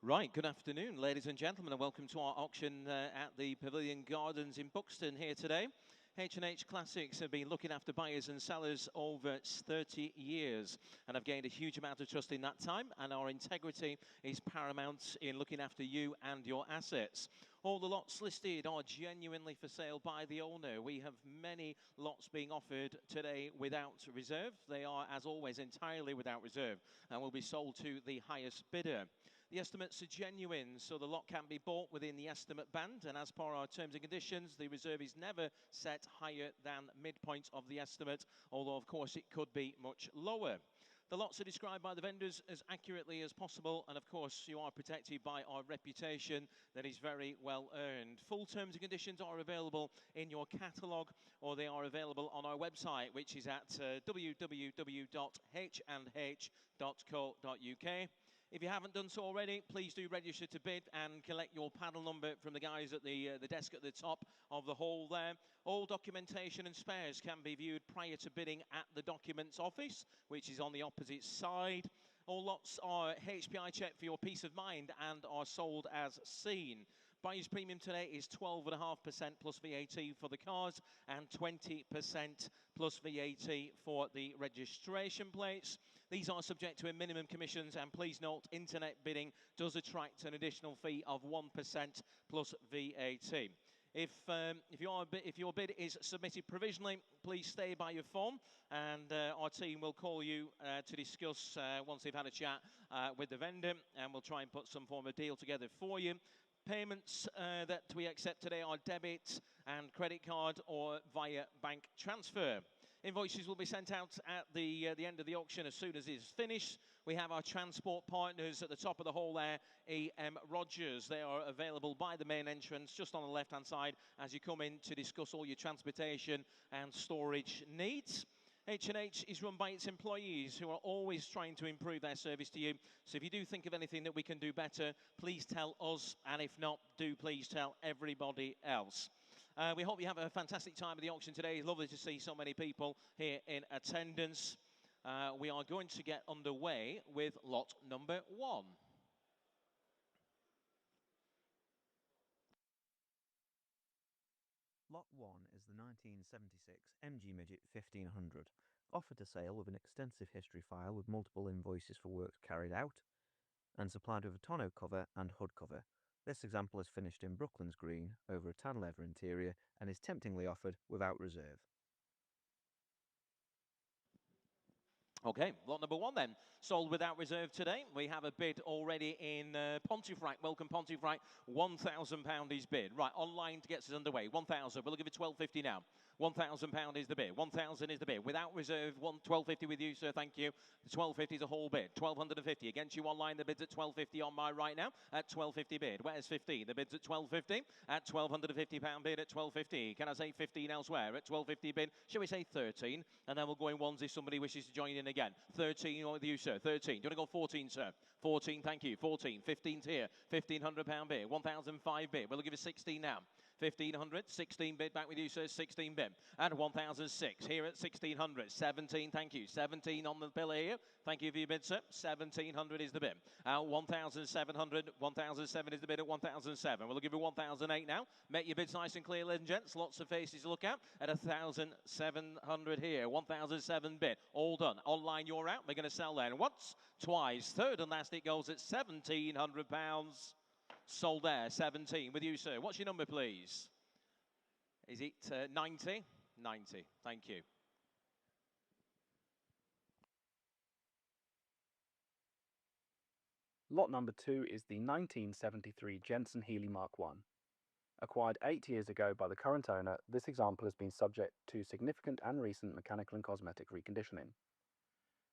Right, good afternoon, ladies and gentlemen, and welcome to our auction at the Pavilion Gardens in Buxton here today. H&H Classics have been looking after buyers and sellers over 30 years and have gained a huge amount of trust in that time, and our integrity is paramount in looking after you and your assets. All the lots listed are genuinely for sale by the owner. We have many lots being offered today without reserve. They are, as always, entirely without reserve and will be sold to the highest bidder. The estimates are genuine, so the lot can be bought within the estimate band, and as per our terms and conditions, the reserve is never set higher than midpoint of the estimate, although of course it could be much lower. The lots are described by the vendors as accurately as possible, and of course you are protected by our reputation that is very well earned. Full terms and conditions are available in your catalogue, or they are available on our website, which is at www.h&h.co.uk. If you haven't done so already, please do register to bid and collect your panel number from the guys at the desk at the top of the hall there. All documentation and spares can be viewed prior to bidding at the documents office, which is on the opposite side. All lots are HPI checked for your peace of mind and are sold as seen. Buyer's premium today is 12.5% plus VAT for the cars and 20% plus VAT for the registration plates. These are subject to a minimum commissions, and please note internet bidding does attract an additional fee of 1% plus VAT. If your bid is submitted provisionally, please stay by your phone, and our team will call you to discuss once they've had a chat with the vendor, and we'll try and put some form of deal together for you. Payments that we accept today are debit and credit card or via bank transfer. Invoices will be sent out at the end of the auction as soon as it is finished. We have our transport partners at the top of the hall there, EM Rogers. They are available by the main entrance just on the left-hand side as you come in to discuss all your transportation and storage needs. H&H is run by its employees who are always trying to improve their service to you. So if you do think of anything that we can do better, please tell us. And if not, do please tell everybody else. We hope you have a fantastic time at the auction today. It's lovely to see so many people here in attendance. We are going to get underway with lot number 1. Lot 1 is the 1976 MG Midget 1500, offered to sale with an extensive history file with multiple invoices for work carried out, and supplied with a tonneau cover and hood cover. This example is finished in Brooklands green over a tan leather interior and is temptingly offered without reserve. Okay, lot number 1 then, sold without reserve today. We have a bid already in Pontefract. Welcome Pontefract, £1,000 is bid. Right, online gets us underway, 1,000, we'll give it £1,250 now. £1,000 is the bid, 1,000 is the bid. Without reserve, £1,250 with you, sir, thank you. £1,250 is a whole bid, £1,250. Against you online, the bid's at £1,250 on my right now, at £1,250 bid. Where's 15? The bid's at £1,250, at £1,250 bid at £1,250. Can I say 15 elsewhere at £1,250 bid? Shall we say 13? And then we'll go in ones if somebody wishes to join in again. 13 with you, sir. 13. Do you want to go 14, sir? 14, thank you. 14. 15's here. £1,500 bid. 1,005 bid. We'll give you 16 now. 1,500. 16 bid. Back with you, sir. 16 bid. And 1,006 here at 1,600. 17, thank you. 17 on the pillar here. Thank you for your bid, sir. 1,700 is the bid. 1,700. 1,007 is the bid at 1,007. We'll give you 1,008 now. Make your bids nice and clear, ladies and gents. Lots of faces to look at 1,700 here. 1,007 bid. All done. Online, you're out. We're going to sell then. Once, twice, third and last, it goes at £1,700. Sold there, 17. With you, sir. What's your number, please? Is it 90? 90. Thank you. Lot number 2 is the 1973 Jensen Healey Mark 1. Acquired 8 years ago by the current owner, this example has been subject to significant and recent mechanical and cosmetic reconditioning.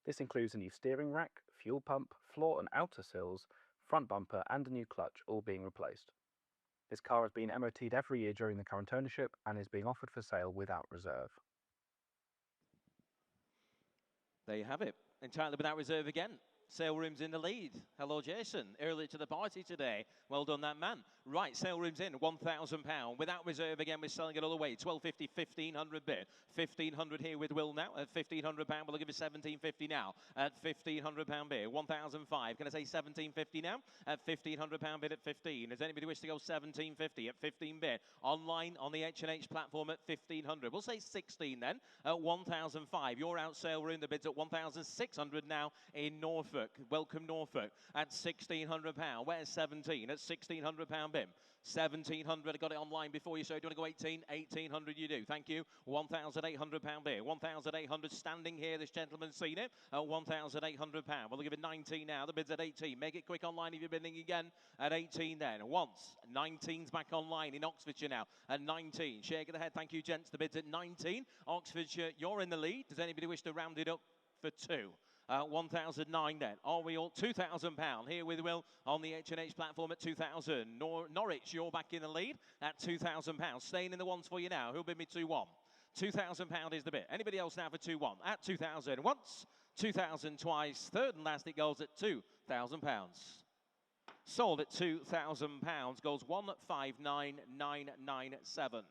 This includes a new steering rack, fuel pump, floor and outer sills, front bumper and a new clutch, all being replaced. This car has been MOT'd every year during the current ownership and is being offered for sale without reserve. There you have it. Entirely without reserve again. Sale Room's in the lead. Hello, Jason. Early to the party today. Well done, that man. Right, Sale Room's in. £1,000. Without reserve, again, we're selling it all the way. 1250, 1500 bid. 1500 here with Will now. At £1,500, we'll give you 1750 now. At £1,500 bid. 1005. Can I say 1750 now? At £1,500 bid at 15. Does anybody wish to go 1750 at 15 bid? Online on the H&H platform at 1500. We'll say 16 then. At 1005. You're out, Sale Room. The bid's at 1600 now in Norfolk. Welcome Norfolk at £1,600. Where's 17 at £1,600 BIM? 1,700. I got it online before you, so do you want to go 18? 1,800 you do. Thank you. £1,800 bid. 1,800 standing here. This gentleman's seen it at £1,800. We'll give it 19 now. The bid's at 18. Make it quick online if you're bidding again at 18 then. Once. 19's back online in Oxfordshire now at 19. Shake of the head. Thank you, gents. The bid's at 19. Oxfordshire, you're in the lead. Does anybody wish to round it up for 2? 1,009 then. Are we all £2,000 here with Will on the H&H platform at 2,000. Norwich, you're back in the lead at £2,000. Staying in the ones for you now. Who'll bid me 2-1? £2,000 is the bid. Anybody else now for 2-1? At 2,000 once, 2,000 twice. Third and last, it goes at £2,000. Sold at £2,000. Goes 159,997.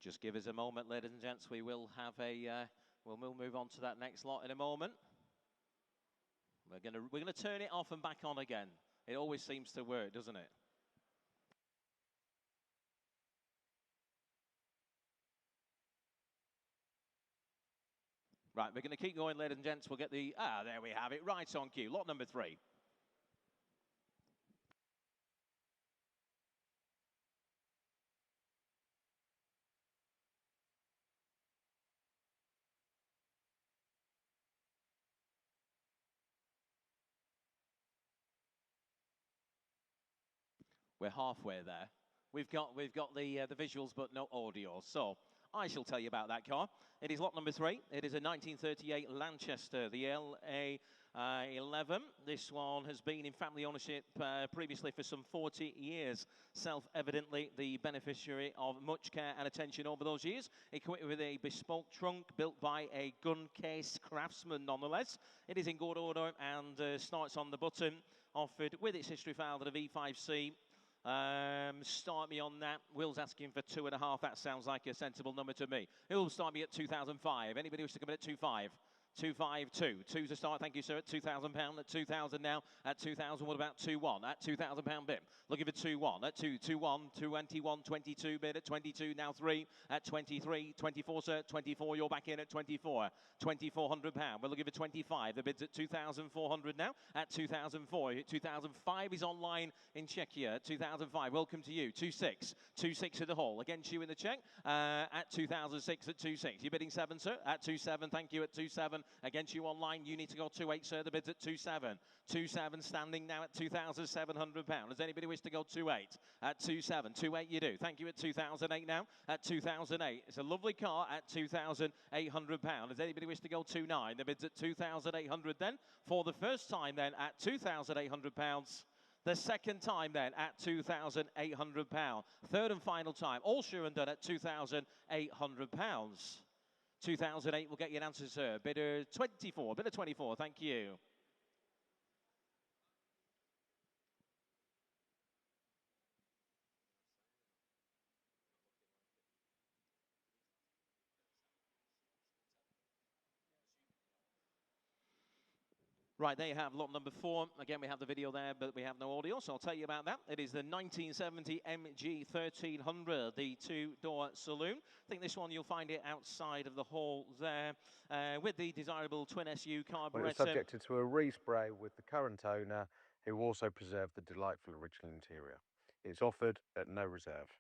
Just give us a moment, ladies and gents. We will have we'll move on to that next lot in a moment. We're gonna turn it off and back on again. It always seems to work, doesn't it? Right, we're going to keep going, ladies and gents. We'll get the there we have it. Right on cue. Lot number 3. We're halfway there. We've got the visuals but no audio. So I shall tell you about that car. It is lot number 3. It is a 1938 Lanchester, the LA11. This one has been in family ownership previously for some 40 years. Self-evidently the beneficiary of much care and attention over those years. Equipped with a bespoke trunk built by a gun case craftsman nonetheless. It is in good order and starts on the button. Offered with its history file to the V5C. Start me on that. Will's asking for 2.5. That sounds like a sensible number to me. He'll start me at 2,005. Anybody wish to come in at 2.5? 252. 2 to start. Thank you, sir. At £2,000. At 2,000 now. At 2,000. What about 2-1? At £2,000 bid. Looking for 2-1. At 2-1. 21. 22 bid. At 22 now 3. At 23. 24, sir. 24. You're back in at 24. £2,400. We're looking for 25. The bid's at 2,400 now. At 2,004. 2,005 is online in Czechia. 2,005. Welcome to you. 2.6. 2.6 to the hall. Against you in the check. At 2,006 at 2.6. You're bidding 7, sir. At 2.7. Thank you. At 2.7. Against you online, you need to go 2.8, sir. The bid's at 2.7. 2.7 standing now at £2,700. Does anybody wish to go 2.8? At 2.7. 2.8 you do. Thank you at 2,008 now. At 2,008. It's a lovely car at £2,800. Does anybody wish to go 2.9? The bid's at 2,800 then. For the first time then at £2,800. The second time then at £2,800. Third and final time, all sure and done at £2,800. 2008 will get you an answer, sir. Bidder 24. Bidder 24. Thank you. Right, there you have lot number 4. Again, we have the video there, but we have no audio, so I'll tell you about that. It is the 1970 MG 1300, the 2-door saloon. I think this one you'll find it outside of the hall there, with the desirable twin SU carburetor. Well, it's subjected to a respray with the current owner, who also preserved the delightful original interior. It's offered at no reserve.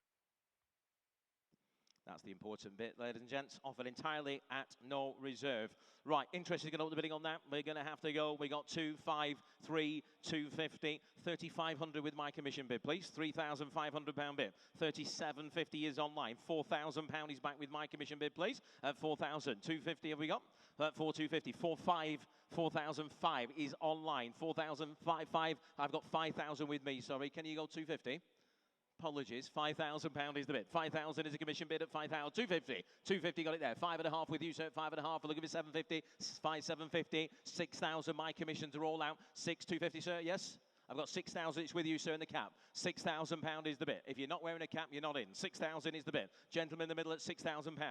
That's the important bit, ladies and gents. Offered entirely at no reserve. Right, interested to get up the bidding on that. We're going to have to go. We got 253, 250, 3,500 with my commission bid, please. £3,500 bid. 37.50 is online. £4,000 is back with my commission bid, please. At 4,000. 250 have we got? At 4,250. 4,005 is online. 4,005. I've got 5,000 with me. Sorry, can you go 250? Apologies, £5,000 is the bid. 5,000 is a commission bid at 5,000. 250. 250 got it there. 5.5 with you, sir. 5.5. We'll give it 750. 5,750. 6,000. My commission to roll out. 6,250, sir. Yes. I've got 6,000. It's with you, sir, in the cap. £6,000 is the bid. If you're not wearing a cap, you're not in. 6,000 is the bid. Gentleman in the middle at £6,000.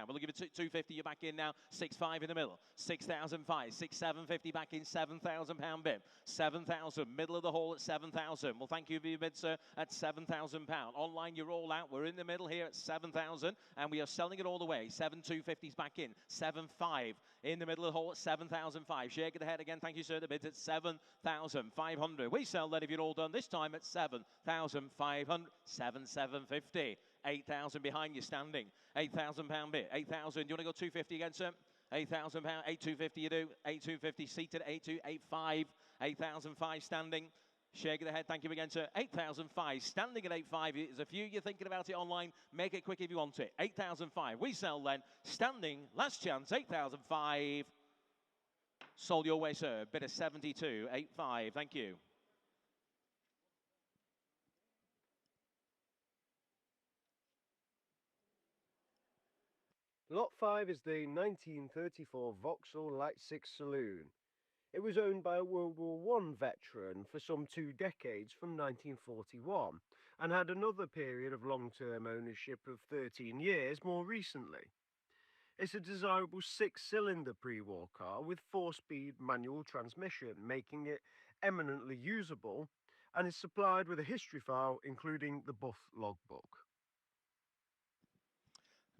We'll give it 250. You're back in now. 6,500 in the middle. 6,005. 6,750 back in. £7,000 bid. 7,000. Middle of the hall at 7,000. Well, thank you for your bid, sir, at £7,000. Online, you're all out. We're in the middle here at 7,000, and we are selling it all the way. 7,250 is back in. 7,500 in the middle of the hall at 7,005. Shake it ahead again. Thank you, sir. The bid's at 7,500. We sell that if you're all done this time at 7,500. 7,750. 8,000 behind you standing. £8,000 bid. 8,000. Do you want to go 250 again, sir? £8,000. 8,250 you do. 8,250 seated. 8,285. 8,005 standing. Shake of the head, thank you again, sir. 8,005, standing at 8,500. There's a few you're thinking about it online. Make it quick if you want it. 8,005. We sell then. Standing, last chance, 8,005. Sold your way, sir. Bid of 72.85. Thank you. Lot 5 is the 1934 Vauxhall Light Six saloon. It was owned by a World War I veteran for some 2 decades from 1941 and had another period of long-term ownership of 13 years more recently. It's a desirable 6-cylinder pre-war car with 4-speed manual transmission, making it eminently usable, and is supplied with a history file including the buff logbook.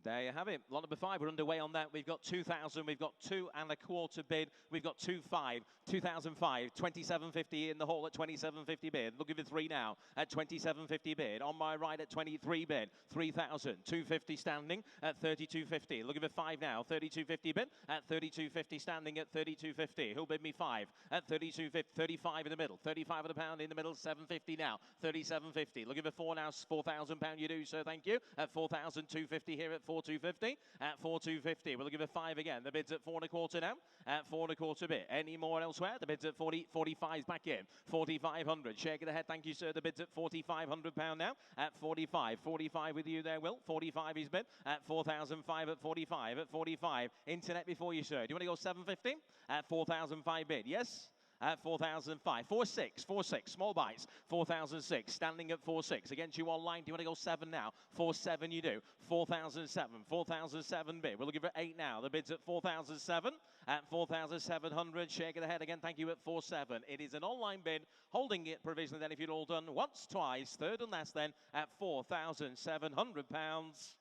There you have it. Lot number 5, we're underway on that. We've got 2,000, we've got 2.25 bid, we've got 2,500, 2,005, 27.50 in the hall at 27.50 bid. Looking for 3 now at 27.50 bid. On my right at 23 bid, 3,000, 250 standing at 32.50. Looking for 5 now, 32.50 bid at 32.50 standing at 32.50. Who'll bid me 5 at 32.50, 35 in the middle, 35 £1 in the middle, 7.50 now, 37.50. Looking for 4 now, £4,000 you do, sir, thank you. At 4,250 here at 4,250. At 4,250, we'll give it 5 again. The bid's at 4.25 now. At 4.25 bid. Any more elsewhere? The bid's at 45 back in. 4,500. Shake of the head, thank you, sir. The bid's at £4,500 now. At 45. 45 with you there, Will. 45 is bid. At 4,005 at 45. At 45. Internet before you, sir. Do you want to go 750? At 4,005 bid. Yes? At 4,005. 4,6. Small bites. 4,006. Standing at 4,6. Against you online. Do you want to go 7 now? 4,7 you do. 4,007. 4,007 bid. We're looking for 8 now. The bid's at 4,007. At 4,700. Shake of the head again. Thank you at 4,7. It is an online bid. Holding it provisionally then if you'd all done once, twice, third and last then at £4,700.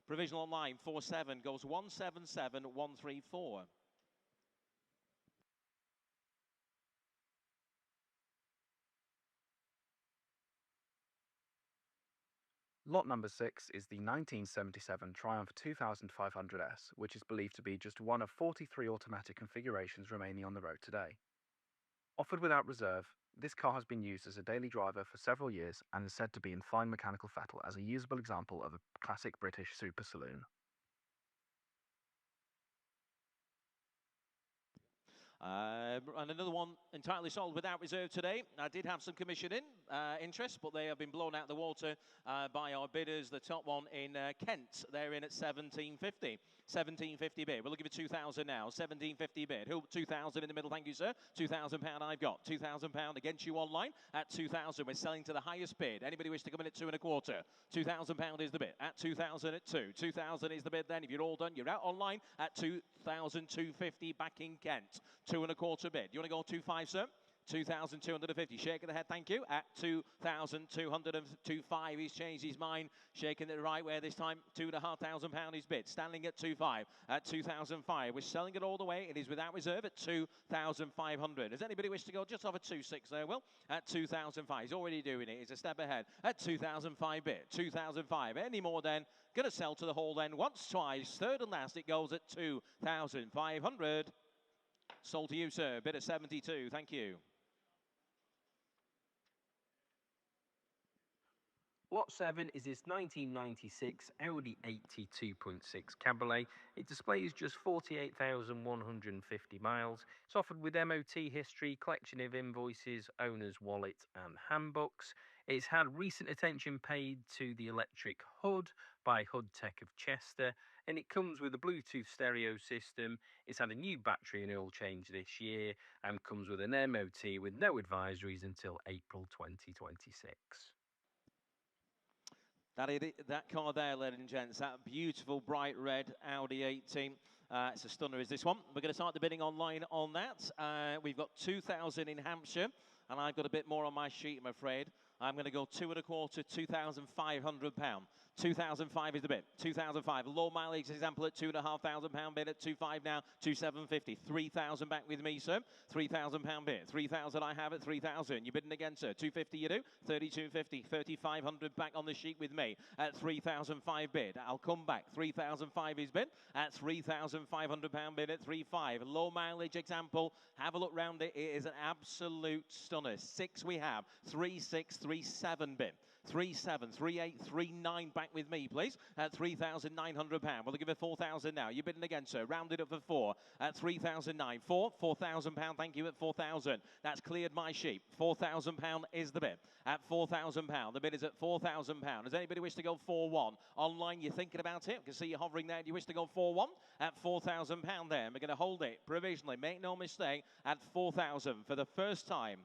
Provisional online. 4,7 goes 177,134. Lot number 6 is the 1977 Triumph 2500S, which is believed to be just one of 43 automatic configurations remaining on the road today. Offered without reserve, this car has been used as a daily driver for several years and is said to be in fine mechanical fettle as a usable example of a classic British super saloon. And another one entirely sold without reserve today. I did have some commission interest, but they have been blown out of the water by our bidders. The top one in Kent, they're in at 17.50. 17.50 bid. We're looking for 2,000 now. 17.50 bid. Who? 2,000 in the middle. Thank you, sir. £2,000 I've got. £2,000 against you online at 2,000. We're selling to the highest bid. Anybody wish to come in at 2.25? £2,000 is the bid. At 2,000 at 2. 2,000 is the bid. Then, if you're all done, you're out online at 2,250 back in Kent. 2.25 bid. You want to go 2.5, sir? 2,250, shaking the head, thank you. At 2,225, he's changed his mind, shaking it the right way this time. £2,500 his bid, standing at 2,500. At 2,005, we're selling it all the way. It is without reserve at 2,500. Does anybody wish to go just over 2,600 there, Will? At 2,005, he's already doing it. He's a step ahead. At 2,005 bid, 2,005. Any more then? Going to sell to the hole then. Once, twice, third and last, it goes at 2,500. Sold to you, sir. Bid at 72. Thank you. Lot 7 is this 1996 Audi A8 2.6 Cabriolet. It displays just 48,150 miles. It's offered with MOT history, collection of invoices, owner's wallet and handbooks. It's had recent attention paid to the electric hood by Hood Tech of Chester, and it comes with a Bluetooth stereo system. It's had a new battery and oil change this year and comes with an MOT with no advisories until April 2026. That car there, ladies and gents, that beautiful bright red Audi 18. It's a stunner, is this one. We're going to start the bidding online on that. We've got 2,000 in Hampshire, and I've got a bit more on my sheet, I'm afraid. I'm going to go 2.25, £2,500. 2,005 is the bid. 2,005. Low mileage example at £2,500 bid at 2,500 now. 2,750. 3,000 back with me, sir. £3,000 bid. 3,000 I have at 3,000. You bidding again, sir. 250 you do. 3,250. 3,500 back on the sheet with me at 3,005 bid. I'll come back. 3,005 is bid at £3,500 bid at 3,500. Low mileage example. Have a look round it. It is an absolute stunner. 6 we have. 3,600. 3,700 bid. 3,700, 3,800, 3,900 back with me, please, at £3,900. Well, I'll give it 4,000 now. You're bidding again, sir. Rounded up for 4 at 3,900. 4,000 thank you at 4,000. That's cleared my sheep. £4,000 is the bid at £4,000. The bid is at £4,000. Does anybody wish to go 4,1? Online, you're thinking about it. I can see you hovering there. Do you wish to go 4,1 at £4,000 there? We're going to hold it provisionally. Make no mistake, at 4,000 for the first time.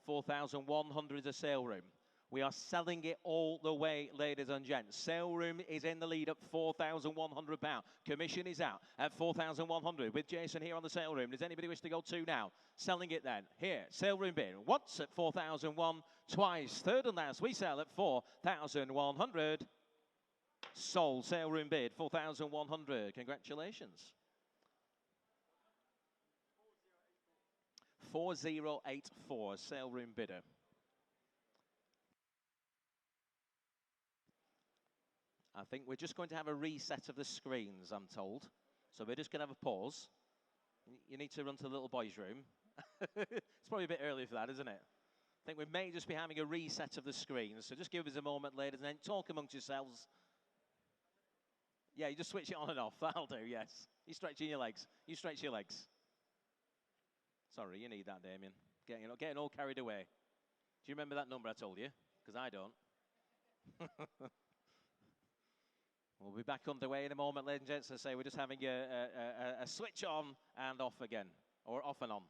4,100 is a sale room. We are selling it all the way, ladies and gents. Sale room is in the lead at £4,100. Commission is out at 4,100 with Jason here on the sale room. Does anybody wish to go 2 now? Selling it then. Here, sale room bid. Once at 4,001, twice, third and last. We sell at 4,100. Sold. Sale room bid, 4,100. Congratulations. 4084, sale room bidder. I think we're just going to have a reset of the screens, I'm told. So we're just going to have a pause. You need to run to the little boys' room. It's probably a bit early for that, isn't it? I think we may just be having a reset of the screens. So just give us a moment, ladies, and then talk amongst yourselves. Yeah, you just switch it on and off. That'll do, yes. You stretching your legs. You stretch your legs. Sorry, you need that, Damien. Getting all carried away. Do you remember that number I told you? Because I don't. We'll be back underway in a moment, ladies and gents. I say we're just having a switch on and off again, or off and on.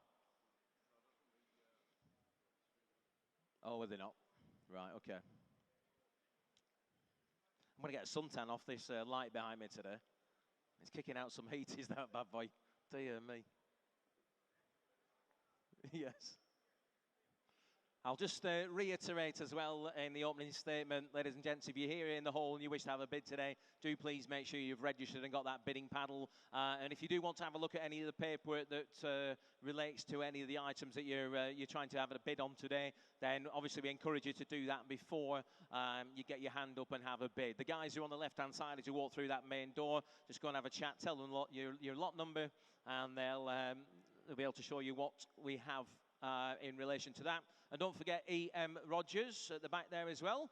Oh, are they not? Right, okay. I'm going to get a suntan off this light behind me today. It's kicking out some heat, is that bad boy? Dear me. Yes. I'll just reiterate as well in the opening statement, ladies and gents, if you're here in the hall and you wish to have a bid today, do please make sure you've registered and got that bidding paddle. And if you do want to have a look at any of the paperwork that relates to any of the items that you're trying to have a bid on today, then obviously we encourage you to do that before you get your hand up and have a bid. The guys who are on the left-hand side, as you walk through that main door, just go and have a chat, tell them your lot number, and they'll be able to show you what we have in relation to that. And don't forget E.M. Rogers at the back there as well.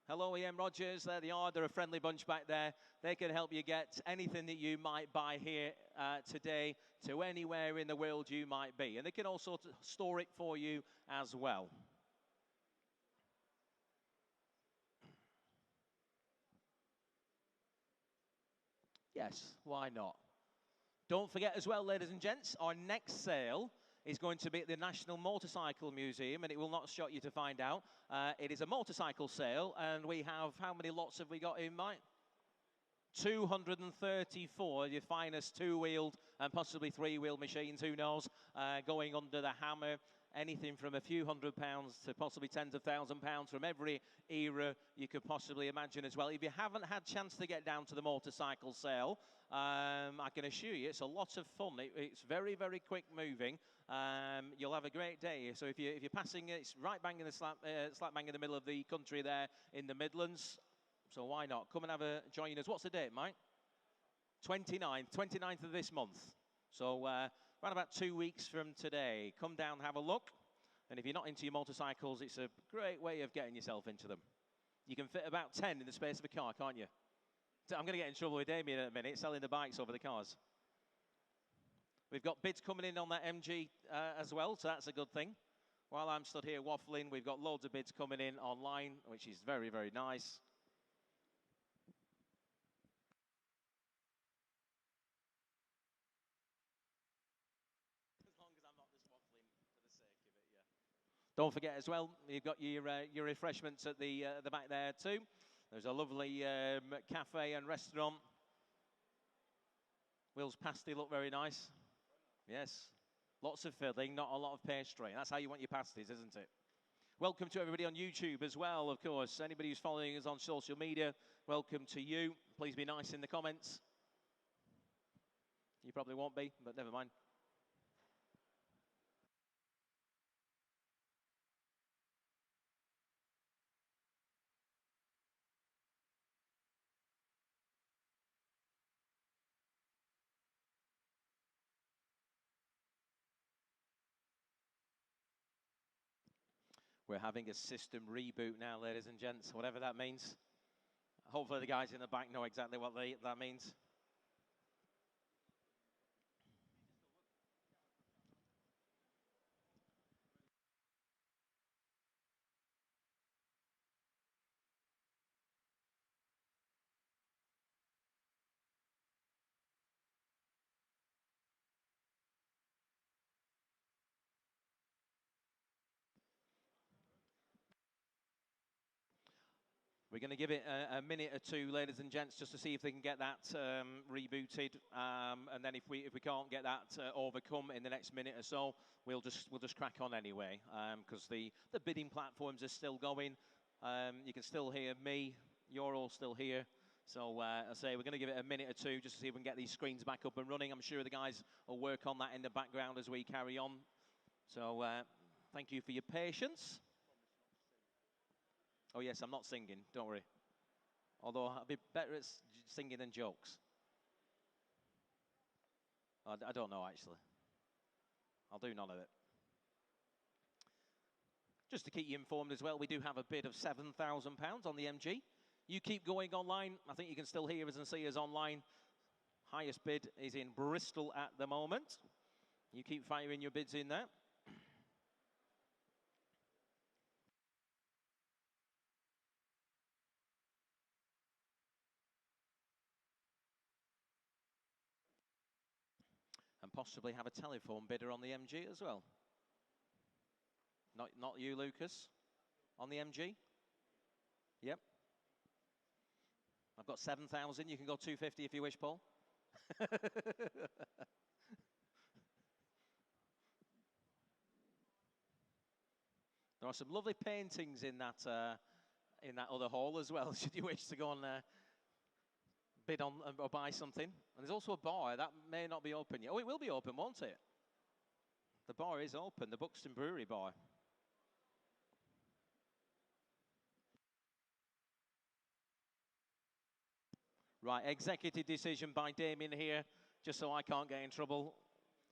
Hello, E.M. Rogers. There they are. They're a friendly bunch back there. They can help you get anything that you might buy here today to anywhere in the world you might be. And they can also store it for you as well. Yes, why not? Don't forget as well, ladies and gents, our next sale is going to be at the National Motorcycle Museum, and it will not shock you to find out. It is a motorcycle sale, and we have, how many lots have we got in mind? 234, your finest two-wheeled and possibly three-wheeled machines, who knows, going under the hammer. anything from a few £100 to possibly tens of £1,000s from every era you could possibly imagine as well. If you haven't had a chance to get down to the motorcycle sale, I can assure you it's a lot of fun. It's very, very quick moving. You'll have a great day. So if you're passing, it's right bang in the slap bang in the middle of the country there in the Midlands. So why not? Come and join us. What's the date, Mike? 29th of this month. So around about 2 weeks from today. Come down, have a look. And if you're not into your motorcycles, it's a great way of getting yourself into them. You can fit about 10 in the space of a car, can't you? I'm going to get in trouble with Damien in a minute, selling the bikes over the cars. We've got bids coming in on that MG as well, so that's a good thing. While I'm stood here waffling, we've got loads of bids coming in online, which is very, very nice. Don't forget as well, you've got your refreshments at the back there too. There's a lovely cafe and restaurant. Will's pasty look very nice. Yes, lots of filling, not a lot of pastry. That's how you want your pasties, isn't it? Welcome to everybody on YouTube as well, of course. Anybody who's following us on social media, welcome to you. Please be nice in the comments. You probably won't be, but never mind. We're having a system reboot now, ladies and gents, whatever that means. Hopefully the guys in the back know exactly what that means. We're going to give it a minute or two, ladies and gents, just to see if they can get that rebooted, and then if we can't get that overcome in the next minute or so, we'll just crack on anyway, because the bidding platforms are still going. You can still hear me. You're all still here. So I say we're going to give it a minute or two just to see if we can get these screens back up and running. I'm sure the guys will work on that in the background as we carry on. So thank you for your patience. Oh, yes, I'm not singing, don't worry. Although I'll be better at singing than jokes. I don't know, actually. I'll do none of it. Just to keep you informed as well, we do have a bid of £7,000 on the MG. You keep going online. I think you can still hear us and see us online. Highest bid is in Bristol at the moment. You keep firing your bids in there. And possibly have a telephone bidder on the MG as well. Not you, Lucas, on the MG? Yep. I've got 7,000. You can go 250 if you wish, Paul. There are some lovely paintings in that other hall as well, should you wish to go and bid on or buy something. And there's also a bar that may not be open yet. Oh, it will be open, won't it? The bar is open, the Buxton Brewery bar. Right, executive decision by Damien here, just so I can't get in trouble.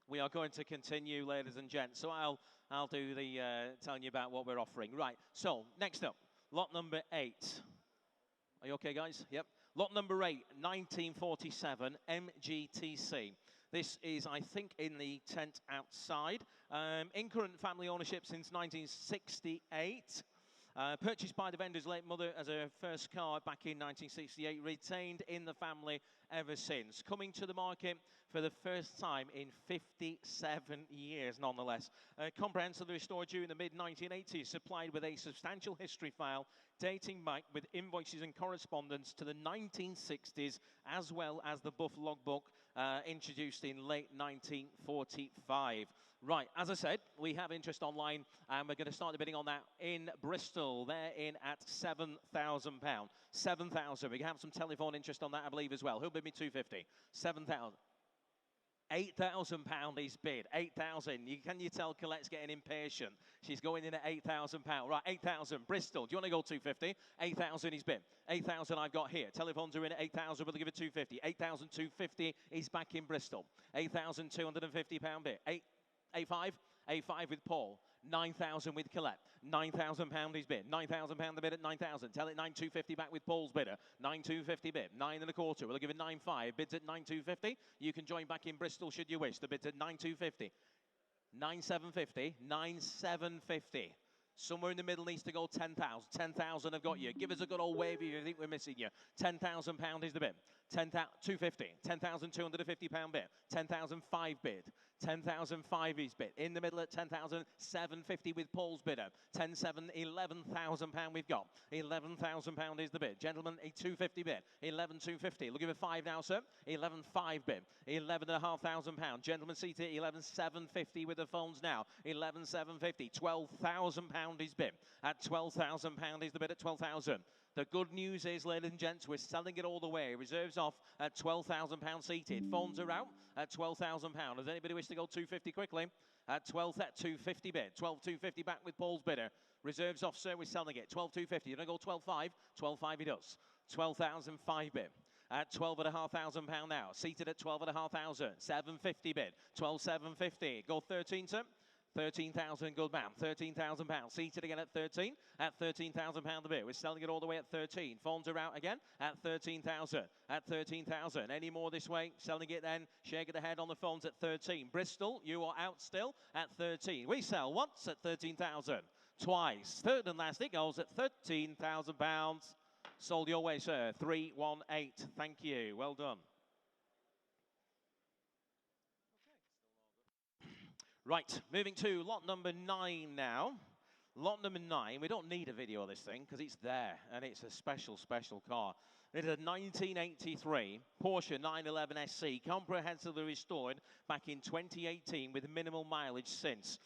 We are going to continue, ladies and gents. So I'll do the telling you about what we're offering. Right, so next up, lot number 8. Are you okay, guys? Yep. Lot number 8, 1947 MGTC. This is, I think, in the tent outside. In current family ownership since 1968. Purchased by the vendor's late mother as her first car back in 1968, retained in the family ever since. Coming to the market for the first time in 57 years, nonetheless. Comprehensively restored during the mid-1980s, supplied with a substantial history file, dating back with invoices and correspondence to the 1960s, as well as the Buff logbook introduced in late 1945. Right, as I said, we have interest online, and we're going to start the bidding on that in Bristol. They're in at £7,000. 7,000. We can have some telephone interest on that, I believe, as well. Who'll bid me 250? 7,000. £8,000 is bid. 8,000. Can you tell Colette's getting impatient? She's going in at £8,000. Right, 8,000. Bristol. Do you want to go 250? 8,000 is bid. 8,000 I've got here. Telephones are in at 8,000. We'll give it 250. 8,250 is back in Bristol. £8,250 bid. 8,5 with Paul. 9,000 with Colette. £9,000 is bid. £9,000 the bid at 9,000. Tell it 9,250 back with Paul's bidder. 9,250 bid. 9.25. We'll give it 9,5. Bids at 9,250. You can join back in Bristol should you wish. The bid's at 9,250. 9,750. 9,750. Somewhere in the middle needs to go 10,000. 10,000 have got you. Give us a good old wave if you think we're missing you. £10,000 is the bid. 250. £10,250 bid. 10,005 bid. 10,005 is bid. In the middle at 10,750 with Paul's bidder. 10,700, £11,000 we've got. £11,000 is the bid. Gentlemen, a 250 bid. 11,250. Looking for 5 now, sir. 11,500 bid. £11,500. Gentlemen seated 11,750 with the phones now. 11,750. £12,000 is bid. At £12,000 is the bid at 12,000. The good news is, ladies and gents, we're selling it all the way. Reserves off at £12,000 seated. Phones are out at £12,000. Does anybody wish to go 250 quickly? At 250 bid. 12,250 back with Paul's bidder. Reserves off, sir. We're selling it. 12,250. You're going to go 12,500? 12,500 he does. 12,005 bid. At £12,500 now. Seated at 12,500. 750 bid. 12,750. Go 13, sir. 13,000, good man. £13,000. Seated again at 13. At £13,000 the bid. We're selling it all the way at 13. Phones are out again at 13,000. At 13,000. Any more this way? Selling it then. Shake it ahead on the phones at 13. Bristol, you are out still at 13. We sell once at 13,000. Twice. Third and last, it goes at £13,000. Sold your way, sir. 318. Thank you. Well done. Right, moving to lot number 9 now. Lot number 9, we don't need a video of this thing because it's there and it's a special, special car. It is a 1983 Porsche 911 SC, comprehensively restored back in 2018 with minimal mileage since.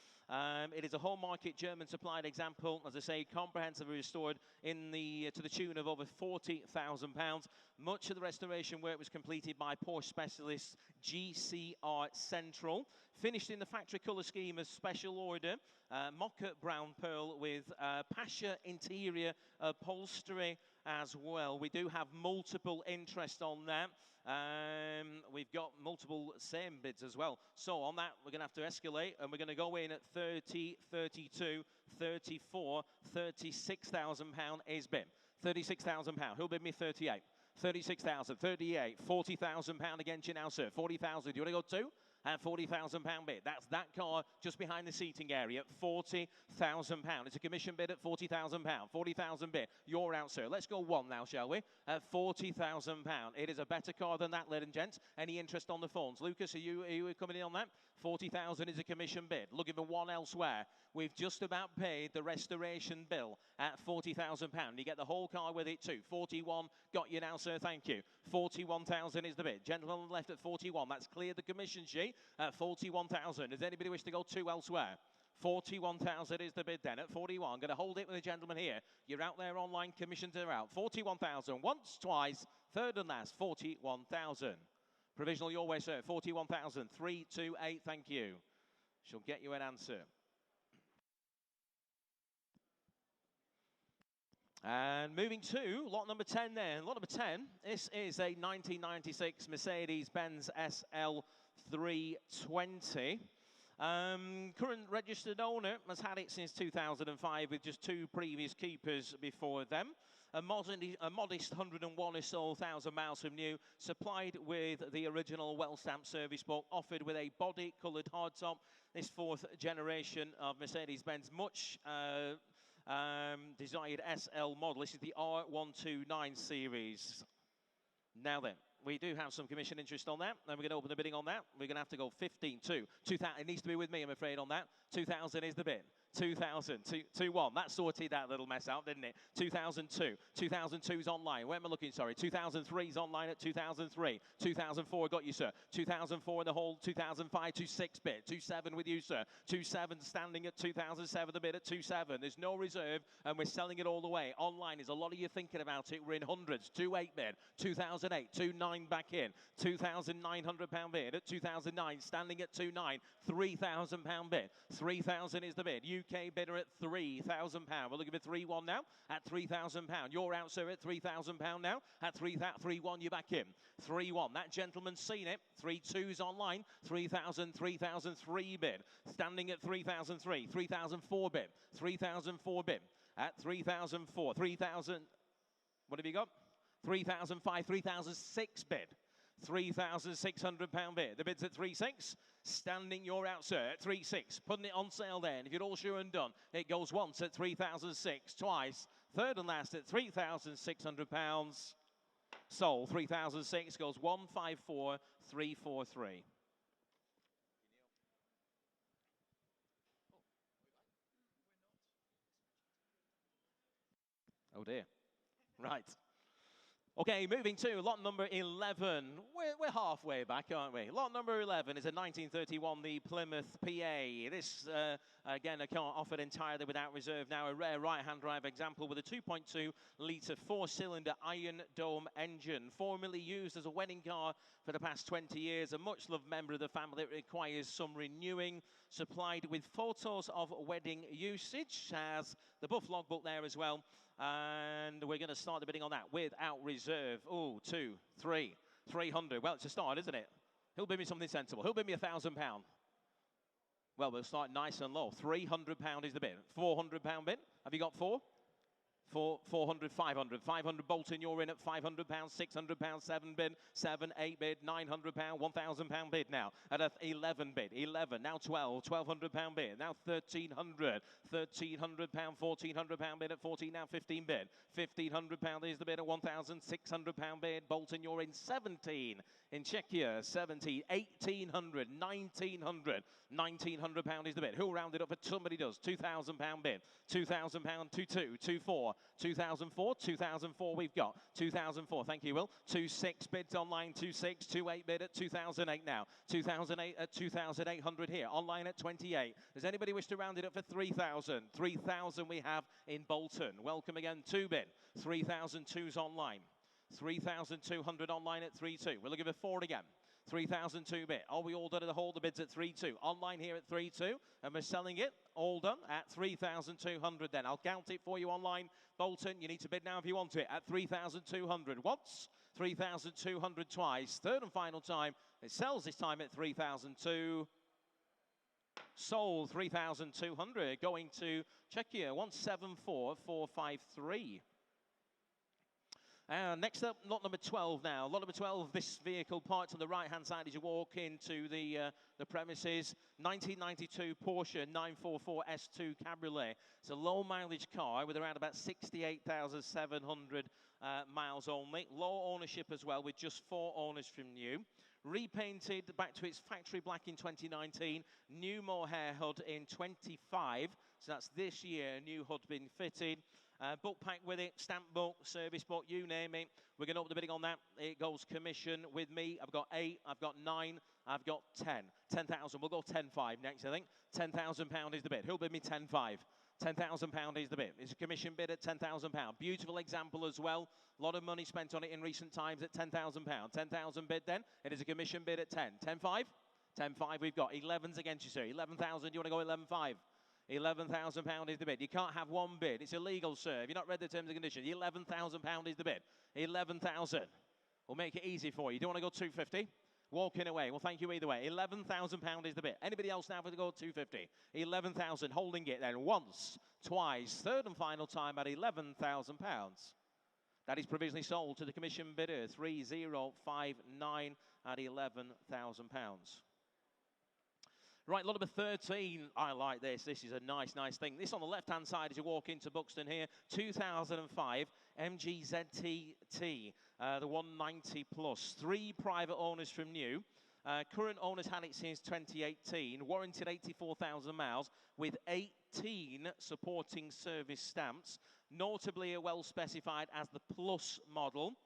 It is a home market German supplied example, as I say, comprehensively restored to the tune of over £40,000. Much of the restoration work was completed by Porsche specialist GCR Central. Finished in the factory colour scheme as special order, mocha brown pearl with Pasha interior upholstery as well. We do have multiple interest on that. We've got multiple same bids as well. So on that, we're going to have to escalate, and we're going to go in at 30, 32, 34, £36,000 is bid. £36,000. Who'll bid me 38? 36,000, 38, £40,000 against you now, sir. 40,000. Do you want to go 2? And £40,000 bid. That's that car just behind the seating area at £40,000. It's a commission bid at £40,000. 40,000 bid. You're out, sir. Let's go 1 now, shall we? At £40,000. It is a better car than that, ladies and gents. Any interest on the phones? Lucas, are you coming in on that? 40,000 is a commission bid. Looking for 1 elsewhere. We've just about paid the restoration bill at £40,000. You get the whole car with it too. 41 got you now, sir. Thank you. 41,000 is the bid. Gentleman left at 41. That's cleared the commission sheet. At 41,000. Does anybody wish to go 2 elsewhere? 41,000 is the bid then at 41. I'm going to hold it with the gentleman here. You're out there online, commissions are out. 41,000. Once, twice, third and last, 41,000. Provisional your way, sir. 41,000. 328, thank you. She'll get you an answer. And moving to lot number 10 then. Lot number 10, this is a 1996 Mercedes-Benz SL320. Current registered owner has had it since 2005 with just 2 previous keepers before them. A modest 101 or so thousand miles from new, supplied with the original well-stamped service book, offered with a body-coloured hardtop. This 4th generation of Mercedes-Benz, much desired SL model. This is the R129 series. Now then, we do have some commission interest on that, and we're going to open the bidding on that. We're going to have to go 15 to 2,000. It needs to be with me, I'm afraid, on that. 2,000 is the bid. 2000, 2-1. That sorted that little mess out, didn't it? 2002. 2002's online. Where am I looking? Sorry. 2003's online at 2003. 2004 got you, sir. 2004 in the hole. 2005, 26-bit. 27 with you, sir. 27 standing at 2007, the bid at 27. There's no reserve, and we're selling it all the way. Online is a lot of you thinking about it. We're in hundreds. 28-bid. 2008. 29 back in. 2,900 pound bid at 2009. Standing at 29. 3,000 pound bid. 3,000 is the bid. UK bidder at 3,000 pound. We're looking for 3-1 now at 3,000 pound. You're out, sir, at 3,000 pound now at 3-1. You're back in. 3-1. That gentleman's seen it. 3-2's online. 3,000, 3,003 bid. Standing at 3,003. 3,004 bid. 3,004 bid at 3,004. 3,000. What have you got? 3,005. 3,006 bid. 3,600 pound bid. The bid's at 3.6. Standing, you're out, sir, at 3.6. Putting it on sale then. If you're all sure and done, it goes once at 3,006, twice, third and last at 3,600 pounds. Sold. 3,006 goes 154,343. Oh dear. Right. Okay, moving to lot number 11. We're halfway back, aren't we? Lot number 11 is a 1931, the Plymouth PA. This, again, a car offered entirely without reserve now. A rare right-hand drive example with a 2.2-litre four-cylinder iron dome engine. Formerly used as a wedding car for the past 20 years. A much-loved member of the family that requires some renewing. Supplied with photos of wedding usage. Has the buff logbook there as well. And we're going to start the bidding on that without reserve. Oh, 2, 3, 300. Well, it's a start, isn't it? He'll bid me something sensible. He'll bid me £1,000. Well, we'll start nice and low. £300 is the bid. £400 bid. Have you got 4? 400, 500. 500 Bolton, you're in at £500. £600, 7 bid. 7, 8 bid. £900, £1,000 bid now. At a 11 bid. 11, now 12. £1,200 bid. Now 1,300. £1,300, £1,400 bid at 14. Now 15 bid. £1,500 is the bid at £1,600 bid. Bolton, you're in 17. In Czechia, 17. £1,800, £1,900. £1,900 is the bid. Who'll round it up for somebody does? £2,000 bid. £2,000, 2-2, 2-4. 2004, 2004 we've got. 2004, thank you, Will. 2.6 bids online, 2.6, 2.8 bid at 2008 now. 2008 at 2,800 here. Online at 28. Does anybody wish to round it up for 3,000? 3,000 we have in Bolton. Welcome again, 2 bid. 3,002's online. 3,200 online at 3.2. We're looking for 4 again. 3,002 bid. Are we all done at the hole? The bid's at 3.2. Online here at 3.2. And we're selling it all done at 3,200 then. I'll count it for you online. Bolton, you need to bid now if you want it at 3,200. Once, 3,200 twice. Third and final time. It sells this time at 3,002. Sold 3,200. Going to Czechia, 174,453. Next up, lot number 12 now. Lot number 12, this vehicle parked on the right-hand side as you walk into the premises. 1992 Porsche 944 S2 Cabriolet. It's a low-mileage car with around about 68,700 miles only. Low ownership as well, with just 4 owners from new. Repainted back to its factory black in 2019. New mohair hood in 25. So that's this year, new hood been fitted. Book pack with it, stamp book, service book, you name it. We're going to up the bidding on that. It goes commission with me. I've got 8, I've got 9, I've got 10. 10,000, we'll go 10.5 next, I think. £10,000 is the bid. Who'll bid me 10.5? £10,000 is the bid. It's a commission bid at £10,000. Beautiful example as well. A lot of money spent on it in recent times at £10,000. 10,000 bid then. It is a commission bid at 10. 10.5? 10.5 we've got. 11's against you, sir. 11,000, do you want to go 11.5? £11,000 is the bid. You can't have one bid. It's illegal, sir. Have you not read the terms and conditions? £11,000 is the bid. 11,000. We'll make it easy for you. Do you want to go 250? Walking away. Well, thank you either way. £11,000 is the bid. Anybody else now for to go 250? 11,000. Holding it then once, twice, third and final time at £11,000. That is provisionally sold to the commission bidder. 3059 at £11,000. Right, lot number 13. I like this. This is a nice thing. This on the left-hand side as you walk into Buxton here. 2005 MG ZT, the 190 plus. 3 private owners from new. Current owners had it since 2018, warranted 84,000 miles with 18 supporting service stamps, notably well specified as the Plus model.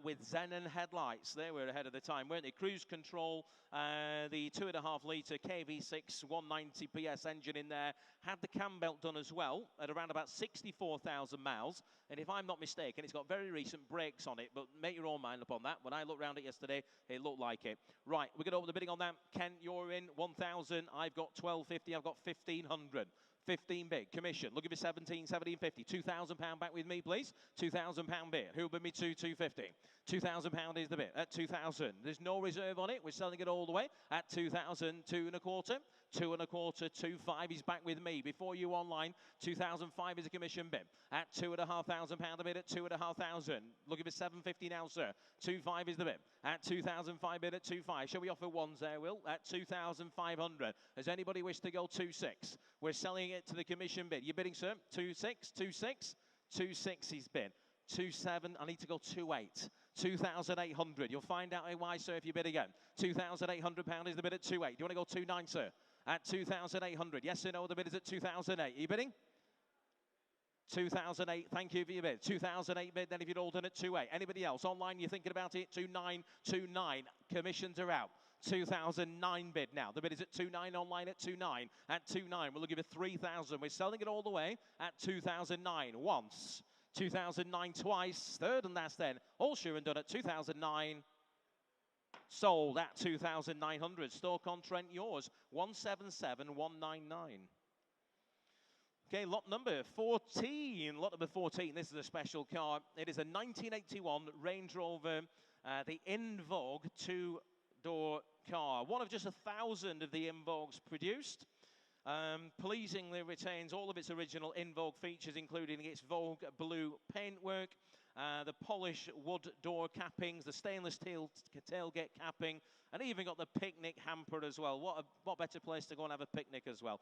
With Xenon headlights. They were ahead of the time, weren't they? Cruise control, the 2.5-litre KV6 190 PS engine in there. Had the cam belt done as well at around about 64,000 miles. And if I'm not mistaken, it's got very recent brakes on it, but make your own mind up on that. When I looked around it yesterday, it looked like it. Right, we're going to open the bidding on that. Ken, you're in 1,000. I've got 1,250. I've got 1,500. 15 bid, commission, looking for 1750. £2,000 back with me, please. £2,000 bid. Who'll bid me £2,250? £2,000 is the bid at 2,000. There's no reserve on it. We're selling it all the way at 2,000, 2.25, 2.25, 2.5. He's back with me. Before you online, 2,005 is a commission bid at £2,500 a bid at 2,500. Looking for 750 now, sir. 2.5 is the bid at 2,005 bid at 2.5. Shall we offer ones there, Will? At 2,500. Does anybody wish to go 2.6? We're selling it to the commission bid. You're bidding, sir? 2.6, 2.6, 2.6 he's bid. 2.7, I need to go 2.8. 2,800. You'll find out why, sir, if you bid again. £2,800 is the bid at 2.8. Do you want to go 2.9, sir? At 2,800. Yes or no, the bid is at 2,008. Are you bidding? 2008, thank you for your bid. 2008 bid, then if you'd all done at 2.8. Anybody else online, you're thinking about it? 2.9, commissions are out. 2009 bid now. The bid is at 2.9, online at 2.9. At 2.9, we're looking for 3,000. We're selling it all the way at 2009 once. 2009 twice, third and last then. All sure and done at 2009. Sold at 2,900. Stoke on Trent, yours. 177,199. Okay, lot number 14. Lot number 14. This is a special car. It is a 1981 Range Rover, the In Vogue two-door car. One of just 1,000 of the In Vogues produced. Pleasingly retains all of its original In Vogue features, including its Vogue blue paintwork, the polished wood door cappings, the stainless steel tailgate capping, and even got the picnic hamper as well. What better place to go and have a picnic as well.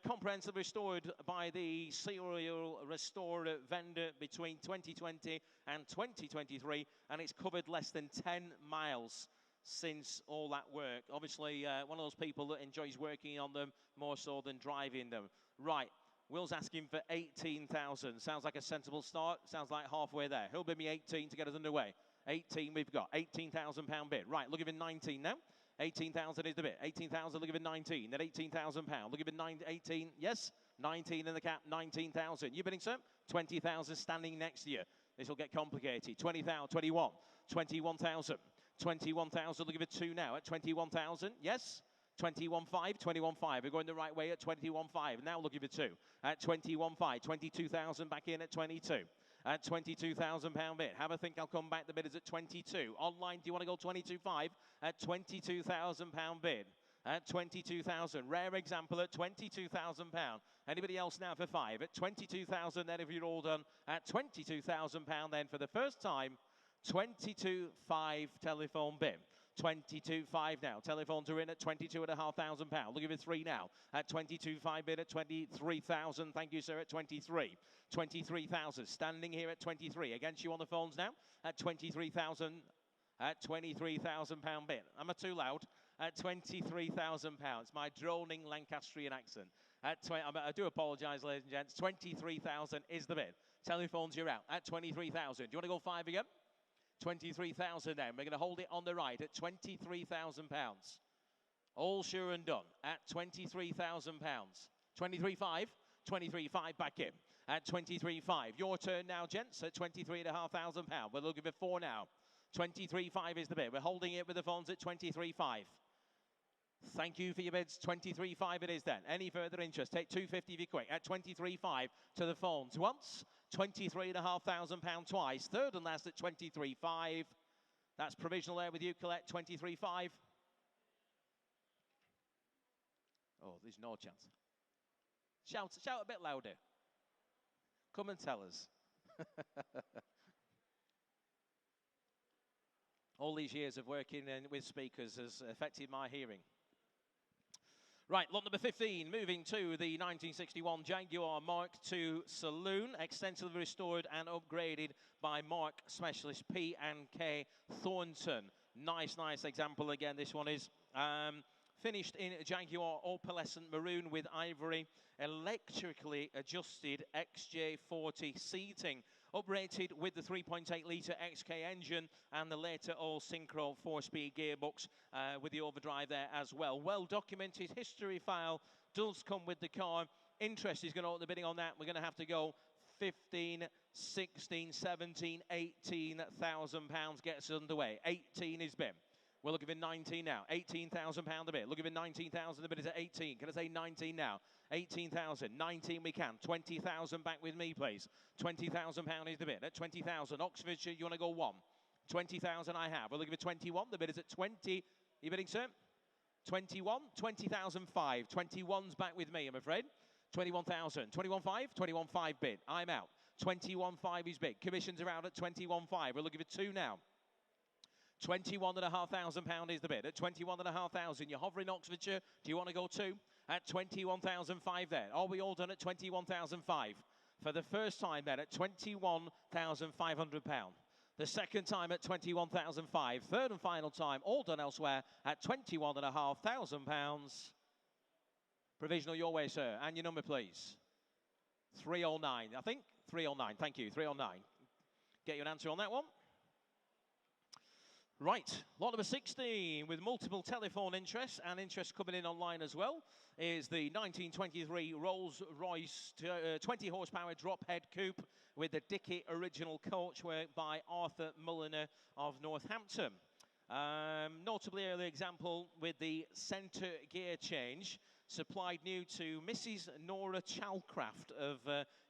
Comprehensively restored by the serial restorer vendor between 2020 and 2023, and it's covered less than 10 miles since all that work. Obviously, one of those people that enjoys working on them more so than driving them. Right, Will's asking for 18,000. Sounds like a sensible start. Sounds like halfway there. He'll bid me 18 to get us underway. 18 we've got. £18,000 bid. Right, looking for 19 now. 18,000 is the bid. 18,000, looking for 19. Then £18,000. Looking for 18. Yes, 19 in the cap. 19,000. You bidding, sir? 20,000 standing next to you. This will get complicated. 20,000, 21, 21,000. 21,000, looking for 2 now at 21,000. Yes? 21.5, 21.5. We're going the right way at 21.5. Now looking for 2 at 21.5. 22,000 back in at 22. At £22,000 bid. Have a think, I'll come back. The bid is at 22. Online, do you want to go 22.5 at £22,000 bid? At 22,000. Rare example at £22,000. Anybody else now for 5? At 22,000 then if you're all done. At £22,000 then for the first time. 22.5 telephone bid. 22.5 now. Telephones are in at £22,500. Looking for 3 now. At 22.5 bid at 23,000. Thank you, sir, at 23. 23,000. Standing here at 23. Against you on the phones now. At 23,000. At £23,000 bid. Am I too loud? At £23,000. My droning Lancastrian accent. At I do apologise, ladies and gents. 23,000 is the bid. Telephones, you're out. At 23,000. Do you want to go 5 again? 23,000 then. We're going to hold it on the right at £23,000. All sure and done at £23,000. 23.5, 23.5 back in at 23.5. Your turn now, gents, at £23,500. We're looking for 4 now. 23.5 is the bid. We're holding it with the phones at 23.5. Thank you for your bids. 23.5 it is then. Any further interest? Take 250 if you're quick. At 23.5 to the phones once. £23,500 twice. Third and last at 23.5. That's provisional there with you, Colette. 23.5. Oh, there's no chance. Shout a bit louder. Come and tell us. All these years of working with speakers has affected my hearing. Right, lot number 15, moving to the 1961 Jaguar Mark II Saloon, extensively restored and upgraded by Mark specialist P&K Thornton. Nice example again. This one is finished in Jaguar opalescent maroon with ivory, electrically adjusted XJ40 seating, uprated with the 3.8-litre XK engine and the later all-synchro 4-speed gearbox with the overdrive there as well. Well-documented history file does come with the car. Interest is going to open the bidding on that. We're going to have to go 15, 16, 17, 18,000 pounds gets us underway. 18 is bid. We're looking for 19 now. 18,000 pound a bid. Looking for 19,000 a bid is at 18. Can I say 19 now? 18,000. 19 we can. 20,000 back with me, please. 20,000 pound is the bid. At 20,000. Oxfordshire, you want to go 1. 20,000 I have. We're looking for 21. The bid is at 20. You bidding, sir? 21. 20,005. 21's back with me, I'm afraid. 21,000. 21.5. 21.5 bid. I'm out. 21.5 is bid. Commissions are out at 21.5. We're looking for 2 now. 21,500 pound is the bid. At 21,500, you're hovering Oxfordshire. Do you want to go 2? At 21,005 then. Are we all done at 21,005? For the first time then at 21,500 pound. The second time at 21,005. Third and final time, all done elsewhere at 21,500 pounds. Provisional your way, sir. And your number, please. 309. I think 309. Thank you. 309. Get you an answer on that one. Right, lot number 16 with multiple telephone interest and interest coming in online as well is the 1923 Rolls-Royce 20 horsepower drop head coupe with the Dickey original coachwork by Arthur Mulliner of Northampton. Notably early example with the centre gear change supplied new to Mrs. Nora Chalcraft of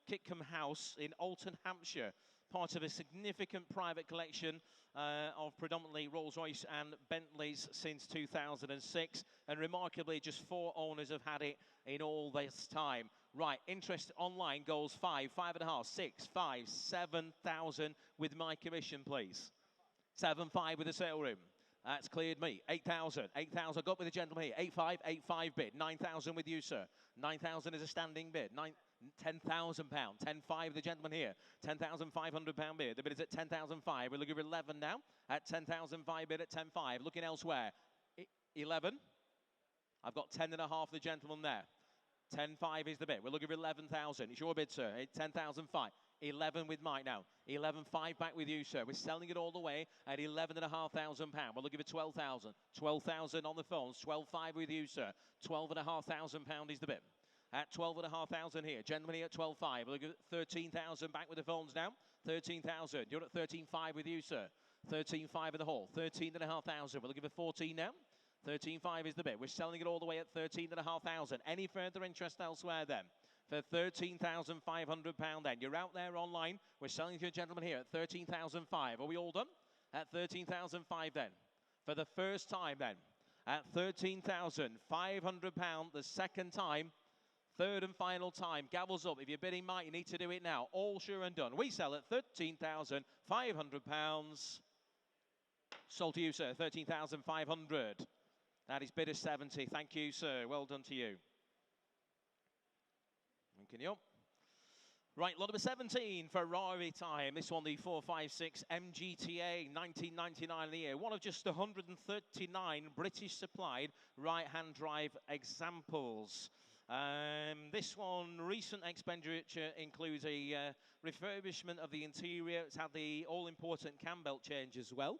Kitcombe House in Alton, Hampshire. Part of a significant private collection of predominantly Rolls-Royce and Bentleys since 2006. And remarkably, just 4 owners have had it in all this time. Right, interest online goes 5, 5.5, 6, 5, 7,000 with my commission, please. 7.5 with the sale room. That's cleared me. 8,000. 8,000. Got with the gentleman here. 8.5. 8.5 bid. 9,000 with you, sir. 9,000 is a standing bid. 10,000 pound. 10.5 the gentleman here. 10,500 pound bid. The bid is at 10,005. We're looking for 11 now. At 10,005 bid at 10.5. Looking elsewhere. 11. I've got 10.5 the gentleman there. 10.5 is the bid. We're looking for 11,000. It's your bid, sir. It's 10,005. 11 with Mike now. 11.5 back with you, sir. We're selling it all the way at 11,500 pound. We're looking for 12,000. 12,000 on the phones. 12.5 with you, sir. 12,500 pound is the bid. At 12,500 here. Gentlemen here at 12.5. We're looking at 13,000 back with the phones now. 13,000. You're at 13.5 with you, sir. 13.5 in the hall. 13,500. We're looking for 14 now. 13.5 is the bid. We're selling it all the way at 13,500. Any further interest elsewhere then? For £13,500 then. You're out there online. We're selling to a gentleman here at 13,500. Are we all done? At 13,500 then. For the first time then. At £13,500 the second time. Third and final time. Gavels up. If you're bidding, Mike, you need to do it now. All sure and done. We sell at £13,500. Sold to you, sir. 13,500. That is bid of 70. Thank you, sir. Well done to you. Thank you. Right, lot number 17, Ferrari time. This one, the 456 MGTA, 1999 the year. One of just 139 British supplied right-hand drive examples. This one, recent expenditure includes a refurbishment of the interior. It's had the all-important cam belt change as well.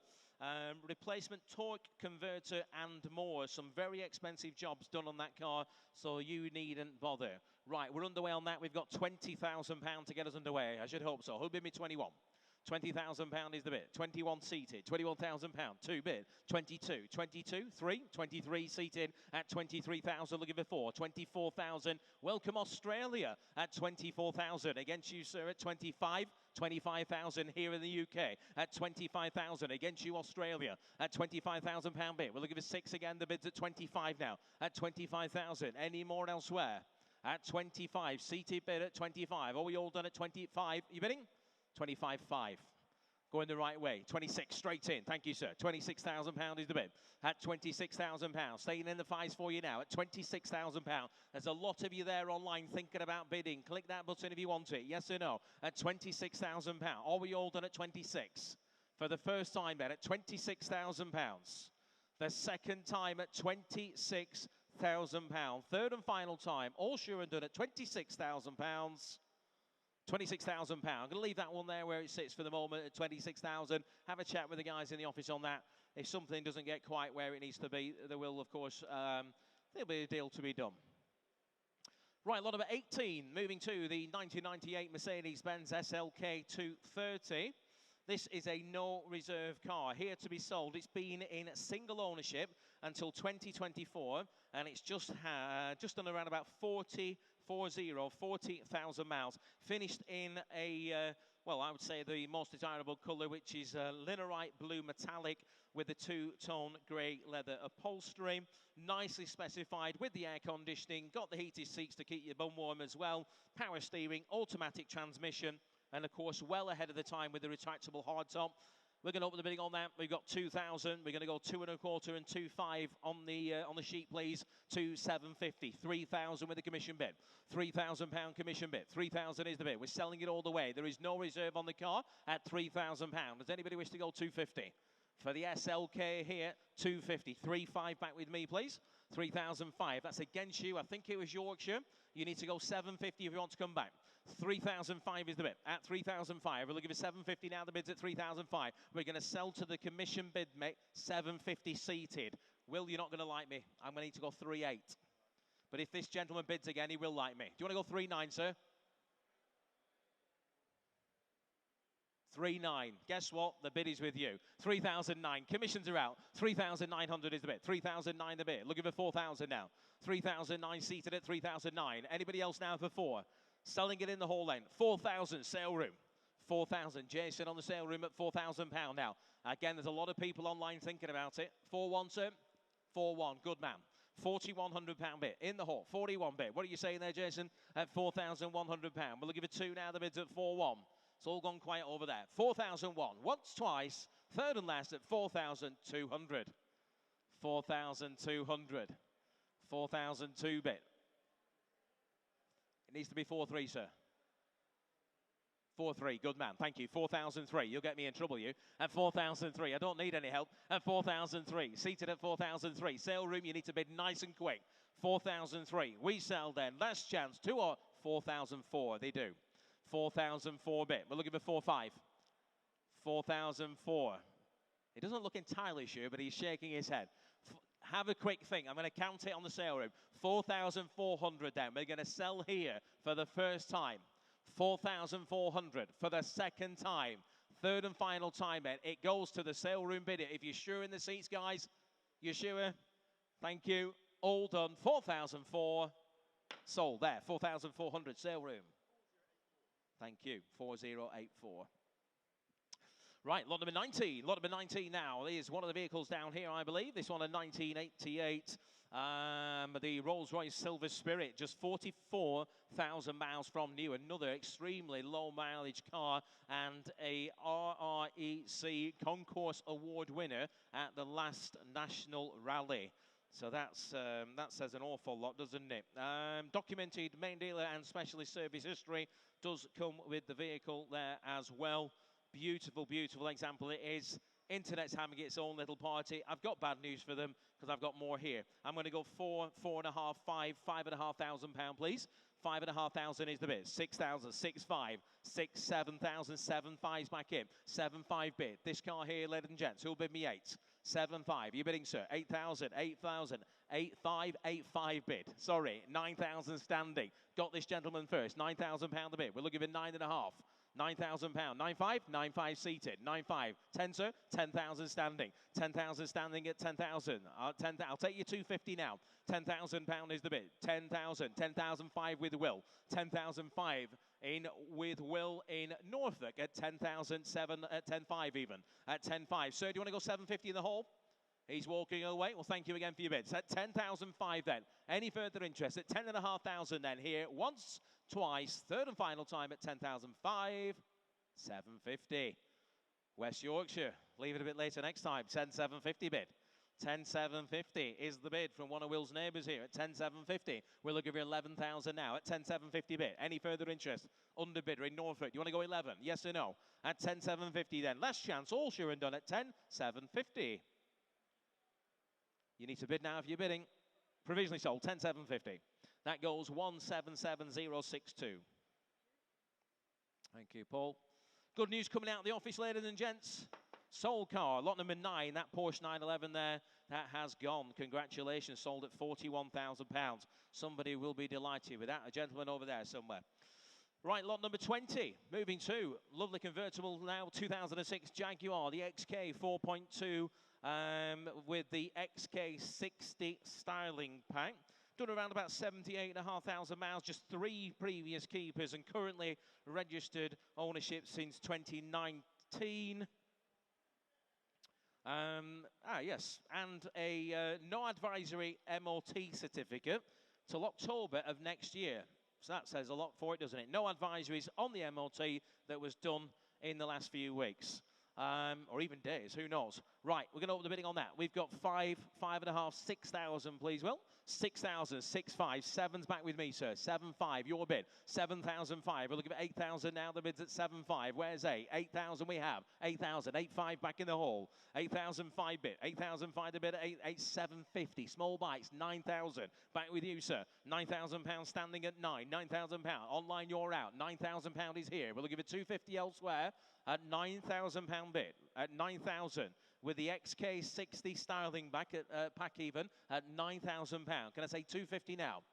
Replacement torque converter and more. Some very expensive jobs done on that car, so you needn't bother. Right, we're underway on that. We've got £20,000 to get us underway. I should hope so. Who'll bid me 21? £20,000 is the bid. 21 seated. £21,000. 2 bid. 22. 22. 3. 23 seated at 23,000. Looking for 4. 24,000. Welcome Australia at 24,000. Against you, sir, at 25. 25,000 here in the UK at 25,000. Against you, Australia at £25,000 bid. We're looking for 6 again. The bid's at 25 now at 25,000. Any more elsewhere? At 25. Seated bid at 25. Are we all done at 25? You bidding? 25.5. Going the right way. 26 straight in. Thank you, sir. £26,000 is the bid. At £26,000. Staying in the fives for you now at £26,000. There's a lot of you there online thinking about bidding. Click that button if you want it. Yes or no? At £26,000. Are we all done at 26? for the first time then at £26,000. The second time at £26,000. Third and final time, all sure and done at £26,000. £26,000. I'm going to leave that one there where it sits for the moment at 26,000. Have a chat with the guys in the office on that. If something doesn't get quite where it needs to be, there will, of course, there'll be a deal to be done. Right, lot number 18, moving to the 1998 Mercedes-Benz SLK 230. This is a no reserve car here to be sold. It's been in single ownership until 2024, and it's just done around about 40,000 miles. Finished in a, well, I would say the most desirable colour, which is linerite blue metallic with a two-tone grey leather upholstery. Nicely specified with the air conditioning. Got the heated seats to keep your bum warm as well. Power steering, automatic transmission. And of course, well ahead of the time with the retractable hardtop. We're going to open the bidding on that. We've got 2,000. We're going to go 2.25 and 2.5 on the sheet, please. 2,750. 3,000 with the commission bid. £3,000 commission bid. 3,000 is the bid. We're selling it all the way. There is no reserve on the car at £3,000. Does anybody wish to go 250? For the SLK here, 250. 3.5 back with me, please. 3,005. That's against you. I think it was Yorkshire. You need to go 750 if you want to come back. 3,005 is the bid. At 3,005, we'll give you 750 now. The bid's at 3,005. We're going to sell to the commission bid, mate. 750 seated. Will, you're not going to like me. I'm going to need to go 3.8. But if this gentleman bids again, he will like me. Do you want to go 3.9, sir? 3.9. Guess what? The bid is with you. 3,009. Commissions are out. 3,900 is the bid. 3,009 the bid. Looking for 4,000 now. 3,009 seated at 3,009. Anybody else now for 4? Selling it in the whole lane. 4,000 sale room. 4,000. Jason on the sale room at £4,000 now. Again, there's a lot of people online thinking about it. 4.1, sir. 4.1. Good man. £4,100 bid in the hall. 41 bid. What are you saying there, Jason? At £4,100. We'll give it 2 now. The bid's at 4.1. It's all gone quiet over there. 4,001. Once, twice. Third and last at 4,200. 4,200. 4,002 bid. It needs to be 4.3, sir. 4.3, good man, thank you. 4,003, you'll get me in trouble, you. At 4,003, I don't need any help. At 4,003, seated at 4,003. Sale room, you need to bid nice and quick. 4,003, we sell then. Last chance, 2 or 4,004, they do. 4,004 bid. We're looking for 4.5. 4,004. He doesn't look entirely sure, but he's shaking his head. Have a quick think. I'm going to count it on the sale room. 4,400 then. We're going to sell here for the first time. 4,400 for the second time. Third and final time then. It goes to the sale room bidder. If you're sure in the seats, guys, you're sure? Thank you. All done. 4,004. Sold there. 4,400 sale room. Thank you. 4,084. Right, lot number 19. Lot number 19 now is one of the vehicles down here, I believe. This one, a 1988. The Rolls-Royce Silver Spirit, just 44,000 miles from new. Another extremely low mileage car and a RREC Concourse Award winner at the last National Rally. So that says an awful lot, doesn't it? Documented main dealer and specialist service history does come with the vehicle there as well. Beautiful, beautiful example it is. Internet's having its own little party. I've got bad news for them because I've got more here. I'm going to go 4, 4.5, 5, £5,500, please. 5,500 is the bid. 6,000, 6,500, 6, 7,000, 7,500 back in. 7,500 bid. This car here, ladies and gents, who'll bid me 8? 7,500. You bidding, sir? 8,000, 8,000, 8,500, 8,500 bid. Sorry, 9,000 standing. Got this gentleman first. £9,000 the bid. We're looking for 9.5. £9,000. 9.5, 9.5 seated. 9.5. 10, sir. 10,000 standing. 10,000 standing at 10,000. I'll take you 250 now. £10,000 is the bid. 10,000. 10,005 with Will. 10,005 in with Will in Norfolk at 10,007 at 10.5 even. At 10.5. Sir, do you want to go 750 in the hall? He's walking away. Well, thank you again for your bids. At 10,005 then. Any further interest? At 10,500 then here. Once, twice. Third and final time at 10,005. 750. West Yorkshire. Leave it a bit later next time. 10,750 bid. 10,750 is the bid from one of Will's neighbours here at 10,750. We'll give you 11,000 now at 10,750 bid. Any further interest? Underbidder in Norfolk. Do you want to go 11? Yes or no? At 10,750 then. Last chance, all sure and done at 10,750. You need to bid now if you're bidding. Provisionally sold, 10,750. That goes 177062. Thank you, Paul. Good news coming out of the office, ladies and gents. Sold car, lot number 9, that Porsche 911 there, that has gone. Congratulations, sold at £41,000. Somebody will be delighted with that. A gentleman over there somewhere. Right, lot number 20, moving to lovely convertible now, 2006 Jaguar, the XK 4.2 with the XK60 styling pack. Done around about 78,500 miles, just 3 previous keepers, and currently registered ownership since 2019. Yes, and a no advisory MOT certificate till October of next year. So that says a lot for it, doesn't it? No advisories on the MOT that was done in the last few weeks. Or even days, who knows? Right, we're going to open the bidding on that. We've got 5, 5.5, 6,000, please, Will. 6,000, 6,5, 7's back with me, sir. 7,5, your bid. 7,005. We're looking at 8,000 now. The bid's at 7,5. Where's 8? 8,000 we have. 8,000, 8,5 back in the hole. 8,005 bid. 8,005 the bid at 8,750. Small bites, 9,000. Back with you, sir. £9,000 standing at 9. £9,000. Online, you're out. £9,000 is here. We'll give it 250 elsewhere at £9,000 bid. At 9,000. With the XK60 styling back at pack even at £9,000. Can I say 250 now?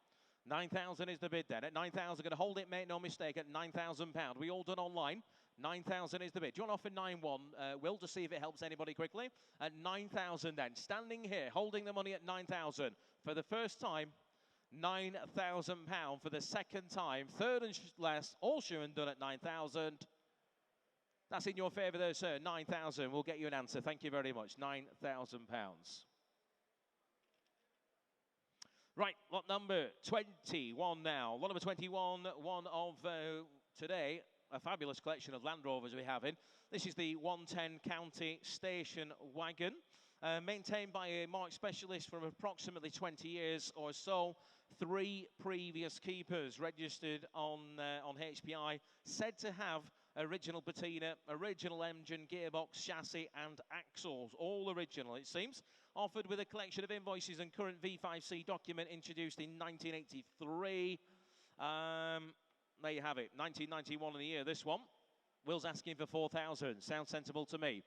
9,000 is the bid then. At 9,000, going to hold it, make no mistake, at £9,000. We all done online. 9,000 is the bid. Do you want to offer 9,1, Will, to see if it helps anybody quickly? At 9,000 then. Standing here, holding the money at 9,000. For the first time, £9,000. For the second time, third and last, all sure and done at 9,000. That's in your favour there, sir. 9,000. We'll get you an answer. Thank you very much. £9,000. Right, lot number 21 now. Lot number 21, one of today, a fabulous collection of Land Rovers we have in. This is the 110 County Station Wagon, maintained by a Mark specialist for approximately 20 years or so. 3 previous keepers registered on HPI, said to have original patina, original engine, gearbox, chassis and axles, all original it seems. Offered with a collection of invoices and current V5C document introduced in 1983. There you have it, 1991 in the year, this one. Will's asking for 4,000, sounds sensible to me.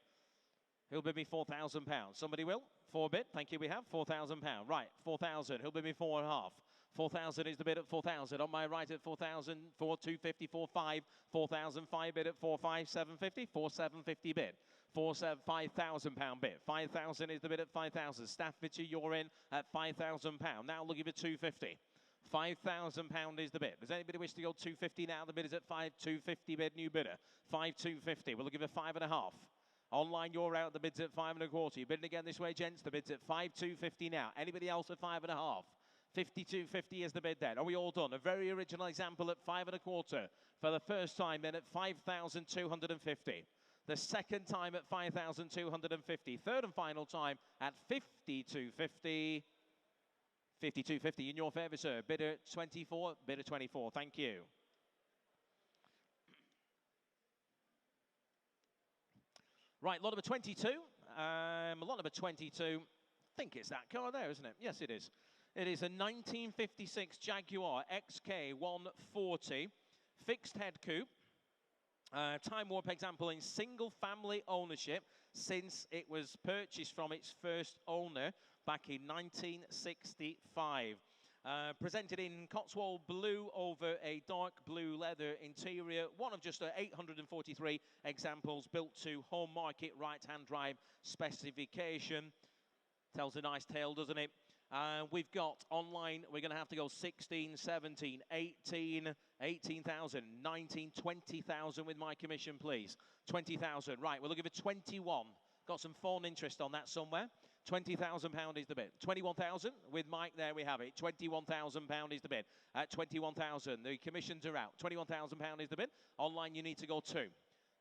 He'll bid me £4,000. Somebody will? 4 bid, thank you, we have £4,000. Right, 4,000, he'll bid me 4.5. 4,000 is the bid at 4,000. On my right at 4,000, 4,250, 4,5, 4,005 bid at 4,5, 750, 4,750 bid. 5,000 bid. 5,000 is the bid at 5,000. Staffordshire, you're in at £5,000. Now looking for 250. £5,000 is the bid. Does anybody wish to go 250 now? The bid is at 5,250 bid, new bidder. 5,250. We'll give it 5.5. Online, you're out. The bid's at 5.25. You're bidding again this way, gents. The bid's at 5,250 now. Anybody else at 5.5? 52.50 is the bid then. Are we all done? A very original example at 5.25 for the first time then at 5,250. The second time at 5,250. Third and final time at 52.50. 52.50 in your favour, sir. Bidder 24, bidder 24. Thank you. Right, lot number 22. Lot number 22. I think it's that car there, isn't it? Yes, it is. It is a 1956 Jaguar XK140 fixed head coupe. Time warp example in single family ownership since it was purchased from its first owner back in 1965. Presented in Cotswold blue over a dark blue leather interior. One of just 843 examples built to home market right-hand drive specification. Tells a nice tale, doesn't it? We've got online, we're going to have to go 16, 17, 18, 18,000, 19, 20,000 with my commission, please. 20,000. Right, we're looking for 21. Got some phone interest on that somewhere. £20,000 is the bid. 21,000 with Mike, there we have it. £21,000 is the bid. At 21,000, the commissions are out. £21,000 is the bid. Online, you need to go 2.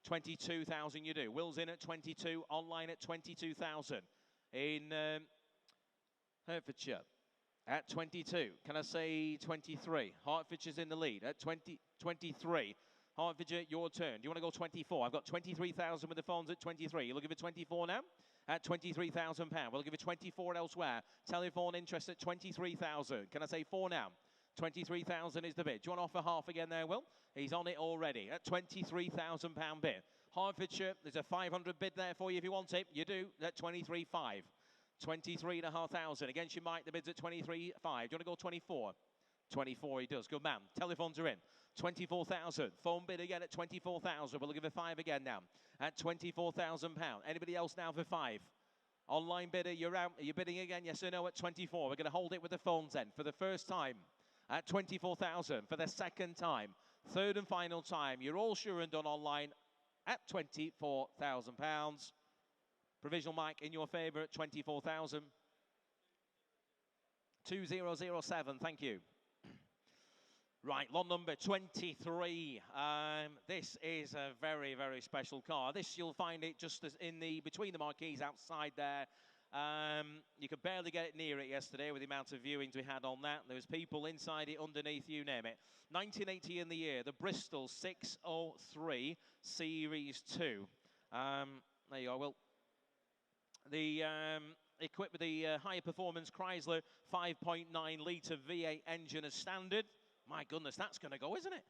22,000 you do. Will's in at 22, online at 22,000. In Hertfordshire at 22. Can I say 23? Hertfordshire's in the lead at 23. Hertfordshire, your turn. Do you want to go 24? I've got 23,000 with the phones at 23. You'll give it 24 now? At £23,000. We'll give it 24 elsewhere. Telephone interest at 23,000. Can I say 4 now? 23,000 is the bid. Do you want to offer half again there, Will? He's on it already at £23,000 bid. Hertfordshire, there's a 500 bid there for you if you want it. You do at 23,500. 23,500. Against your mic, the bid's at 23,500. Do you want to go 24? 24 he does. Good man. Telephones are in. 24,000. Phone bid again at 24,000. We'll give it 5 again now at £24,000. Anybody else now for 5? Online bidder, you're out. Are you bidding again? Yes or no at 24? We're going to hold it with the phones then for the first time at 24,000. For the second time. Third and final time. You're all sure and done online at £24,000. Provisional mic in your favour at 24,000. 2007, thank you. Right, lot number 23. This is a very, very special car. This, you'll find it just as in the between the marquees outside there. You could barely get it near it yesterday with the amount of viewings we had on that. There was people inside it, underneath, you name it. 1980 in the year, the Bristol 603 Series 2. There you are, Will. The equipped with the higher performance Chrysler 5.9 litre V8 engine as standard. My goodness, that's going to go, isn't it?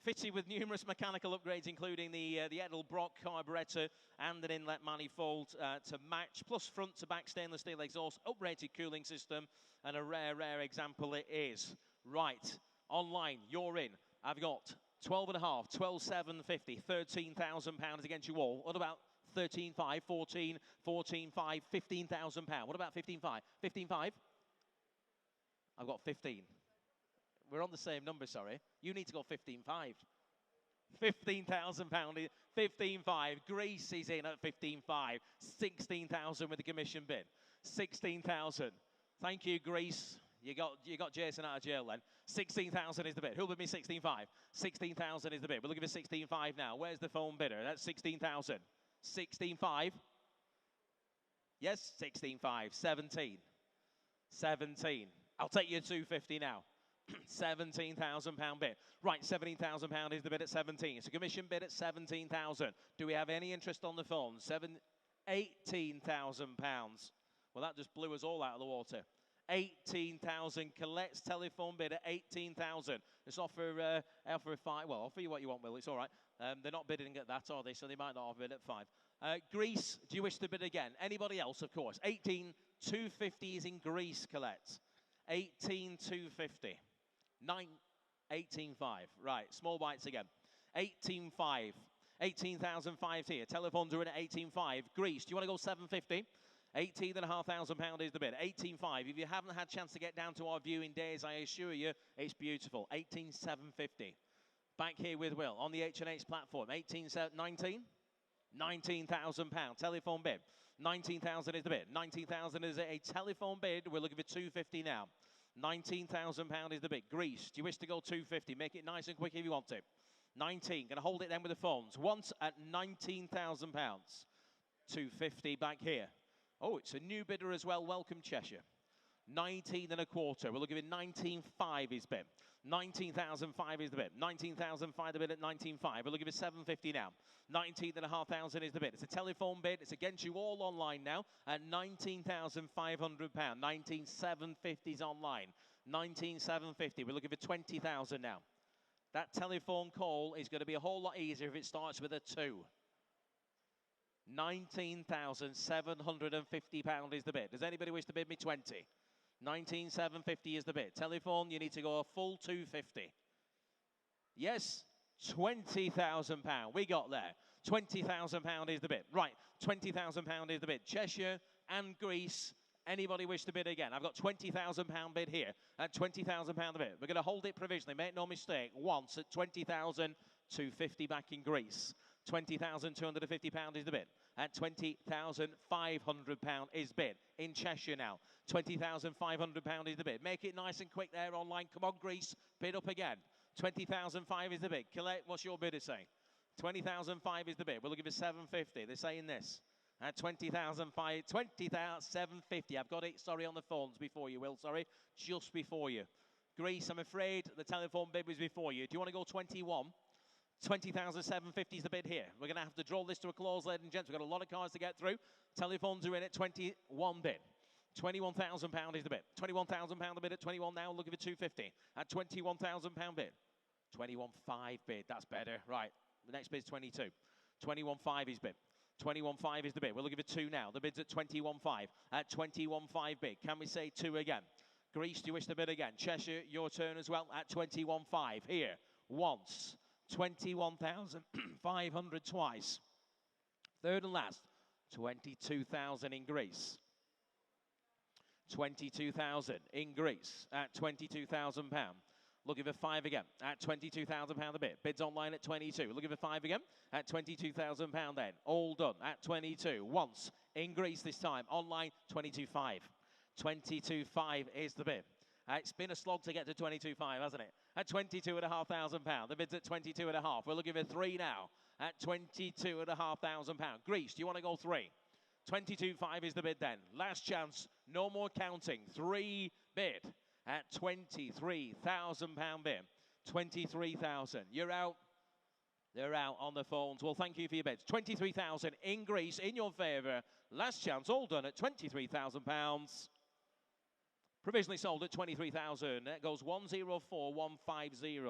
Fitted with numerous mechanical upgrades, including the Edelbrock carburettor and an inlet manifold to match, plus front to back stainless steel exhaust, uprated cooling system, and a rare, rare example it is. Right, online, you're in. I've got 12.5, 12,750, £13,000 against you all. What about 13,500, 14, 14,500, £15,000? What about 15,500? 15,500? I've got 15. We're on the same number, sorry. You need to go 15,500. £15,000, 15,500. Greece is in at 15,500. 16,000 with the commission bid. 16,000. Thank you, Greece. You got Jason out of jail then. 16,000 is the bid. Who'll bid me 16,500? 16,000 is the bid. We're looking for 16,500 now. Where's the phone bidder? That's 16,000. 16,500. Yes, 16,500. 17. 17. I'll take you 250 now. £17,000 bid. Right, £17,000 is the bid at 17. It's a commission bid at 17,000. Do we have any interest on the phone? £18,000. Well, that just blew us all out of the water. 18,000. Colette's telephone bid at 18,000. Let's offer a 5. Well, offer you what you want, Will. It's all right. They're not bidding at that, are they? So they might not bid at 5. Greece, do you wish to bid again? Anybody else, of course. 18,250 is in Greece, Colette. 18,250. 18,500. Right, small bites again. 18,500. 18,500 here. Telephones are in at 18,500. Greece, do you want to go 750? £18,500 is the bid. 18,500. If you haven't had a chance to get down to our viewing days, I assure you, it's beautiful. 18,750. Back here with Will on the H&H platform. 19,000 £19,000. Telephone bid. 19,000 is the bid. 19,000 is a telephone bid. We're looking for 250 now. £19,000 is the bid. Greece, do you wish to go 250? Make it nice and quick if you want to. 19. Going to hold it then with the phones. Once at £19,000. 250 back here. Oh, it's a new bidder as well. Welcome, Cheshire. 19 and a quarter. We're looking at 19,500 is bid. 19,500 is the bid. 19,500 the bid at 19,500. We're looking at 750 now. 19,500 is the bid. It's a telephone bid. It's against you all online now at £19,500. 19,750 is online. 19,750. We're looking for 20,000 now. That telephone call is going to be a whole lot easier if it starts with a 2. £19,750 is the bid. Does anybody wish to bid me 20? 19,750 is the bid. Telephone, you need to go a full 250. Yes, £20,000. We got there. £20,000 is the bid. Right, £20,000 is the bid. Cheshire and Greece. Anybody wish to bid again? I've got £20,000 bid here at £20,000 the bid. We're going to hold it provisionally. Make no mistake. Once at 20,250 back in Greece. £20,250 is the bid. At £20,500 is bid. In Cheshire now. £20,500 is the bid. Make it nice and quick there online. Come on, Greece. Bid up again. 20,500 is the bid. Colette, what's your bidder saying? 20,500 is the bid. We're looking for 750. They're saying this. at 20,750. I've got it, sorry, on the phones before you, Will, sorry. Just before you. Greece, I'm afraid the telephone bid was before you. Do you want to go 21? 20,750 is the bid here. We're going to have to draw this to a close, ladies and gents. We've got a lot of cars to get through. Telephones are in at 21 bid. £21,000 is the bid. £21,000 the bid at 21 now. Looking for 250 at £21,000 bid. 21.5 bid. That's better. Right. The next bid is 22. 21.5 is bid. 21.5 is the bid. We're looking for 2 now. The bid's at 21.5. At 21.5 bid. Can we say 2 again? Greece, do you wish to bid again? Cheshire, your turn as well at 21.5. Here, once. 21,500 twice. Third and last, 22,000 in Greece. 22,000 in Greece at £22,000. Looking for 5 again at £22,000 a bid. Bids online at 22. Looking for 5 again at £22,000 then. All done at 22. Once in Greece this time. Online 22.5. 22.5 is the bid. It's been a slog to get to 22.5, hasn't it? At £22,500. The bid's at 22.5. We're looking for 3 now at £22,500. Greece, do you want to go 3? 22.5 is the bid then. Last chance, no more counting. 3 bid at £23,000 bid. 23,000. You're out. They're out on the phones. Well, thank you for your bids. 23,000 in Greece in your favour. Last chance, all done at £23,000. Provisionally sold at 23,000. That goes 104150.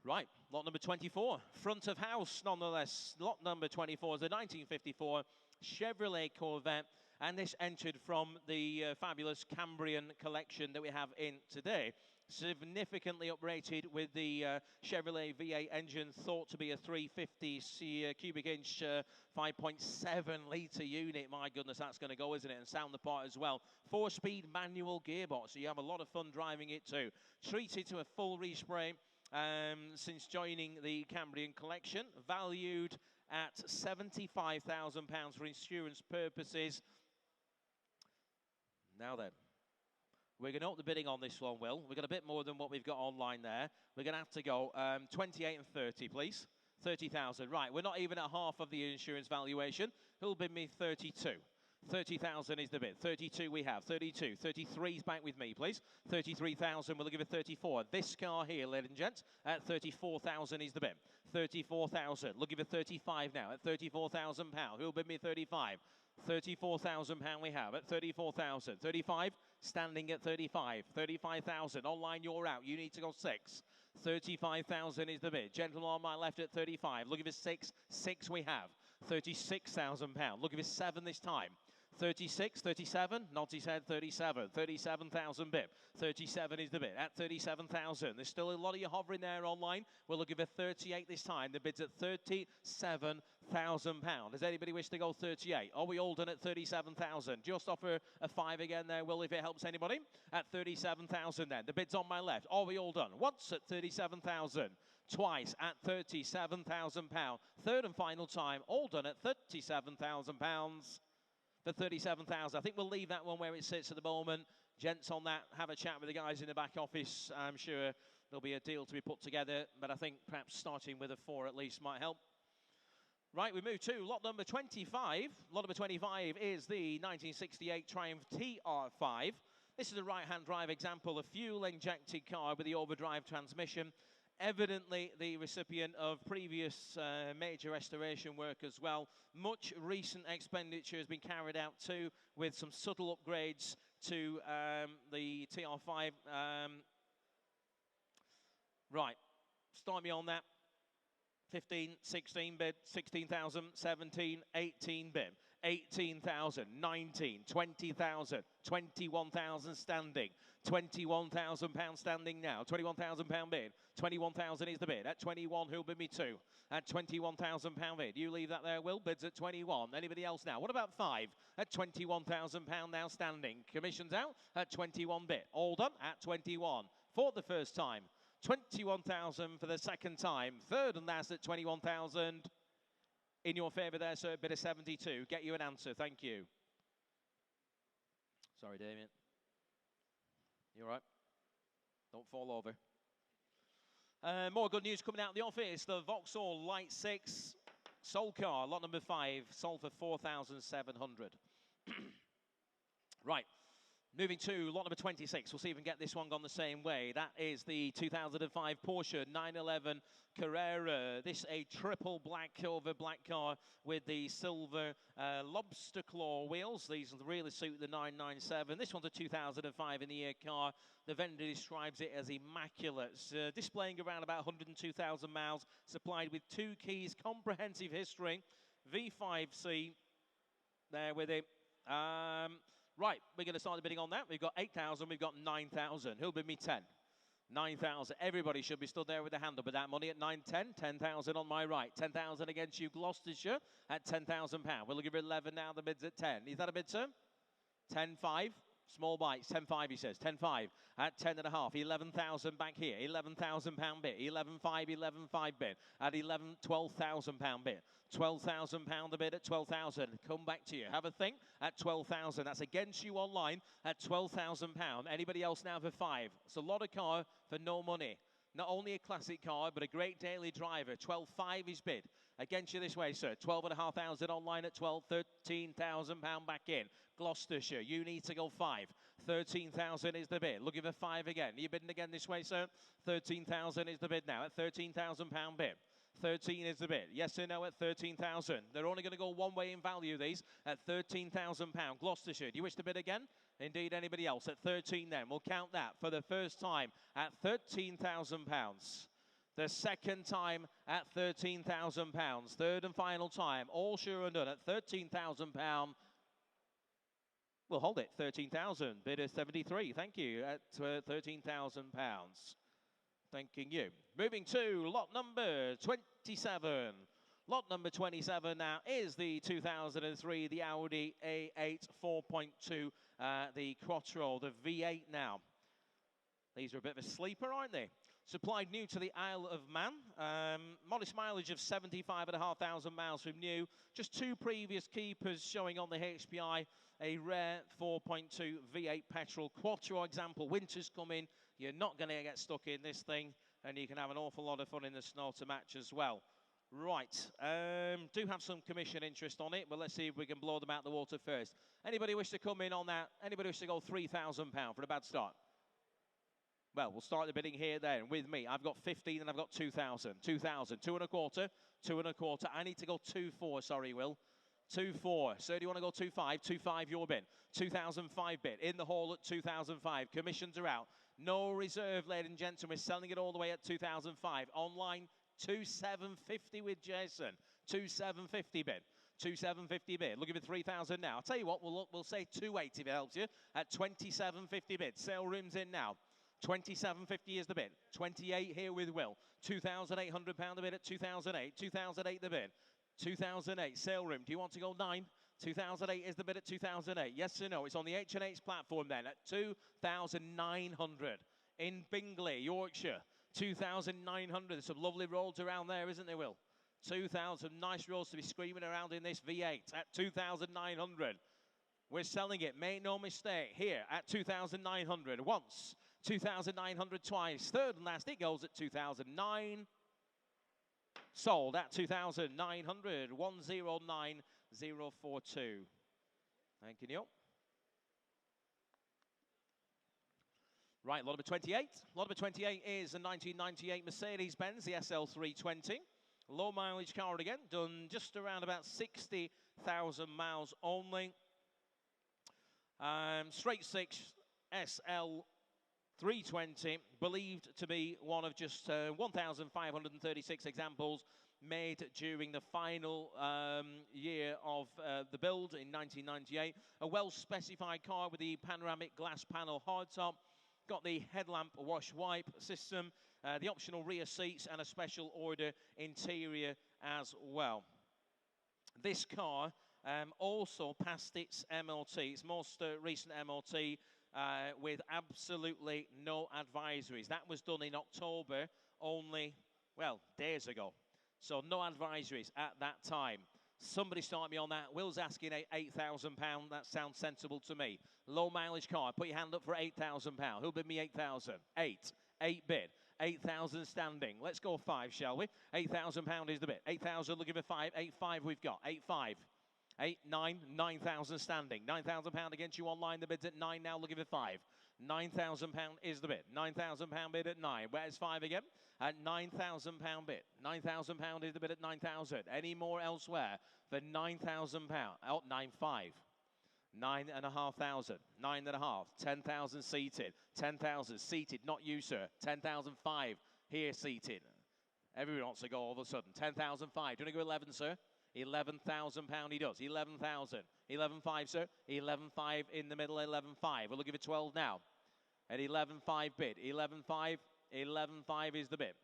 Right, lot number 24, front of house nonetheless. Lot number 24 is a 1954 Chevrolet Corvette, and this entered from the fabulous Cambrian collection that we have in today. Significantly uprated with the Chevrolet V8 engine, thought to be a 350 cubic inch 5.7 litre unit. My goodness, that's going to go, isn't it? And sound the part as well. 4-speed manual gearbox, so you have a lot of fun driving it too. Treated to a full respray since joining the Cambrian collection, valued at £75,000 for insurance purposes. Now then, we're going to up the bidding on this one, Will. We've got a bit more than what we've got online there. We're going to have to go 28 and 30, please. 30,000. Right, we're not even at half of the insurance valuation. Who'll bid me 32? 30,000 is the bid. 32 we have. 32. 33's back with me, please. 33,000. We'll give it 34. This car here, ladies and gents, at 34,000 is the bid. 34,000. We'll give it 35 now at £34,000. Who'll bid me 35? £34,000 we have at 34,000. 35, standing at 35. 35,000. Online, you're out. You need to go 6. 35,000 is the bid. Gentleman on my left at 35. Looking for 6. 6 we have. £36,000. Looking for 7 this time. 36, 37, nods his head, 37. 37,000 bid. 37 is the bid at 37,000. There's still a lot of you hovering there online. We're looking for 38 this time. The bid's at £37,000. Does anybody wish to go 38? Are we all done at 37,000? Just offer a 5 again there, Will, if it helps anybody. At 37,000 then. The bid's on my left. Are we all done? Once at 37,000. Twice at £37,000. Third and final time, all done at £37,000. For 37,000. I think we'll leave that one where it sits at the moment. Gents on that, have a chat with the guys in the back office. I'm sure there'll be a deal to be put together, but I think perhaps starting with a 4 at least might help. Right, we move to lot number 25. Lot number 25 is the 1968 Triumph TR5. This is a right-hand drive example, a fuel-injected car with the overdrive transmission. Evidently the recipient of previous major restoration work as well. Much recent expenditure has been carried out too, with some subtle upgrades to the TR5. Right, start me on that. 15, 16 bid, 16,000, 17, 18 bid, 18,000, 19, 20,000, 21,000 standing, £21,000 standing now, £21,000 bid, 21,000 is the bid, at 21 who'll bid me 2, at £21,000 bid, you leave that there, Will, bids at 21, anybody else now, what about 5, at £21,000 now standing, commissions out, at 21 bid, all done, at 21, for the first time, 21,000 for the second time, third and last at 21,000. In your favour there, sir, bid of 72. Get you an answer, thank you. Sorry, Damien. You all right? Don't fall over. More good news coming out of the office. The Vauxhall Light Six sold car, lot number 5, sold for 4,700. Right. Moving to lot number 26, we'll see if we can get this one gone the same way. That is the 2005 Porsche 911 Carrera. This a triple black over black car with the silver lobster claw wheels. These really suit the 997. This one's a 2005 in the year car. The vendor describes it as immaculate. It's, displaying around about 102,000 miles, supplied with 2 keys, comprehensive history, V5C there with it. Right, we're going to start the bidding on that. We've got 8,000, we've got 9,000. Who'll bid me 10? 9,000. Everybody should be stood there with a hand up with that money at 910. 10,000 on my right. 10,000 against you, Gloucestershire, at £10,000. We'll give it 11 now. The bid's at 10. Is that a bid, sir? 10.5. Small bites. 10.5, he says. 10.5 at 10.5. 11,000 back here. £11,000 bid. 11.5, 11.5 bid. At 12,000 bid. £12,000 a bid at 12,000. Come back to you. Have a think at 12,000. That's against you online at £12,000. Anybody else now for 5? It's a lot of car for no money. Not only a classic car, but a great daily driver. 12.5 is bid. Against you this way, sir. 12,500 online at 12. £13,000 back in. Gloucestershire, you need to go 5. 13,000 is the bid. Looking for 5 again. Are you bidding again this way, sir? 13,000 is the bid now at £13,000 bid. 13 is the bid. Yes or no at 13,000. They're only going to go one way in value, these, at £13,000. Gloucestershire, do you wish to bid again? Indeed, anybody else at 13 then. We'll count that for the first time at £13,000. The second time at £13,000. Third and final time. All sure and done at £13,000. We'll hold it. 13,000. Bidder 73. Thank you. At £13,000. Thanking you. Moving to lot number 27. Lot number 27 now is the 2003, the Audi A8 4.2, the Quattro, the V8 now. These are a bit of a sleeper, aren't they? Supplied new to the Isle of Man. Modest mileage of 75,500 miles from new. Just 2 previous keepers showing on the HPI. A rare 4.2 V8 petrol Quattro example. Winter's coming. You're not going to get stuck in this thing. And you can have an awful lot of fun in the snow to match as well. Right. Do have some commission interest on it. But let's see if we can blow them out the water first. Anybody wish to come in on that? Anybody wish to go £3,000 for a bad start? Well, we'll start the bidding here then with me. I've got 15 and I've got 2,000. 2,000. 2.25. 2.25. I need to go 2.4. Sorry, Will. 2.4. Sir, do you want to go 2.5? 2.5 your bid. 2,005 bid. In the hall at 2,005. Commissions are out. No reserve, ladies and gentlemen. We're selling it all the way at 2,005. Online, 2,750 with Jason. 2,750 bid. 2,750 bid. Looking for 3,000 now. I'll tell you what, we'll say 2.8 if it helps you. At 2,750 bid. Sale room's in now. 2,750 is the bid. 28 here with Will. £2,800 the bid at 2,008. 2,008 the bid. 2008 sale room. Do you want to go 9? 2008 is the bid at 2008. Yes or no? It's on the H&H platform then at 2,900 in Bingley, Yorkshire. 2,900. There's some lovely roads around there, isn't there, Will? 2,000 nice roads to be screaming around in this V8 at 2,900. We're selling it, make no mistake, here at 2,900 once, 2,900 twice. Third and last, it goes at 2,009. Sold at 2,900, 109042. Thank you, Neil. Right, lot number 28. Lot number 28 is a 1998 Mercedes-Benz, the SL320. Low mileage car again, done just around about 60,000 miles only. Straight 6 SL320, believed to be one of just 1,536 examples made during the final year of the build in 1998. A well-specified car with the panoramic glass panel hardtop. Got the headlamp wash wipe system, the optional rear seats, and a special order interior as well. This car also passed its MOT, its most recent MOT, with absolutely no advisories. That was done in October only, well, days ago. So no advisories at that time. Somebody start me on that. Will's asking £8,000. That sounds sensible to me. Low mileage car. Put your hand up for £8,000. Who'll bid me 8,000? 8 bid. 8,000 standing. Let's go 5, shall we? £8,000 is the bid. 8,000 looking for 5. 8,500 we've got. 8,500. 8, 9, 9,000 standing. £9,000 against you online. The bid's at 9 now, looking for 5. £9,000 is the bid. £9,000 bid at 9. Where's 5 again? At £9,000 bid. £9,000 is the bid at 9,000. Any more elsewhere for £9,000? Oh, 9,500. 9,500. 9,500. 10,000 seated. 10,000 seated. Not you, sir. 10,500 here seated. Everyone wants to go all of a sudden. 10,500. Do you want to go 11, sir? £11,000 he does. 11,000. 11,500, sir. 11,500 in the middle. 11,500. We'll give it 12 now. At 11,500 bid. 11,500. 11,500 is the bid.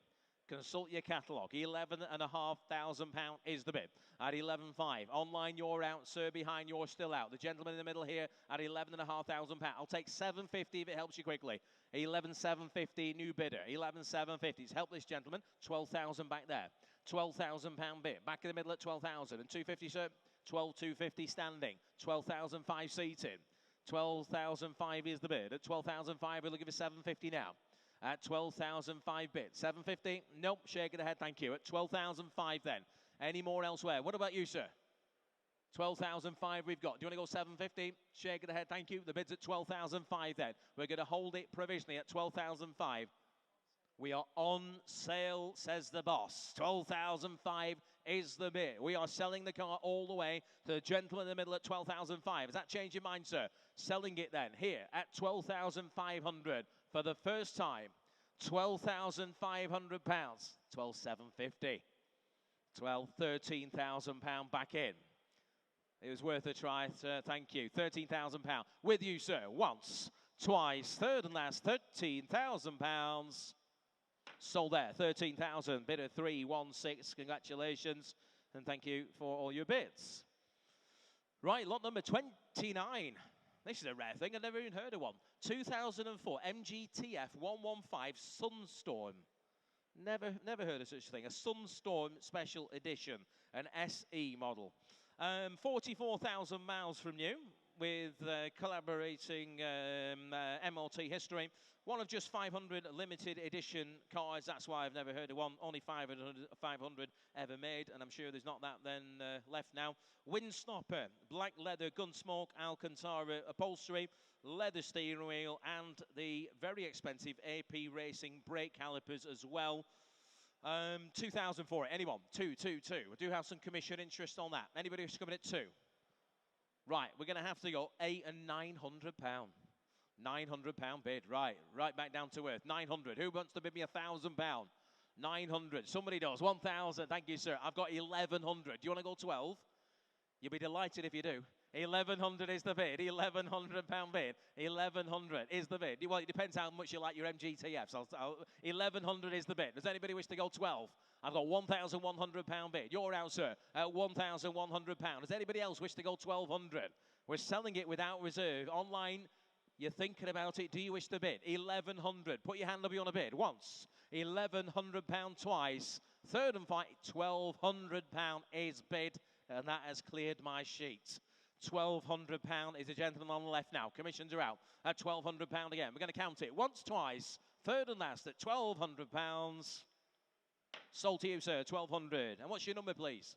Consult your catalogue. £11,500 is the bid. At 11,500. Online, you're out. Sir, behind, you're still out. The gentleman in the middle here at £11,500. I'll take 750 if it helps you quickly. 11,750 new bidder. 11,750. It's help this gentleman. 12,000 back there. £12,000 bid. Back in the middle at 12,000. And 250, sir. 12,250 standing. 12,500 seated. 12,500 is the bid. At 12,500, we're looking for 750 now. At 12,005 bid. 750? Nope, shake of the head, thank you. At 12,005 then. Any more elsewhere? What about you, sir? 12,005 we've got. Do you want to go 750? Shake of the head, thank you. The bid's at 12,005 then. We're going to hold it provisionally at 12,005. We are on sale, says the boss. 12,005 is the bid. We are selling the car all the way to the gentleman in the middle at 12,005. Has that changed your mind, sir? Selling it then here at 12,500 for the first time. £12,500. 12,750. 13,000 pound back in. It was worth a try, sir. Thank you. £13,000 with you, sir. Once, twice, third and last. £13,000. Sold there. 13,000. Bid of 316. Congratulations and thank you for all your bids. Right, lot number 29. This is a rare thing. I've never even heard of one. 2004 MG TF115 Sunstorm. Never heard of such a thing. A Sunstorm Special Edition, an SE model. 44,000 miles from new with collaborating MOT history. One of just 500 limited edition cars. That's why I've never heard of one. Only 500 ever made, and I'm sure there's not that then left now. Windstopper, black leather, Gunsmoke, Alcantara upholstery, leather steering wheel, and the very expensive AP Racing brake calipers as well. 2004, anyone? 222. We do have some commission interest on that. Anybody who's coming at 2? Right, we're going to have to go £800 and £900. £900 bid, right back down to earth. 900. Who wants to bid me £1,000? 900. Somebody does. 1,000. Thank you, sir. I've got 1,100. Do you want to go 12? You'll be delighted if you do. 1,100 is the bid. £1,100 bid. 1,100 is the bid. Well, it depends how much you like your MGTFs. 1,100 is the bid. Does anybody wish to go 12? I've got £1,100 bid. You're out, sir, at £1,100. Does anybody else wish to go 1,200? We're selling it without reserve. Online, you're thinking about it. Do you wish to bid? 1,100. Put your hand up if you want to bid. Once. £1,100 twice. Third and final. £1,200 is bid. And that has cleared my sheet. £1,200 is a gentleman on the left now. Commissions are out at £1,200 again. We're going to count it once, twice. Third and last at £1,200. Sold to you, sir. 1,200. And what's your number, please?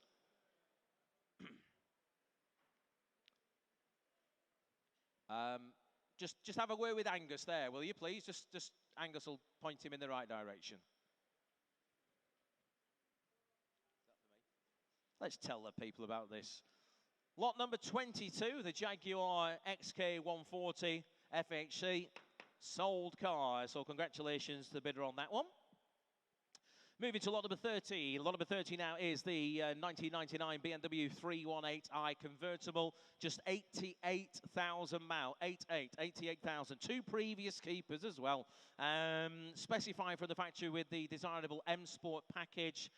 Just have a word with Angus there, will you, please? Just Angus will point him in the right direction. Let's tell the people about this. Lot number 22, the Jaguar XK140 FHC. Sold car, so congratulations to the bidder on that one. Moving to lot number 30. Lot number 30 now is the 1999 BMW 318i convertible. Just 88,000 miles. 88,000. Two previous keepers as well. Specified from the factory with the desirable M Sport package.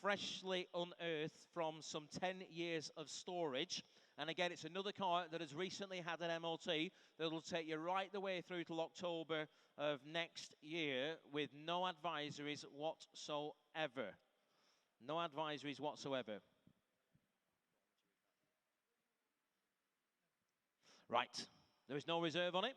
Freshly unearthed from some 10 years of storage. And again, it's another car that has recently had an MOT that will take you right the way through till October of next year with no advisories whatsoever. No advisories whatsoever. Right, there is no reserve on it.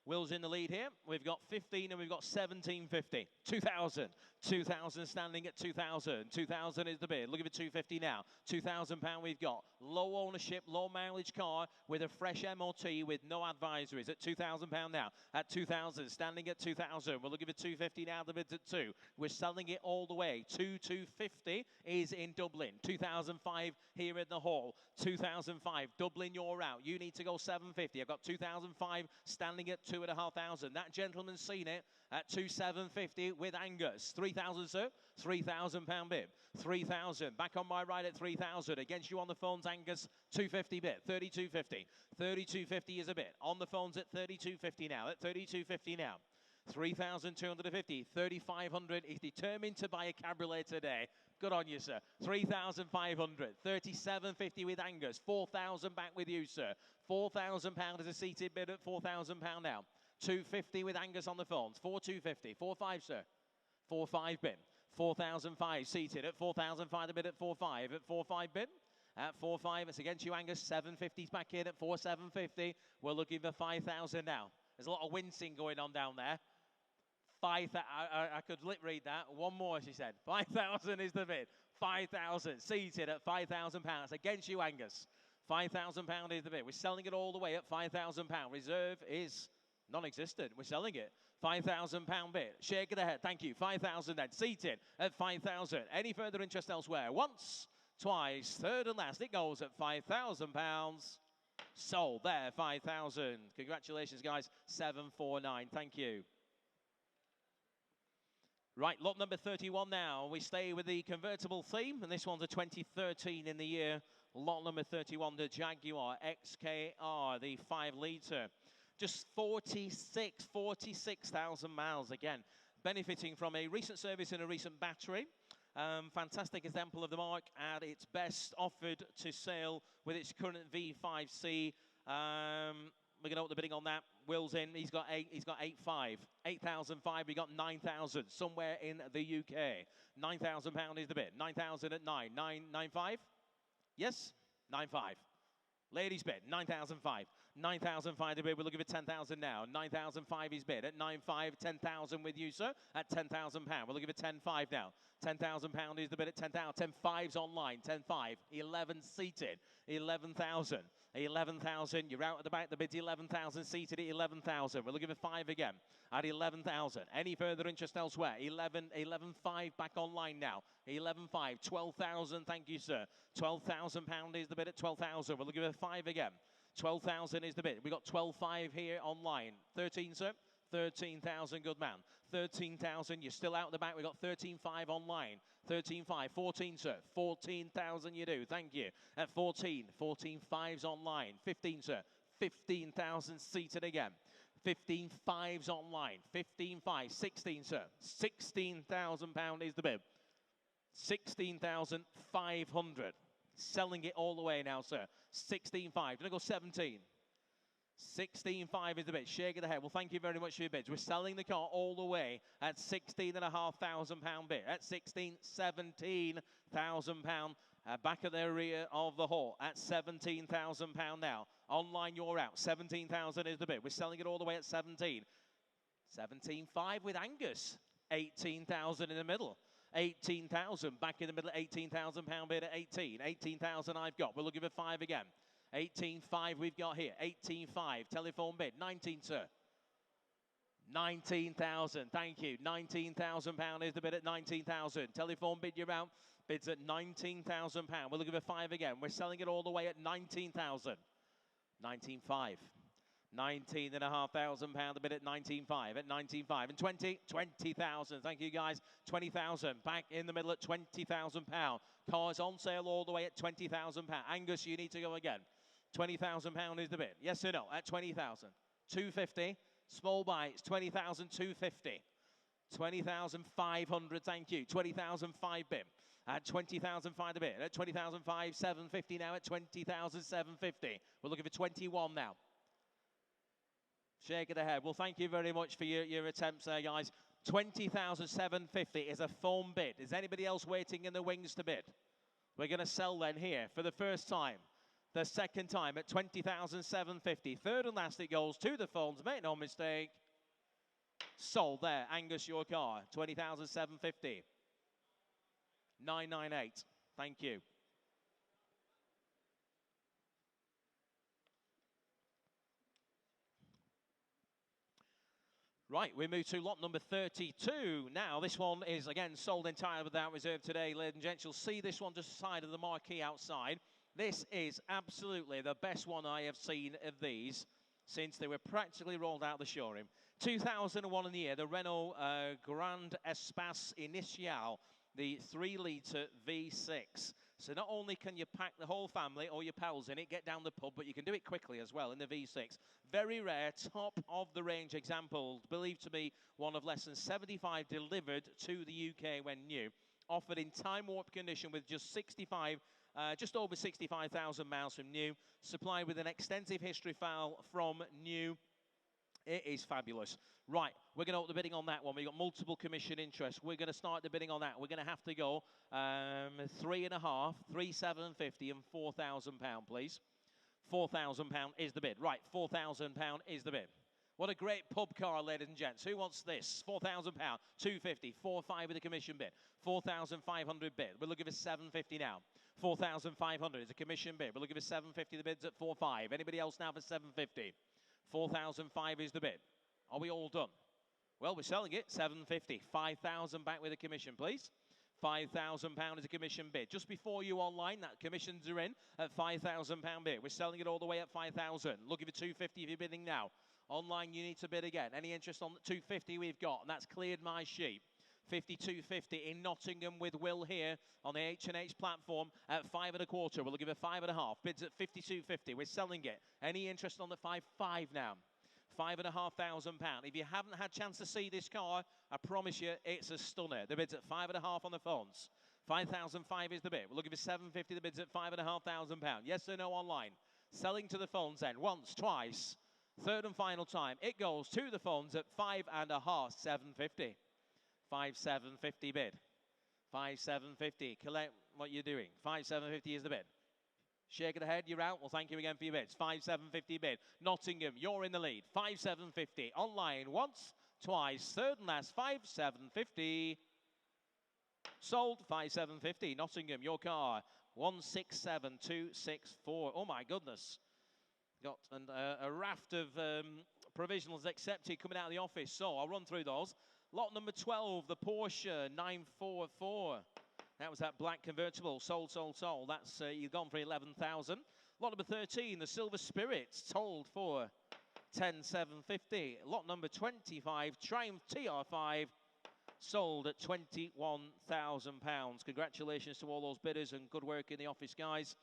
Will's in the lead here. We've got 15 and we've got 1750. 2,000. 2,000 standing at 2,000. 2,000 is the bid. Look at the 250 now. £2,000 we've got. Low ownership, low mileage car with a fresh MOT with no advisories at £2,000 now. At 2,000, standing at 2,000. We'll look at the 250 now. The bid's at 2. We're selling it all the way. 2,250 is in Dublin. 2005 here in the hall. 2005, Dublin, you're out. You need to go 750. I've got 2005 standing at 2,500. That gentleman's seen it at 2,750 with Angus. 3,000, sir. £3,000 bid. 3,000. Back on my right at 3,000. Against you on the phones, Angus. 250 bid. 3,250. 3,250 is a bit. On the phones at 3,250 now. At 3,250 now. 3,250. 3,500. He's determined to buy a cabriolet today. Good on you, sir. 3,500. 3,750 with Angus. 4,000 back with you, sir. £4,000 is a seated bid at £4,000 now. 250 with Angus on the phones. 4,250. 4,500, sir. 4,500 bid. 4,005 seated at 4,005 the bid at 4,500. At 4,500 bid. At 4,500, it's against you, Angus. 750's back in at 4,750. We're looking for 5,000 now. There's a lot of wincing going on down there. I could lip read that. One more, she said. 5,000 is the bid. 5,000 seated at £5,000. Against you, Angus. £5,000 is the bid. We're selling it all the way at £5,000. Reserve is non-existent. We're selling it. £5,000 bid. Shake of the head. Thank you. 5,000 then. Seated at 5,000. Any further interest elsewhere? Once, twice, third and last. It goes at £5,000. Sold there. 5,000. Congratulations, guys. 749. Thank you. Right, lot number 31 now. We stay with the convertible theme, and this one's a 2013 in the year. Lot number 31, the Jaguar XKR, the 5-litre. Just 46,000 miles again, benefiting from a recent service and a recent battery. Fantastic example of the Mark at its best, offered to sale with its current V5C. We're going to open the bidding on that. Will's in. He's got 8,500. 8,005. We got 9,000 somewhere in the UK. £9,000 is the bid. 9,000 at 9. 9,995. Yes, 9,500. Ladies bid. 9,005. 9,005 to bid. We're looking for 10,000 now. 9,005 is bid at 9,500. 10,000 with you, sir, at £10,000. We're looking for 10,500 now. £10,000 is the bid at 10,000. 10,500's online. 10,500. 11 seated. 11,000. 11,000. You're out at the back. The bid's 11,000 seated at 11,000. We're looking for 5 again at 11,000. Any further interest elsewhere? 11,500 back online now. 11,500. 12,000. Thank you, sir. £12,000 is the bid at 12,000. We're looking for 5 again. 12,000 is the bid. We got 12,500 here online. 13, sir. 13,000, good man. 13,000, you're still out the back. We've got 13,500 online. 13,500, 14, sir. 14,000 you do, thank you. At 14, 14,500's online. 15, sir. 15,000 seated again. 15,500's online. 15,500, 16, sir. £16,000 is the bid. 16,500. Selling it all the way now, sir. 16,500. Gonna go 17. 16,500 is the bid. Shake of the head. Well, thank you very much for your bids. We're selling the car all the way at £16,500 bid. At £17,000. Back at the rear of the hall at £17,000 now. Online, you're out. 17,000 is the bid. We're selling it all the way at 17. 17,500 with Angus. 18,000 in the middle. 18,000 back in the middle. £18,000 bid at 18. 18,000 I've got. We're looking for 5 again. 18,500 we've got here. 18,500. Telephone bid. 19, sir. 19,000. Thank you. £19,000 is the bid at 19,000. Telephone bid, you're out. Bids at £19,000. We're looking for 5 again. We're selling it all the way at 19,000. 19,500. £19,500. The bid at 19,500. At 19,500. And 20,000. Thank you, guys. 20,000. Back in the middle at £20,000. Cars on sale all the way at £20,000. Angus, you need to go again. £20,000 is the bid. Yes or no? At 20,000. 250. Small bites. 20,250. 20,500. Thank you. 20,005 bid. At 20,005 the bid. At 20,005, 750 now. At 20,750. We're looking for 21 now. Shake of the head. Well, thank you very much for your attempts there, guys. 20,750 is a phone bid. Is anybody else waiting in the wings to bid? We're going to sell then here for the first time. the second time at 20,750. Third and last it goes to the phones. Make no mistake. Sold there. Angus, your car. 20,750. 998. Thank you. Right, we move to lot number 32. Now, this one is, again, sold entirely without reserve today, ladies and gents. You'll see this one just side of the marquee outside. This is absolutely the best one I have seen of these since they were practically rolled out the showroom. 2001 in the year, the Renault Grand Espace Initial, the 3-litre V6. So not only can you pack the whole family or your pals in it, get down the pub, but you can do it quickly as well in the V6. Very rare, top of the range example, believed to be one of less than 75 delivered to the UK when new. Offered in time warp condition with just over 65,000 miles from new. Supplied with an extensive history file from new. It is fabulous. Right, we're going to open the bidding on that one. We've got multiple commission interest. We're going to start the bidding on that. We're going to have to go 3.5, 3,750 and £4,000, please. £4,000 is the bid. Right, £4,000 is the bid. What a great pub car, ladies and gents. Who wants this? £4,000, 250, 4.5 with a commission bid. 4,500 bid. We're looking for 750 now. 4,500 is a commission bid. We're looking for 750. The bid's at 4.5. Anybody else now for 750? 4,005 is the bid. Are we all done? Well, we're selling it. 750. 5,000 back with a commission, please. £5,000 is a commission bid. Just before you online, that commissions are in at £5,000 bid. We're selling it all the way at 5,000. Looking for 250 if you're bidding now. Online, you need to bid again. Any interest on the 250 we've got? And that's cleared my sheet. 52.50 in Nottingham with Will here on the H&H platform at 5.25. We'll give it 5.5. Bids at 52.50. We're selling it. Any interest on the 5.5 now? £5,500. If you haven't had a chance to see this car, I promise you it's a stunner. The bid's at 5.5 on the phones. 5,005 is the bid. We're looking for 750. The bid's at £5,500. Yes or no online? Selling to the phones then. Once, twice. Third and final time. It goes to the phones at 5.5. 750. 5,750 bid. 5,750. Collect what you're doing. 5,750 is the bid. Shaking the head, you're out. Well, thank you again for your bids. 5,750 bid. Nottingham, you're in the lead. 5,750. Online once, twice. Third and last, 5,750. Sold. 5,750. Nottingham, your car. 167264. Oh my goodness. Got a raft of provisionals accepted coming out of the office. So I'll run through those. Lot number 12, the Porsche 944. That was that black convertible. Sold, sold, sold. That's you've gone for 11,000. Lot number 13, the Silver Spirit, sold for 10,750. Lot number 25, Triumph TR5, sold at £21,000. Congratulations to all those bidders and good work in the office, guys.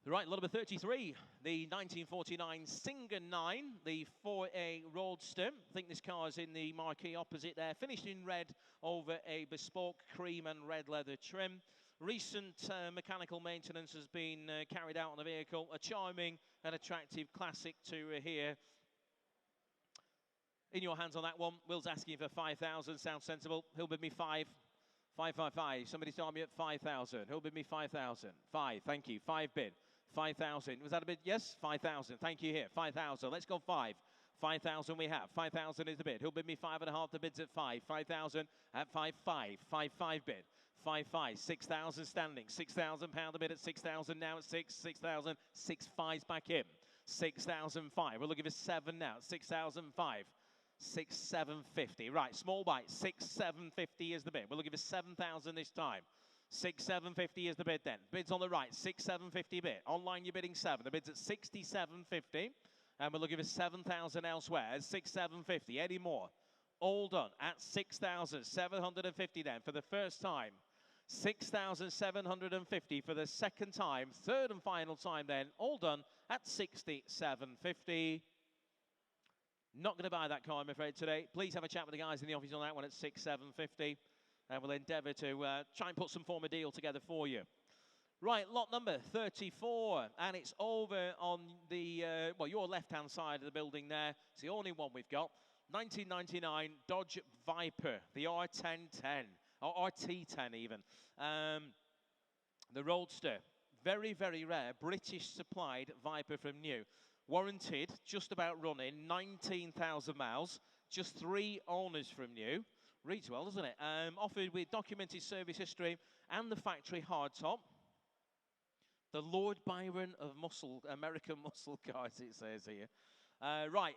Right, lot number 33, the 1949 Singer 9, the 4A Roadster. I think this car is in the marquee opposite there. Finished in red over a bespoke cream and red leather trim. Recent mechanical maintenance has been carried out on the vehicle. A charming and attractive classic to here. In your hands on that one. Will's asking for 5,000. Sounds sensible. He'll bid me 5. 555. Somebody's telling me at 5,000. He'll bid me 5,000. 5. Thank you. 5 bid. 5,000. Was that a bid? Yes? 5,000. Thank you here. 5,000. Let's go 5. 5,000 we have. 5,000 is the bid. He'll bid me 5.5. The bid's at 5. 5,000 at 5.5. 5.5 bid. 5.5. 6,000 standing. £6,000 the bid at 6,000 now at 6. 6,000. 6.5's back in. 6,005. We're looking for 7 now. 6,005. 6,750. Right, small bite. 6,750 is the bid. We're looking for 7,000 this time. 6,750 is the bid then. Bids on the right. 6,750 bid. Online you're bidding 7. The bid's at 67.50. And we're looking for 7,000 elsewhere. 6,750. Any more? All done at 6,750 then for the first time. 6,750 for the second time. Third and final time then. All done at 67.50. Not going to buy that car, I'm afraid, today. Please have a chat with the guys in the office on that one at 6,750. And we'll endeavour to try and put some form of deal together for you. Right, lot number 34. And it's over on the, well, your left-hand side of the building there. It's the only one we've got. 1999 Dodge Viper, the R1010, or RT10 even. The Roadster. Very, very rare. British supplied Viper from new. Warranted, just about running, 19,000 miles. Just 3 owners from new. Reads well, doesn't it? Offered with documented service history and the factory hardtop. The Lord Byron of American muscle cars, it says here. Right,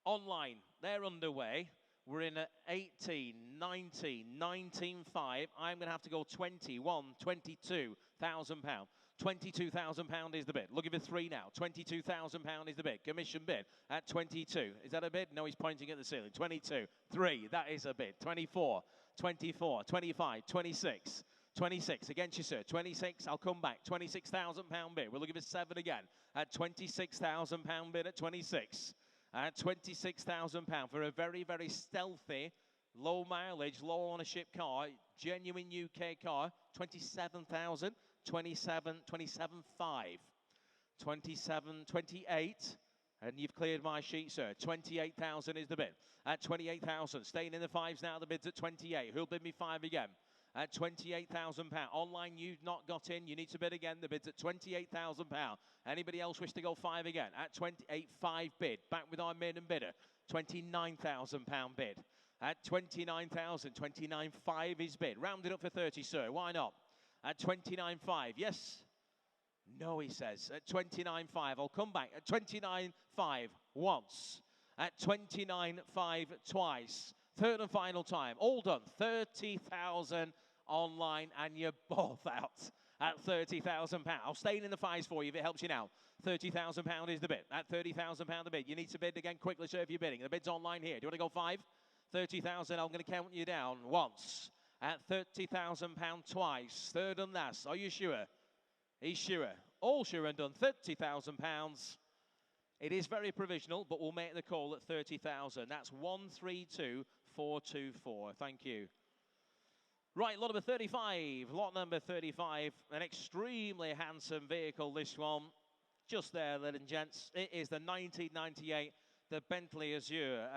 online, they're underway. We're in at 18, 19, 19.5. I'm going to have to go 21, 22,000 pounds. 22,000 pound is the bid. Looking for 3 now. 22,000 pound is the bid. Commission bid at 22. Is that a bid? No, he's pointing at the ceiling. 22, 3. That is a bid. 24, 24, 25, 26. 26 against you, sir. 26. I'll come back. 26,000 pound bid. We're looking for 7 again at 26,000 pound bid at 26. At 26,000 pound for a very, very stealthy, low mileage, low ownership car, genuine UK car. 27,000. 27, 27.5, 27, 28, and you've cleared my sheet, sir. 28,000 is the bid. At 28,000, staying in the 5s now, the bid's at 28. Who'll bid me 5 again? At 28,000 pound. Online, you've not got in. You need to bid again. The bid's at 28,000 pound. Anybody else wish to go 5 again? At 28.5 bid. Back with our maiden bidder. 29,000 pound bid. At 29,000, 29.5 is bid. Rounded up for 30, sir. Why not? At 29.5, yes? No, he says. At 29.5, I'll come back. At 29.5 once. At 29.5 twice. Third and final time. All done. 30,000 online, and you're both out at 30,000 pounds. I'll stay in the 5s for you if it helps you now. 30,000 pound is the bid. At 30,000 pound the bid. You need to bid again quickly, sir, if you're bidding. The bid's online here. Do you want to go 5? 30,000, I'm going to count you down once. At 30,000 pound twice. Third and last. Are you sure? He's sure. All sure and done. 30,000 pounds. It is very provisional, but we'll make the call at 30,000. That's 132,424. Thank you. Right, lot number 35. Lot number 35. An extremely handsome vehicle, this one. Just there, ladies and gents. It is the 1998. The Bentley Azure,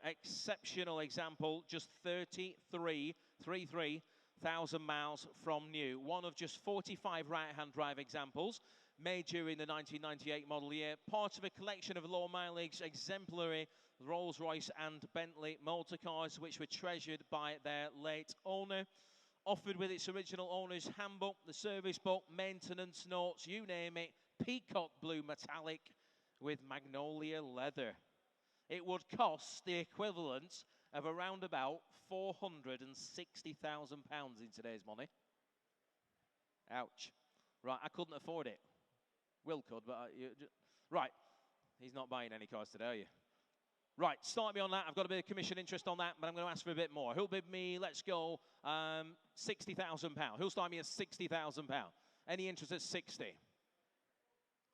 exceptional example, just 33,000 miles from new. One of just 45 right-hand drive examples made during the 1998 model year. Part of a collection of low mileage, exemplary Rolls-Royce and Bentley motor cars, which were treasured by their late owner. Offered with its original owner's handbook, the service book, maintenance notes, you name it, peacock blue metallic, with magnolia leather. It would cost the equivalent of around about £460,000 in today's money. Ouch. Right, I couldn't afford it. Will could, but... right, he's not buying any cars today, are you? Right, start me on that. I've got a bit of commission interest on that, but I'm going to ask for a bit more. Who'll bid me, let's go, £60,000. Who'll start me at £60,000? Any interest at 60?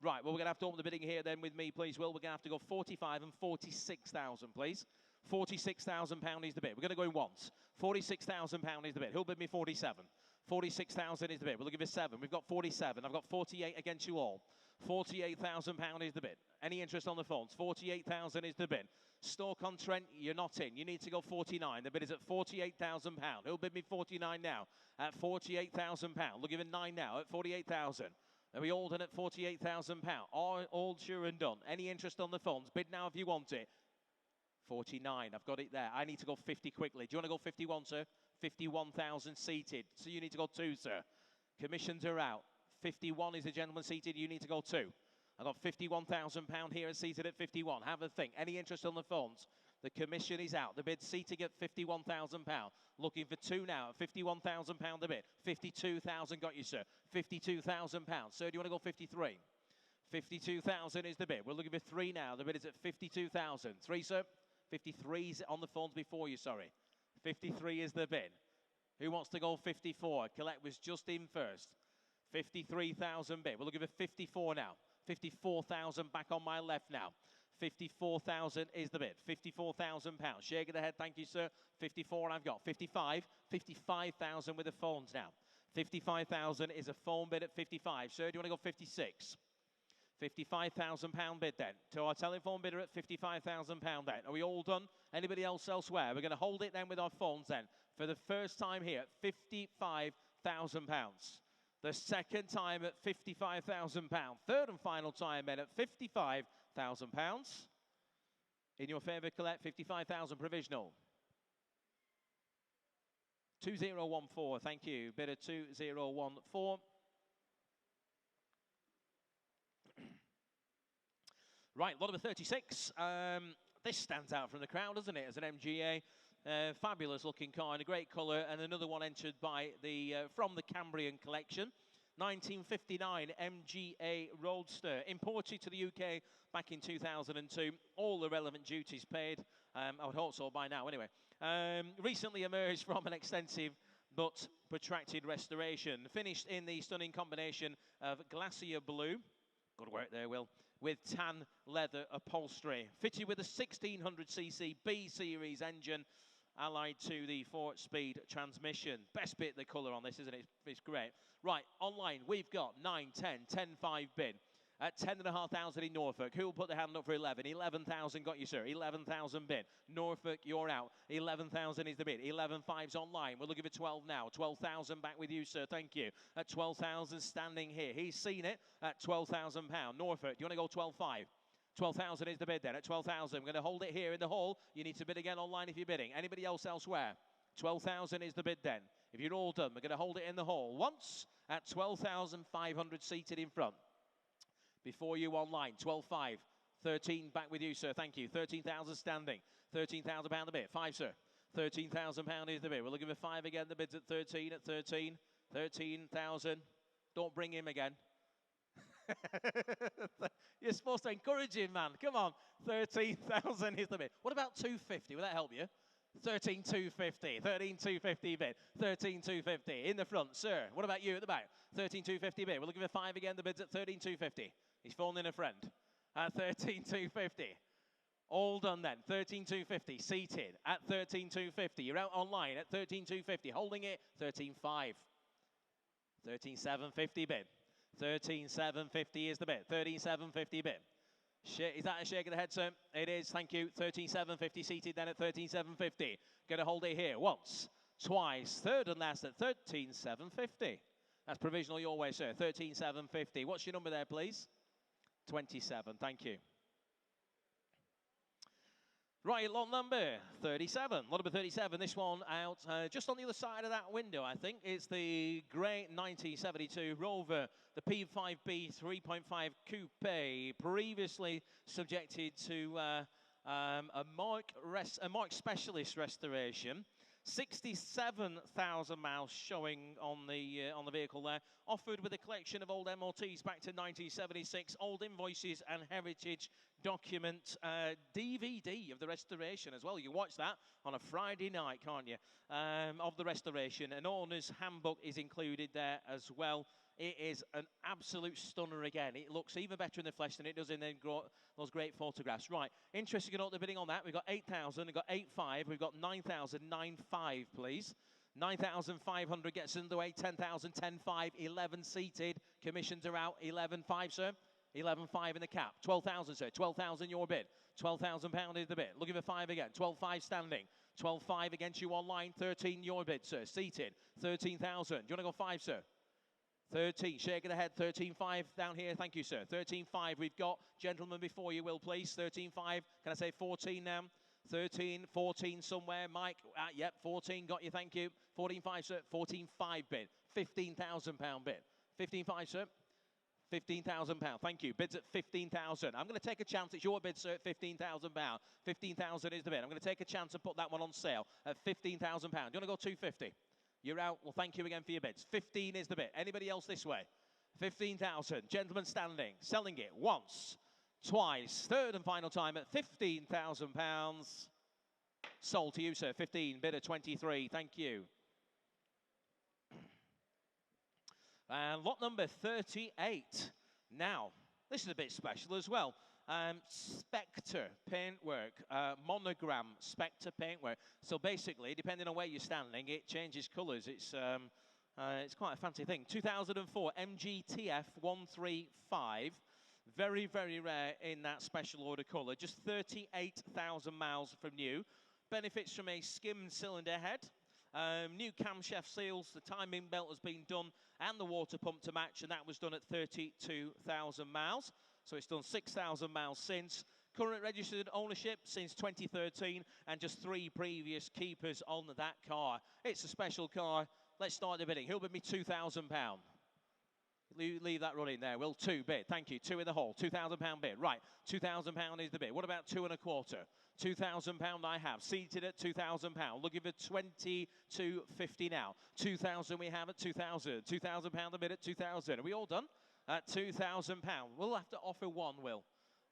Right, well, we're going to have to open the bidding here then with me, please, Will. We're going to have to go 45 and 46,000, please. £46,000 is the bid. We're going to go in once. £46,000 is the bid. Who'll bid me 47? 46,000 is the bid. We're looking for 7. We've got 47. I've got 48 against you all. £48,000 is the bid. Any interest on the phones? 48,000 is the bid. Stoke-on-Trent, you're not in. You need to go 49. The bid is at £48,000. Who'll bid me 49 now? At £48,000. Looking for 9 now at 48,000. Are we all done at £48,000? All sure and done. Any interest on the phones? Bid now if you want it. 49. I've got it there. I need to go 50 quickly. Do you want to go 51, sir? 51,000 seated. So you need to go 2, sir. Commissions are out. 51 is a gentleman seated. You need to go 2. I've got £51,000 here seated at 51. Have a think. Any interest on the phones? The commission is out. The bid seating at £51,000. Looking for 2 now at £51,000 the bid. 52,000 got you, sir. £52,000. Sir, do you want to go 53? 52,000 is the bid. We're looking for 3 now. The bid is at 52,000. 3, sir? 53 is on the phones before you, sorry. 53 is the bid. Who wants to go 54? Collect was just in first. 53,000 bid. We're looking for 54 now. 54,000 back on my left now. 54,000 is the bid. £54,000. Shake of the head, thank you, sir. 54 I've got. 55. 55,000 with the phones now. 55,000 is a phone bid at 55. Sir, do you want to go 56? £55,000 bid then. To our telephone bidder at £55,000 then. Are we all done? Anybody else elsewhere? We're going to hold it then with our phones then. For the first time here, £55,000. The second time at £55,000. Third and final time then at £55,000. In your favour, Colette, 55,000 provisional. 2014, thank you. Bidder 2014. Right, lot number 36. This stands out from the crowd, doesn't it, as an MGA? Fabulous looking car in a great colour, and another one entered by the from the Cambrian collection. 1959 MGA Roadster, imported to the UK back in 2002. All the relevant duties paid. I would hope so by now anyway. Recently emerged from an extensive but protracted restoration. Finished in the stunning combination of glacier blue, good work there, Will, with tan leather upholstery. Fitted with a 1600cc B-Series engine, allied to the 4-speed transmission. Best bit, the colour on this, isn't it? It's great. Right, online, we've got 9, 10, 10, 5 bid. At 10,500 in Norfolk. Who will put their hand up for 11? 11,000 got you, sir. 11,000 bid. Norfolk, you're out. 11,000 is the bid. 11,500's online. We'll give it 12 now. 12,000 back with you, sir. Thank you. At 12,000 standing here. He's seen it at £12,000. Norfolk, do you want to go 12,500? 12,000 is the bid then. At 12,000, we're going to hold it here in the hall. You need to bid again online if you're bidding. Anybody else elsewhere? 12,000 is the bid then. If you're all done, we're going to hold it in the hall. Once at 12,500 seated in front. Before you online, 12,500. 13 back with you, sir. Thank you. 13,000 standing. £13,000 the bid. 5, sir. £13,000 is the bid. We'll give it 5 again. The bid's at 13. At 13. 13,000. Don't bring him again. You're supposed to encourage him, man. Come on. 13,000 is the bid. What about 250? Will that help you? 13,250. 13,250 bid. 13,250 in the front, sir. What about you at the back? 13,250 bid. We'll give it 5 again. The bid's at 13,250. He's phoning in a friend. At 13,250. All done then. 13,250 seated at 13,250. You're out online at 13,250. Holding it 13,500. 13,750 bid. 13,750 is the bid. 13,750 bid. Is that a shake of the head, sir? It is, thank you. 13,750 seated then at 13,750. Going to hold it here once, twice, third and last at 13,750. That's provisional your way, sir. 13,750. What's your number there, please? 27, thank you. Right, lot number 37. Lot number 37, this one out just on the other side of that window, I think. It's the grey 1972 Rover, the P5B 3.5 Coupe, previously subjected to a Mark Specialist restoration. 67,000 miles showing on the vehicle there. Offered with a collection of old MOTs back to 1976, old invoices and heritage document DVD of the restoration as well. You can watch that on a Friday night, can't you? Of the restoration. An owner's handbook is included there as well. It is an absolute stunner again. It looks even better in the flesh than it does in those great photographs. Right, interesting to note the bidding on that. We've got 8,000, we've got 8,500, we've got 9,000, 9,500, please. 9,500 gets underway, 10,000, 10,500, 11 seated. Commissions are out, 11,500, sir. 11,500 in the cap. 12,000, sir. 12,000 your bid. £12,000 is the bid. Looking for 5 again. 12,500 standing. 12,500 against you online. 13 your bid, sir. Seated. 13,000. Do you want to go 5, sir? 13, shake of the head, 13,500 down here, thank you, sir. 13,500, we've got, gentlemen before you will, please, 13,500, can I say 14 now? 13, 14 somewhere, Mike, yep, 14, got you, thank you. 14,500, sir, 14,500 bid, £15,000 bid. 15,500, sir. £15,000, thank you. Bids at 15,000. I'm going to take a chance. It's your bid, sir, at £15,000. 15,000 is the bid. I'm going to take a chance and put that one on sale at £15,000. Do you want to go 250? You're out. Well, thank you again for your bids. 15 is the bid. Anybody else this way? 15,000. Gentlemen standing. Selling it once, twice, third and final time at £15,000. Sold to you, sir. 15. Bidder 23. Thank you. And lot number 38. Now, this is a bit special as well. Spectre paintwork, monogram Spectre paintwork. So basically, depending on where you're standing, it changes colours. It's quite a fancy thing. 2004 MG TF135. Very, very rare in that special order colour. Just 38,000 miles from new. Benefits from a skimmed cylinder head. New camshaft seals, the timing belt has been done, and the water pump to match, and that was done at 32,000 miles. So it's done 6,000 miles since. Current registered ownership since 2013, and just 3 previous keepers on that car. It's a special car. Let's start the bidding. Who'll bid me £2,000? Leave that running there. Will 2 bid? Thank you. 2 in the hole. £2,000 bid. Right. £2,000 is the bid. What about 2 1/4? £2,000 I have. Seated at £2,000. Looking for 22.50 now. 2,000 we have at 2,000. £2,000 the bid at 2,000. Are we all done? At £2,000. We'll have to offer one, Will.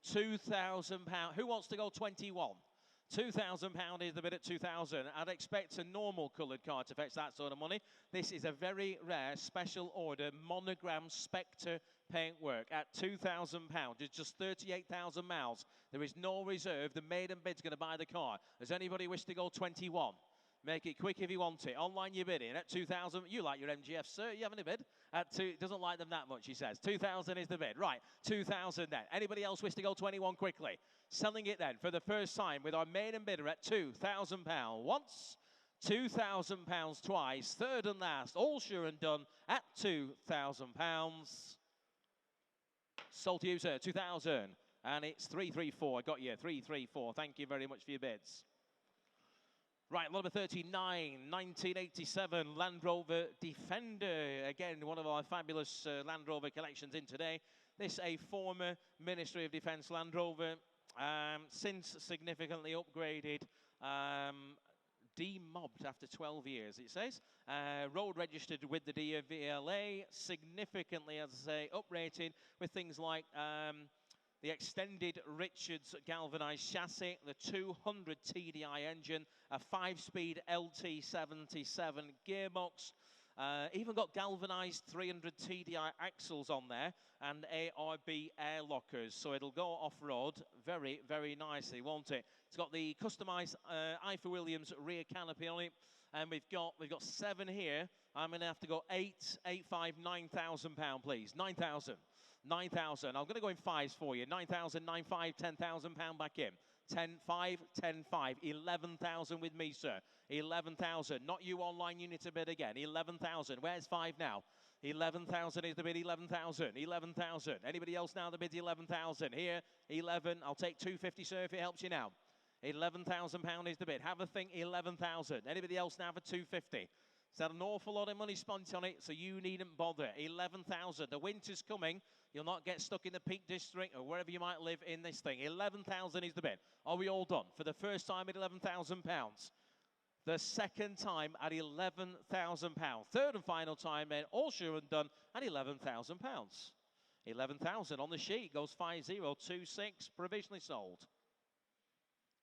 £2,000. Who wants to go 21? £2,000 is the bid at 2,000. I'd expect a normal coloured car to fetch that sort of money. This is a very rare special order monogram Spectre paintwork at £2,000. It's just 38,000 miles. There is no reserve. The maiden bid's going to buy the car. Does anybody wish to go 21? Make it quick if you want it. Online you're bidding at 2,000. You like your MGF, sir. You having a bid? At 2, doesn't like them that much, he says. 2,000 is the bid. Right, 2,000 then. Anybody else wish to go 21 quickly? Selling it then for the first time with our maiden bidder at £2,000 once, £2,000 twice, third and last, all sure and done at £2,000. Sold to you, sir, 2,000. And it's 334. I got you, 334. Thank you very much for your bids. Right, number 39, 1987 Land Rover Defender. Again, one of our fabulous Land Rover collections in today. This a former Ministry of Defence Land Rover, since significantly upgraded, demobbed after 12 years, it says. Road registered with the DVLA, significantly, as I say, uprated with things like the extended Richards galvanised chassis, the 200 TDI engine, a 5-speed LT77 gearbox, even got galvanised 300 TDI axles on there, and ARB air lockers, so it'll go off-road very, very nicely, won't it? It's got the customised Ifor Williams rear canopy on it, and we've got 7 here. I'm going to have to go 8, 8, 5, £9,000, please. 9,000. 9,000. I'm going to go in 5s for you. 9,000, 9, 5, £10,000 back in. 10, 5, 10, 5. 11,000 with me, sir. 11,000. Not you online, you need to bid again. 11,000. Where's 5 now? 11,000 is the bid. 11,000. 11,000. Anybody else now that bids 11,000? Here, 11. I'll take 250, sir, if it helps you now. £11,000 is the bid. Have a think. 11,000. Anybody else now for 250? It's had an awful lot of money spent on it, so you needn't bother. 11,000. The winter's coming. You'll not get stuck in the Peak District or wherever you might live in this thing. 11,000 is the bid. Are we all done? For the first time at £11,000. The second time at £11,000. Third and final time then, all sure and done at £11,000. 11,000 on the sheet. Goes 5026. Provisionally sold.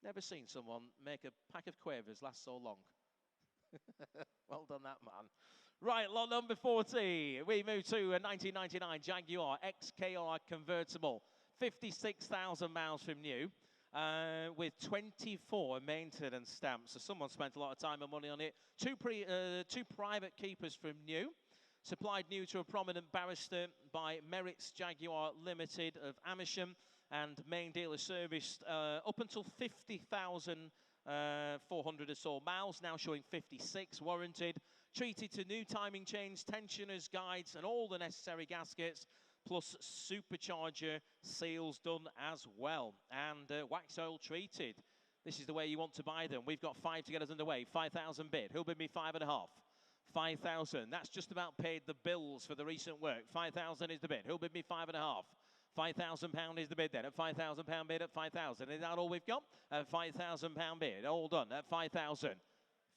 Never seen someone make a pack of quavers last so long. Well done, that man. Right, lot number 40. We move to a 1999 Jaguar XKR convertible. 56,000 miles from new, with 24 maintenance stamps. So someone spent a lot of time and money on it. Two private keepers from new. Supplied new to a prominent barrister by Merritt's Jaguar Limited of Amersham, and main dealer serviced up until 50,400 or so miles, now showing 56, warranted. Treated to new timing chains, tensioners, guides, and all the necessary gaskets, plus supercharger seals done as well, and wax oil treated. This is the way you want to buy them. We've got 5 to get us underway. 5,000 bid. Who'll bid me 5.5? 5,000. That's just about paid the bills for the recent work. 5,000 is the bid. Who'll bid me 5.5? £5,000 is the bid then. At £5,000 bid at 5,000. Is that all we've got? At £5,000 bid. All done at 5,000.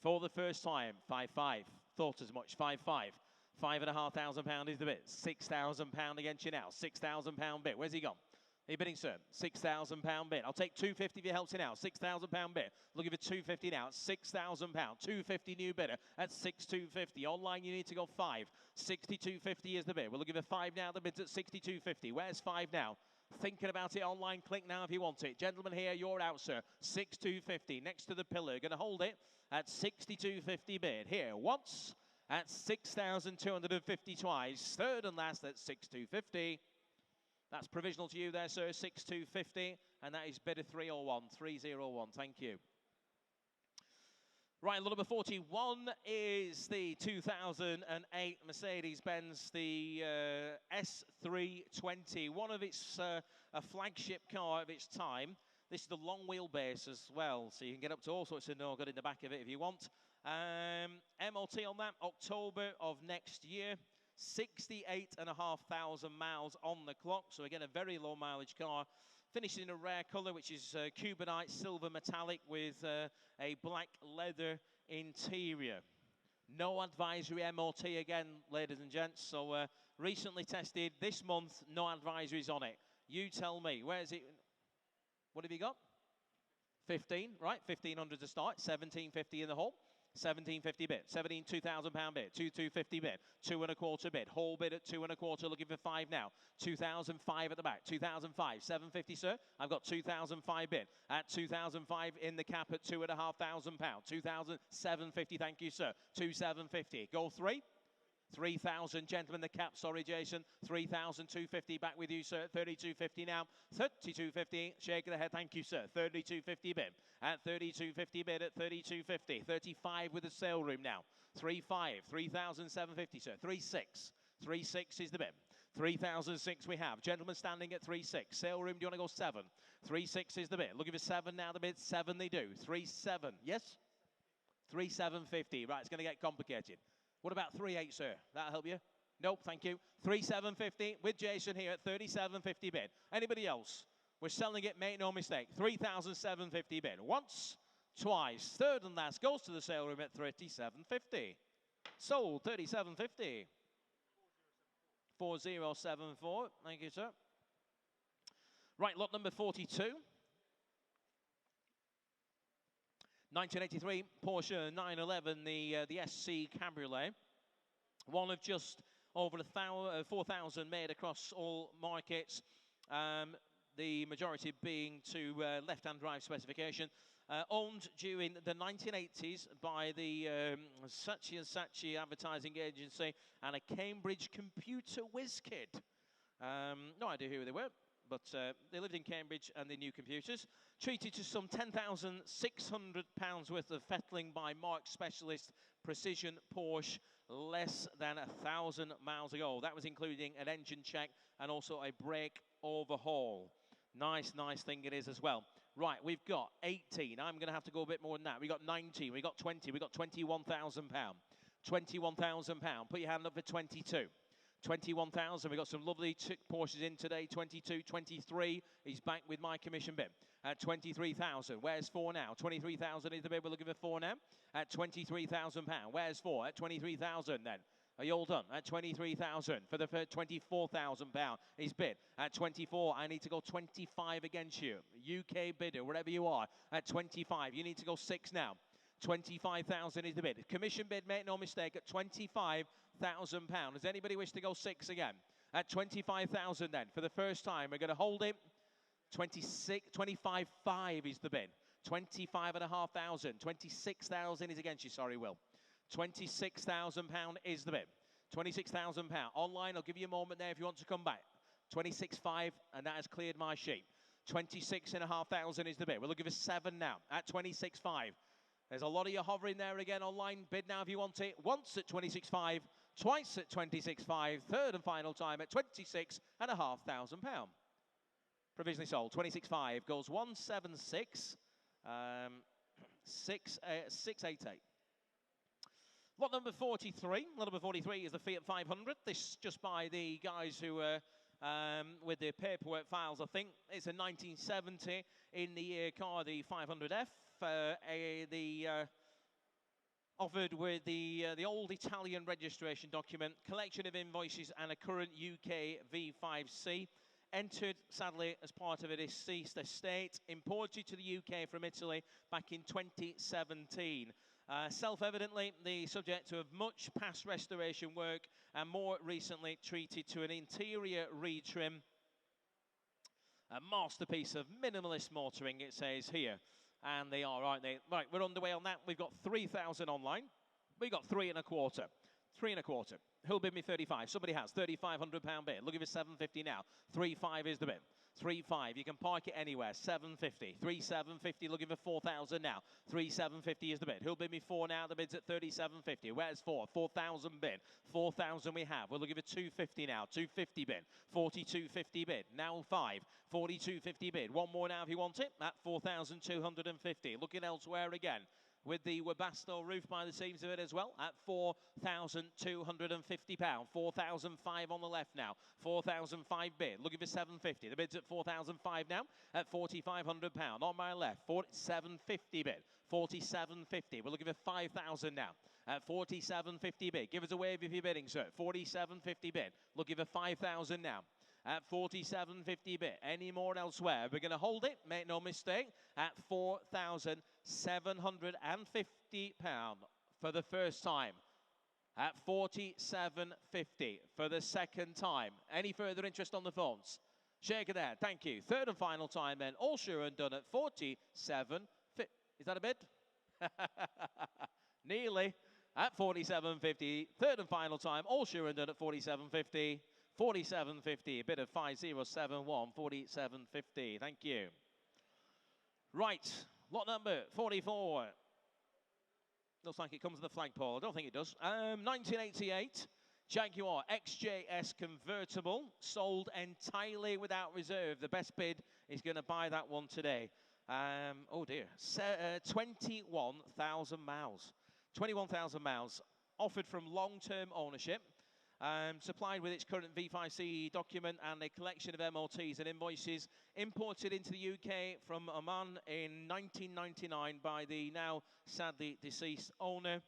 For the first time, 5,500. Thought as much. 5,500. £5,500 is the bid. £6,000 against you now. £6,000 bid. Where's he gone? Are you bidding, sir? £6,000 bid. I'll take 250 if you helps you now. £6,000 bid. Looking for 250 now. £6,000. 250 new bidder at 6,250. Online, you need to go 5. 62.50 is the bid. We're looking for 5 now. The bid's at 62.50. Where's 5 now? Thinking about it online. Click now if you want it. Gentlemen here, you're out, sir. 6,250 next to the pillar. Going to hold it at 62.50 bid. Here, once at 6,250 twice. Third and last at 6,250. That's provisional to you there, sir, 6,250, and that is bidder 301, 301. Thank you. Right, lot number 41 is the 2008 Mercedes-Benz, the S320, one of its, a flagship car of its time. This is the long wheelbase as well, so you can get up to all sorts of no-good in the back of it if you want. MOT on that, October of next year. 68,500 miles on the clock, so again, a very low mileage car. Finished in a rare colour, which is Cubanite silver metallic with a black leather interior. No advisory MOT again, ladies and gents. So recently tested this month, no advisories on it. You tell me, where is it? What have you got? 15, right? 1,500 to start, 1,750 in the hole. 1,750 bid, 2,000 pound bid, 2,250 bid, 2.25 bid, whole bid at 2.25, looking for 5 now, 2,005 at the back, 2,005, 750 sir, I've got 2,005 bid, at 2,005 in the cap at £2,500, 2,750, thank you sir, 2,750, go 3. 3,000, gentlemen, the cap, sorry, Jason. 3,250, back with you, sir. 3,250 now. 3,250, shaking the head, thank you, sir. 3,250 bid. At 3,250 bid, at 3,250. 35 with the sale room now. 3,5, 3,750, sir. 3,6. 3,6 is the bid. 3,006 we have. Gentlemen standing at 3,6. Sale room, do you want to go 7? 3,6 is the bid. Looking for 7 now, the bid. 7 they do. 3,7, yes? 3,750, right, it's going to get complicated. What about 3.8, sir? That'll help you? Nope, thank you. 3,750 with Jason here at 3,750 bid. Anybody else? We're selling it, make no mistake. 3,750 bid. Once, twice, third and last goes to the sale room at 3,750. Sold, 3,750. 4074. Thank you, sir. Right, lot number 42. 1983 Porsche 911, the SC Cabriolet. One of just over 4,000 made across all markets. The majority being to left-hand drive specification. Owned during the 1980s by the Saatchi & Saatchi advertising agency and a Cambridge computer whiz kid. No idea who they were, but they lived in Cambridge and they knew computers. Treated to some £10,600 worth of fettling by Mark specialist Precision Porsche less than 1,000 miles ago. That was including an engine check and also a brake overhaul. Nice, nice thing it is as well. Right, we've got 18. I'm going to have to go a bit more than that. We've got 19, we've got 20, we've got £21,000. £21,000. Put your hand up for 22. 21,000. We've got some lovely Porsches in today. 22, 23. He's back with my commission bid. At 23,000. Where's 4 now? 23,000 is the bid. We're looking for 4 now. At £23,000. Where's 4? At 23,000 then. Are you all done? At 23,000 for the £24,000 is bid. At 24, I need to go 25 against you. UK bidder, wherever you are. At 25, you need to go 6 now. 25,000 is the bid. Commission bid, make no mistake, at £25,000. Does anybody wish to go 6 again? At 25,000 then, for the first time, we're going to hold it. 25,500 is the bid. 25,500. 26,000 is against you, sorry, Will. £26,000 is the bid. £26,000. Online, I'll give you a moment there if you want to come back. 26,500, and that has cleared my sheet. 26,500 is the bid. We're looking for 7 now at 26,500. There's a lot of you hovering there again online. Bid now if you want it. Once at 26,500, twice at 26,500, third and final time at £26,500. Provisionally sold. 26,500 goes 176, 688. Lot number 43. Lot number 43 is the Fiat 500. This just by the guys who were with their paperwork files, I think. It's a 1970 in the year car, the 500F. Offered with the old Italian registration document, collection of invoices and a current UK V5C. Entered, sadly, as part of a deceased estate. Imported to the UK from Italy back in 2017. Self-evidently, the subject of much past restoration work and more recently treated to an interior retrim. A masterpiece of minimalist motoring, it says here. And they are, aren't they? Right, we're underway on that. We've got 3,000 online. We've got 3.25. 3.25. Who'll bid me 35? Somebody has. £3,500 bid. Looking for 750 now. 3.5 is the bid. 3.5. You can park it anywhere. 750. 3,750. Looking for 4,000 now. 3,750 is the bid. Who'll bid me 4 now? The bid's at 3,750. Where's 4? 4,000 bid. 4,000 we have. We're looking for 250 now. 250 bid. 42.50 bid. Now 5. 42.50 bid. One more now if you want it. At 4,250. Looking elsewhere again. With the Webasto roof by the seams of it as well at £4,250. 4,005 on the left now. 4,005 bid. Looking for 750. The bid's at 4,005 now at £4,500. On my left, 47.50 bid. 47.50. We're looking for 5,000 now at 47.50 bid. Give us a wave if you're bidding, sir. 47.50 bid. Looking for 5,000 now at 47.50 bit. Any more elsewhere? We're going to hold it, make no mistake, at £4,750 for the first time. At 47.50 for the second time. Any further interest on the phones? Shake it there. Thank you. Third and final time then. All sure and done at 47.50. Is that a bid? Nearly. At 47.50. Third and final time. All sure and done at 47.50. 47.50, a bit of 5071, 47.50. Thank you. Right, lot number 44. Looks like it comes with the flagpole. I don't think it does. 1988 Jaguar XJS convertible, sold entirely without reserve. The best bid is going to buy that one today. Oh dear, 21,000 miles. 21,000 miles, offered from long-term ownership. Supplied with its current V5C document and a collection of MOTs and invoices, imported into the UK from Oman in 1999 by the now sadly deceased owner.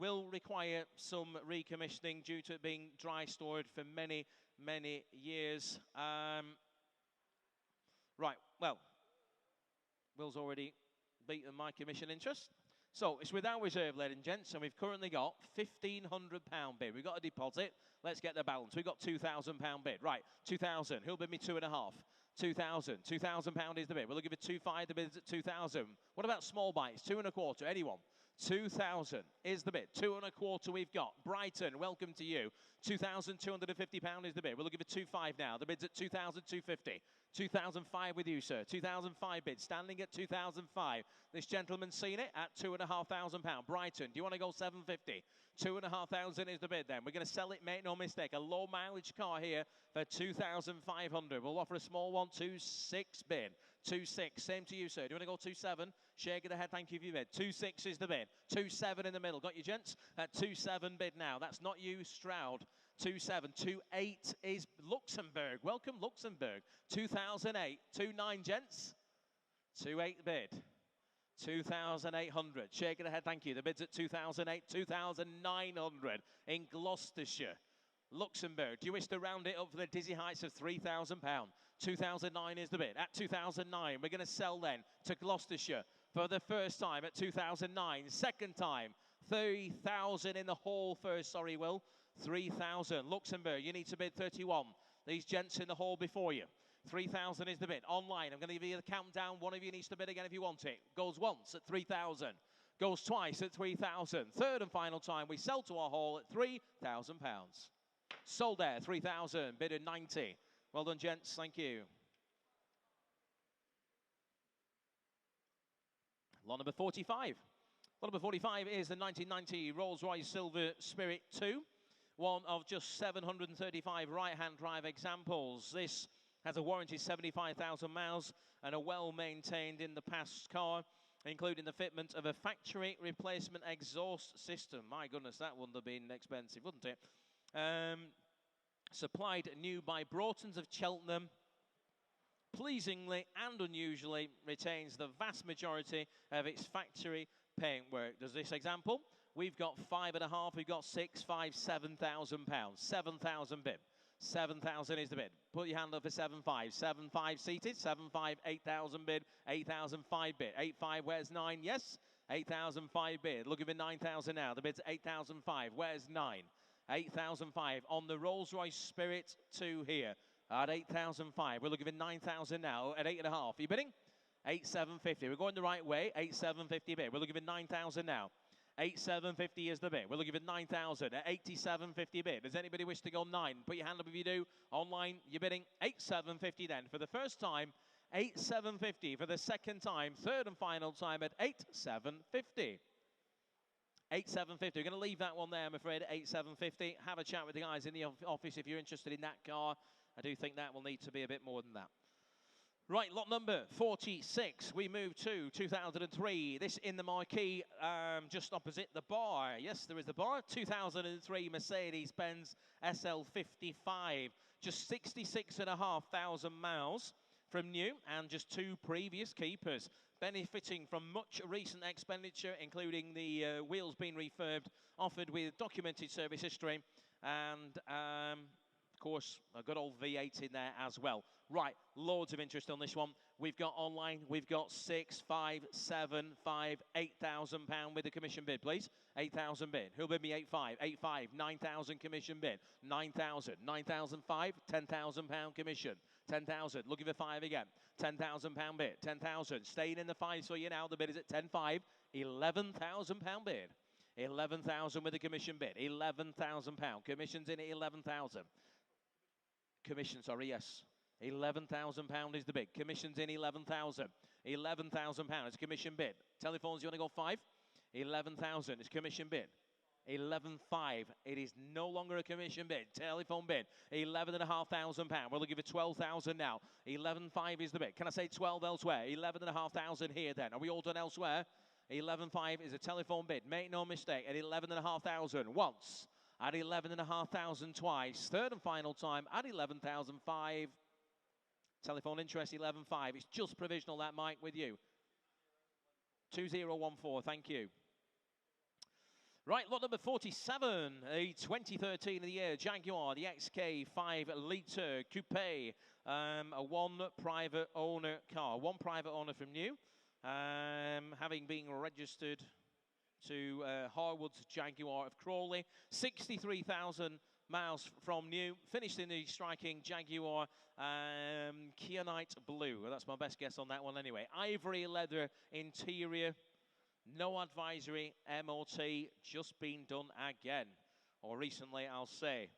Will require some recommissioning due to it being dry stored for many, many years. Right, well, Will's already beaten my commission interest. So it's without reserve, ladies and gents, and we've currently got £1,500 bid. We've got a deposit. Let's get the balance. We've got £2,000 bid. Right, 2,000. Who'll bid me 2.5? 2,000. £2,000 is the bid. We're looking for 2.5. The bid's at 2,000. What about small bites? 2.25. Anyone? 2,000 is the bid. 2.25 we've got. Brighton, welcome to you. £2,250 is the bid. We're looking for 2.5 now. The bid's at 2,250. 2,005 with you, sir. 2,005 bid, standing at 2,005. This gentleman's seen it at £2,500. Brighton, do you want to go 750? 2,500 is the bid then. We're going to sell it, make no mistake. A low mileage car here for 2,500. We'll offer a small one, 2.6 bid. 2.6, same to you, sir. Do you want to go 2.7? Shake of the head, thank you for your bid. 2.6 is the bid. 2.7 in the middle. Got you, gents? At 2.7 bid now. That's not you, Stroud. 2.7. 2.8 is Luxembourg. Welcome, Luxembourg. 2008. 2.9, gents. 2.8 bid. 2,800. Shake of the head, thank you. The bid's at 2,008. 2,900 in Gloucestershire. Luxembourg, do you wish to round it up for the dizzy heights of £3,000? 2,009 is the bid. At 2,009, we're going to sell then to Gloucestershire for the first time at 2,009. Second time, 3,000 in the hall first. Sorry, Will. 3,000. Luxembourg, you need to bid 31. These gents in the hall before you. 3,000 is the bid. Online, I'm going to give you the countdown. One of you needs to bid again if you want it. Goes once at 3,000. Goes twice at 3,000. Third and final time, we sell to our hall at £3,000. Sold there, 3,000. Bid at 90. Well done, gents. Thank you. Lot number 45. Lot number 45 is the 1990 Rolls-Royce Silver Spirit 2. One of just 735 right-hand drive examples. This has a warranty 75,000 miles and a well-maintained in the past car, including the fitment of a factory replacement exhaust system. My goodness, that wouldn't have been expensive, wouldn't it? Supplied new by Broughton's of Cheltenham. Pleasingly and unusually retains the vast majority of its factory paintwork. Does this example? We've got 5.5, we've got 6, 5, £7,000. 7,000 bid. 7,000 is the bid. Put your hand up for 7.5. 7.5 seated. 7.5, 8,000 bid. 8,005 bid. 8.5, where's 9? Yes. 8,005 bid. Looking for 9,000 now. The bid's 8,005. Where's 9? 8,005 on the Rolls-Royce Spirit 2 here at 8,005. We're looking for 9,000 now at 8.5. Are you bidding? 8,750. We're going the right way. 8,750 bid. We're looking for 9,000 now. 8750 is the bid. We're looking for 9,000 at 8750 bid. Does anybody wish to go 9? Put your hand up if you do. Online, you're bidding 8750 then. For the first time, 8750. For the second time, third and final time at 8750. 8750. We're going to leave that one there, I'm afraid, at 8750. Have a chat with the guys in the office if you're interested in that car. I do think that will need to be a bit more than that. Right, lot number 46. We move to 2003. This in the marquee, just opposite the bar. Yes, there is the bar. 2003 Mercedes-Benz SL55. Just 66,500 miles from new and just 2 previous keepers. Benefiting from much recent expenditure, including the wheels being refurbed, offered with documented service history, and of course a good old V8 in there as well. Right, loads of interest on this one. We've got online, we've got 6, 5, 7, 5, 8,000 pound with a commission bid, please. 8,000 bid. Who'll bid me 8,500? 8,500, 9,000 commission bid. 9,000, 9,005, 10,000 pound commission. 10,000, looking for 5 again. 10,000 pound bid. 10,000, staying in the 5 for you now. The bid is at 10,500. 11,000 pound bid. 11,000 with a commission bid. 11,000 pound. Commission's in at 11,000. Commission, sorry, yes. 11,000 pound is the bid. Commission's in 11,000. 11,000 pound is commission bid. Telephones, you want to go 5? 11,000 is commission bid. 11,500. It is no longer a commission bid. Telephone bid. 11,500 pound. We're looking for 12,000 now. 11,500 is the bid. Can I say 12 elsewhere? 11,500 here then. Are we all done elsewhere? 11,500 is a telephone bid. Make no mistake. At 11,500 once. At 11,500 twice. Third and final time at 11,500. Telephone interest 11,500. It's just provisional that, Mike, with you. 2014. Thank you. Right, lot number 47, a 2013 of the year Jaguar, the XK 5-litre coupe, a 1 private owner car, 1 private owner from new, having been registered to Harwood's Jaguar of Crawley, 63,000 miles from new, finished in the striking Jaguar Kyanite Blue. Well, that's my best guess on that one anyway. Ivory leather interior. No advisory, MOT, just been done again. Or recently, I'll say.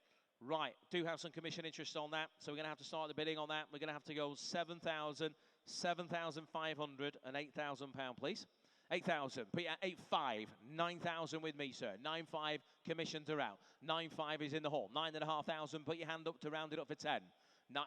Right, do have some commission interest on that, so we're going to have to start the bidding on that. We're going to have to go 7,000, 7,500 and 8,000 pound, please. 8,000, 8,500, 9,000 with me, sir. 9,500, commissions are out. 9,500 is in the hall. 9,500, put your hand up to round it up for 10.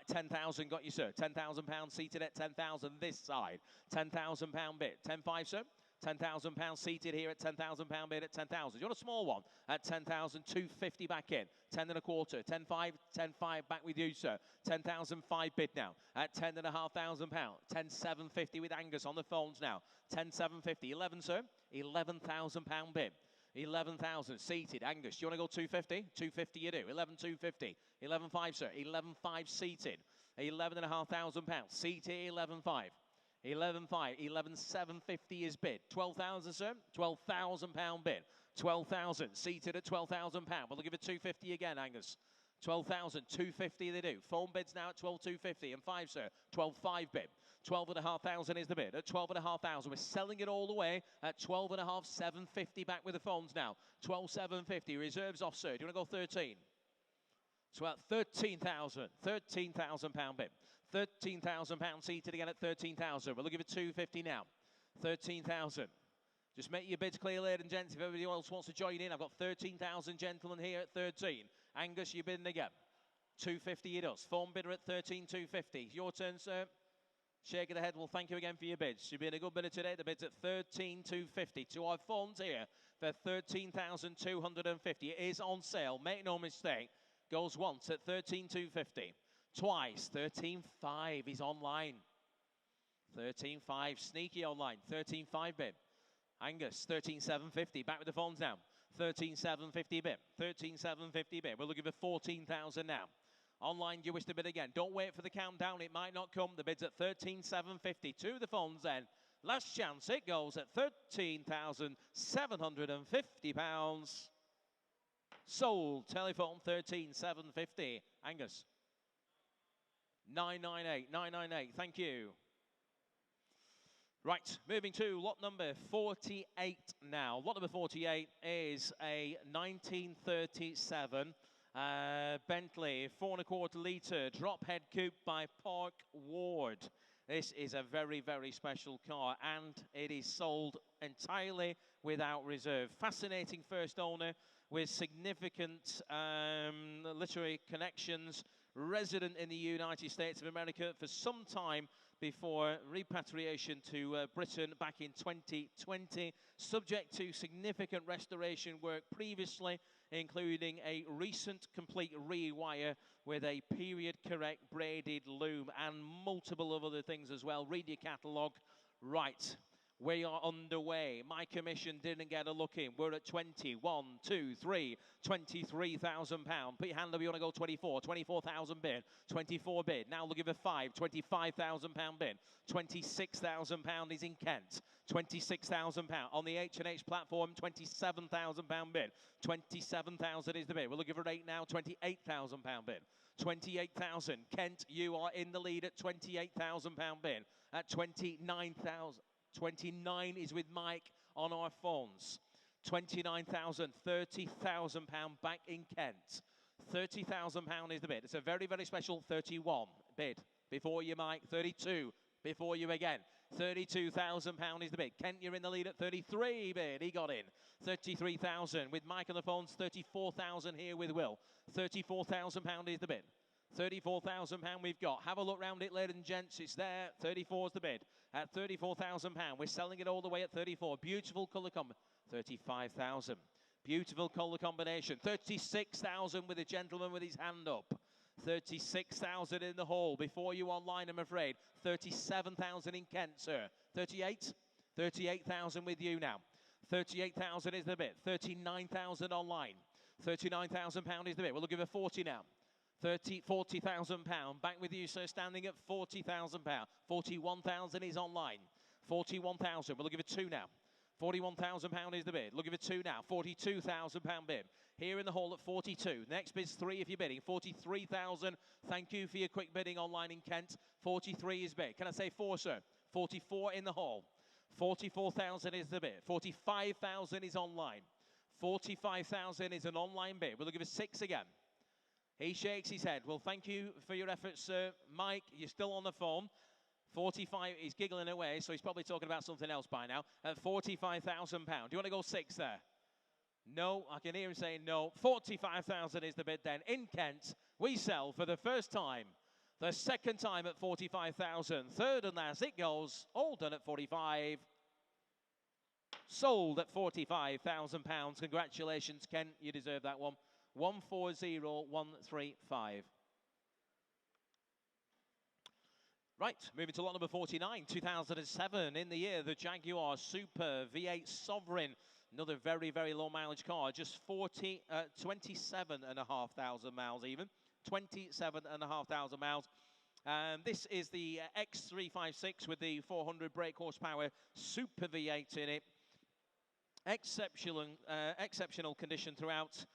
10,000 got you, sir. 10,000 pounds seated at 10,000 this side. 10,000 pound bid. 10,500, sir. 10,000 pounds seated here at 10,000 pound bid at 10,000. You want a small one at 10,000, 250 back in. 10 and a quarter. 10,500, 10,500 back with you, sir. 10,500 bid now at 10,500 pound. 10,750 with Angus on the phones now. 10,750. 11, sir. 11,000 pound bid. 11,000 seated. Angus, do you want to go 250? 250 you do. 11,250. 11,500, sir. 11,500 seated. 11,500 pounds. Seated 11,500. 11,500, 11,750 is bid. 12,000, sir. 12,000 pound bid. 12,000 seated at 12,000 pound. We'll give it 250 again, Angus. 12,000, 250 they do. Phone bids now at 12,250 and 5, sir. 12,500 bid. 12,500 is the bid. At 12,500, we're selling it all the way at 12,500, 750 back with the phones now. 12,750 reserves off, sir. Do you want to go 13? So at 13,000, 13,000 pound bid. 13,000 pounds seated again at 13,000. We're looking for 250 now. 13,000. Just make your bids clear, ladies and gents. If everybody else wants to join in, I've got 13,000 gentlemen here at 13. Angus, you're bidding again. 250 it does. Phone bidder at 13,250. Your turn, sir. Shake of the head. Well, thank you again for your bids. You've been a good bidder today. The bid's at 13,250. To our phones here for 13,250. It is on sale. Make no mistake. Goes once at 13,250. Twice, 13,500 is online. 13,500, sneaky online. 13,500 bid. Angus, 13,750. Back with the phones now. 13,750 bid. 13,750 bid. We're looking for 14,000 now. Online, you wish to bid again. Don't wait for the countdown. It might not come. The bid's at 13,750. To the phones then. Last chance. It goes at 13,750 pounds. Sold. Telephone 13,750. Angus. 998, 998, thank you. Right, moving to lot number 48 now. Lot number 48 is a 1937 Bentley 4.25 litre drop head coupe by Park Ward. This is a very, very special car, and it is sold entirely without reserve. Fascinating first owner with significant literary connections, resident in the United States of America for some time before repatriation to Britain back in 2020, subject to significant restoration work previously, including a recent complete rewire with a period-correct braided loom and multiple of other things as well. Read your catalogue. Right, we are underway. My commission didn't get a look in. We're at 20, 1, 2, 3, £23,000. Put your hand up, you want to go 24, 24,000 bid, 24 bid. Now looking for 5, £25,000 bid. £26,000 is in Kent. £26,000 on the H&H platform, £27,000 bid. 27,000 is the bid. We're looking for 8 now, £28,000 bid. 28,000. Kent, you are in the lead at £28,000 bid. At 29,000. 29 is with Mike on our phones. 29,000, £30,000 back in Kent. £30,000 is the bid. It's a very, very special 31 bid. Before you, Mike. 32 before you again. £32,000 is the bid. Kent, you're in the lead at 33 bid. He got in. 33,000 with Mike on the phones. 34,000 here with Will. £34,000 is the bid. £34,000 we've got. Have a look round it, ladies and gents. It's there. 34 is the bid. At £34,000, we're selling it all the way at 34. Beautiful colour combination. 35,000. Beautiful colour combination. 36,000 with a gentleman with his hand up. 36,000 in the hall. Before you online, I'm afraid. 37,000 in Kent, sir. 38? 38,000 with you now. 38,000 is the bid. 39,000 online. £39,000 is the bid. We're looking for 40 now. £40,000. Back with you, sir, standing at £40,000. 41,000 is online. 41,000. We're looking for 2 now. £41,000 is the bid. Looking for 2 now. £42,000 bid. Here in the hall at 42. Next bid's 3 if you're bidding. 43,000. Thank you for your quick bidding online in Kent. 43 is bid. Can I say 4, sir? 44 in the hall. 44,000 is the bid. 45,000 is online. 45,000 is an online bid. We're looking for 6 again. He shakes his head. Well, thank you for your efforts, sir. Mike, you're still on the phone. 45, he's giggling away, so he's probably talking about something else by now. At £45,000. Do you want to go 6 there? No, I can hear him saying no. 45,000 is the bid then. In Kent, we sell for the first time. The second time at 45,000. Third and last, it goes. All done at 45. Sold at £45,000. Congratulations, Kent. You deserve that one. 140135. Right, moving to lot number 49, 2007. In the year, the Jaguar Super V8 Sovereign. Another very, very low mileage car. Just 27,500 miles even. 27,500 miles. This is the X356 with the 400 brake horsepower Super V8 in it. Exceptional condition throughout.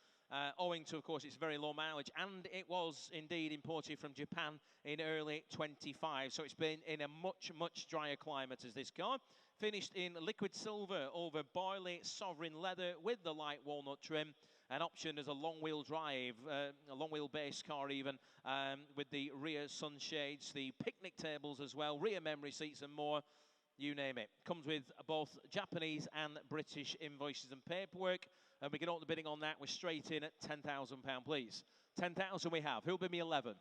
Owing to, of course, its very low mileage, and it was indeed imported from Japan in early 25, so it's been in a much, much drier climate as this car. Finished in liquid silver over barley sovereign leather with the light walnut trim, an option as a long-wheel drive, a long-wheel base car even, with the rear sunshades, the picnic tables as well, rear memory seats and more. You name it. Comes with both Japanese and British invoices and paperwork. And we can open the bidding on that. We're straight in at £10,000, please. 10,000 we have. Who'll bid me 11?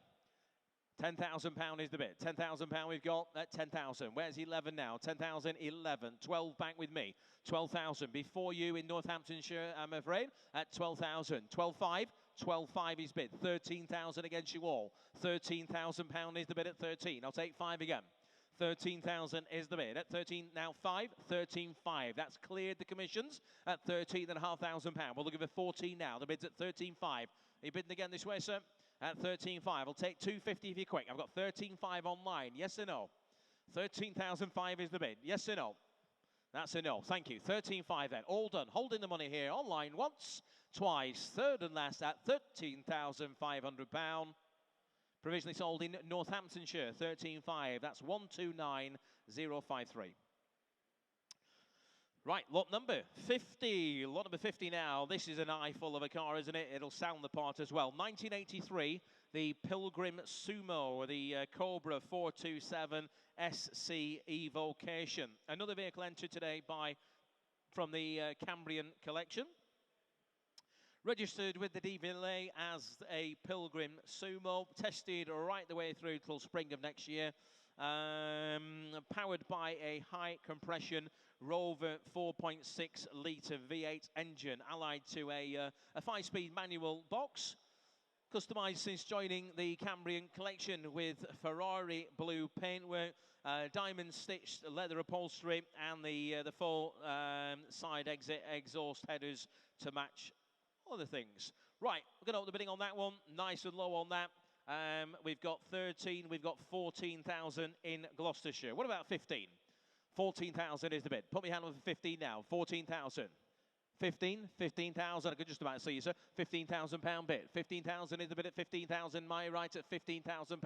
£10,000 is the bid. £10,000 we've got at 10,000. Where's 11 now? 10,000, 11. 12 back with me. 12,000. Before you in Northamptonshire, I'm afraid, at 12,000. 12,5. 12,5 is bid. 13,000 against you all. £13,000 is the bid at 13. I'll take 5 again. 13,000 is the bid. At 13, now 5, 13,500. That's cleared the commissions at £13,500. We're looking for 14 now. The bid's at 13,500. Are you bidding again this way, sir? At 13,500. I'll take 250 if you're quick. I've got 13,500 online. Yes or no? 13,500 is the bid. Yes or no? That's a no. Thank you. 13,500 then. All done. Holding the money here. Online once, twice. Third and last at £13,500. Provisionally sold in Northamptonshire, 13,500. That's 129053. Right, lot number 50. Lot number 50 now. This is an eyeful of a car, isn't it? It'll sound the part as well. 1983, the Pilgrim Sumo, the Cobra 427 SC Evocation. Another vehicle entered today from the Cambrian collection. Registered with the DVLA as a Pilgrim Sumo. Tested right the way through till spring of next year. Powered by a high compression Rover 4.6 litre V8 engine, allied to a 5-speed manual box. Customised since joining the Cambrian collection with Ferrari blue paintwork, diamond stitched leather upholstery, and the full side exit exhaust headers to match other things. Right, we're going to open the bidding on that one. Nice and low on that. We've got 13, we've got 14,000 in Gloucestershire. What about 15? 14,000 is the bid. Put me hand on for 15 now. 14,000. 15, 15,000. I could just about see you, sir. £15,000 bid. 15,000 is the bid at 15,000. My right at £15,000.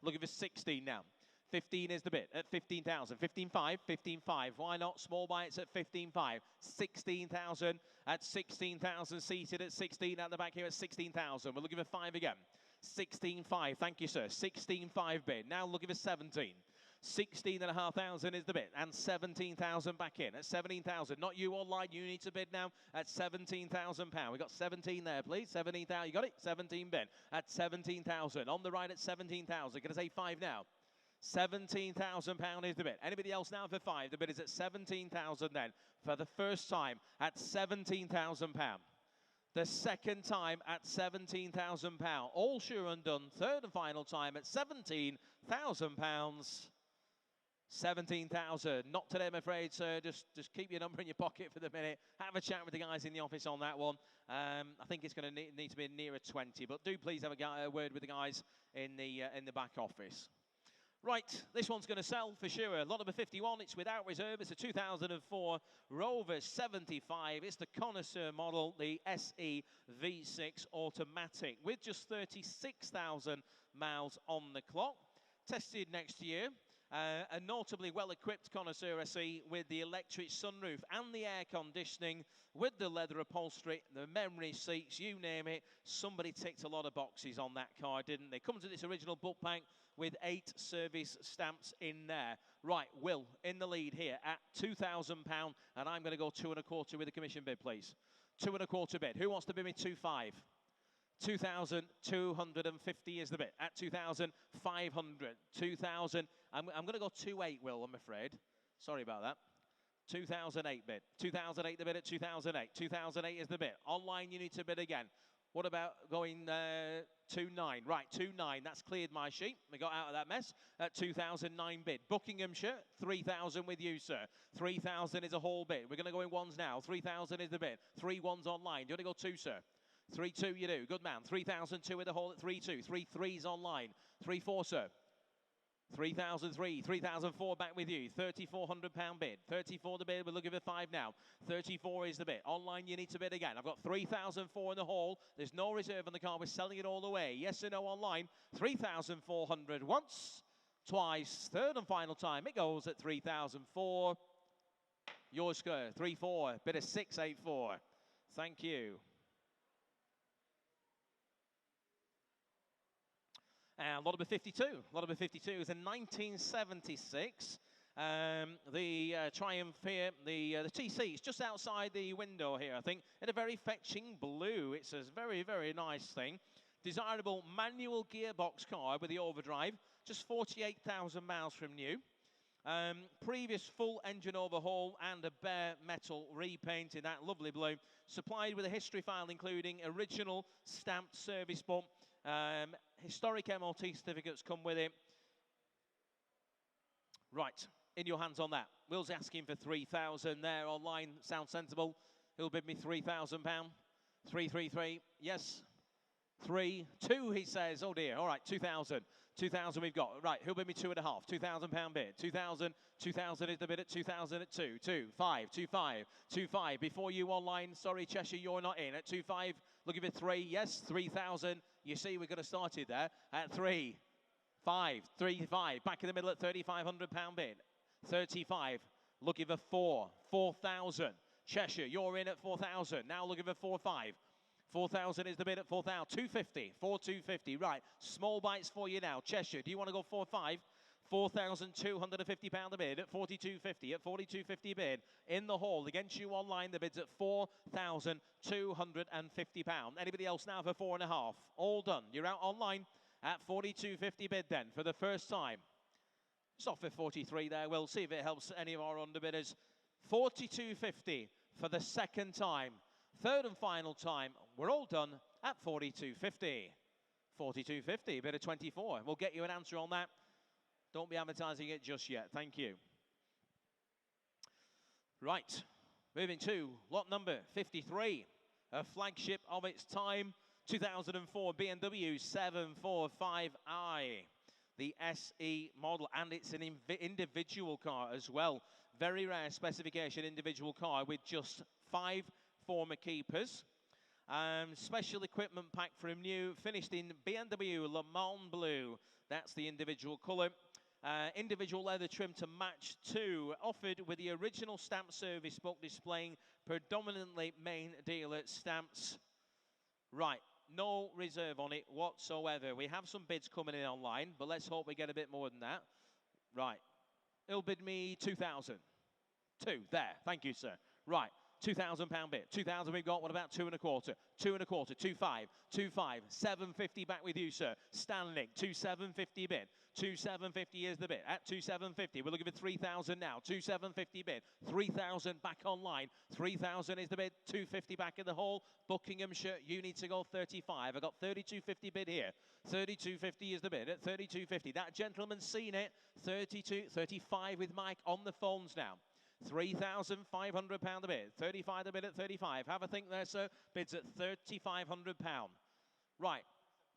Looking for 16 now. 15 is the bid at 15,000. 15.5, 15.5. Why not? Small bites at 15.5. 16,000 at 16,000. Seated at 16 at the back here at 16,000. We're looking for 5 again. 16.5. Thank you, sir. 16.5 bid. Now looking for 17. 16,500 is the bid, and 17,000 back in at 17,000. Not you online, you need to bid now at £17,000. We got 17 there, please. 17,000. You got it? 17 bid at 17,000. On the right at 17,000. Can I say 5 now? £17,000 is the bid. Anybody else now for 5? The bid is at 17,000 then. For the first time at £17,000. The second time at £17,000. All sure and done. Third and final time at £17,000. 17,000. Not today, I'm afraid, sir. Just keep your number in your pocket for the minute. Have a chat with the guys in the office on that one. I think it's going to need to be nearer 20, but do please have a word with the guys in the back office. Right, this one's going to sell for sure. Lot number 51, it's without reserve. It's a 2004 Rover 75. It's the connoisseur model, the SE V6 automatic, with just 36,000 miles on the clock. Tested next year. A notably well-equipped connoisseur SE with the electric sunroof and the air conditioning, with the leather upholstery, the memory seats, you name it. Somebody ticked a lot of boxes on that car, didn't they? Comes with its original book pack with 8 service stamps in there. Right, Will in the lead here at £2,000, and I'm going to go 2.25 with a commission bid, please. 2.25 bid. Who wants to bid me 2.5? 2,250 is the bid at 2,500. 2,000. I'm going to go 2.8, Will, I'm afraid. Sorry about that. 2008 bid. 2008 the bid at 2008. 2008 is the bid. Online, you need to bid again. What about going 2.9? Right, 2.9. That's cleared my sheet. We got out of that mess at 2009 bid. Buckinghamshire, 3,000 with you, sir. 3,000 is a whole bid. We're going to go in ones now. 3,000 is the bid. 3 ones online. Do you want to go 2, sir? 3.2 you do. Good man. 3,002 with the whole at 3.2. 3 3s online. 3.4, sir. 3,003. 3,004 back with you. £3,400 bid. 34 the bid. We're looking for 5 now. 34 is the bid. Online, you need to bid again. I've got 3,004 in the hall. There's no reserve on the car. We're selling it all the way. Yes or no online? 3,400 once, twice. Third and final time. It goes at 3,004. Yours, sir. 3.4. Bid of 6.84. Thank you. And lot number 52. Lot number 52 is in 1976. The Triumph here, the TC is just outside the window here, I think, in a very fetching blue. It's a very, very nice thing. Desirable manual gearbox car with the overdrive. Just 48,000 miles from new. Previous full engine overhaul and a bare metal repaint in that lovely blue. Supplied with a history file including original stamped service book. Historic MOT certificates come with it. Right, in your hands on that. Will's asking for 3,000 there online. Sounds sensible. He'll bid me £3,000. 333. Yes. 3 2 he says. Oh dear. All right, 2,000. 2,000 we've got. Right, he'll bid me 2.5. £2,000 bid. 2,000. 2,000 is the bid at 2,000 at 2. 2 5 2 5 2 5. Before you online. Sorry, Cheshire, you're not in at 2 5. Looking for 3. Yes, 3,000. You see, we're going to start it there at 3 5 3 5. Back in the middle at £3,500 bid. 35. looking for 4,000. Cheshire, you're in at 4,000. Now looking for 4,500. 4,000 is the bid at 4,000. 250, 4,250. Right, small bites for you now. Cheshire, do you want to go 4,500? £4,250 a bid at 42.50 at 42.50 bid in the hall. Against you online, the bid's at £4,250. Anybody else now for 4.5? All done. You're out online at 42.50 bid then for the first time. It's off at 43 there. We'll see if it helps any of our underbidders. 42.50 for the second time. Third and final time. We're all done at 42.50. 42.50, bid of 24. We'll get you an answer on that. Don't be advertising it just yet. Thank you. Right. Moving to lot number 53. A flagship of its time. 2004 BMW 745i. The SE model. And it's an individual car as well. Very rare specification individual car with just 5 former keepers. Special equipment pack from new. Finished in BMW Le Mans Blue. That's the individual colour. Individual leather trim to match too, offered with the original stamp service book displaying predominantly main dealer stamps. Right, no reserve on it whatsoever. We have some bids coming in online, but let's hope we get a bit more than that. Right, he'll bid me 2,000. 2, there, thank you, sir. Right. £2,000 bid. 2,000 we've got. What about 2.25? 2.25. 2.5. 2.5. 750 back with you, sir. Standing. 2,750 bid. 2,750 is the bid. At 2,750, we're looking for 3,000 now. 2,750 bid. 3,000 back online. 3,000 is the bid. 250 back in the hall. Buckinghamshire, you need to go 35. I got 32.50 bid here. 32.50 is the bid. At 32.50, that gentleman's seen it. 35 with Mike on the phones now. £3,500 a bid. 35 a bid at 35. Have a think there, sir. Bids at £3,500. Right,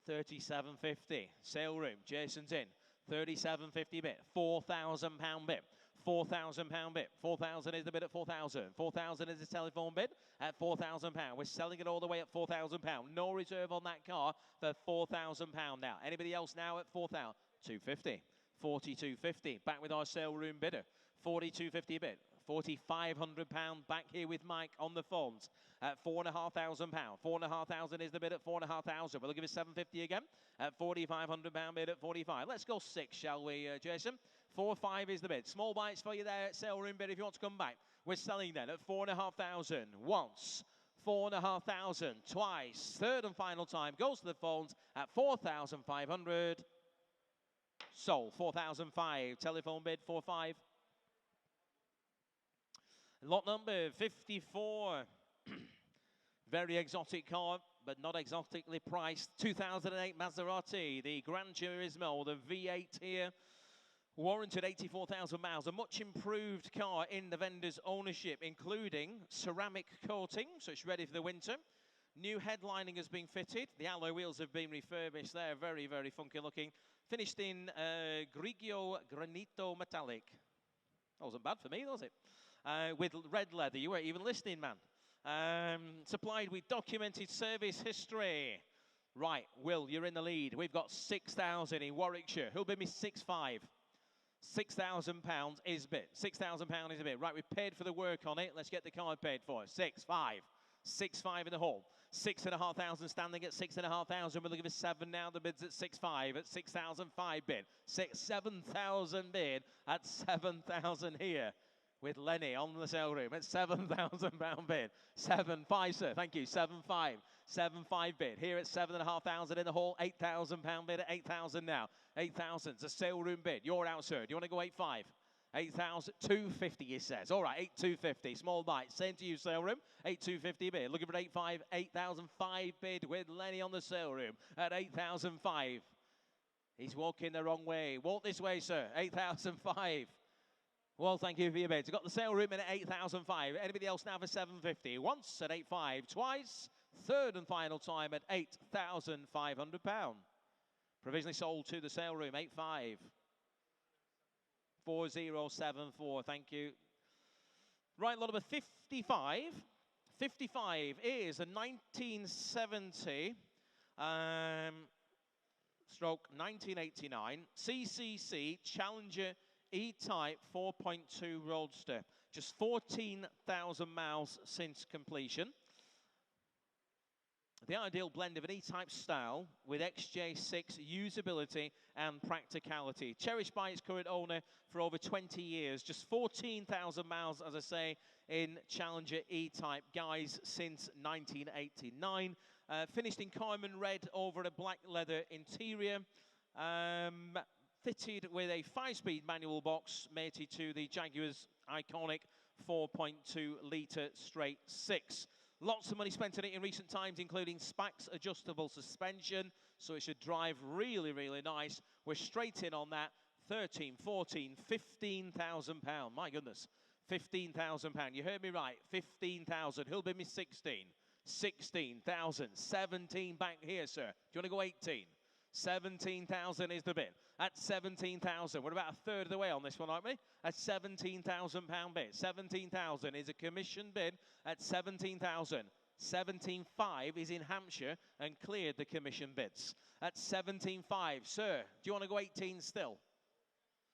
37.50. Sale room. Jason's in. 37.50 bid. £4,000 bid. £4,000 bid. 4,000 is the bid at 4,000. 4,000 is the telephone bid at £4,000. We're selling it all the way at £4,000. No reserve on that car for £4,000 now. Anybody else now at 4,000? 250. 42.50. Back with our sale room bidder. 42.50 bid. £4,500 back here with Mike on the phones at £4,500. £4,500 is the bid at £4,500. We'll give it 750 again at £4,500 bid at 45. Let's go 6, shall we, Jason? 4.5 is the bid. Small bites for you there at sale room bid if you want to come back. We're selling then at £4,500 once. £4,500 twice. Third and final time goes to the phones at £4,500. Sold. 4,005. Telephone bid 4.5. Lot number 54. Very exotic car, but not exotically priced. 2008 Maserati, the GranTurismo, the V8 here. Warranted 84,000 miles. A much improved car in the vendor's ownership, including ceramic coating, so it's ready for the winter. New headlining has been fitted. The alloy wheels have been refurbished. They're very, very funky looking. Finished in Grigio Granito Metallic. That wasn't bad for me, was it? With red leather. You weren't even listening, man. Supplied with documented service history. Right, Will, you're in the lead. We've got 6,000 in Warwickshire. Who'll bid me 6.5? £6,000 is bid. £6,000 is a bid. Right, we've paid for the work on it. Let's get the card paid for. 6.5. 6.5 in the hall. 6,500 standing at 6,500. We're looking for 7 now. The bid's at 6.5 at 6,005 bid. 7,000 bid at 7,000 here. With Lenny on the sale room at £7,000 bid. 7.5, sir. Thank you. 7.5. 7.5 bid. Here at 7,500 in the hall. £8,000 bid at 8,000 now. 8,000 is a sale room bid. You're out, sir. Do you want to go 8.5? 8,250, he says. All right, 8,250. Small bite. Same to you, sale room. 8,250 bid. Looking for 8.5. 8,005 bid with Lenny on the sale room at 8,005. He's walking the wrong way. Walk this way, sir. 8,005. Well, thank you for your bids. We've got the sale room in at 8,005. Anybody else now for 750? Once at 8.5. Twice. Third and final time at £8,500. Provisionally sold to the sale room. 8.5. 4074. Thank you. Right, lot number 55. 55 is a 1970 stroke 1989 CCC Challenger E-Type 4.2 Roadster. Just 14,000 miles since completion. The ideal blend of an E-Type style with XJ6 usability and practicality. Cherished by its current owner for over 20 years. Just 14,000 miles, as I say, in Challenger E-Type. Guys, since 1989. Finished in Carmine red over a black leather interior. Fitted with a 5-speed manual box mated to the Jaguar's iconic 4.2 litre straight 6. Lots of money spent on it in recent times, including Spax adjustable suspension, so it should drive really, really nice. We're straight in on that. 13, 14, 15,000 pound. My goodness, 15,000 pound. You heard me right. 15,000. Who'll be me 16? 16,000. 17 back here, sir. Do you want to go 18? 17,000 is the bid. At 17,000, we're about a third of the way on this one, aren't we? At 17,000 pound bid. 17,000 is a commission bid at 17,000. 17.5 is in Hampshire and cleared the commission bids. At 17.5, sir, do you want to go 18 still?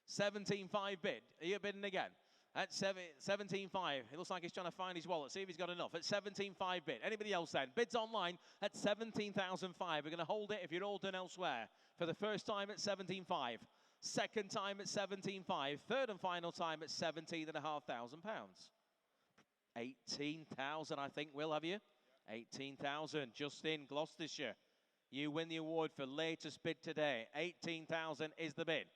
17.5 bid. Are you bidding again? At 17.5, it looks like he's trying to find his wallet, see if he's got enough. At 17.5 bid. Anybody else then? Bids online at 17,005. We're going to hold it if you're all done elsewhere. For the first time at 17.5. Second time at 17.5. Third and final time at 17,500 pounds. 18,000, I think, Will, have you? 18,000, just in Gloucestershire. You win the award for latest bid today. 18,000 is the bid.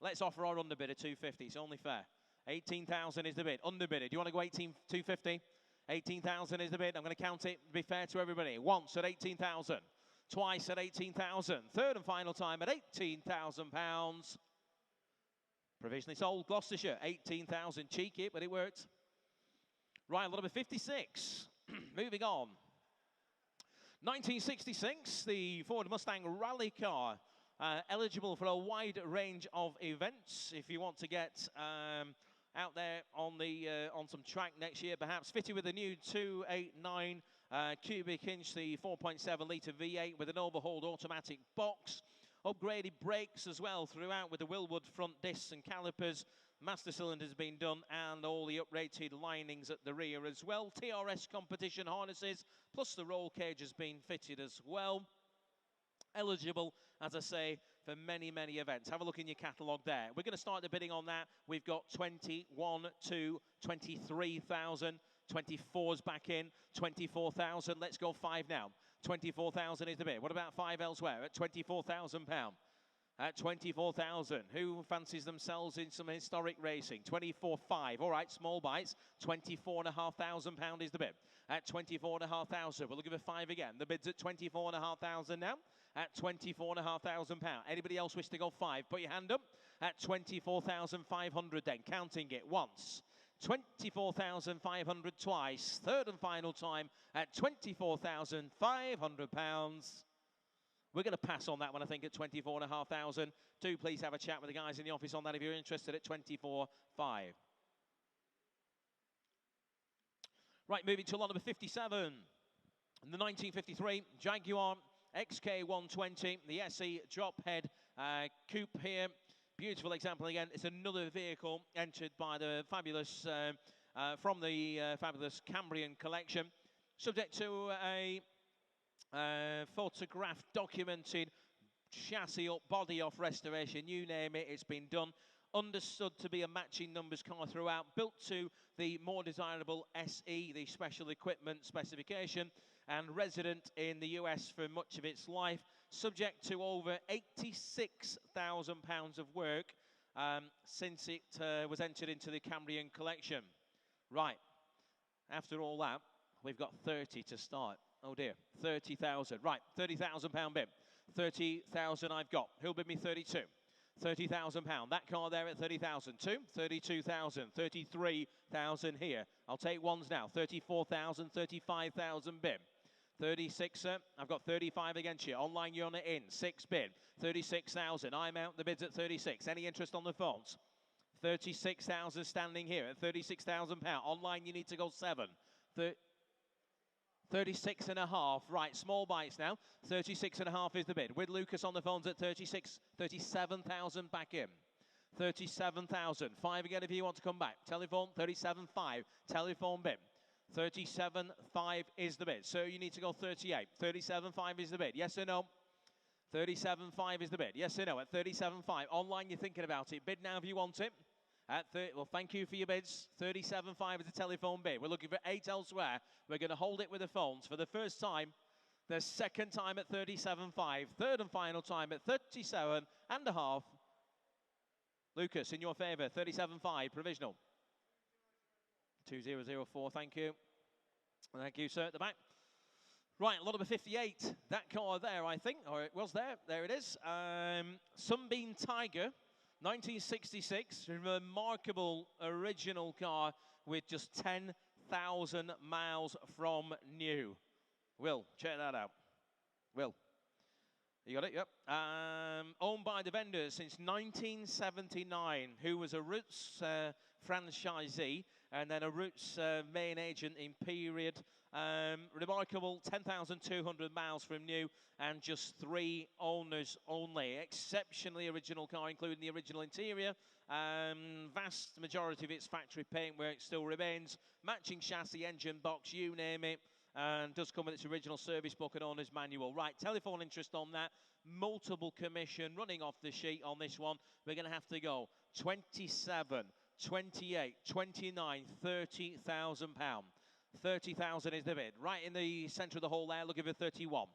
Let's offer our underbid at 250. It's only fair. 18,000 is the bid. Underbidded. Do you want to go 18,250? 18,000 is the bid. I'm going to count it to be fair to everybody. Once at 18,000. Twice at 18,000. Third and final time at 18,000 pounds. Provisionally sold. Gloucestershire. 18,000. Cheeky, but it worked. Right, number 56. Moving on. 1966, the Ford Mustang rally car. Eligible for a wide range of events. If you want to get out there on some track next year, perhaps fitted with a new 289 cubic inch, the 4.7 litre V8 with an overhauled automatic box. Upgraded brakes as well throughout with the Willwood front discs and calipers. Master cylinders been done and all the uprated linings at the rear as well. TRS competition harnesses plus the roll cage has been fitted as well. Eligible, as I say, for many, many events. Have a look in your catalogue there. We're going to start the bidding on that. We've got 21 to 23,000. 24's back in. 24,000. Let's go 5 now. 24,000 is the bid. What about 5 elsewhere at 24,000 pound? At 24,000. Who fancies themselves in some historic racing? 24.5. All right, small bites. 24,500 pound is the bid. At 24,500. We'll give it 5 again. The bid's at 24,500 now. At 24,500 pound. Anybody else wish to go 5? Put your hand up. At 24,500 then. Counting it once. 24,500 twice. Third and final time at 24,500 pounds. We're going to pass on that one, I think, at 24,500. Do please have a chat with the guys in the office on that if you're interested at 24.5. Right, moving to lot number 57. In the 1953 Jaguar XK120, the SE drop head coupe here. Beautiful example again. It's another vehicle entered by the fabulous, from the fabulous Cambrian collection. Subject to a photographed, documented, chassis up, body off restoration, you name it, it's been done. Understood to be a matching numbers car throughout, built to the more desirable SE, the special equipment specification, and resident in the US for much of its life, subject to over £86,000 of work since it was entered into the Cambrian collection. Right, after all that, we've got 30 to start. Oh dear, 30,000. Right, £30,000 bid. 30,000 I've got. Who'll bid me 32? £30,000. That car there at 30,000. 2, 32,000. 33,000 here. I'll take ones now. 34,000, 35,000 bid. 36, sir. I've got 35 against you. Online, you're on it in. 6 bid. 36,000. I'm out. The bid's at 36. Any interest on the phones? 36,000 standing here at £36,000. Online, you need to go 7. 36.5. Right, small bites now. 36.5 is the bid. With Lucas on the phones at 36, 37,000 back in. 37,000. 5 again if you want to come back. Telephone 37.5. Telephone bid. 37.5 is the bid. So you need to go 38. 37.5 is the bid. Yes or no? 37.5 is the bid. Yes or no? At 37.5. Online, you're thinking about it. Bid now if you want it. At well, thank you for your bids. 37.5 is the telephone bid. We're looking for 8 elsewhere. We're going to hold it with the phones for the first time. The second time at 37.5. Third and final time at 37.5. Lucas, in your favour, 37.5, provisional. 2004, thank you. Thank you, sir, at the back. Right, lot number 58. That car there, I think, or it was there. There it is. Sunbeam Tiger, 1966. Remarkable original car with just 10,000 miles from new. Will, check that out. Will. You got it? Yep. Owned by the vendor since 1979, who was a Roots franchisee and then a Roots main agent in period. Remarkable 10,200 miles from new and just 3 owners only. Exceptionally original car, including the original interior. Vast majority of its factory paintwork still remains. Matching chassis, engine box, you name it. And does come with its original service book and owner's manual. Right, telephone interest on that. Multiple commission running off the sheet on this one. We're going to have to go 27, 28, 29, 30,000 pounds. 30,000 is the bid. Right in the centre of the hole there, looking for 31.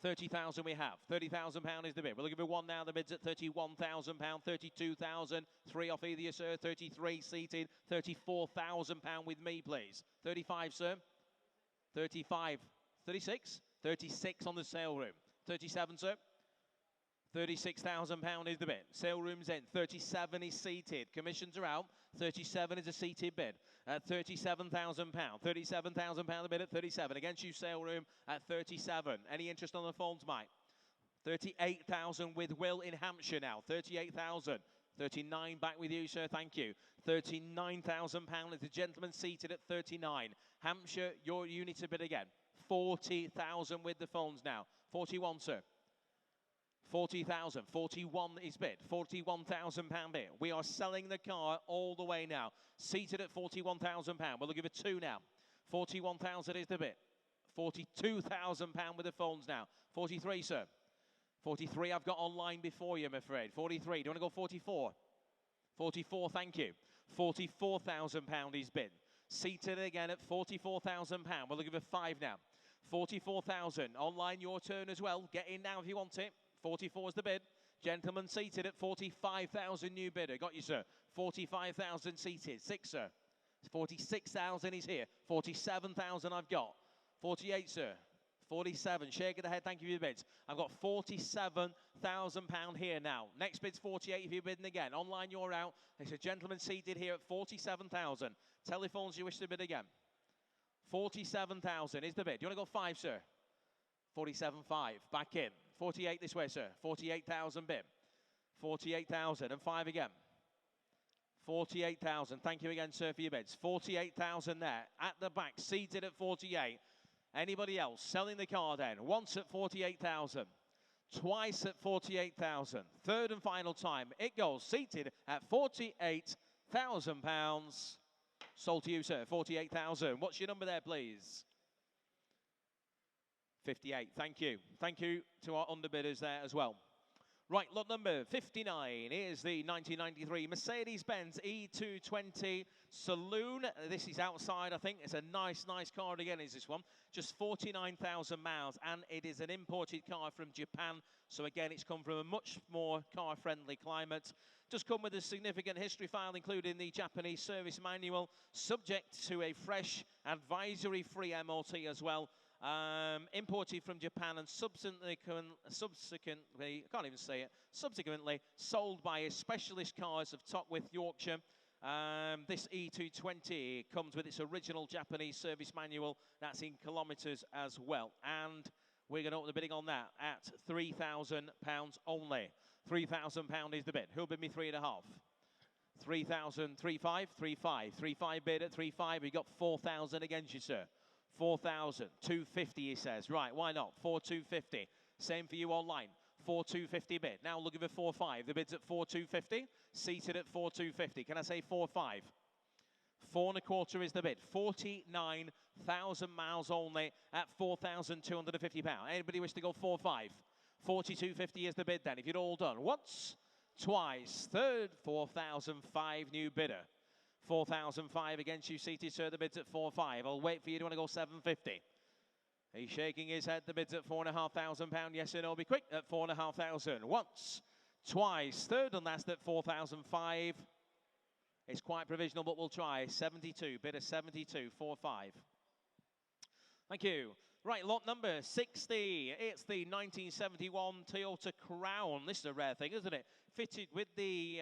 30,000 we have. 30,000 pound is the bid. We're looking for 1 now. The bid's at 31,000 pound. 32,000. 3 off either, sir. 33 seated. 34,000 pound with me, please. 35, sir. 35, 36, 36 on the sale room. 37, sir. 36,000 pound is the bid. Sale room's in. 37 is seated. Commissions are out. 37 is a seated bid at 37,000 pound. 37,000 pound the bid at 37. Against you, sale room at 37. Any interest on the phones, Mike? 38,000 with Will in Hampshire now. 38,000. 39 back with you, sir. Thank you. 39,000 pound is the gentleman seated at 39. Hampshire, your unit a bid again. 40,000 with the phones now. 41, sir. 40,000. 41 is bid. 41,000 pound bid. We are selling the car all the way now. Seated at 41,000 pound. We're looking for 2 now. 41,000 is the bid. 42,000 pound with the phones now. 43, sir. 43 I've got online before you, I'm afraid. 43. Do you want to go 44? 44, thank you. 44,000 pound is bid. Seated again at 44,000 pound. We're looking for 5 now. 44,000. Online, your turn as well. Get in now if you want it. 44 is the bid. Gentleman seated at 45,000 new bidder. Got you, sir. 45,000 seated. 6, sir. 46,000 is here. 47,000 I've got. 48, sir. 47. Shake of the head. Thank you for your bids. I've got 47,000 pound here now. Next bid's 48 if you're bidding again. Online, you're out. There's a gentleman seated here at 47,000. Telephones, you wish to bid again. 47,000 is the bid. Do you want to go 5, sir? 47.5. Back in. 48 this way, sir. 48,000 bid. 48,000 and 5 again. 48,000. Thank you again, sir, for your bids. 48,000 there. At the back, seated at 48. Anybody else selling the car then? Once at 48,000. Twice at 48,000. Third and final time. It goes seated at 48,000 pounds. Sold to you, sir. 48,000. What's your number there, please? 58. Thank you. Thank you to our underbidders there as well. Right, lot number 59 is the 1993 Mercedes-Benz E220 Saloon. This is outside, I think. It's a nice car again, is this one. Just 49,000 miles, and it is an imported car from Japan. So again, it's come from a much more car-friendly climate. Just come with a significant history file, including the Japanese service manual, subject to a fresh advisory-free MOT as well. Imported from Japan and subsequently, I can't even say it, subsequently sold by a Specialist Cars of Tockwith, Yorkshire. This E220 comes with its original Japanese service manual. That's in kilometres as well. And we're going to open the bidding on that at £3,000 only. £3,000 is the bid. Who'll bid me 3.5? 3,000, 3.5, 3.5. 3.5 bid at 3.5. We got 4,000 against you, sir. 4,000, 250 he says. Right, why not? 4,250. Same for you online. 4,250 bid. Now looking for 4,500. The bid's at 4,250. Seated at 4,250. Can I say 4,500? 4.25 is the bid. 49,000 miles only at £4,250. Anybody wish to go 4,500? 42.50 is the bid then. If you're all done. Once, twice, third, 4,005 new bidder. 4,005 against you seated, sir. The bid's at 4,500. I'll wait for you. Do you want to go 750? He's shaking his head. The bid's at £4,500. Yes or no? Be quick at 4,500. Once, twice, third and last at 4,005. It's quite provisional, but we'll try. 72. Bid of 72. 4,500. Thank you. Right, lot number 60. It's the 1971 Toyota Crown. This is a rare thing, isn't it? Fitted with the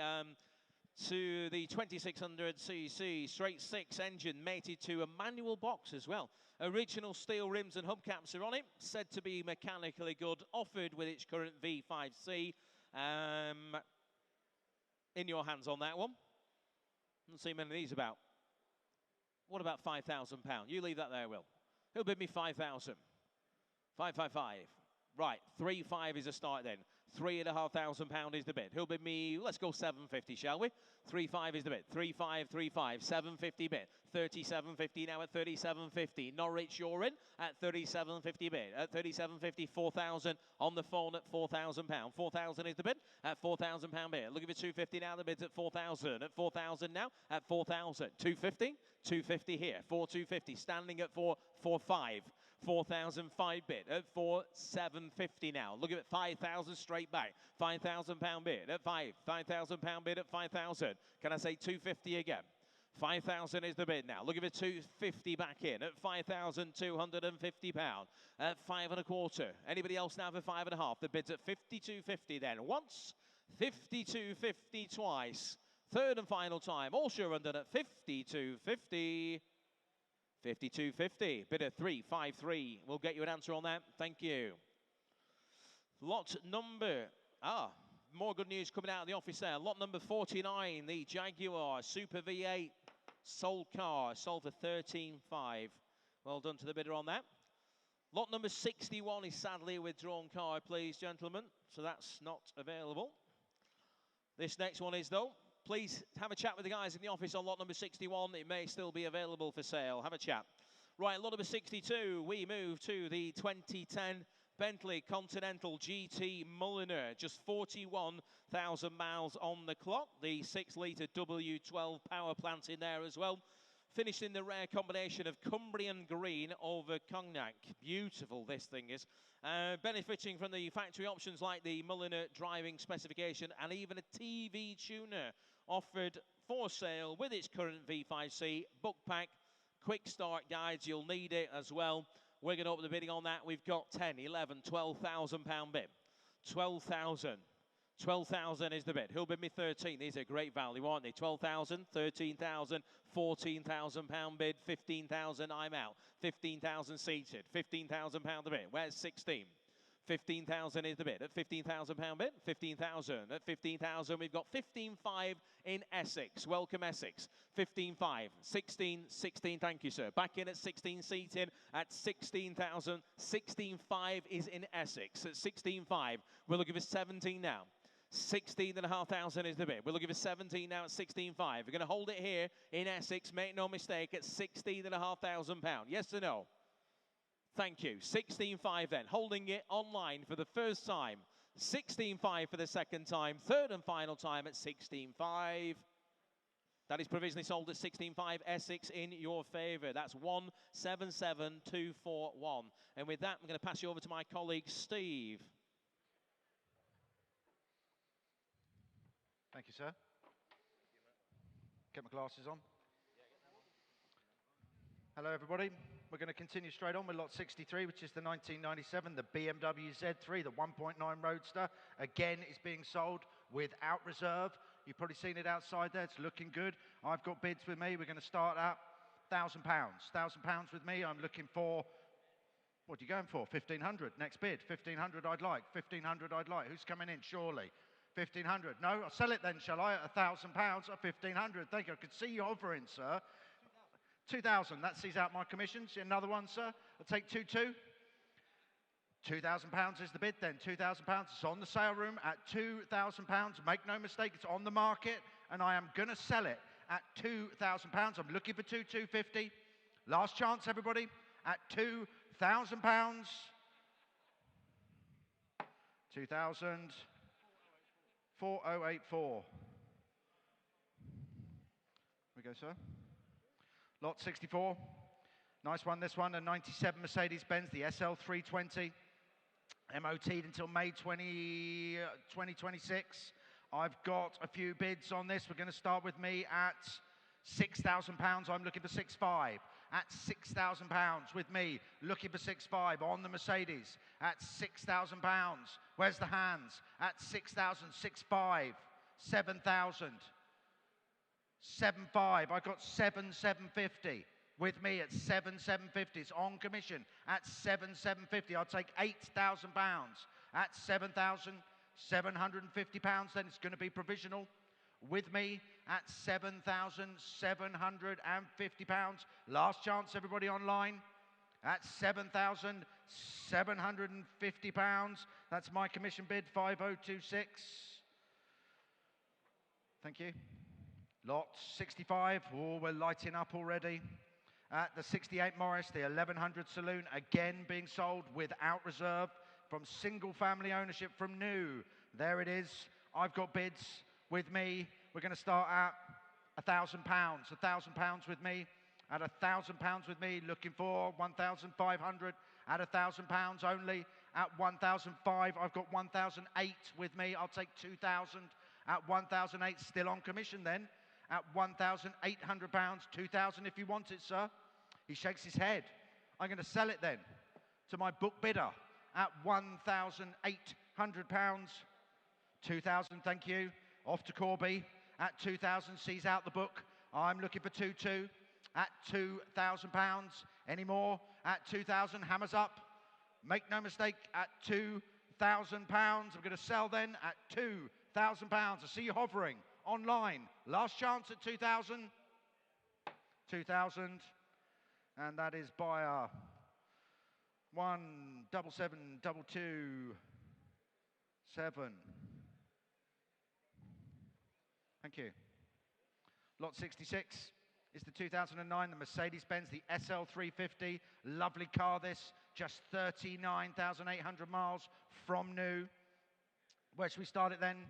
to the 2600cc straight six engine, mated to a manual box as well. Original steel rims and hubcaps are on it. Said to be mechanically good. Offered with its current V5C. In your hands on that one. Doesn't see many of these about. What about £5,000? You leave that there, Will. Who'll bid me 5,000? 555. Right, 3,500 is a start then. £3,500 is the bid. Who'll bid me? Let's go 750, shall we? 3,500 is the bid. 3,500, 3,500, 750 bid. 37.50 now at 37.50. Norwich, you're in at 37.50 bid. At 37.50, 4,000 on the phone at £4,000. 4,000 is the bid at £4,000 bid. Looking for 250 now. The bid's at 4,000. At 4,000 now. At 4,000. 250. 250 here. 4,250. Standing at 4,500. 4,005 bid at 4,750 now. Look at 5,000 straight back. £5,000 bid at 5,000 bid at 5,000. Can I say 250 again? 5,000 is the bid now. Look at 250 back in at £5,250 at 5.25. Anybody else now for 5.5? The bid's at 52.50 then. Once, 52.50 twice. Third and final time. All sure under at 52.50. 52.50, bid of 353. We'll get you an answer on that. Thank you. Lot number, more good news coming out of the office there. Lot number 49, the Jaguar Super V8 sold car, sold for 13,500. Well done to the bidder on that. Lot number 61 is sadly a withdrawn car, please, gentlemen. So that's not available. This next one is, though. Please have a chat with the guys in the office on lot number 61. It may still be available for sale. Have a chat. Right, lot number 62, we move to the 2010 Bentley Continental GT Mulliner. Just 41,000 miles on the clock. The 6-litre W12 power plant in there as well. Finished in the rare combination of Cumbrian green over cognac. Beautiful this thing is. Benefiting from the factory options like the Mulliner driving specification and even a TV tuner offered for sale with its current V5C. Book pack, quick start guides, you'll need it as well. We're going to open the bidding on that. We've got 10, 11, £12,000 bid. 12,000. 12,000 is the bid. Who'll bid me 13? These are great value, aren't they? 12,000, 13,000, £14,000 bid, 15,000, I'm out. 15,000 seated, £15,000 the bid. Where's 16? 15,000 is the bid. At £15,000 bid, 15,000. At 15,000, we've got 15,500 in Essex. Welcome, Essex. 15,500. 16, thank you, sir. Back in at 16 seated at 16,000. 16,500 is in Essex. At 16,500, we're looking for 17 now. 16,500 is the bid. We're looking for 17 now at 16,500. We're going to hold it here in Essex, make no mistake, at £16,500. Yes or no? Thank you. 16,500 then. Holding it online for the first time. 16,500 for the second time. Third and final time at 16,500. That is provisionally sold at 16,500. Essex in your favour. That's 177241. And with that, I'm going to pass you over to my colleague, Steve. Thank you, sir. Get my glasses on. Hello, everybody. We're going to continue straight on with lot 63, which is the 1997, the BMW Z3, the 1.9 Roadster. Again, is being sold without reserve. You've probably seen it outside there. It's looking good. I've got bids with me. We're going to start at £1,000. £1,000 with me. I'm looking for, what are you going for? 1,500. Next bid. 1,500 I'd like. 1,500 I'd like. Who's coming in? Surely. 1,500. No, I'll sell it then, shall I? At £1,000 at 1,500. Thank you. I could see you hovering, sir. 2,000. That sees out my commissions. Another one, sir. I'll take 2,2. £2,000 is the bid then, £2,000. It's on the sale room at £2,000. Make no mistake, it's on the market, and I am going to sell it at £2,000. I'm looking for 2,250. Last chance, everybody, at £2,000. 2,000,4084. Here we go, sir. Lot 64. Nice one, this one, a 97 Mercedes-Benz, the SL320. MOT'd until May 2026. I've got a few bids on this. We're going to start with me at £6,000. I'm looking for 6,500. At £6,000 with me, looking for 6,500 on the Mercedes. At £6,000. Where's the hands? At 6,000, 6,500, 7,000, 7,500. I got 7,750. With me at 7,750. It's on commission at 7,750. I'll take £8,000 at £7,750. Then it's going to be provisional. With me at £7,750. Last chance, everybody online. At £7,750. That's my commission bid, 5026. Thank you. Lot 65. Oh, we're lighting up already. At the 68 Morris, the 1100 Saloon, again being sold without reserve from single family ownership from new. There it is. I've got bids with me. We're going to start at £1,000. £1,000 with me. At £1,000 with me, looking for 1,500. At £1,000 only. At 1,500, I've got 1,008 with me. I'll take 2,000. At 1,008, still on commission then. At £1,800, 2,000 if you want it, sir. He shakes his head. I'm going to sell it then to my book bidder at £1,800. 2,000, thank you. Off to Corby at 2,000, sees out the book. I'm looking for 2,200 at £2,000. Any more? At 2,000, hammers up. Make no mistake, at £2,000. I'm going to sell then at £2,000. I see you hovering online. Last chance at 2,000. 2,000. And that is buyer 1772227. Thank you. Lot 66 is the 2009, the Mercedes-Benz, the SL350. Lovely car this, just 39,800 miles from new. Where should we start it then?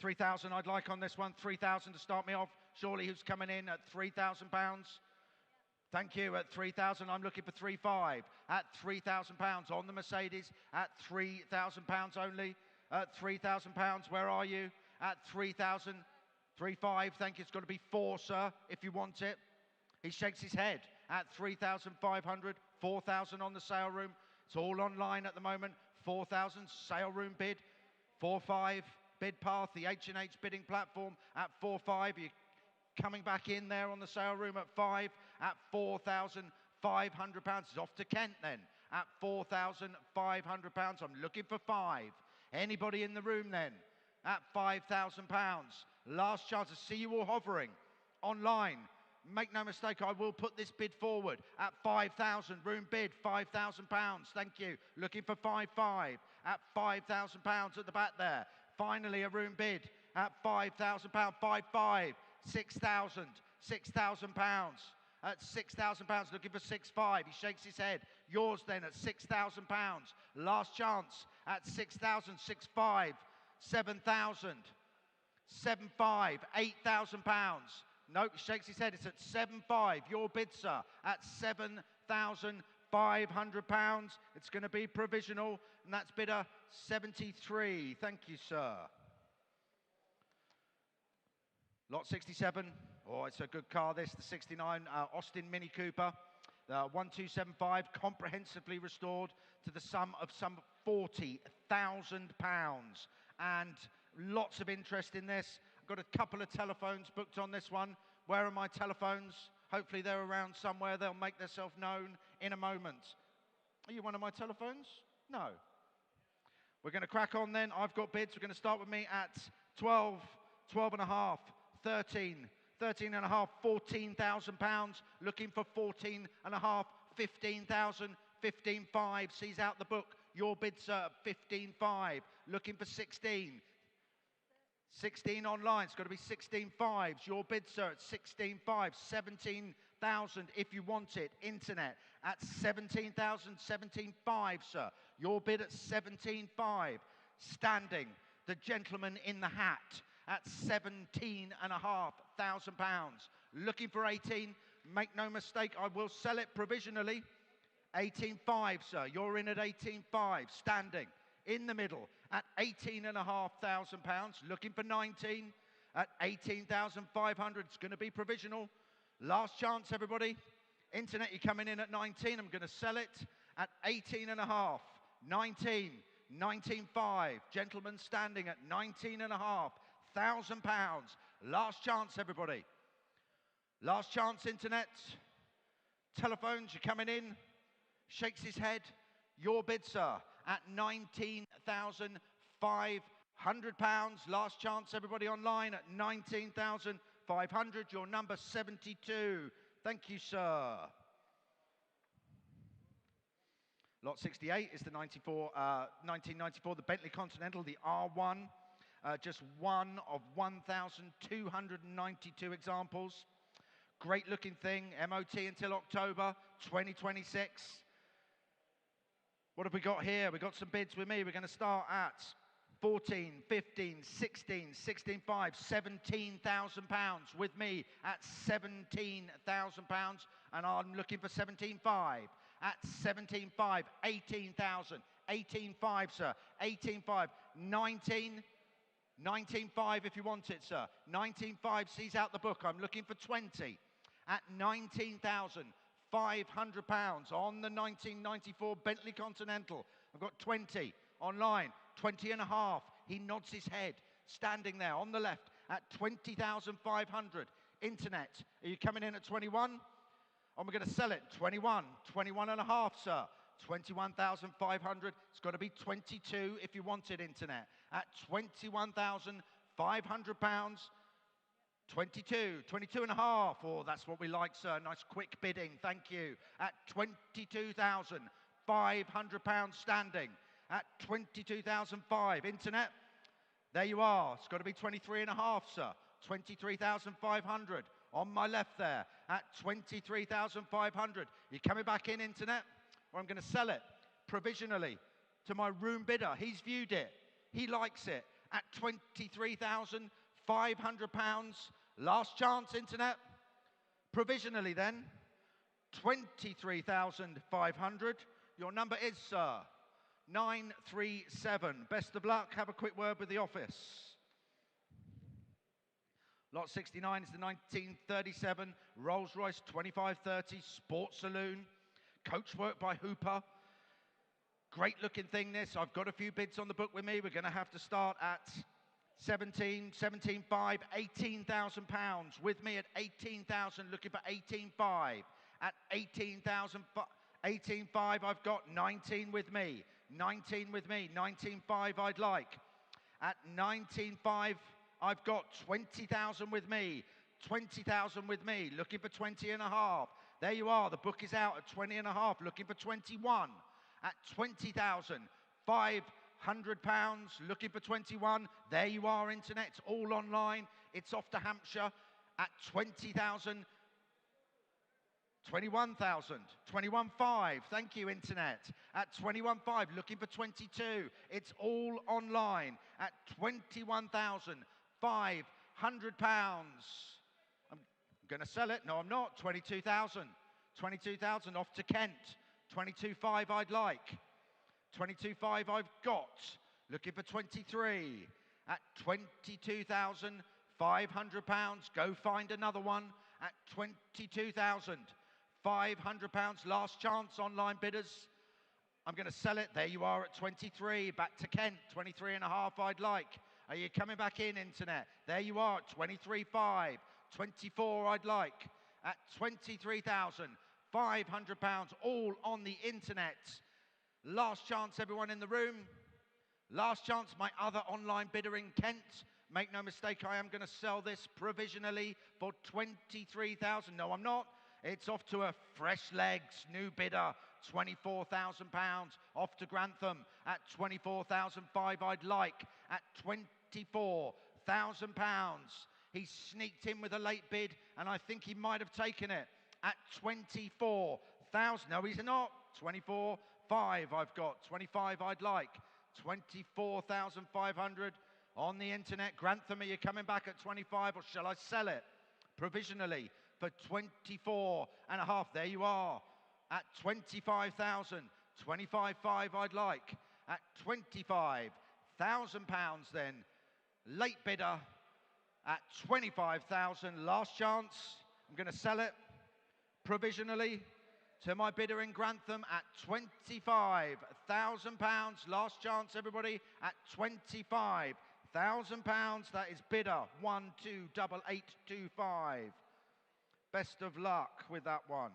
3,000 I'd like on this one, 3,000 to start me off. Surely who's coming in at £3,000? Thank you, at 3,000, I'm looking for 3,500. At £3,000 on the Mercedes, at £3,000 only. At £3,000, where are you? At 3,000, 3,500, thank you, it's got to be 4, sir, if you want it. He shakes his head. At 3,500, 4,000 on the sale room. It's all online at the moment. 4,000, sale room bid. 4,500. Bid path, the H&H bidding platform at 4,500. You're coming back in there on the sale room at 5,000. At £4,500. It's off to Kent then. At £4,500. I'm looking for 5. Anybody in the room then? At £5,000. Last chance to see you all hovering online. Make no mistake, I will put this bid forward at 5,000. Room bid, £5,000. Thank you. Looking for 5,500. At £5,000 at the back there. Finally, a room bid at £5,000. 5,500. 6,000. £6,000. At £6,000, looking for 6,500. He shakes his head. Yours then at £6,000. Last chance at 6,000. 6,500. 7,000. 7,500. £8,000. Nope, he shakes his head. It's at 7,500. Your bid, sir, at £7,500. It's going to be provisional, and that's bidder 73. Thank you, sir. Lot 67. Oh, it's a good car, this. The 69 Austin Mini Cooper. The 1275, comprehensively restored to the sum of some £40,000. And lots of interest in this. I've got a couple of telephones booked on this one. Where are my telephones? Hopefully they're around somewhere. They'll make themselves known in a moment. Are you one of my telephones? No. We're going to crack on then. I've got bids. We're going to start with me at 12, 12.5, 13, 13.5, £14,000. Looking for 14.5, 15,000, 15.5 sees out the book. Your bid, sir, 15.5. Looking for 16. 16 online. It's got to be 16.5s. Your bid, sir, at 16.5. 17,000 if you want it. Internet at 17,000. 17.5, sir. Your bid at 17.5. Standing, the gentleman in the hat at £17,500. Looking for 18. Make no mistake, I will sell it provisionally. 18.5, sir. You're in at 18.5. Standing in the middle at £18,500. Looking for 19 at 18,500. It's going to be provisional. Last chance, everybody. Internet, you're coming in at 19. I'm going to sell it at 18.5. 19. 19.5. Gentlemen standing at 19,500. Last chance, everybody. Last chance, internet. Telephones, you're coming in. Shakes his head. Your bid, sir, at £19,500. Last chance, everybody online at 19,500. Your number 72. Thank you, sir. Lot 68 is the 1994, the Bentley Continental, the R1. Just one of 1,292 examples. Great looking thing, MOT until October 2026. What have we got here? We've got some bids with me. We're going to start at 14, 15, 16, 16.5, £17,000 with me at £17,000. And I'm looking for 17.5. At 17.5, 18,000, 18.5, sir, 18.5, 19, 19.5 if you want it, sir. 19.5 sees out the book. I'm looking for 20 at £19,500 on the 1994 Bentley Continental. I've got 20 online, 20.5. He nods his head, standing there on the left at 20,500. Internet, are you coming in at 21? And we're going to sell it, 21, 21.5, sir. 21,500. It's got to be 22 if you want it, internet. At £21,500. 22, 22.5. Oh, that's what we like, sir. Nice quick bidding. Thank you. At £22,500 standing. At 22,005. Internet. There you are. It's got to be 23.5, sir. 23,500. On my left there at 23,500. You're coming back in, internet, or I'm going to sell it provisionally to my room bidder. He's viewed it. He likes it at £23,500. Last chance, internet. Provisionally then, 23,500. Your number is, sir, 937. Best of luck. Have a quick word with the office. Lot 69 is the 1937 Rolls-Royce 2530 Sports Saloon. Coachwork by Hooper. Great looking thing this. I've got a few bids on the book with me. We're going to have to start at 17, 17.5, £18,000. With me at 18,000, looking for 18.5. At 18,000, 18.5, I've got 19 with me. 19 with me, 19.5 I'd like. At 19.5, I've got 20,000 with me. 20,000 with me, looking for 20.5. There you are, the book is out at 20.5, looking for 21. At £20,500, looking for 21. There you are, internet, it's all online. It's off to Hampshire at 20,000. 21,000, 21.5, thank you, internet. At 21.5, looking for 22. It's all online at £21,500. I'm going to sell it. No, I'm not. 22,000. 22,000 off to Kent. 22.5 I'd like. 22.5 I've got. Looking for 23. At £22,500. Go find another one at £22,500. Last chance, online bidders. I'm going to sell it. There you are at 23. Back to Kent. 23.5 I'd like. Are you coming back in, internet? There you are at 23.5. 24 I'd like. At £23,500. All on the internet. Last chance, everyone in the room. Last chance, my other online bidder in Kent. Make no mistake, I am going to sell this provisionally for 23,000. No, I'm not. It's off to a fresh legs, new bidder, £24,000. Off to Grantham at £24,500. I'd like at £24,000. He sneaked in with a late bid, and I think he might have taken it at £24,000. No, he's not. 24,500 I've got. 25 I'd like. 24,500 on the internet. Grantham, are you coming back at 25, or shall I sell it provisionally for 24.5? There you are at 25,000. 25,500 I'd like at 25,000 pounds. Then late bidder at 25,000. Last chance. I'm going to sell it provisionally to my bidder in Grantham at £25,000. Last chance, everybody, at £25,000. That is bidder 128825. Best of luck with that one.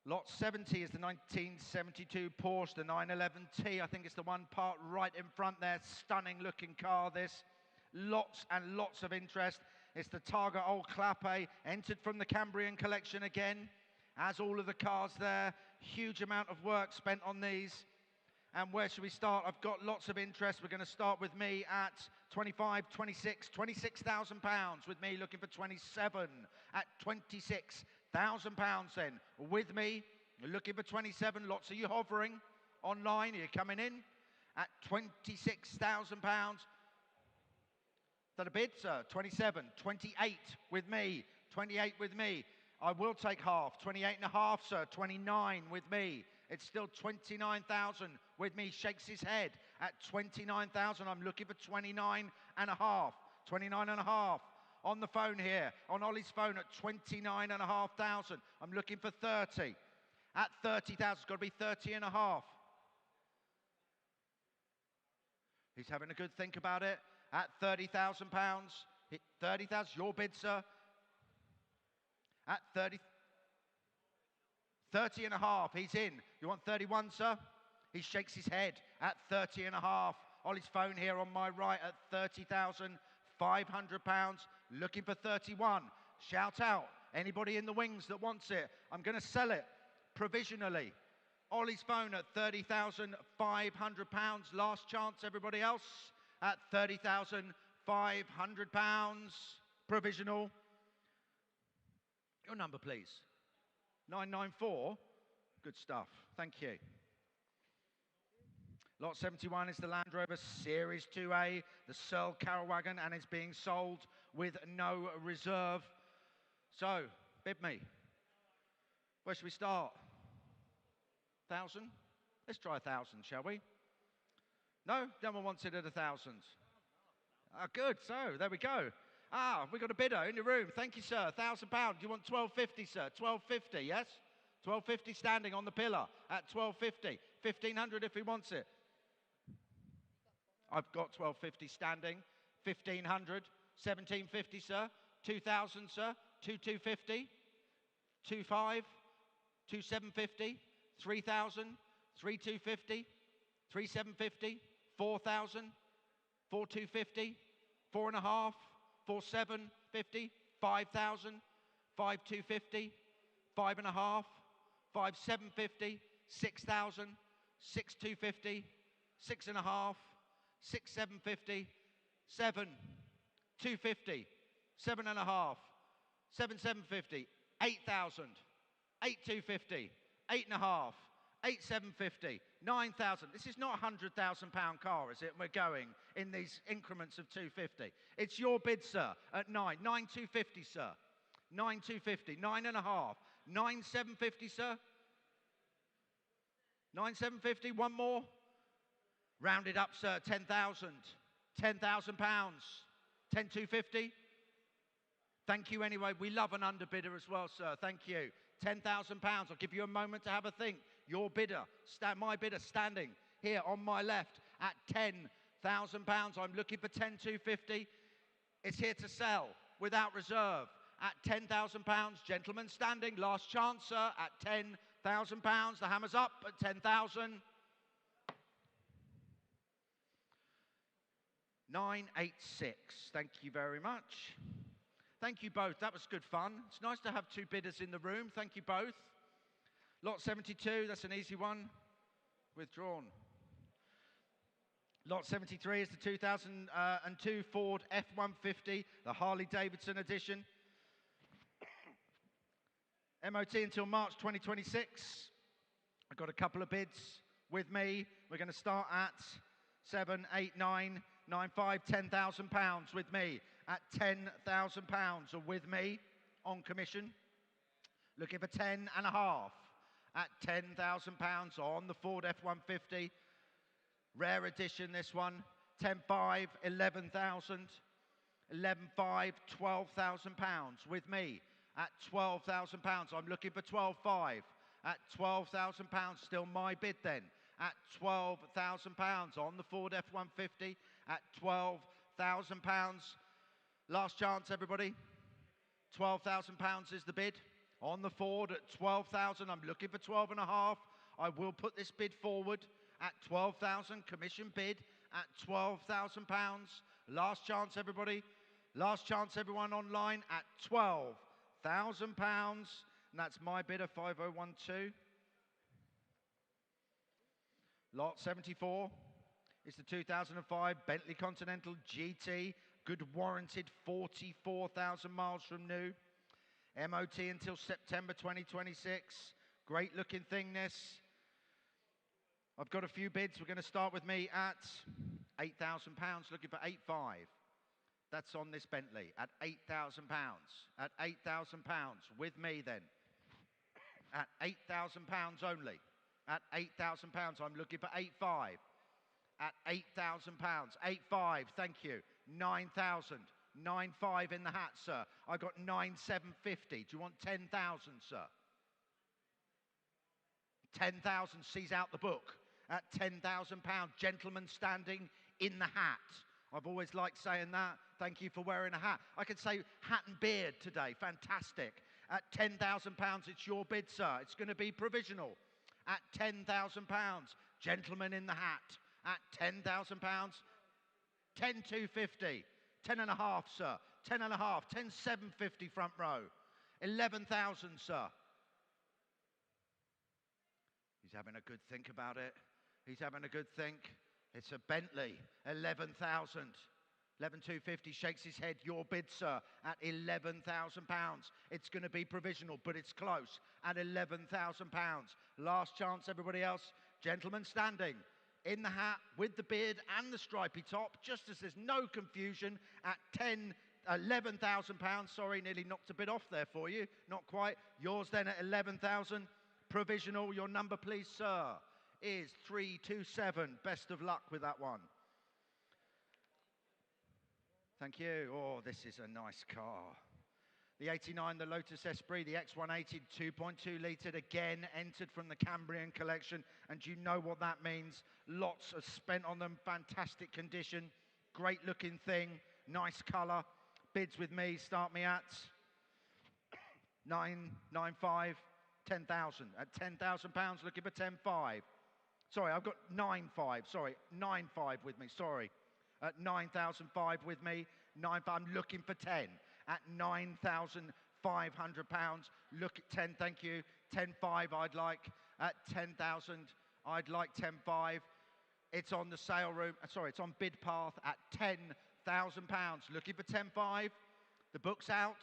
Lot 70 is the 1972 Porsche, the 911T. I think it's the one part right in front there. Stunning looking car, this. Lots and lots of interest. It's the Targa Old Clappe, entered from the Cambrian collection again. As all of the cars there, huge amount of work spent on these. And where should we start? I've got lots of interest. We're going to start with me at 25, 26, £26,000 with me, looking for 27 at £26,000 then. With me, looking for 27. Lots of you hovering online. You're coming in at £26,000. Is that a bid, sir? 27, 28 with me, 28 with me. I will take half, 28.5, sir, 29 with me. It's still 29,000 with me. Shakes his head at 29,000. I'm looking for 29.5, 29.5. On the phone here, on Ollie's phone at 29,500. I'm looking for 30. At 30,000, it's got to be 30.5. He's having a good think about it. At £30,000, 30,000, your bid, sir. At 30.5, he's in. You want 31, sir? He shakes his head at 30.5. Ollie's phone here on my right at £30,500. Looking for 31. Shout out. Anybody in the wings that wants it? I'm going to sell it provisionally. Ollie's phone at £30,500. Last chance, everybody else, at £30,500. Provisional. Your number, please. 994. Good stuff. Thank you. Lot 71 is the Land Rover Series 2A, the Searle Carroll wagon, and it's being sold with no reserve. So, bid me. Where should we start? 1,000? Let's try 1,000, shall we? No? No one wants it at 1,000. Ah, good. So, there we go. Ah, we've got a bidder in the room. Thank you, sir. £1,000. Do you want 1,250, sir? 1,250, yes? 1,250 standing on the pillar at 1,250. 1,500 if he wants it. I've got 1,250 standing. 1,500. 1,750, sir. 2,000, sir. 2,250. 2,500. 2,750. 3,000. 3,250. 3,750. 4,000. 4,250. 4.5. 4,750, 5,000, 5,250, 5.5, 5,750, 6,000, 6,250, 6.5, 6,750, 7,250, 7.5, 7,750, 8,000, 8,250, 8.5, 8,750, 9,000. This is not a £100,000 car, is it? We're going in these increments of 250. It's your bid, sir, at 9,250, sir. 9,250, 9.5, 9,750, sir. 9,750, one more. Round it up, sir, 10,000. £10,000. 10,250. Thank you anyway. We love an underbidder as well, sir. Thank you. £10,000. I'll give you a moment to have a think. Your bidder, my bidder, standing here on my left at £10,000. I'm looking for 10,250. It's here to sell without reserve at £10,000. Gentlemen standing, last chance, sir, at £10,000. The hammer's up at 10,000. 986. Thank you very much. Thank you both. That was good fun. It's nice to have two bidders in the room. Thank you both. Lot 72, that's an easy one. Withdrawn. Lot 73 is the 2002 Ford F-150, the Harley-Davidson edition. MOT until March 2026. I've got a couple of bids with me. We're going to start at 7, 8, 9, 9, 5, £10,000 with me at £10,000 or with me on commission. Looking for 10 and a half at £10,000 on the Ford F-150. Rare edition, this one. 10.5, 11,000. 11.5, £12,000 with me at £12,000. I'm looking for 12.5 at £12,000. Still my bid then at £12,000 on the Ford F-150 at £12,000. Last chance, everybody. £12,000 is the bid on the Ford at 12,000. I'm looking for 12 and a half. I will put this bid forward at 12,000. Commission bid at £12,000. Last chance, everybody. Last chance, everyone online at £12,000. And that's my bidder, 5012. Lot 74 is the 2005 Bentley Continental GT. Good warranted, 44,000 miles from new. MOT until September 2026. Great looking thing, this. I've got a few bids. We're going to start with me at £8,000, looking for 8.5. That's on this Bentley at £8,000. At £8,000 with me then. At £8,000 only. At £8,000, I'm looking for 8.5. At £8,000, 8.5, thank you. 9,000, 9.5 in the hat, sir. I got 9,750. Do you want 10,000, sir? 10,000 sees out the book at £10,000. Gentleman standing in the hat. I've always liked saying that. Thank you for wearing a hat. I could say hat and beard today. Fantastic. At £10,000, it's your bid, sir. It's going to be provisional. At £10,000, gentleman in the hat. At £10,000, 10,250. 10 and a half, sir. 10 and a half. 10,750 front row. 11,000, sir. He's having a good think about it. He's having a good think. It's a Bentley, 11,000. 11,250 shakes his head. Your bid, sir, at £11,000. It's going to be provisional, but it's close at £11,000. Last chance, everybody else. Gentleman standing in the hat with the beard and the stripy top, just as there's no confusion at £11,000. Sorry, nearly knocked a bit off there for you. Not quite. Yours then at 11,000. Provisional. Your number, please, sir, is 327. Best of luck with that one. Thank you. Oh, this is a nice car. The 89, the Lotus Esprit, the X180 2.2 litre, again entered from the Cambrian collection, and you know what that means. Lots are spent on them, fantastic condition, great looking thing, nice colour. Bids with me, start me at 9.95, 10,000. At £10,000, looking for 10.5. Sorry, I've got 9.5, sorry, 9.5 with me, sorry. At 9,005 with me, 9, I'm looking for 10. At £9,500, look at 10, thank you. 10.5 I'd like. At 10,000, I'd like 10.5. It's on the sale room, sorry, it's on bid path at £10,000. Looking for 10.5. The book's out.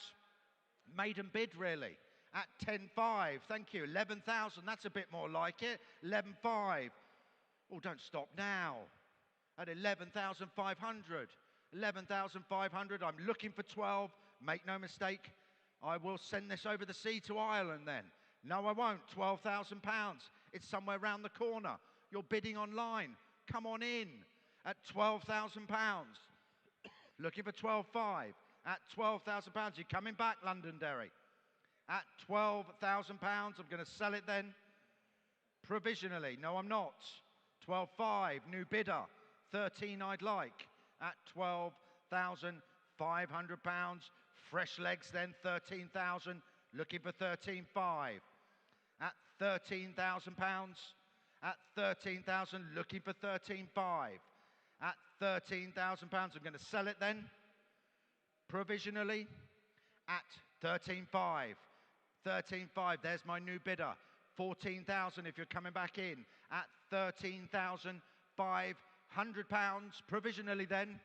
Maiden bid, really. At 10.5, thank you. 11,000, that's a bit more like it. 11.5. Oh, don't stop now. At 11,500. 11,500, I'm looking for 12. Make no mistake, I will send this over the sea to Ireland then. No, I won't. £12,000. It's somewhere round the corner. You're bidding online. Come on in at £12,000. Looking for 12.5. At £12,000. You're coming back, Londonderry. At £12,000. I'm going to sell it then. Provisionally. No, I'm not. 12.5. New bidder. 13 I'd like. At £12,500. Fresh legs then, 13,000. Looking for 13.5. At £13,000. At 13,000. Looking for 13.5. At £13,000. I'm going to sell it then. Provisionally. at 13.5. 13.5, there's my new bidder. 14,000 if you're coming back in at £13,500 provisionally then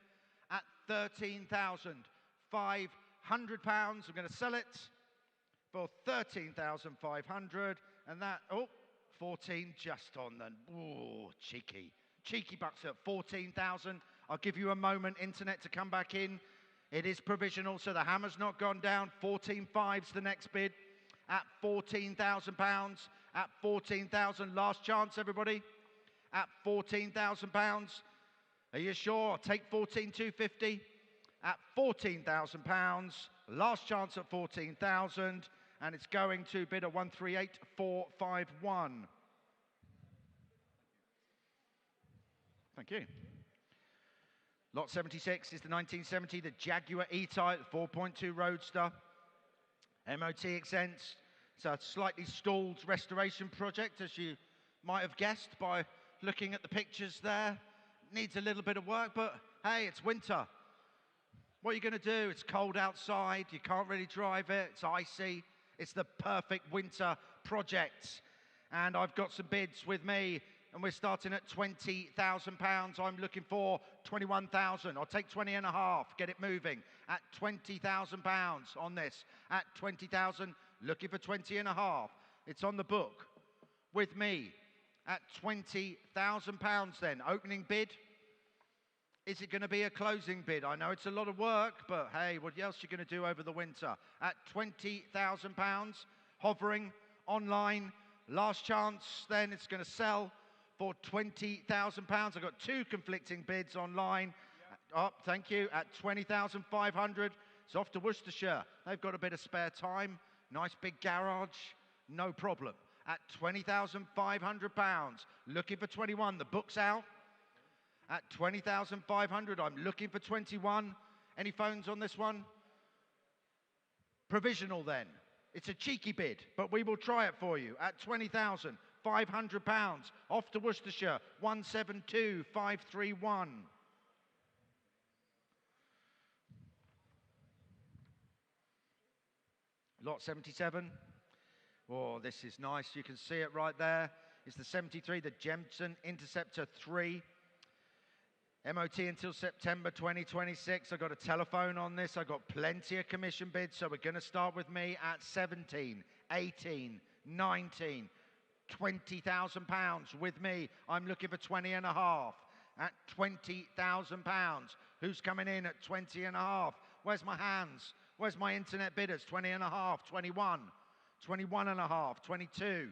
at £13,500. I'm going to sell it for 13,500 and that, 14 just on the, cheeky bucks at 14,000. I'll give you a moment, internet, to come back in. It is provisional, so the hammer's not gone down. 14.5's the next bid at £14,000. At 14,000, last chance, everybody. At £14,000. Are you sure? I'll take 14,250. At £14,000, last chance at 14,000, and it's going to bid at 138,451. Thank you. Lot 76 is the 1970, the Jaguar E-Type 4.2 Roadster. MOT exempt. It's a slightly stalled restoration project, as you might have guessed by looking at the pictures there. Needs a little bit of work, but hey, it's winter. What are you going to do? It's cold outside. You can't really drive it. It's icy. It's the perfect winter project. And I've got some bids with me, and we're starting at £20,000. I'm looking for 21,000. I'll take 20 and a half. Get it moving at £20,000 on this. At 20,000, looking for 20 and a half. It's on the book with me at £20,000 then. Opening bid. Is it going to be a closing bid? I know it's a lot of work, but hey, what else are you going to do over the winter? At £20,000, hovering online. Last chance, then it's going to sell for £20,000. I've got two conflicting bids online. Thank you. At 20,500. It's off to Worcestershire. They've got a bit of spare time. Nice big garage. No problem. At £20,500. Looking for 21. The book's out. At 20,500. I'm looking for 21. Any phones on this one? Provisional then. It's a cheeky bid, but we will try it for you. At £20,500. Off to Worcestershire. 172,531. Lot 77. Oh, this is nice. You can see it right there. It's the 73, the Jensen Interceptor 3. MOT until September 2026. I've got a telephone on this. I've got plenty of commission bids, so we're going to start with me at 17, 18, 19, £20,000 with me. I'm looking for 20 and a half. At £20,000. Who's coming in at 20 and a half? Where's my hands? Where's my internet bidders? 20 and a half, 21, 21 and a half, 22.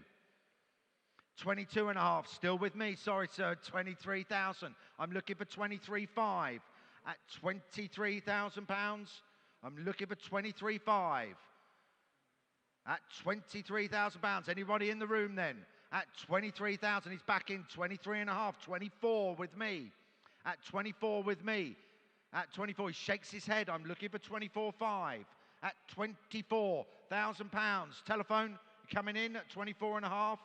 22 and a half, still with me, sorry sir, 23,000. I'm looking for 23.5. At £23,000, I'm looking for 23.5. At £23,000, anybody in the room then? At 23,000, he's back in 23 and a half, 24 with me. At 24 with me. At 24, he shakes his head, I'm looking for 24.5. At £24,000, telephone, coming in at 24 and a half.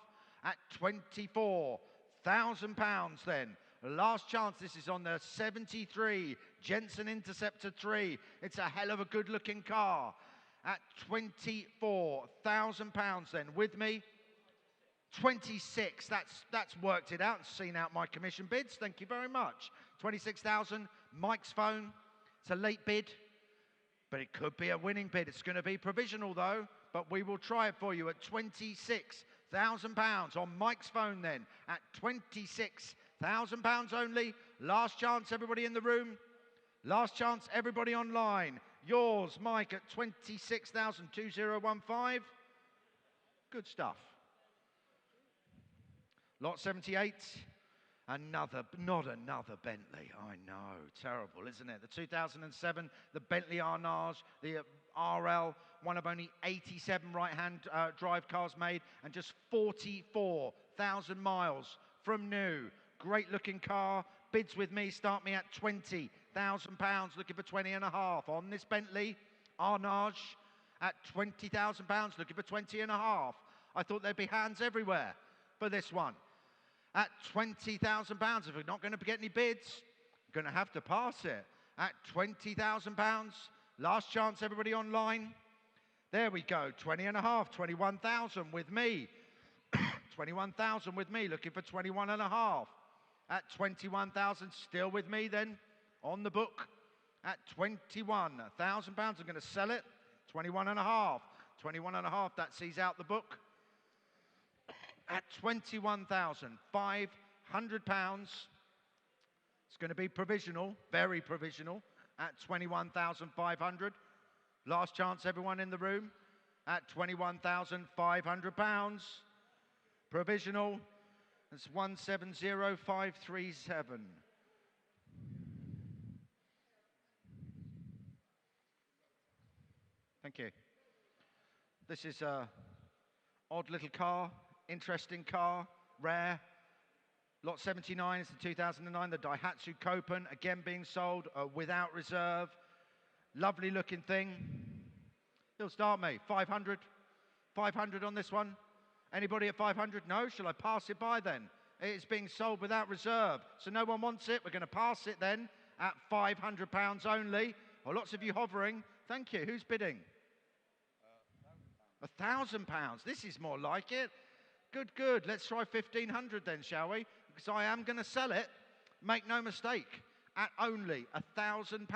At £24,000 then. Last chance, this is on the 73 Jensen Interceptor 3. It's a hell of a good looking car. At £24,000 then. With me, 26. That's worked it out and seen out my commission bids. Thank you very much. 26,000. Mike's phone. It's a late bid, but it could be a winning bid. It's going to be provisional though, but we will try it for you at £26,000 on Mike's phone then. At £26,000 only. Last chance, everybody in the room. Last chance, everybody online. Yours, Mike, at 26,2015. Good stuff. Lot 78. Not another Bentley. I know, terrible, isn't it? The 2007, the Bentley Arnage, the RL, one of only 87 right-hand drive cars made, and just 44,000 miles from new. Great-looking car. Bids with me start me at £20,000. Looking for 20 and a half on this Bentley Arnage. At £20,000, looking for 20 and a half. I thought there'd be hands everywhere for this one. At £20,000, if we're not going to get any bids, we're going to have to pass it. At £20,000, last chance, everybody online. There we go, 20 and a half, 21,000 with me. 21,000 with me, looking for 21 and a half. At 21,000, still with me then, on the book. At 21,000 pounds, I'm going to sell it. 21 and a half. 21 and a half, that sees out the book. At 21,500 pounds, it's going to be provisional, very provisional. At 21,500. Last chance, everyone in the room. At 21,500 pounds. Provisional. That's 170537. Thank you. This is a odd little car, interesting car, rare. Lot 79 is the 2009, the Daihatsu Copen, again being sold without reserve. Lovely looking thing. He'll start me. 500. 500 on this one. Anybody at 500? No? Shall I pass it by then? It's being sold without reserve, so no one wants it. We're going to pass it then at £500 only. Oh, lots of you hovering. Thank you. Who's bidding? £1,000. This is more like it. Good, good. Let's try 1,500 then, shall we? Because I am going to sell it. Make no mistake. At only £1,000.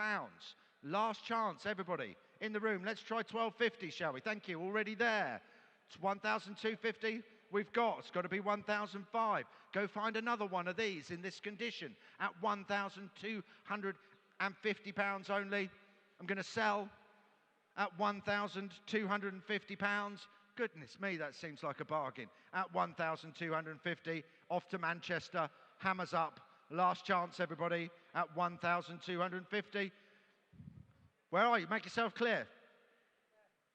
Last chance, everybody in the room. Let's try 1,250, shall we? Thank you. Already there. It's 1,250. We've got. It's got to be 1,005. Go find another one of these in this condition at £1,250 only. I'm going to sell at £1,250. Goodness me, that seems like a bargain. At 1,250, off to Manchester, hammers up. Last chance, everybody, at 1,250. Where are you? Make yourself clear.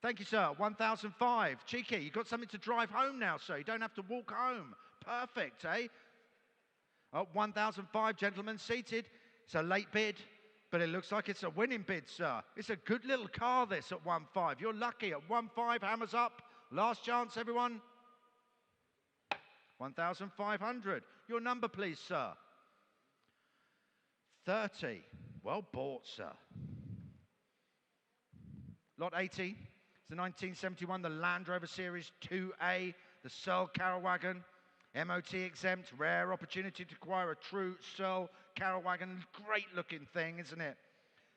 Thank you, sir. 1,005. Cheeky, you've got something to drive home now, sir. You don't have to walk home. Perfect, eh? At 1,005, gentlemen seated. It's a late bid, but it looks like it's a winning bid, sir. It's a good little car, this, at 1,500. You're lucky. At 1,500, hammers up. Last chance, everyone. 1,500. Your number, please, sir. 30. Well bought, sir. Lot 80. It's the 1971, the Land Rover Series 2A, the Searle Carroll Wagon. MOT exempt, rare opportunity to acquire a true Searle Carroll Wagon. Great looking thing, isn't it?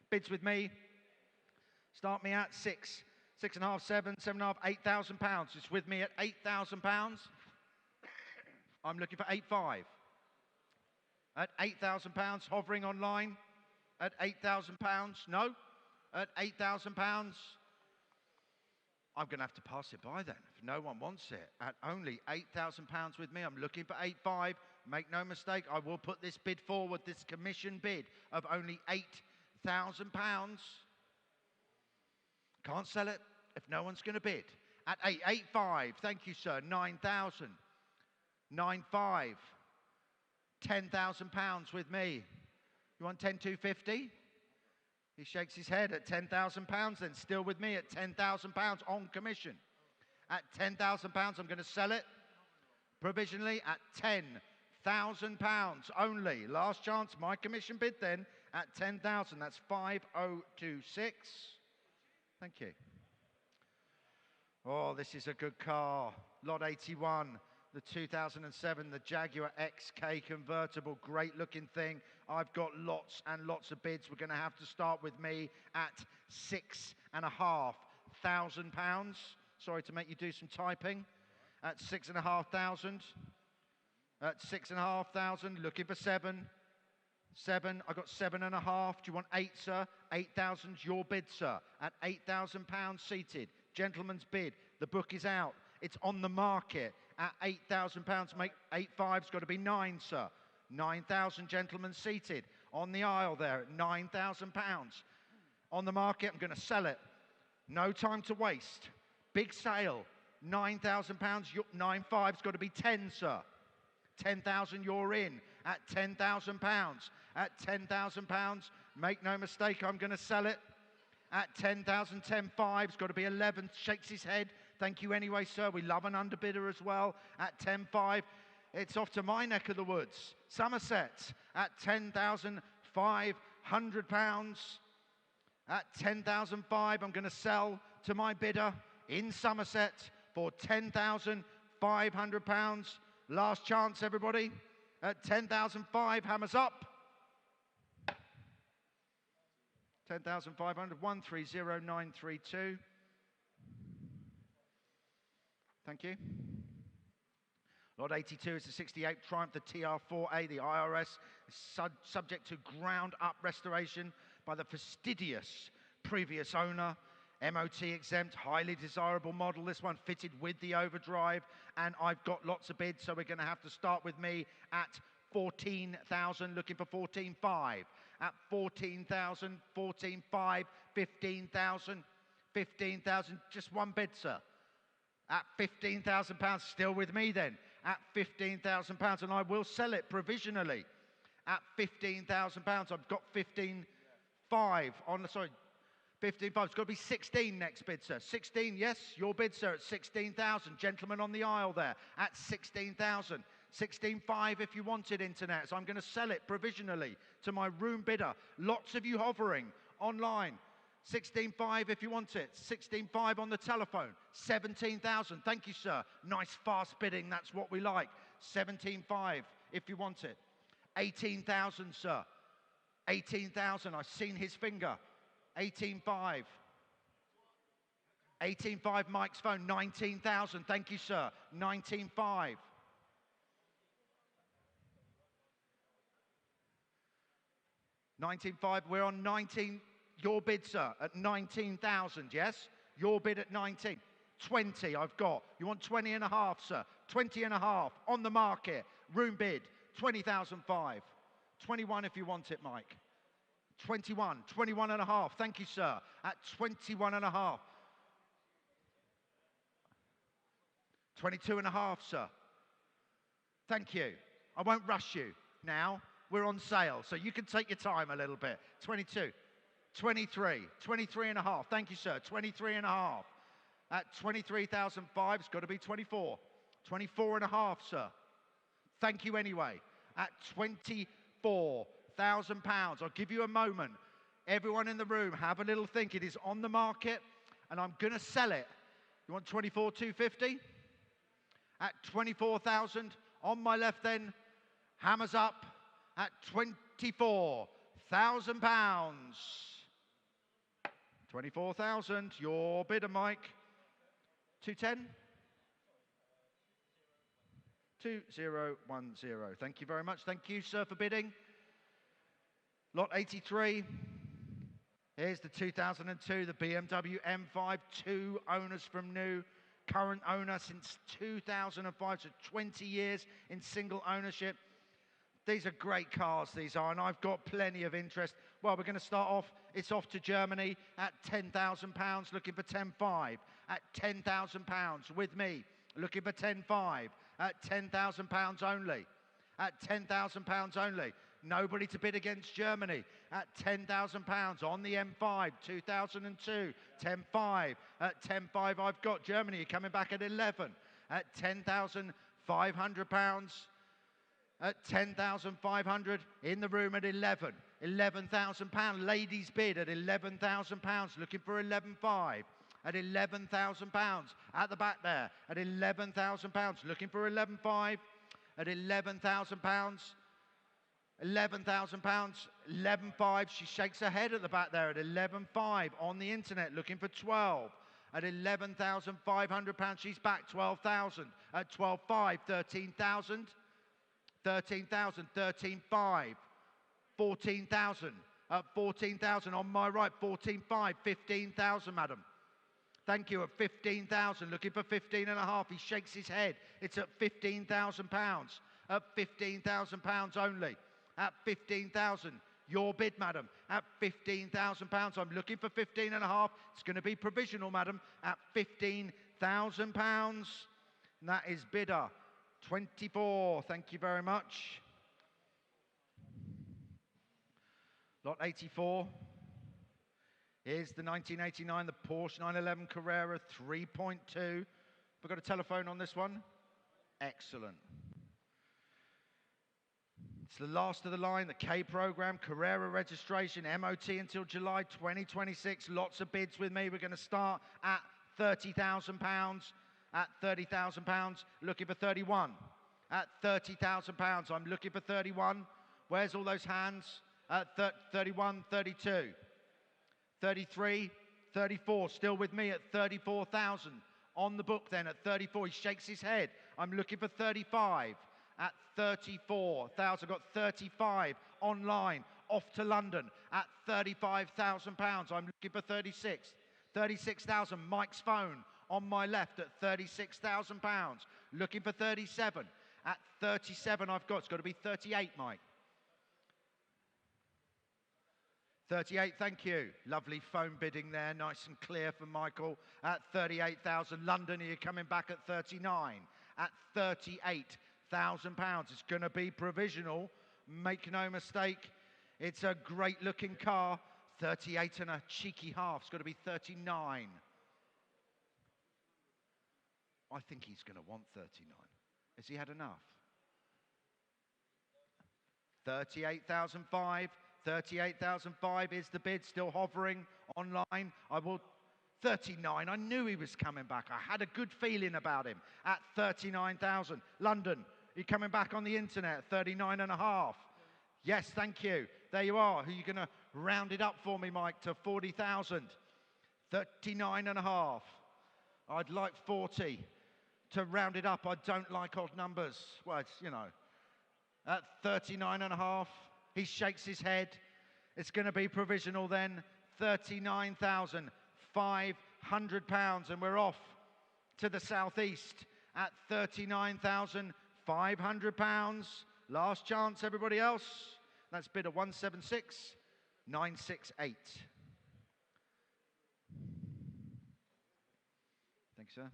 Bids with me. Start me at 6. 6.5, 7, 7.5, £8,000. It's with me at £8,000. I'm looking for 8.5. At £8,000, hovering online. At £8,000, no. At £8,000, I'm going to have to pass it by then if no one wants it. At only £8,000 with me, I'm looking for 8.5. Make no mistake, I will put this bid forward, this commission bid of only £8,000. Can't sell it if no one's going to bid. At 8.5, thank you, sir. 9,000. 9.5. £10,000 with me. You want 10,250? He shakes his head at £10,000, then still with me at £10,000 on commission. At £10,000, I'm going to sell it provisionally at £10,000 only. Last chance, my commission bid then at 10,000. That's 5,026. Thank you. Oh, this is a good car. Lot 81. The 2007, the Jaguar XK convertible, great looking thing. I've got lots and lots of bids. We're going to have to start with me at £6,500. Sorry to make you do some typing. At 6,500. At 6,500, looking for 7. 7, I got 7.5. Do you want 8, sir? 8,000, your bid, sir. At £8,000 seated. Gentleman's bid. The book is out. It's on the market at £8,000. Make 8.5's got to be 9, sir. 9,000 gentlemen seated on the aisle there at £9,000. On the market, I'm going to sell it. No time to waste. Big sale. £9,000. 9.5's got to be 10, sir. 10,000 you're in at £10,000. At £10,000, make no mistake, I'm going to sell it. At 10,000, 10.5's got to be 11. Shakes his head. Thank you anyway, sir. We love an underbidder as well. At 10.5, it's off to my neck of the woods. Somerset at £10,500. At 10,500, I'm going to sell to my bidder in Somerset for £10,500. Last chance, everybody. At 10,500, hammers up. 10,500, 130932. Thank you. Lot 82 is the 68 Triumph, the TR4A, the IRS, is subject to ground-up restoration by the fastidious previous owner. MOT exempt, highly desirable model. This one fitted with the overdrive, and I've got lots of bids, so we're going to have to start with me at 14,000, looking for 14,500. At 14,000, 14,500, 15,000, 15,000, just one bid, sir. At £15,000, still with me then. At £15,000, and I will sell it provisionally. At £15,000, I've got 15,500 on the, sorry, 15,500. It's got to be 16 next bid, sir. 16, yes, your bid, sir, at 16,000. Gentlemen on the aisle there, at 16,000. 16,500 if you wanted, internet. So I'm going to sell it provisionally to my room bidder. Lots of you hovering online. 16,500 if you want it. 16,500 on the telephone. 17,000. Thank you, sir. Nice fast bidding. That's what we like. 17,500 if you want it. 18,000, sir. 18,000. I've seen his finger. 18,500. 18,500 Mike's phone. 19,000. Thank you, sir. 19,500. 19,500. We're on 19. Your bid, sir, at 19,000, yes? Your bid at 19. 20 I've got. You want 20 and a half, sir? 20 and a half on the market. Room bid, 20,500. 21 if you want it, Mike. 21, 21 and a half. Thank you, sir. At 21 and a half. 22 and a half, sir. Thank you. I won't rush you now. We're on sale, so you can take your time a little bit. 22. 23, 23 and a half. Thank you, sir. 23 and a half. At 23,500, it's got to be 24. 24 and a half, sir. Thank you anyway. At 24,000 pounds. I'll give you a moment. Everyone in the room, have a little think. It is on the market, and I'm going to sell it. You want 24,250? At 24,000. On my left then, hammers up at 24,000 pounds. 24,000, your bidder, Mike. 210? 2010. Thank you very much. Thank you, sir, for bidding. Lot 83. Here's the 2002, the BMW M5. 2 owners from new. Current owner since 2005, so 20 years in single ownership. These are great cars, these are, and I've got plenty of interest. Well, we're going to start off, it's off to Germany at £10,000, looking for 10,500. At £10,000 with me, looking for 10,500. At £10,000 only. At £10,000 only. Nobody to bid against Germany. At £10,000 on the M5, 2002. 10,500. At 10,500 I've got Germany. You're coming back at 11. At £10,500. At 10,500 in the room at 11. £11,000. Ladies bid at £11,000. Looking for 11,500. At £11,000 at the back there. At £11,000. Looking for 11,500. At £11,000. £11,000. 11,500. She shakes her head at the back there at 11,500 on the internet. Looking for 12. At £11,500. She's back 12,000. At 12,500. 13,000. 13,000, 13,500, 14,000, at 14,000 on my right, 14,500, 15,000, madam. Thank you, at 15,000, looking for 15 and a half. He shakes his head. It's at £15,000, at £15,000 only, at 15,000. Your bid, madam, at £15,000. I'm looking for 15 and a half. It's going to be provisional, madam, at £15,000. And that is bidder 24, thank you very much. Lot 84. Here's the 1989, the Porsche 911 Carrera 3.2. Have we got a telephone on this one? Excellent. It's the last of the line, the K program, Carrera registration, MOT until July 2026. Lots of bids with me. We're going to start at £30,000. At £30,000, looking for 31. At £30,000, I'm looking for 31. Where's all those hands? At 31, 32, 33, 34. Still with me at 34,000. On the book then at 34. He shakes his head. I'm looking for 35. At 34,000. Got 35 online. Off to London at £35,000. I'm looking for 36. 36,000. Mike's phone on my left at £36,000. Looking for 37. At 37 I've got. It's got to be 38, Mike. 38, thank you. Lovely phone bidding there, nice and clear for Michael. At 38,000. London, are you coming back at 39? At £38,000. It's going to be provisional. Make no mistake. It's a great looking car. 38 and a cheeky half. It's got to be 39. I think he's going to want 39. Has he had enough? 38,005. 38,005 is the bid, still hovering online. I will 39. I knew he was coming back. I had a good feeling about him. At 39,000. London, you coming back on the internet? 39.5. Yes, thank you. There you are. Who are you going to round it up for me, Mike, to 40,000? 39.5. I'd like 40 to round it up. I don't like odd numbers. Well, it's, you know. At 39.5, he shakes his head. It's going to be provisional then. £39,500, and we're off to the southeast at £39,500. Last chance, everybody else. That's bid of 176,968. Thank you, sir.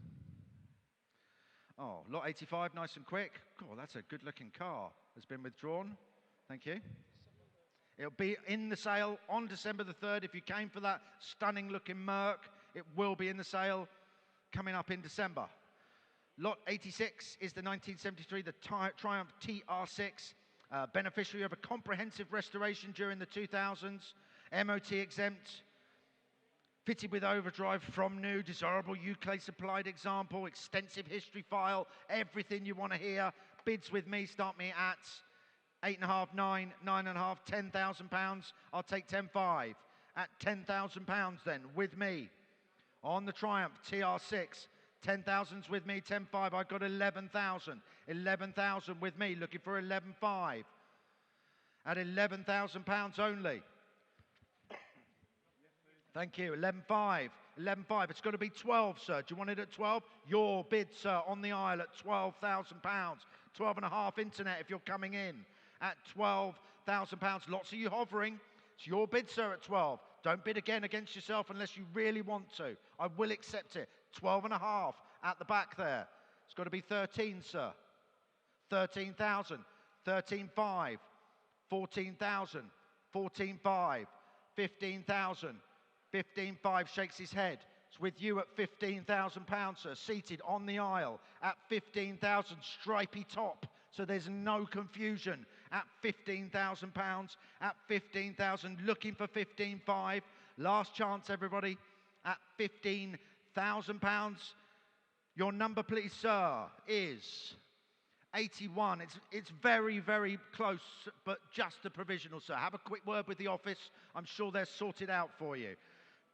Oh, lot 85, nice and quick. Oh, that's a good-looking car. Has been withdrawn. Thank you. It'll be in the sale on December the 3rd. If you came for that stunning-looking Merc, it will be in the sale coming up in December. Lot 86 is the 1973, the Triumph TR6, beneficiary of a comprehensive restoration during the 2000s, MOT exempt, fitted with overdrive from new, desirable UK supplied example, extensive history file, everything you want to hear. Bids with me, start me at 8.5, 9, 9.5, £10,000. I'll take 10.5. At £10,000 then, with me. On the Triumph TR6, 10,000's with me, 10.5. I've got 11,000. 11,000 with me, looking for 11.5. At £11,000 only. Thank you, 11.5. 11.5. It's got to be 12, sir. Do you want it at 12? Your bid, sir, on the aisle at £12,000. 12.5 internet if you're coming in. At £12,000. Lots of you hovering. It's your bid, sir, at 12. Don't bid again against yourself unless you really want to. I will accept it. 12.5 at the back there. It's got to be 13, sir. 13,000. 13.5. 14,000. 14.5. 15,000. 15.5 shakes his head. It's with you at £15,000, sir. Seated on the aisle at 15,000. Stripy top. So there's no confusion at £15,000, at 15,000, looking for 15.5. Last chance, everybody, at £15,000. Your number, please, sir, is 81. It's very, very close, but just a provisional, sir. Have a quick word with the office. I'm sure they're sorted out for you.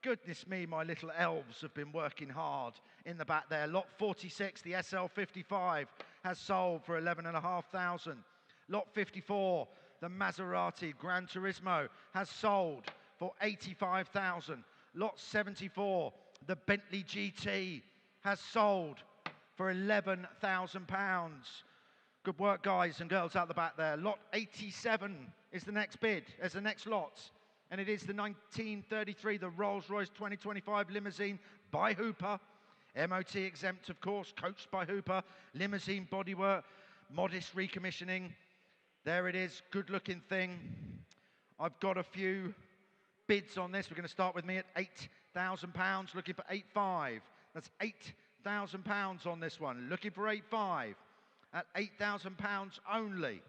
Goodness me, my little elves have been working hard in the back there. Lot 46, the SL55, has sold for 11,500. Lot 54, the Maserati GranTurismo, has sold for 85,000. Lot 74, the Bentley GT, has sold for £11,000. Good work, guys and girls out the back there. Lot 87 is the next bid, as the next lot. And it is the 1933, the Rolls-Royce 2025 limousine by Hooper. MOT exempt, of course, coached by Hooper. Limousine bodywork, modest recommissioning. There it is, good-looking thing. I've got a few bids on this. We're going to start with me at £8,000, looking for 8.5. That's £8,000 on this one, looking for 8.5. At £8,000 only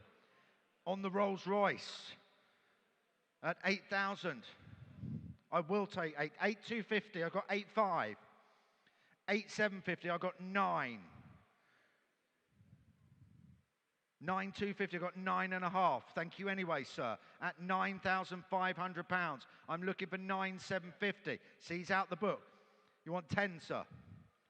on the Rolls-Royce. At 8,000, I will take 8. 8,250, I've got 8.5. 8,750, I got 9. 9,250, I got 9.5. Thank you anyway, sir. At £9,500. I'm looking for 9,750. See, he's out the book. You want 10, sir?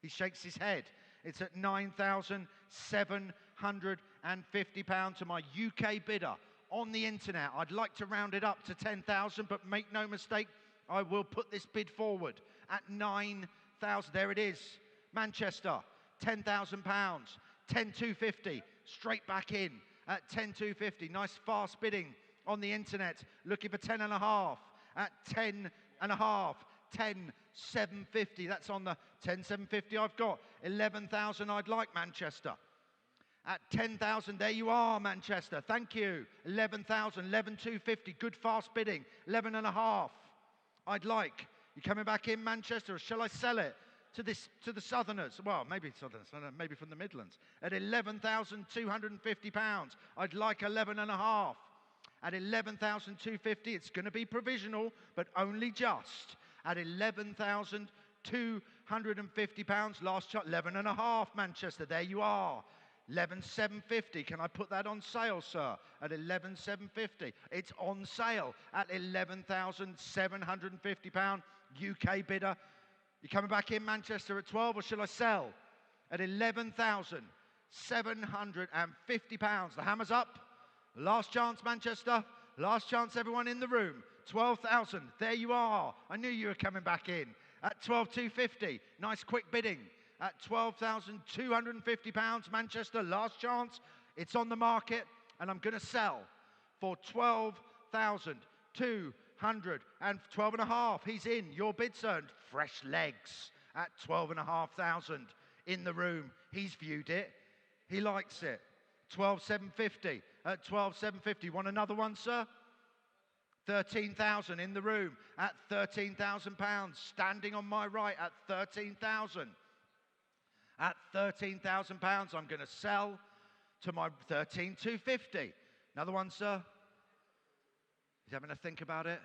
He shakes his head. It's at £9,750 to my UK bidder on the internet. I'd like to round it up to 10,000, but make no mistake, I will put this bid forward at 9,000. There it is. Manchester, £10,000. 10,250. Straight back in at 10,250. Nice fast bidding on the internet. Looking for 10.5 at 10.5. 10,750. That's on the 10,750 I've got. 11,000 I'd like, Manchester. At 10,000, there you are, Manchester. Thank you. 11,000, 11,250. Good fast bidding. 11.5 I'd like. You coming back in, Manchester, or shall I sell it to the Southerners? Well, maybe Southerners, maybe from the Midlands. At £11,250, I'd like 11.5. At 11,250, it's going to be provisional, but only just. At £11,250, last shot, 11.5, Manchester. There you are. 11,750. Can I put that on sale, sir? At 11,750. It's on sale at £11,750. UK bidder. You coming back in, Manchester, at 12, or shall I sell? At £11,750. The hammer's up. Last chance, Manchester. Last chance, everyone in the room. 12,000. There you are. I knew you were coming back in. At 12,250. Nice quick bidding. At £12,250, Manchester. Last chance. It's on the market, and I'm going to sell for 12,200 and 12.5. He's in. Your bid, sir. Fresh legs at 12,500 in the room. He's viewed it. He likes it. 12,750 at 12,750. Want another one, sir? 13,000 in the room at £13,000. Standing on my right at 13,000. At £13,000, I'm going to sell to my 13,250. Another one, sir? He's having a think about it.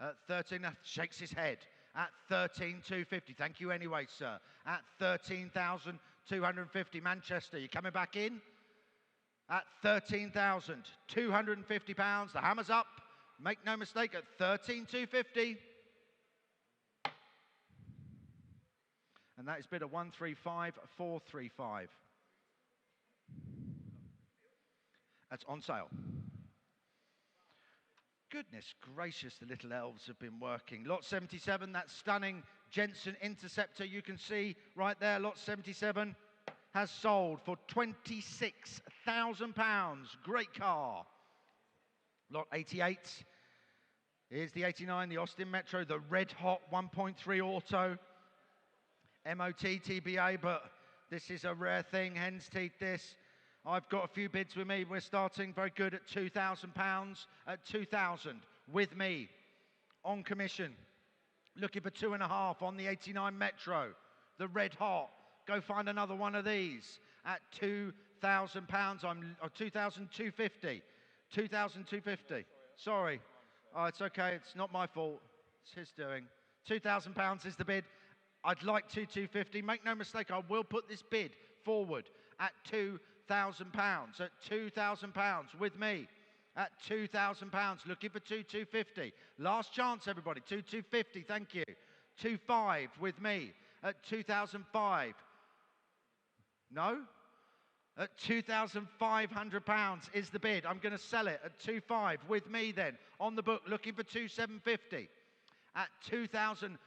At 13, shakes his head. At 13,250. Thank you anyway, sir. At 13,250. Manchester, you coming back in? At £13,250. The hammer's up. Make no mistake, at 13,250. And that is bid at 135,435. That's on sale. Goodness gracious, the little elves have been working. Lot 77, that stunning Jensen Interceptor you can see right there. Lot 77 has sold for £26,000. Great car. Lot 88 is the 89, the Austin Metro, the red hot 1.3 auto. MOT TBA, but this is a rare thing, hen's teeth this. I've got a few bids with me. We're starting very good at £2,000, at 2,000 with me on commission. Looking for 2.5 on the 89 Metro, the red hot. Go find another one of these at £2,000. I'm 2,250. 2,250. Sorry. Oh, it's okay. It's not my fault. It's his doing. £2,000 is the bid. I'd like 2,250. Make no mistake, I will put this bid forward at £2,000. At £2,000 with me. At £2,000. Looking for 2,250. Last chance, everybody. 2,250. Thank you. 2,500 with me. At 2,005. No? At £2,500 is the bid. I'm going to sell it at 2,500 with me then. On the book, looking for 2,750. At £2,500.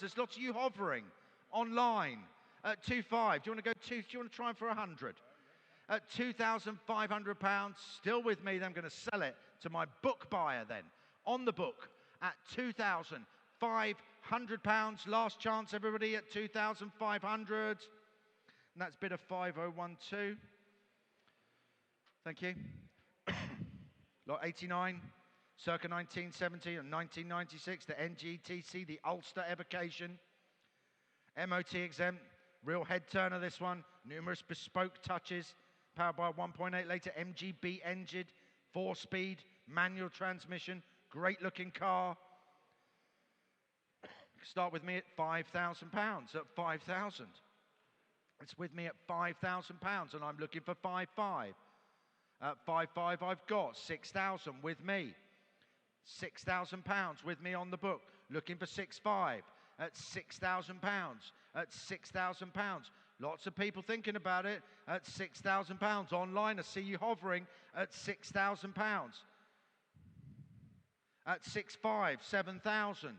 There's lots of you hovering online at 2,500. Do you want to go do you want to try for 100? At £2,500, still with me, then I'm going to sell it to my book buyer then. On the book at £2,500. Last chance, everybody, at 2,500. And that's bid of 5,012. Thank you. Lot 89. Circa 1970 and 1996, the NGTC, the Ulster Evocation. MOT exempt, real head turner this one, numerous bespoke touches, powered by a 1.8 litre MGB engine, 4-speed, manual transmission, great looking car. Start with me at £5,000, at 5,000. It's with me at £5,000, and I'm looking for 5,500. At 5,500, I've got 6,000 with me. £6,000 with me on the book, looking for 6,500. At £6,000, at £6,000. Lots of people thinking about it. At £6,000 online, I see you hovering at £6,000. At 6,500, 7,000.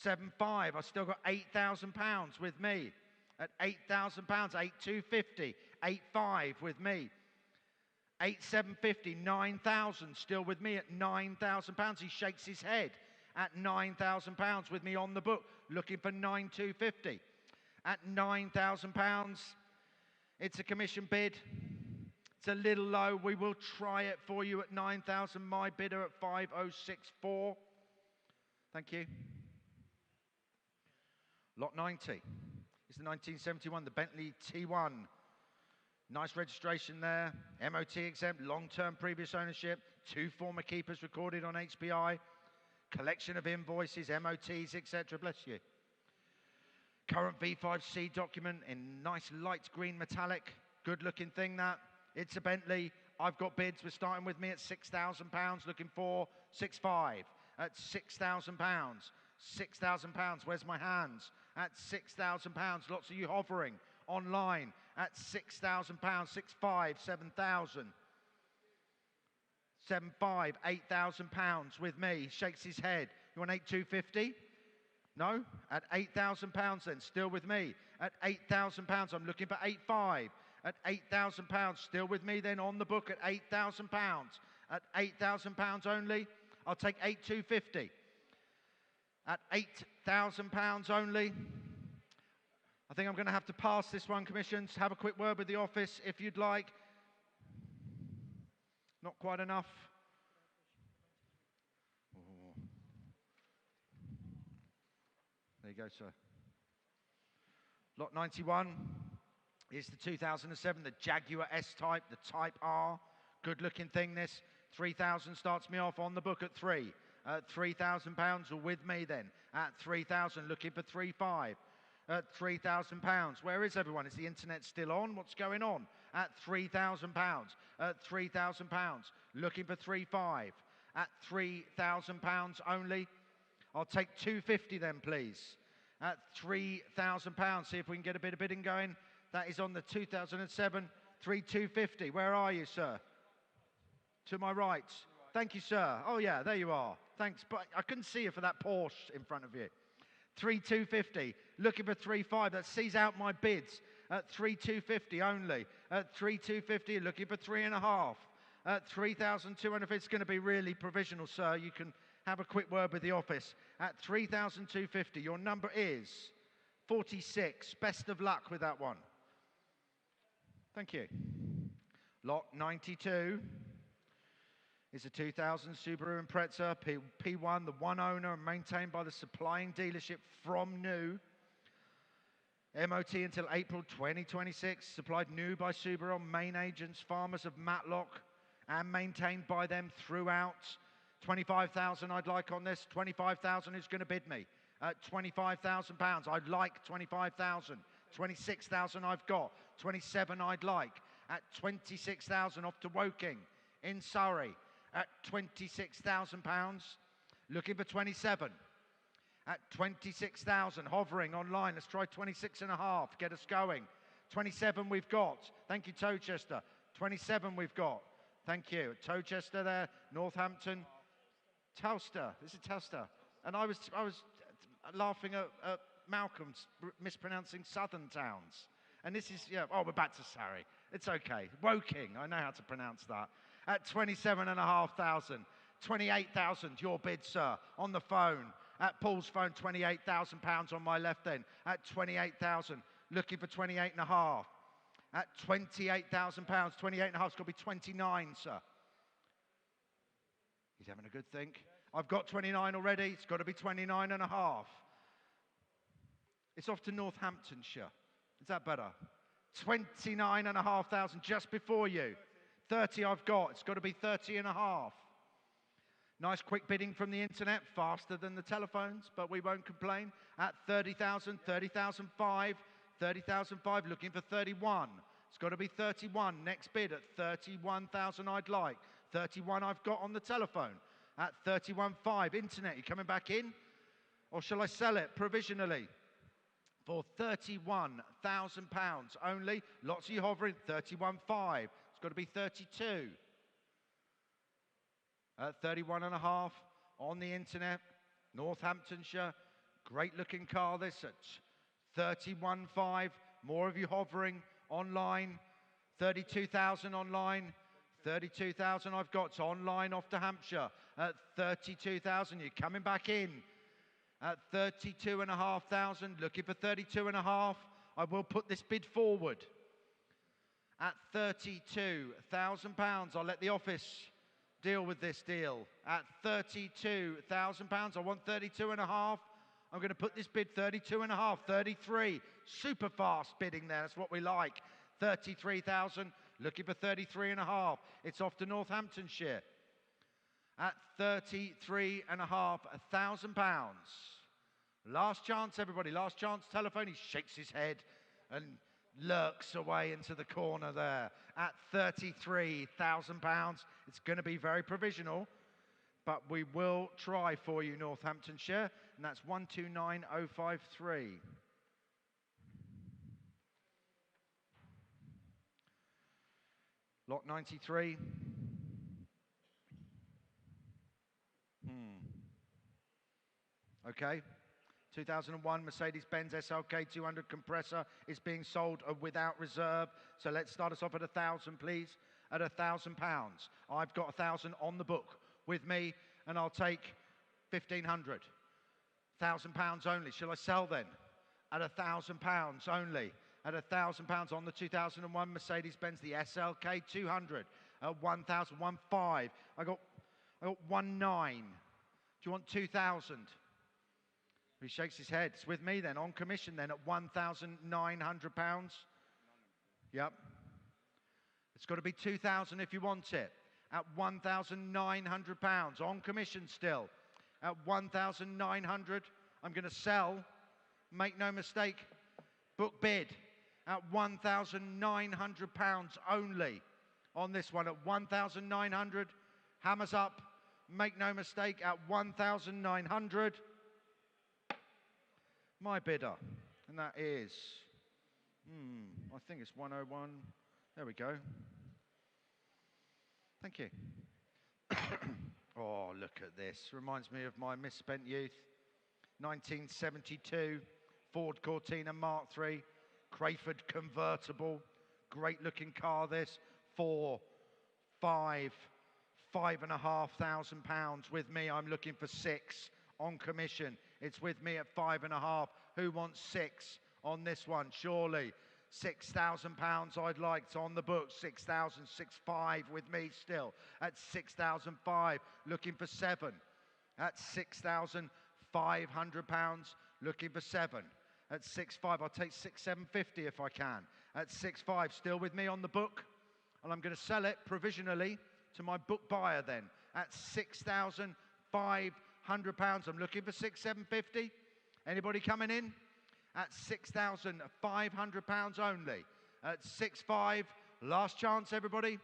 7,500, I've still got £8,000 with me. At £8,000, 8,250, 8,500 with me. 8,750, 9,000 still with me at £9,000. He shakes his head at £9,000 with me on the book, looking for 9,250. At £9,000, it's a commission bid. It's a little low. We will try it for you at 9,000. My bidder at 5,064. Thank you. Lot 90 is the 1971, the Bentley T1. Nice registration there. MOT exempt, long-term previous ownership. 2 former keepers recorded on HPI. Collection of invoices, MOTs, etc. Bless you. Current V5C document in nice light green metallic. Good-looking thing that. It's a Bentley. I've got bids. We're starting with me at £6,000, looking for 6,500. At £6,000. £6,000. Where's my hands? At £6,000. Lots of you hovering online. At £6,000. 6,500, 7,000. 7,500, £8,000 with me. Shakes his head. You want 8,250? No? At £8,000 then, still with me. At £8,000, I'm looking for 8,500. At £8,000, still with me then on the book at £8,000. At £8,000 only, I'll take 8,250. At £8,000 only, I think I'm going to have to pass this one, commissions. Have a quick word with the office if you'd like. Not quite enough. Oh. There you go, sir. Lot 91 is the 2007, the Jaguar S-Type, the Type R. Good-looking thing, this. 3,000 starts me off on the book at 3. At £3,000 or with me then. At 3,000, looking for 3,500. At £3,000. Where is everyone? Is the internet still on? What's going on? At £3,000. At £3,000. Looking for 3,500. At £3,000 only. I'll take 250 then, please. At £3,000. See if we can get a bit of bidding going. That is on the 2007 3,250. Where are you, sir? To my right. Thank you, sir. Oh, yeah, there you are. Thanks. But I couldn't see you for that Porsche in front of you. 3,250. Looking for 3,500. That sees out my bids. At 3,250 only. At 3,250. Looking for 3,500. At 3,200. If it's going to be really provisional, sir, you can have a quick word with the office. At 3,250. Your number is 46. Best of luck with that one. Thank you. Lot 92 is a 2000 Subaru Impreza P1, the one owner and maintained by the supplying dealership from new. MOT until April 2026, supplied new by Subaru, main agents, farmers of Matlock, and maintained by them throughout. 25,000 I'd like on this. 25,000 who's going to bid me? At £25,000, I'd like 25,000. 26,000 I've got. 27 I'd like. At 26,000 off to Woking in Surrey. At £26,000, looking for 27. At 26,000, hovering online. Let's try 26.5, get us going. 27 we've got. Thank you, Towchester. 27 we've got. Thank you. Towchester there, Northampton. Towster, this is Towster. And I was laughing at Malcolm's mispronouncing southern towns. And this is, yeah, oh, we're back to Surrey. It's okay. Woking, I know how to pronounce that. At 27,500. 28,000, your bid, sir, on the phone. At Paul's phone, £28,000 on my left then. At 28,000, looking for 28.5. At £28,000, 28.5's got to be 29, sir. He's having a good think. I've got 29 already. It's got to be 29.5. It's off to Northamptonshire. Is that better? 29,500 just before you. 30 I've got. It's got to be 30.5. Nice quick bidding from the internet, faster than the telephones, but we won't complain. At 30,000, 30,005, 30,005, looking for 31. It's got to be 31. Next bid at 31,000 I'd like. 31 I've got on the telephone. At 31.5, internet, you coming back in? Or shall I sell it provisionally? For £31,000 only. Lots of you hovering, 31.5. It's got to be 32. At 31.5 on the internet, Northamptonshire. Great looking car this at 31.5. More of you hovering online. 32,000 online. 32,000 I've got online off to Hampshire. At 32,000, you're coming back in. At 32,500, looking for 32.5. I will put this bid forward. At £32,000, I'll let the office deal with this deal. At £32,000, I want 32.5. I'm going to put this bid 32.5, 33. Super fast bidding there, that's what we like. 33,000, looking for 33.5. It's off to Northamptonshire. At £33,500. Last chance, everybody, last chance telephone. He shakes his head and lurks away into the corner there. At £33,000, it's going to be very provisional, but we will try for you, Northamptonshire, and that's 129053. Lot 93. Okay. 2001 Mercedes-Benz SLK 200 compressor is being sold without reserve. So let's start us off at 1,000, please. At £1,000. I've got 1,000 on the book with me, and I'll take 1,500. £1,000 only. Shall I sell then? At £1,000 only. At £1,000 on the 2001 Mercedes-Benz, the SLK 200. At 1,000, 1,500. I got 1,900. Do you want 2,000? He shakes his head. It's with me then, on commission then, at £1,900. Yep. It's got to be 2,000 if you want it. At £1,900, on commission still. At 1,900, I'm going to sell. Make no mistake, book bid. At £1,900 only on this one. At 1,900, hammers up. Make no mistake, at 1,900. My bidder, and that is, I think it's 101. There we go. Thank you. Oh, look at this. Reminds me of my misspent youth. 1972, Ford Cortina Mark III, Crayford convertible. Great looking car this. 5,500 pounds with me. I'm looking for 6 on commission. It's with me at 5.5. Who wants 6 on this one? Surely. £6,000 I'd like. It's on the book. 6,000, 6,500 with me still. At 6,500, looking for 7. At £6,500, looking for 7. At 6,500, I'll take 6,750 if I can. At 6,500, still with me on the book. And I'm going to sell it provisionally to my book buyer then. At £6,500, I'm looking for 6,750. Anybody coming in? At £6,500 only. At 6,500, last chance, everybody.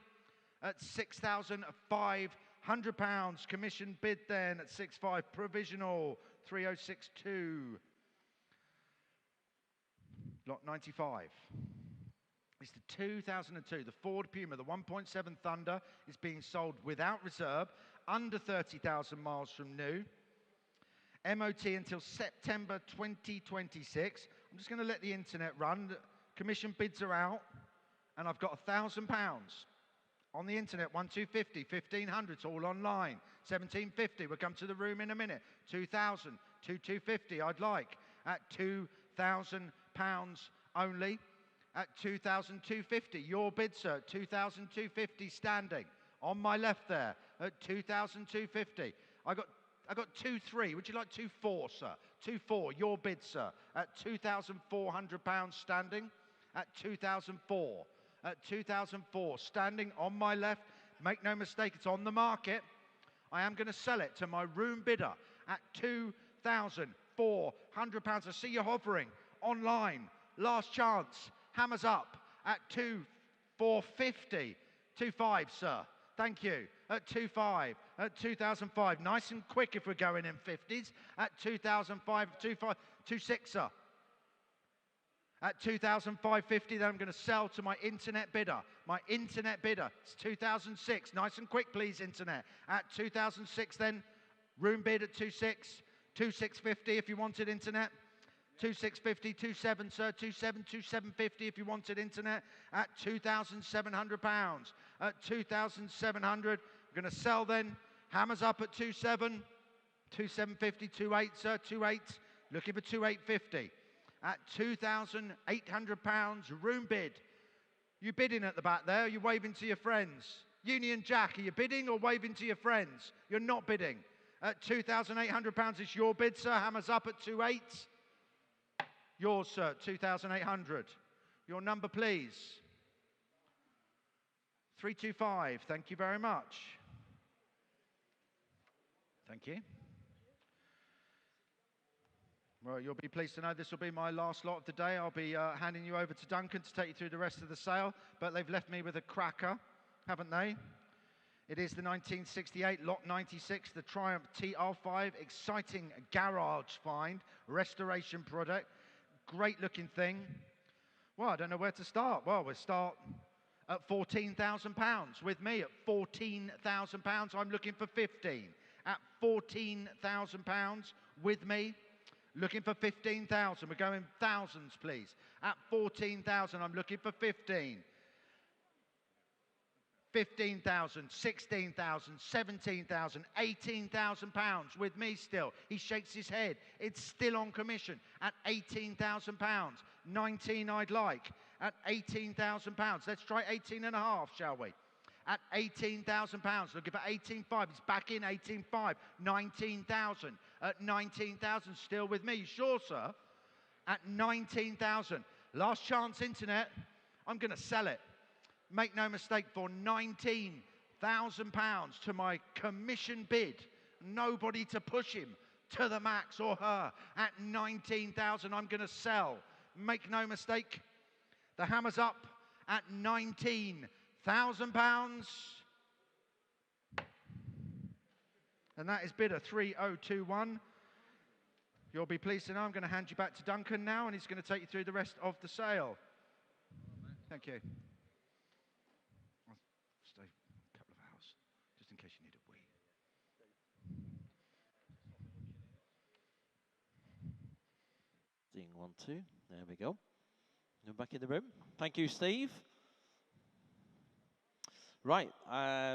At £6,500, commission bid then at 6,500, provisional 3062. Lot 95. It's the 2002, the Ford Puma, the 1.7 Thunder is being sold without reserve, under 30,000 miles from new. MOT until September 2026. I'm just going to let the internet run. Commission bids are out, and I've got £1,000 on the internet. 1,250, 1,500, it's all online. 1,750, we'll come to the room in a minute. 2,000, 2,250, I'd like. At £2,000 only. At 2,250, your bid, sir. 2,250 standing on my left there. At 2,250, I got 2,300. Would you like 2,400, sir? 2,400, your bid, sir. At £2,400 standing. At 2,004. At 2,004, standing on my left. Make no mistake, it's on the market. I am going to sell it to my room bidder at £2,400. I see you hovering online. Last chance. Hammers up at 2,450. 2.5, sir. Thank you. At 2.5. At 2005. Nice and quick if we're going in 50s. At 2005. 2.5. 2.6, sir. At 2,550, then I'm going to sell to my internet bidder. My internet bidder. It's 2006. Nice and quick, please, internet. At 2006, then room bid at 2.6. 2,650 if you wanted internet. 2,650, 2.7, sir. 2.7, 2,750 if you wanted internet. At £2,700. At 2,700, I'm going to sell then. Hammers up at 2.7. 2,750, 2.8, sir. 2.8. Looking for 2,850. At £2,800, room bid. You bidding at the back there? Are you waving to your friends? Union Jack, are you bidding or waving to your friends? You're not bidding. At £2,800 is your bid, sir. Hammers up at 2.8. Yours, sir, 2,800. Your number, please. 325. Thank you very much. Thank you. Well, you'll be pleased to know this will be my last lot of the day. I'll be handing you over to Duncan to take you through the rest of the sale, but they've left me with a cracker, haven't they? It is the 1968 Lot 96, the Triumph TR5, exciting garage find, restoration product, great looking thing. Well, I don't know where to start. Well, we'll start at £14,000 with me at £14,000. I'm looking for 15. At £14,000 with me. Looking for 15,000. We're going thousands, please. At 14,000, I'm looking for 15. 15,000, 16,000, 17,000, 18,000 pounds with me still. He shakes his head. It's still on commission at 18,000 pounds. 19 I'd like at 18,000 pounds. Let's try 18.5, shall we? At 18,000 pounds. Looking for 18.5. It's back in 18.5. 19,000. At 19,000, still with me. Sure, sir? At 19,000. Last chance, internet. I'm going to sell it. Make no mistake, for £19,000 to my commission bid. Nobody to push him to the max or her. At 19,000, I'm going to sell. Make no mistake. The hammer's up at £19,000. And that is bidder 3021. You'll be pleased to know I'm going to hand you back to Duncan now, and he's going to take you through the rest of the sale. Thank you. I'll stay a couple of hours, just in case you need a wee. Seeing 1, 2. There we go. You're back in the room. Thank you, Steve. Right,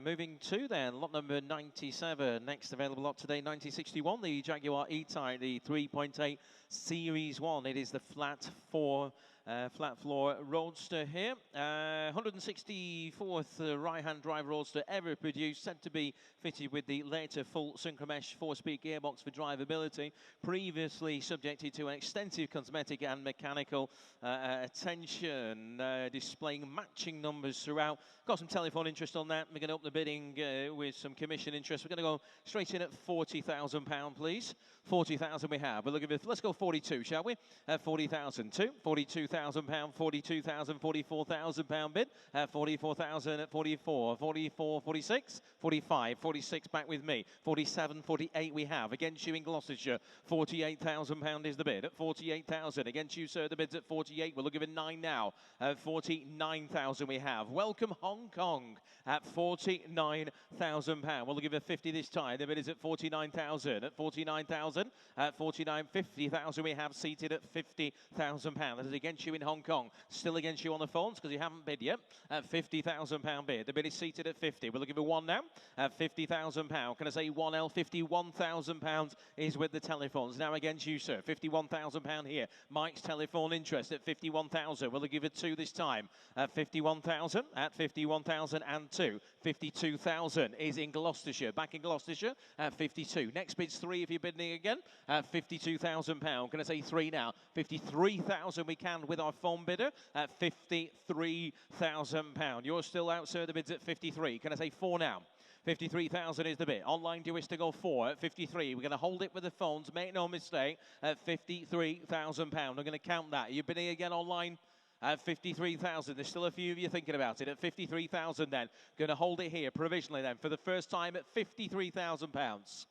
moving to then, lot number 97. Next available lot today, 1961, the Jaguar E-Type, the 3.8 Series 1. It is the flat floor Roadster here. 164th right-hand drive Roadster ever produced, said to be fitted with the later full Synchromesh 4-speed gearbox for drivability, previously subjected to an extensive cosmetic and mechanical attention, displaying matching numbers throughout. Got some telephone interest on that. We're going to up the bidding with some commission interest. We're going to go straight in at £40,000, please. 40,000 we have. We're looking for, let's go 42, shall we? 40,000 to 42,000 42,000, 44,000 pound bid. 44,000 at 44, 44, 46, 45, 46 back with me. 47, 48 we have against you in Gloucestershire. 48,000 pound is the bid at 48,000 against you, sir. The bid's at 48. We're looking for 9 now. 49,000 we have. Welcome Hong Kong at 49,000 pound. We're looking for 50 this time. The bid is at 49,000. At 49,000. At 49, 50,000 we have seated at 50,000 pound. That is against you in Hong Kong. Still against you on the phones because you haven't bid yet. At 50,000 pound bid. The bid is seated at 50. We're looking for 1 now. At 50,000 pound. Can I say 1L? 51,000 pounds is with the telephones. Now against you, sir. 51,000 pound here. Mike's telephone interest at 51,000. We'll give it 2 this time. At 51,000. At 51,000 and 2. 52,000 is in Gloucestershire. Back in Gloucestershire at 52. Next bid's 3 if you're bidding again. At 52,000 pound. Can I say 3 now? 53,000 we can with our phone bidder at 53,000 pound. You're still out, sir. The bid's at 53. Can I say 4 now? 53,000 is the bid. Online, do you wish to go for at 53? We're going to hold it with the phones, make no mistake, at £53,000. I'm going to count that. Are you bidding again online? At 53,000. There's still a few of you thinking about it. At 53,000 then. Going to hold it here provisionally then for the first time at £53,000.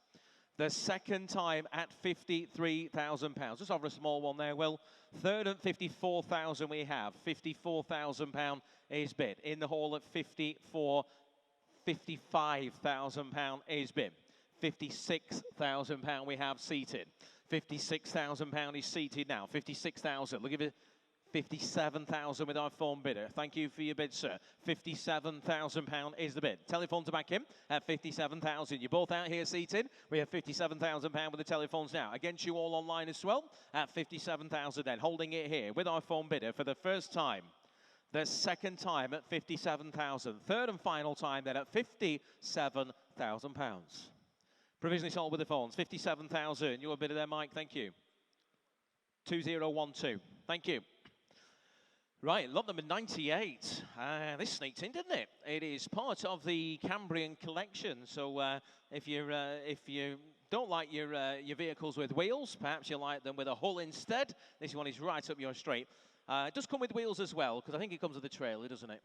The second time at £53,000. Just offer a small one there, Will. Third at 54,000 we have. £54,000 is bid. In the hall at £55,000 is bid. £56,000 we have seated. £56,000 is seated now. 56,000. Look at it. 57,000 with our phone bidder. Thank you for your bid, sir. £57,000 is the bid. Telephone to back him at 57,000. You're both out here seated. We have £57,000 with the telephones now. Against you all online as well at 57,000 then. Holding it here with our phone bidder for the first time. The second time at 57,000. Third and final time then at £57,000. Provisionally sold with the phones. 57,000. Your bidder there, Mike. Thank you. 2012. Thank you. Right, lot number 98. This sneaked in, didn't it? It is part of the Cambrian collection. So if you don't like your vehicles with wheels, perhaps you like them with a hull instead. This one is right up your street. It does come with wheels as well, because I think it comes with a trailer, doesn't it?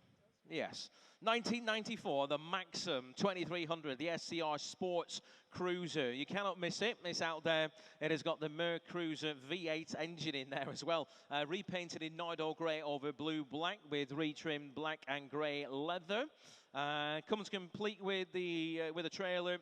Yes. 1994, the Maxim 2300, the SCR Sports Cruiser. You cannot miss it. It's out there. It has got the Merc Cruiser V8 engine in there as well. Repainted in Nardo grey over blue black with retrimmed black and grey leather. Comes complete with the trailer.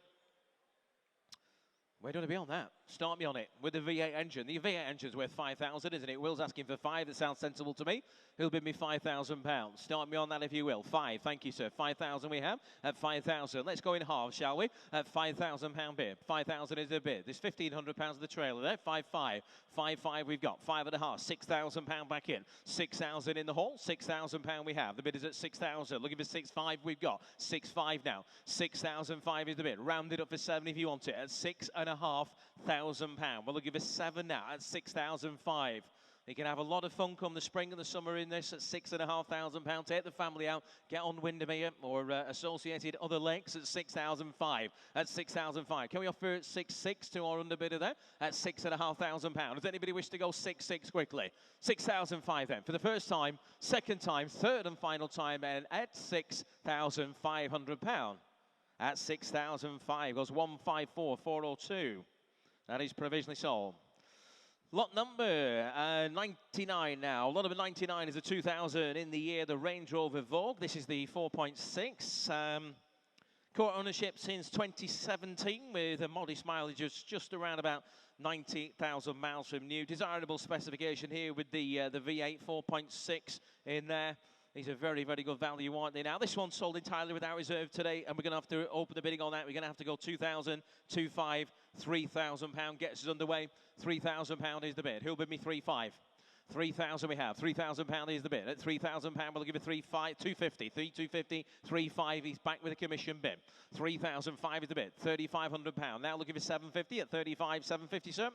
Where do you want to be on that? Start me on it with the V8 engine. The V8 engine's worth 5,000, isn't it? Will's asking for 5. That sounds sensible to me. He'll bid me £5,000. Start me on that if you will. 5. Thank you, sir. 5,000 we have at 5,000. Let's go in half, shall we? At £5,000 bid. 5,000 is the bid. There's £1,500 of the trailer there. 5,500. 5,500 we've got. 5.5. £6,000 back in. 6,000 in the hall. £6,000 we have. The bid is at 6,000. Looking for 6,500 we've got. 6,500 now. 6,500 is the bid. Round it up for 7 if you want it. At £6,500. We're looking for 7 now at 6,500. You can have a lot of fun come the spring and the summer in this at £6,500. Take the family out, get on Windermere or associated other lakes at 6,500. At 6,500. Can we offer 6,600 to our underbidder there at £6,500? Does anybody wish to go 6,600 quickly? 6,500 then. For the first time, second time, third and final time, and at £6,500. At 6,500 goes 154,402. That is provisionally sold. Lot number 99 now. Lot number 99 is a 2000 in the year, the Range Rover Vogue. This is the 4.6. Core ownership since 2017 with a modest mileage of just around about 90,000 miles from new. Desirable specification here with the V8 4.6 in there. These are very, very good value, aren't they? Now, this one's sold entirely without reserve today, and we're going to have to open the bidding on that. We're going to have to go 2,000, 2,500, £3,000 gets us underway. £3,000 is the bid. Who'll bid me 3,500? 3,000 we have. £3,000 is the bid. At £3,000, we'll give it 250. 3,250. 3,500. He's back with a commission bid. 3,500 is the bid. £3,500. Now looking for 750 at 35,750, sir.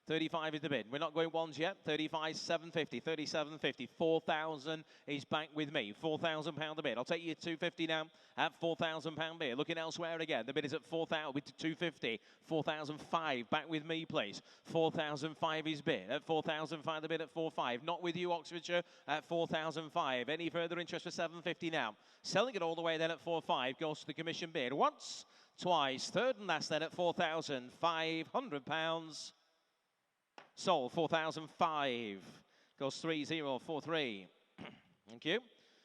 35 is the bid. We're not going ones yet. 35,750. 3750. 4,000 is back with me. £4,000 the bid. I'll take you to 250 now at £4,000 bid. Looking elsewhere again. The bid is at 4,000 with 250. 4,005 back with me, please. 4,005 is bid. At 4,005 the bid at 4,500. Not with you, Oxfordshire, at 4,005. Any further interest for 750 now? Selling it all the way then at 4,500 goes to the commission bid. Once, twice, third and last then at £4,500. Sold 4,005. Goes 3,043. Thank you.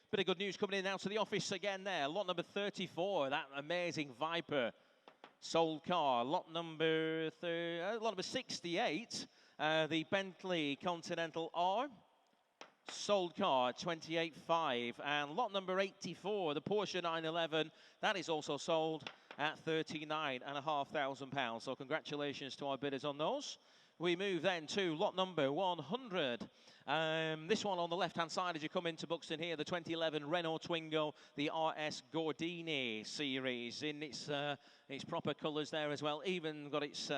Bit of good news coming in now to the office again there. Lot number 34, that amazing Viper sold car. Lot number 68, the Bentley Continental R. Sold car 28,500. And lot number 84, the Porsche 911, that is also sold at £39,500. So congratulations to our bidders on those. We move then to lot number 100. This one on the left-hand side as you come into Buxton here, the 2011 Renault Twingo, the RS Gordini series in its its proper colours there as well. Even got its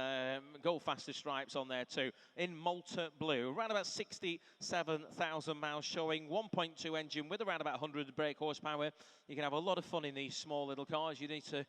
Go Faster stripes on there too, in Malta blue. Around about 67,000 miles showing, 1.2 engine with around about 100 brake horsepower. You can have a lot of fun in these small little cars. You need to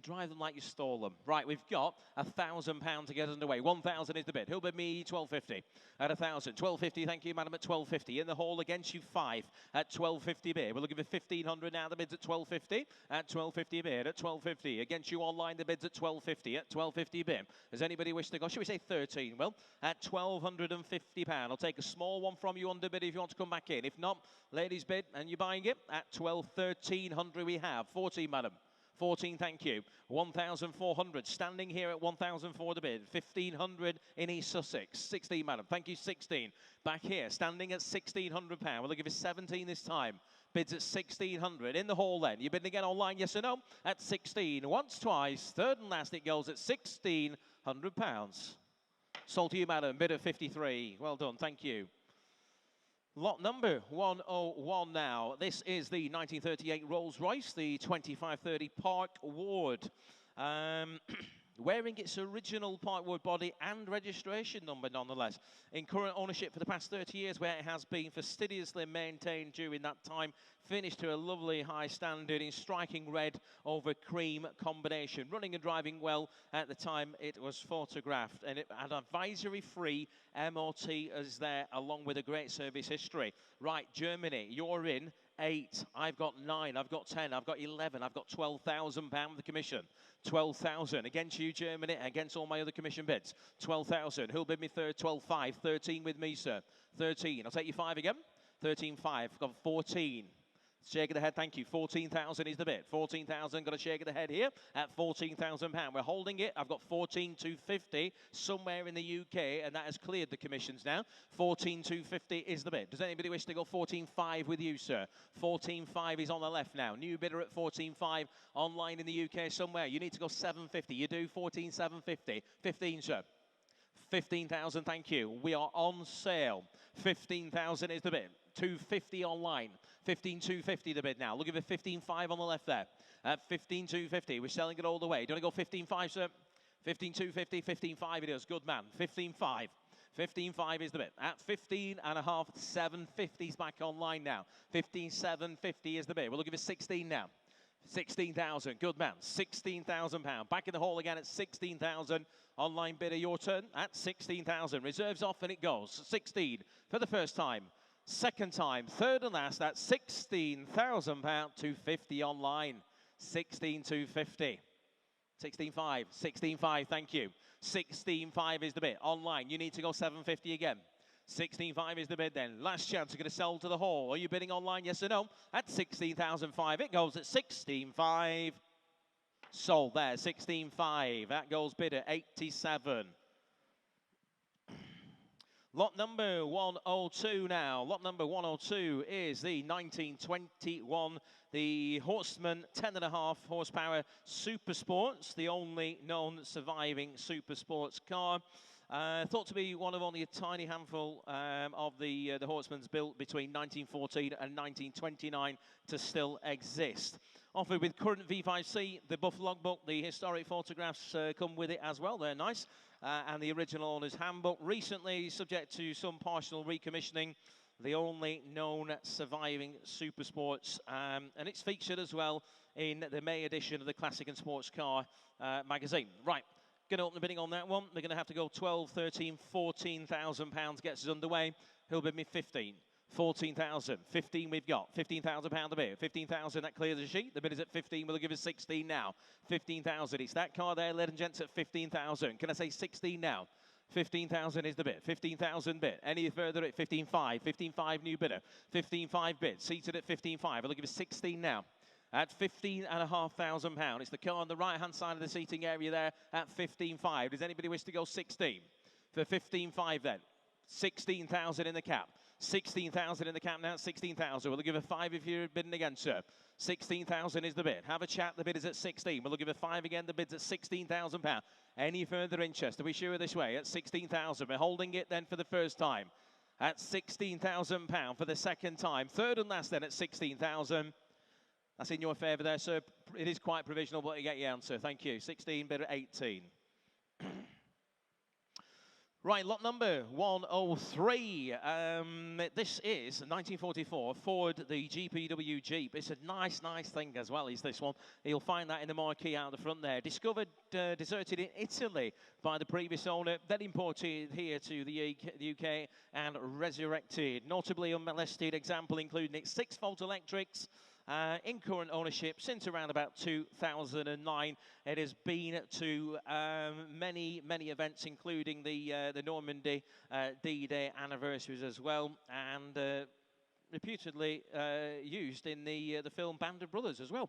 drive them like you stole them. Right, we've got £1,000 to get underway. 1,000 is the bid. Who'll bid me 12.50 at 1,000? 12.50, thank you, madam, at 12.50. In the hall against you 5 at 12.50 bid. We're looking for 1,500 now. The bid's at 12.50 at 12.50 bid at 12.50. Against you online, the bid's at 12.50 at 12.50 bid. Does anybody wish to go? Should we say 13? Well, at £1,250. I'll take a small one from you under bid if you want to come back in. If not, ladies bid and you're buying it at 1,300 we have. 14, madam. 14, thank you. 1,400, standing here at 1,004 the bid. 1,500 in East Sussex. 16, madam, thank you, 16. Back here, standing at £1,600. We'll give you 17 this time. Bids at 1,600. In the hall then, you bidding again online, yes or no? At 16, once, twice, third and last it goes at £1,600. Sold to you, madam, bid at 53. Well done, thank you. Lot number 101 now. This is the 1938 Rolls-Royce, the 2530 Park Ward. Wearing its original Parkwood body and registration number nonetheless. In current ownership for the past 30 years, where it has been fastidiously maintained during that time, finished to a lovely high standard in striking red over cream combination. Running and driving well at the time it was photographed, and it had advisory-free MOT as there, along with a great service history. Right, Germany, you're in 8, I've got 9, I've got 10, I've got 11, I've got £12,000 the commission. 12,000 against you, Germany, against all my other commission bids. 12,000. Who'll bid me third? 12.5. 13 with me, sir. 13. I'll take you 5 again. 13.5. Got 14. Shake of the head, thank you. 14,000 is the bid. 14,000, got a shake of the head here at £14,000. We're holding it. I've got 14,250 somewhere in the UK, and that has cleared the commissions now. 14,250 is the bid. Does anybody wish to go 14.5 with you, sir? 14.5 is on the left now. New bidder at 14.5 online in the UK somewhere. You need to go 750. You do 14,750. 15, sir. 15,000, thank you. We are on sale. 15,000 is the bid. 250 online. 15,250 the bid now. Look at the 15.5 on the left there. At 15,250, we're selling it all the way. Do you want to go 15.5, sir? 15,250, 15.5 it is. Good man. 15.5. 15.5 is the bid. At 15.5, 750 is back online now. 15,750 is the bid. We'll give it 16 now. 16,000. Good man. £16,000. Back in the hall again at 16,000. Online bidder, your turn at 16,000. Reserves off and it goes. 16 for the first time. Second time, third and last, that's £16,000, 250 online. 16,250. 16.5, 16.5, thank you. 16.5 is the bid. Online, you need to go 750 again. 16.5 is the bid then. Last chance, you're going to sell to the hall. Are you bidding online, yes or no? At 16,005, it goes at 16.5. Sold there, 16.5. That goes bid at 87. Lot number 102 now. Lot number 102 is the 1921, the Horseman 10.5 horsepower Super Sports, the only known surviving Super Sports car. Thought to be one of only a tiny handful of the Horsemans built between 1914 and 1929 to still exist. Offered with current V5C, the buff logbook, the historic photographs come with it as well. They're nice. And the original owner's handbook. Recently, subject to some partial recommissioning, the only known surviving Super Sports. And it's featured as well in the May edition of the Classic and Sports Car magazine. Right, going to open the bidding on that one. They're going to have to go 12, 13, £14,000 gets us underway. He'll bid me 15. 14,000. 15 we've got. £15,000 a bid. 15,000, that clears the sheet. The bid is at 15. We'll give us 16 now. 15,000. It's that car there, ladies and gents, at 15,000. Can I say 16 now? 15,000 is the bid. 15,000 bid. Any further at 15.5. 15.5 new bidder. 15.5 bid. Seated at 15.5. We'll give us 16 now. At £15,500. It's the car on the right-hand side of the seating area there at 15.5. Does anybody wish to go 16? For 15.5 then. 16,000 in the cap. 16,000 in the cap now, 16,000. We'll give a 5 if you're bidding again, sir. 16,000 is the bid. Have a chat, the bid is at 16. We'll give a 5 again, the bid's at £16,000. Any further interest? Are we sure this way? At 16,000. We're holding it then for the first time. At £16,000 for the second time. Third and last then at 16,000. That's in your favour there, sir. It is quite provisional, but you get your answer. Thank you. 16 bid at 18. Right, lot number 103. This is 1944 Ford, the GPW Jeep. It's a nice thing as well, is this one. You'll find that in the marquee out the front there. Discovered, deserted in Italy by the previous owner, then imported here to the UK and resurrected. Notably unmolested example including its 6-volt electrics. In current ownership since around about 2009. It has been to many events, including the Normandy D-Day anniversaries as well, and reputedly used in the film Band of Brothers as well.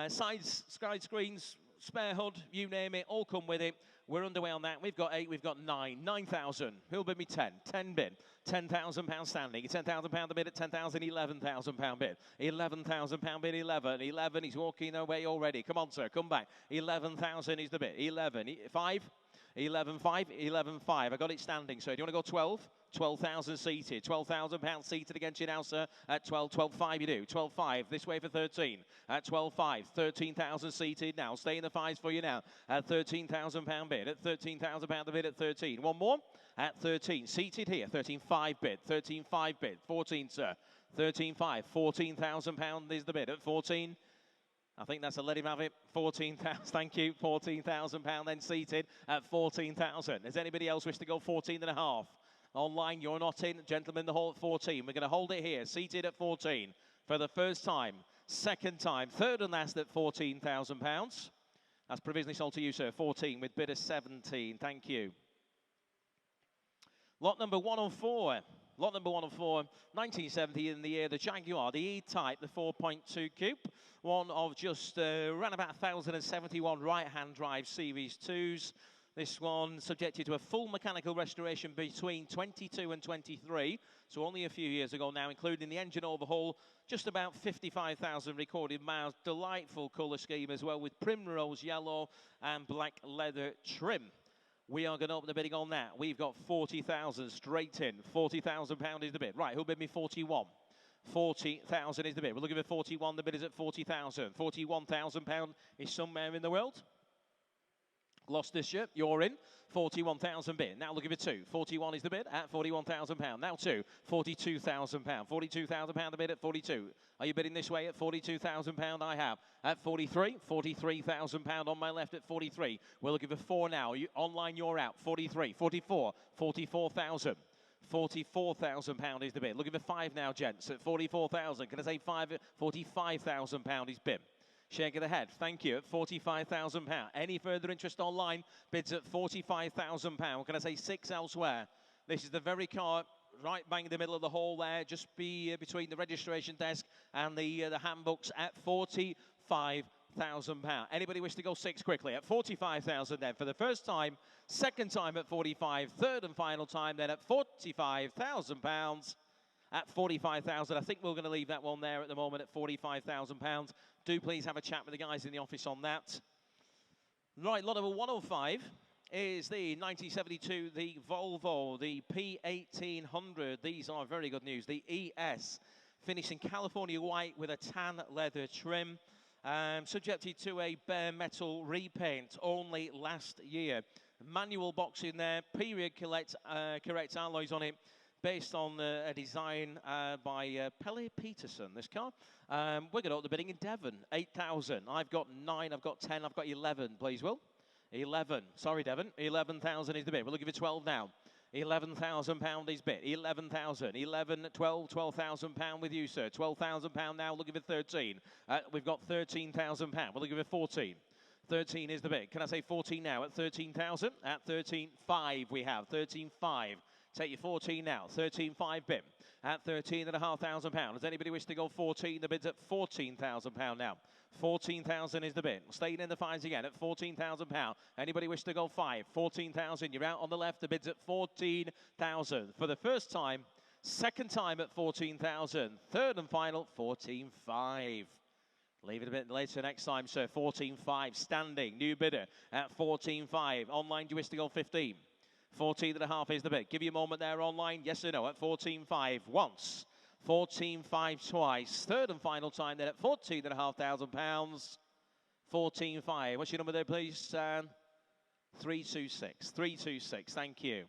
Side screens, spare hood, you name it, all come with it. We're underway on that. We've got 8, we've got 9. 9,000. Who'll bid me 10? 10 bid. £10,000 standing. £10,000 the bid at 10,000. £11,000 bid. £11,000 bid. 11. 11. He's walking away already. Come on, sir. Come back. 11,000 is the bid. 11. 5. 11.5. 11.5. I got it standing, sir. Do you want to go 12? 12,000 seated. £12,000 seated against you now, sir. At 12. 12.5 you do. 12.5. This way for 13. At 12.5. 13,000 seated now. Stay in the fives for you now. At £13,000 bid. At £13,000 the bid at 13. One more. At 13. Seated here. 13.5 bid. 13.5 bid. 14, sir. 13.5. £14,000 is the bid. At 14. I think that's a let him have it. 14,000, thank you. £14,000 then seated at 14,000. Does anybody else wish to go 14.5? Online, you're not in. Gentlemen, the hall at 14. We're going to hold it here, seated at 14 for the first time, second time, third and last at £14,000. That's provisionally sold to you, sir. 14 with bid of 17. Thank you. Lot number 104. Lot number 104, 1970 in the year, the Jaguar, the E-Type, the 4.2 coupe, one of just around about 1,071 right-hand drive Series 2s. This one subjected to a full mechanical restoration between 22 and 23, so only a few years ago now, including the engine overhaul, just about 55,000 recorded miles, delightful colour scheme as well with primrose yellow and black leather trim. We are going to open the bidding on that. We've got 40,000 straight in. £40,000 is the bid. Right, who'll bid me 41? 40,000 is the bid. We're looking for 41. The bid is at 40,000. £41,000 is somewhere in the world. Gloucestershire, you're in. 41,000 bid. Now looking for 2. 41 is the bid at £41,000. Now 2. £42,000. £42,000 the bid at 42. Are you bidding this way at £42,000? I have. At 43. £43,000 on my left at 43. We're looking for 4 now. Online, you're out. 43. 44. £44,000. £44,000 is the bid. Looking for 5 now, gents, at 44,000. Can I say 5? £45,000 is bid. Shake of the head, thank you, at £45,000. Any further interest online? Bids at £45,000. Can I say 6 elsewhere? This is the very car right bang in the middle of the hall there, just between the registration desk and the handbooks at £45,000. Anybody wish to go 6 quickly? At 45,000 then for the first time, second time at 45, third and final time then at £45,000. At 45,000, I think we're going to leave that one there at the moment at £45,000. Do please have a chat with the guys in the office on that. Right, lot number 105 is the 1972, the Volvo, the P1800. These are very good news. The ES, finished in California white with a tan leather trim. Subjected to a bare metal repaint only last year. Manual box in there, period correct alloys on it. Based on a design by Pelle Peterson, this car. We're going to open the bidding in Devon, 8,000. I've got 9, I've got 10, I've got 11, please, Will. 11, sorry, Devon. 11,000 is the bid. We're looking for 12 now. £11,000 is bid. 11,000. 11, 12, £12,000 with you, sir. £12,000 now, looking for 13. We've got £13,000. We're looking for 14. 13 is the bid. Can I say 14 now at 13,000? At 13,500 we have. 13,500. Take your 14 now, 13.5 bid at £13,500. Does anybody wish to go 14? The bid's at £14,000 now. 14,000 is the bid. Staying in the fives again at £14,000. Anybody wish to go 5? 14,000. You're out on the left. The bid's at 14,000 for the first time. Second time at 14,000. Third and final 14,500. Leave it a bit later next time, sir. 14,500 standing. New bidder at 14,500. Online, do you wish to go 15? 14.5 is the bid. Give you a moment there online. Yes or no at 14.5. Once. 14.5 twice. Third and final time then at £14,500. 14.5. What's your number there, please, Stan? 326. 326. Thank you.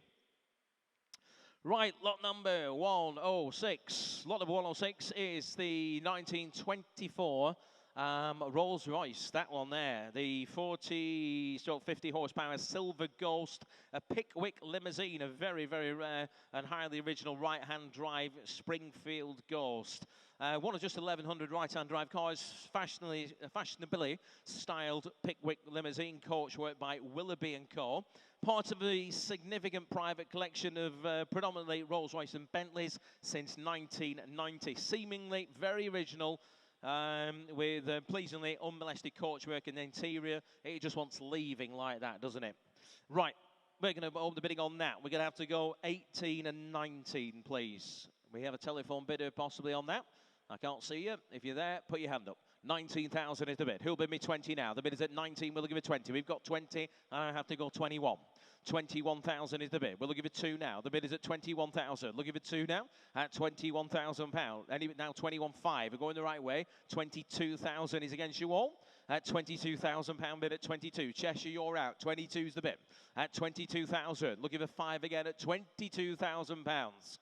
Right, lot number 106. Lot number 106 is the 1924 Rolls-Royce, that one there. The 40-50 horsepower Silver Ghost, a Pickwick limousine, a very, very rare and highly original right-hand drive Springfield Ghost. One of just 1,100 right-hand drive cars, fashionably styled Pickwick limousine coachwork by Willoughby & Co. Part of a significant private collection of predominantly Rolls-Royce and Bentleys since 1990. Seemingly very original, with pleasingly unmolested coachwork in the interior. It just wants leaving like that, doesn't it? Right, we're going to open the bidding on that. We're going to have to go 18 and 19, please. We have a telephone bidder possibly on that. I can't see you. If you're there, put your hand up. 19,000 is the bid. Who'll bid me 20 now? The bid is at 19. We'll give it 20. We've got 20. I have to go 21. 21,000 is the bid. We'll give it 2 now. The bid is at 21,000. We'll give it 2 now at £21,000. Now 21.5. We're going the right way. 22,000 is against you all. At £22,000 bid at 22. Cheshire, you're out. 22 is the bid. At 22,000. We'll give it 5 again at £22,000.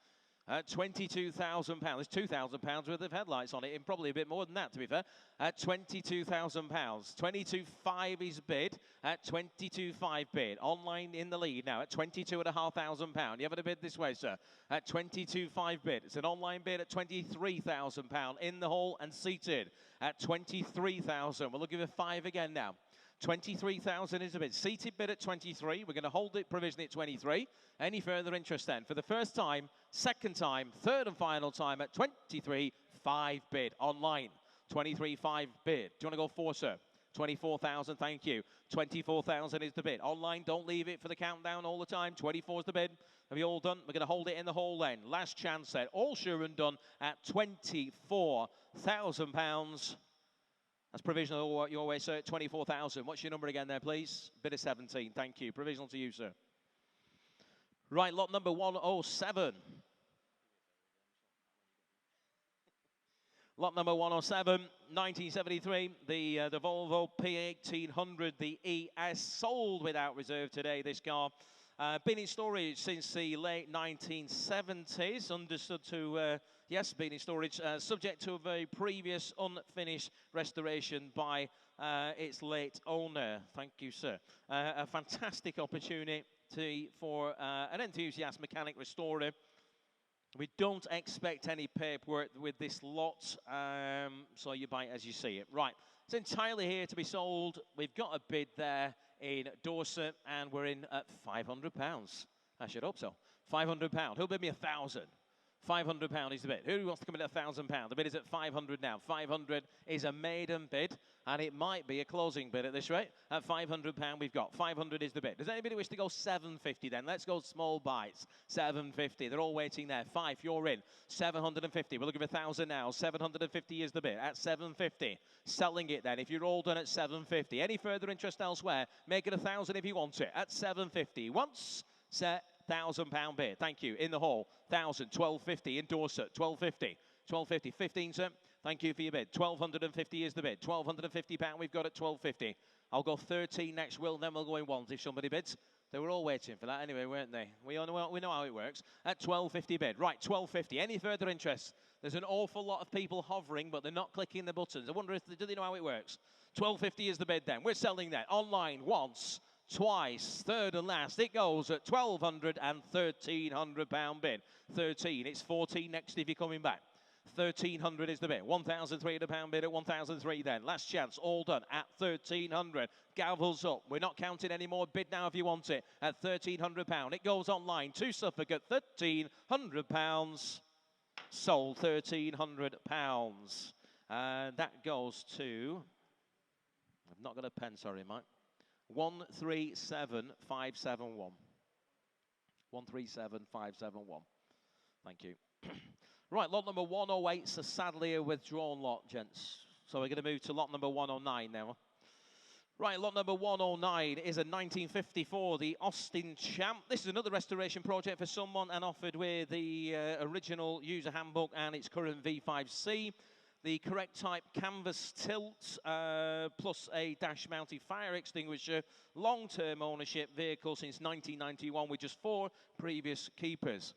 At £22,000. There's £2,000 worth of headlights on it, and probably a bit more than that, to be fair. At £22,000. 22.5 is bid. At 22.5 bid. Online in the lead now at £22,500. You have a bid this way, sir. At 22.5 bid. It's an online bid at £23,000 in the hall and seated at 23,000. We'll give it 5 again now. 23,000 is a bid. Seated bid at 23. We're going to hold it provisionally at 23. Any further interest then? For the first time, second time, third and final time at 23.5 bid. Online. 23.5 bid. Do you want to go 4, sir? 24,000, thank you. 24,000 is the bid. Online, don't leave it for the countdown all the time. 24 is the bid. Have you all done? We're going to hold it in the hall then. Last chance set. All sure and done at £24,000. That's provisional your way, sir, 24,000. What's your number again there, please? Bid of 17, thank you. Provisional to you, sir. Right, lot number 107. Lot number 107, 1973, the Volvo P1800, the ES, sold without reserve today, this car. Been in storage since the late 1970s, understood to, yes, been in storage, subject to a very previous unfinished restoration by its late owner. Thank you, sir. A fantastic opportunity for an enthusiast mechanic restorer. We don't expect any paperwork with this lot, so you buy it as you see it. Right, it's entirely here to be sold. We've got a bid there in Dorset, and we're in at £500. I should hope so. £500. Who'll bid me 1,000? £500 is the bid. Who wants to come in at £1,000? The bid is at 500 now. 500 is a maiden bid, and it might be a closing bid at this rate. At £500 we've got. 500 is the bid. Does anybody wish to go 750 then? Let's go small bites. 750. They're all waiting there. 5, you're in. 750. We'll give 1,000 now. 750 is the bid. At 750. Selling it then. If you're all done at 750. Any further interest elsewhere? Make it 1,000 if you want it. At 750. Once set. £1,000 bid. Thank you. In the hall. 1,000. 1,250 in Dorset. 1,250. 1,250. 15, sir. Thank you for your bid. 1,250 is the bid. £1,250 we've got at 1,250. I'll go 13 next, Will. Then we'll go in ones if somebody bids. They were all waiting for that anyway, weren't they? We know how it works. At 1,250 bid. Right, 1,250. Any further interest? There's an awful lot of people hovering, but they're not clicking the buttons. I wonder if do they know how it works? 1,250 is the bid then. We're selling that online once. Twice, third and last, it goes at £1,200 and £1,300 bid. 13, it's 14 next if you're coming back. 1,300 is the bid. £1,300 bid at 1,003 then. Last chance, all done at 1,300. Gavels up. We're not counting anymore. Bid now if you want it at £1,300. It goes online to Suffolk at £1,300. Sold £1,300. And that goes to, I've not got a pen, sorry, Mike. 137,571. 137,571. Thank you. Right, lot number 108 is sadly a withdrawn lot, gents. So we're going to move to lot number 109 now. Right, lot number 109 is a 1954, the Austin Champ. This is another restoration project for someone and offered with the original user handbook and its current V5C. The correct type canvas tilt, plus a dash-mounted fire extinguisher. Long-term ownership vehicle since 1991 with just 4 previous keepers.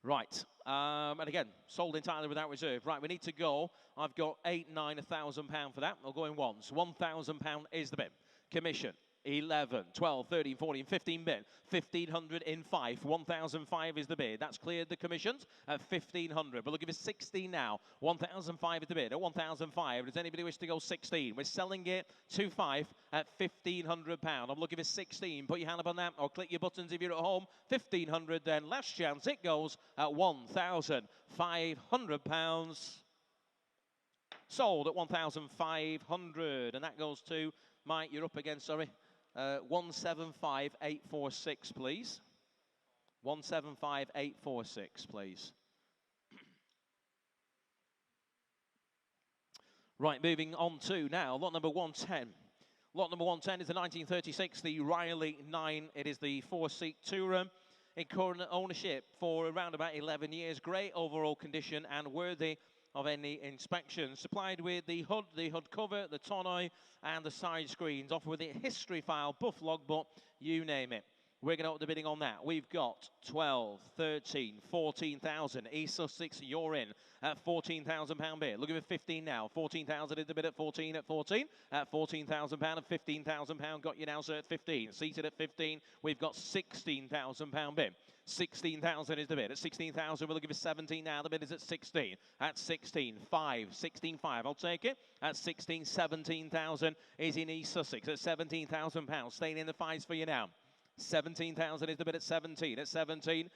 Right, and again, sold entirely without reserve. Right, we need to go. I've got 8, 9, £1,000 for that. I'll go in once. £1,000 is the bid. Commission, 11, 12, 13, 14, 15 bid. 1,500 in 5. 1,005 is the bid. That's cleared the commissions at 1,500. We're looking for 16 now. 1,005 is the bid. At 1,005, does anybody wish to go 16? We're selling it 2.5 at £1,500. I'm looking for 16. Put your hand up on that or click your buttons if you're at home. 1,500 then. Last chance. It goes at £1,500. Sold at 1,500. And that goes to Mike. You're up again, sorry. 175,846, please. 175,846, please. Right, moving on to now lot number 110. Lot number 110 is the 1936, the Riley 9. It is the 4-seat tourer in current ownership for around about 11 years. Great overall condition and worthy of any inspection. Supplied with the hood cover, the tonneau, and the side screens. Offered with a history file, buff logbook, you name it. We're going to up the bidding on that. We've got 12, 13, 14,000. East Sussex, you're in at £14,000 bid. Looking for 15 now. 14,000 is the bid at 14 at 14. At £14,000 and £15,000 got you now, sir, at 15. Seated at 15, we've got £16,000 bid. 16,000 is the bid. At 16,000, we're looking for 17 now. The bid is at 16. At 16, 5. 16, 5. I'll take it. At 16, 17,000 is in East Sussex. At £17,000. Staying in the 5s for you now. 17,000 is the bid at 17. At 17,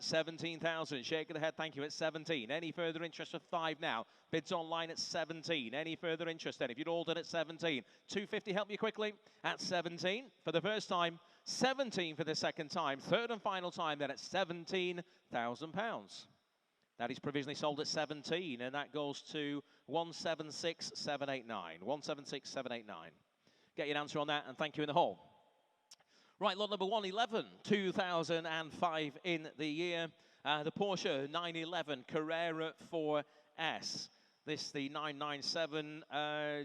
17,000. Shake of the head, thank you, at 17. Any further interest for 5 now? Bids online at 17. Any further interest then? If you'd ordered at 17. 250, help you quickly. At 17 for the first time. 17 for the second time. Third and final time then at £17,000. That is provisionally sold at 17, and that goes to 176,789. 176,789. Get your answer on that, and thank you in the hall. Right, lot number 111, 2005 in the year. The Porsche 911 Carrera 4S. This the 997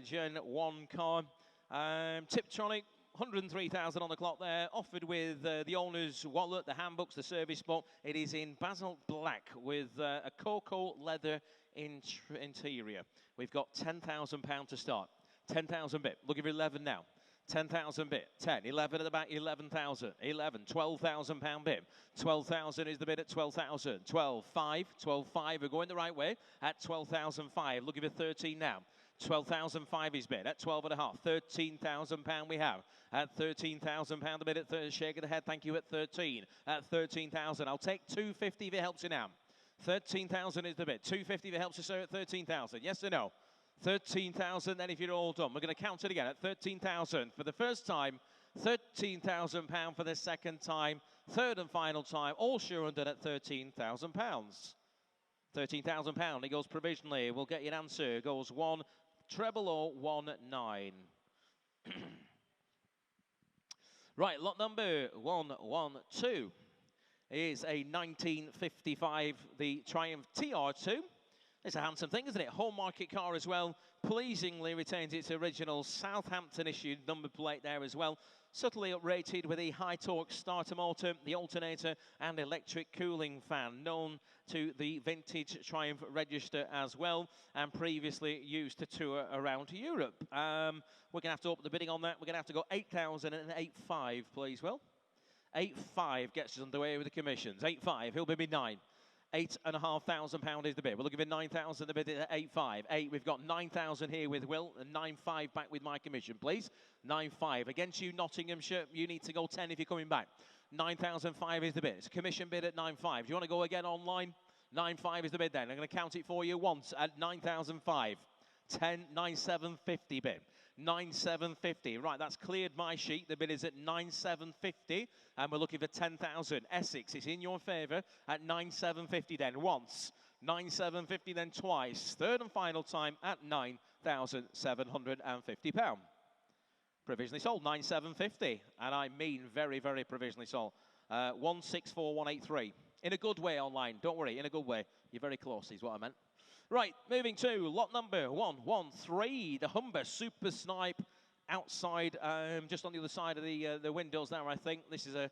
Gen 1 car. Tiptronic, 103,000 on the clock there. Offered with the owner's wallet, the handbooks, the service book. It is in basalt black with a cocoa leather interior. We've got £10,000 to start. 10,000 bit. Looking for 11 now. 10,000 bid, 10, 11 at the back, 11,000, 11, £12,000 bid. 12,000 is the bid at 12,000, 12, 5, 12, 5, we're going the right way at 12,005, looking for 13 now. 12,005 is bid at 12 and a half, £13,000 we have. At £13,000 the bid at shake of the head, thank you, at 13. At 13,000, I'll take 250 if it helps you now. 13,000 is the bid, 250 if it helps you, sir, at 13,000, yes or no? 13,000, then if you're all done, we're going to count it again at 13,000 for the first time, £13,000 for the second time, third and final time, all sure and done at £13,000. £13,000, it goes provisionally. We'll get you an answer. It goes 10019. Right, lot number 112 is a 1955, the Triumph TR2. It's a handsome thing, isn't it? Home market car as well. Pleasingly retains its original Southampton-issued number plate there as well. Subtly uprated with a high-torque starter motor, the alternator, and electric cooling fan. Known to the vintage Triumph register as well, and previously used to tour around Europe. We're going to have to up the bidding on that. We're going to have to go 8,000 and 8.5, please, Will. 8.5 gets us underway with the commissions. 8.5, he'll be mid-9. £8,500 is the bid. We're looking for 9,000 the bid at 8.5. 8, we've got 9,000 here with Will, and 9.5 back with my commission, please. 9.5. Against you, Nottinghamshire, you need to go 10 if you're coming back. 9,005 is the bid. It's a commission bid at 9.5. Do you want to go again online? 9.5 is the bid then. I'm going to count it for you once at 9,005. 10, 9,750 bid. 9,750. Right, that's cleared my sheet. The bid is at 9,750, and we're looking for 10,000. Essex is in your favour at 9,750 then. Once. 9,750 then twice. Third and final time at 9,000. £9,750. Provisionally sold, 9,750, and I mean very, very provisionally sold. 164,183. In a good way online, don't worry, in a good way. You're very close, is what I meant. Right, moving to lot number 113, the Humber Super Snipe outside, just on the other side of the windows there, I think. This is a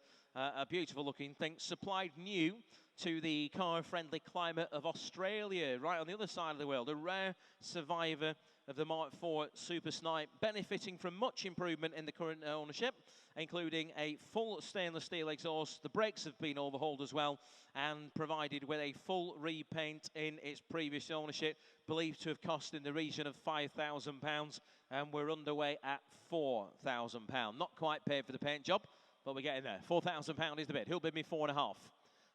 beautiful looking thing, supplied new to the car-friendly climate of Australia, right on the other side of the world. A rare survivor of the Mark IV Super Snipe, benefiting from much improvement in the current ownership, including a full stainless steel exhaust. The brakes have been overhauled as well, and provided with a full repaint in its previous ownership, believed to have cost in the region of £5,000, and we're underway at £4,000. Not quite paid for the paint job, but we're getting there. £4,000 is the bid. Who'll bid me 4.5?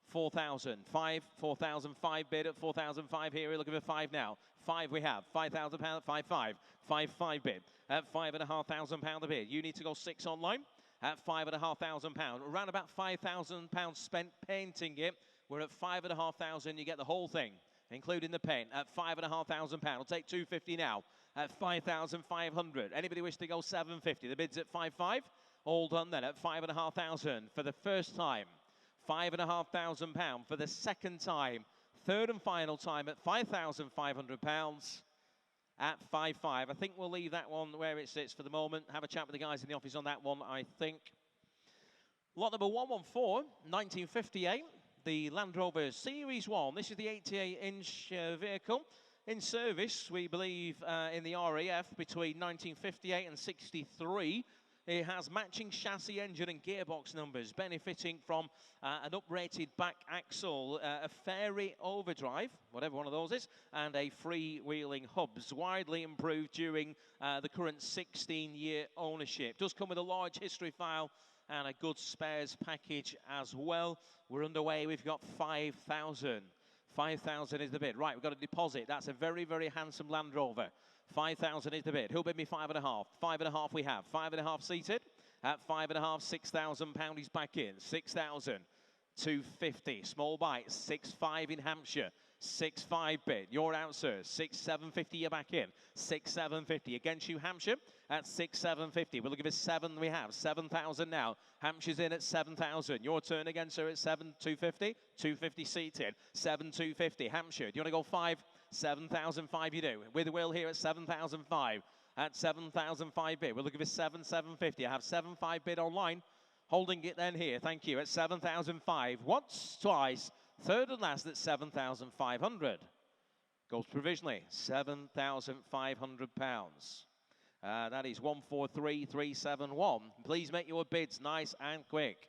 4,000, 4,005 bid at 4,005 here. We're looking for 5 now. 5 we have. £5,000 at 5,500. 5,500 bid at £5,500 a bid. You need to go 6 online at £5,500. Around about £5,000 spent painting it. We're at £5,500. You get the whole thing, including the paint, at £5,500. I'll take 250 now at 5,500. Anybody wish to go 750? The bid's at 5,500. All done then at 5,500 for the first time. £5,500 for the second time. Third and final time at £5,500 at 5,500. I think we'll leave that one where it sits for the moment. Have a chat with the guys in the office on that one, I think. Lot number 114, 1958, the Land Rover Series 1. This is the 88-inch vehicle. In service, we believe, in the RAF between 1958 and 63. It has matching chassis, engine and gearbox numbers, benefiting from an uprated back axle, a fairy overdrive, whatever one of those is, and a freewheeling hubs, widely improved during the current 16-year ownership. Does come with a large history file and a good spares package as well. We're underway. We've got 5,000. 5,000 is the bid. Right, we've got a deposit. That's a very, very handsome Land Rover. 5,000 is the bid. Who'll bid me 5.5? 5.5 we have. 5.5 seated. At 5.5, £6,000 he's back in. 6,000. 250. Small bite. 6.5 in Hampshire. 6.5 bid. You're out, sir. 6,750 you're back in. 6,750 against you, Hampshire. At 6,750. We'll give it 7 we have. 7,000 now. Hampshire's in at 7,000. Your turn again, sir, at 7,250. 250 seated. 7,250. Hampshire. Do you want to go 5? 7,005 you do. With Will here at 7,005. At 7,005 bid. We're looking for 7,750. I have 7,500 bid online. Holding it then here. Thank you. At 7,005. Once, twice. Third and last at 7,500. Goes provisionally. £7,500. That is 143,371. Please make your bids nice and quick.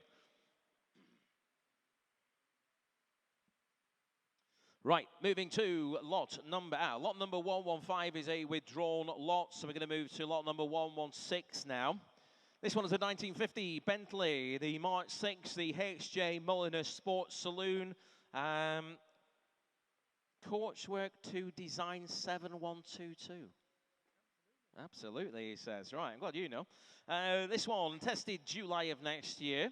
Right, moving to lot number 115 is a withdrawn lot, so we're going to move to lot number 116 now. This one is a 1950 Bentley, the Mark 6, the HJ Mulliner Sports Saloon. Coachwork to Design 7122. Absolutely, he says. Right, I'm glad you know. This one tested July of next year.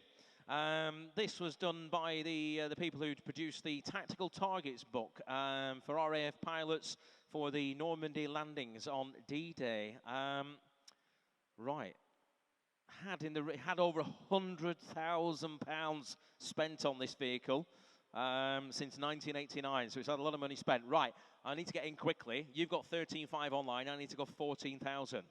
This was done by the people who produced the Tactical Targets book for RAF pilots for the Normandy landings on D-Day. Right. Had over £100,000 spent on this vehicle since 1989, so it's had a lot of money spent. Right, I need to get in quickly. You've got 13,500 online. I need to go 14,000.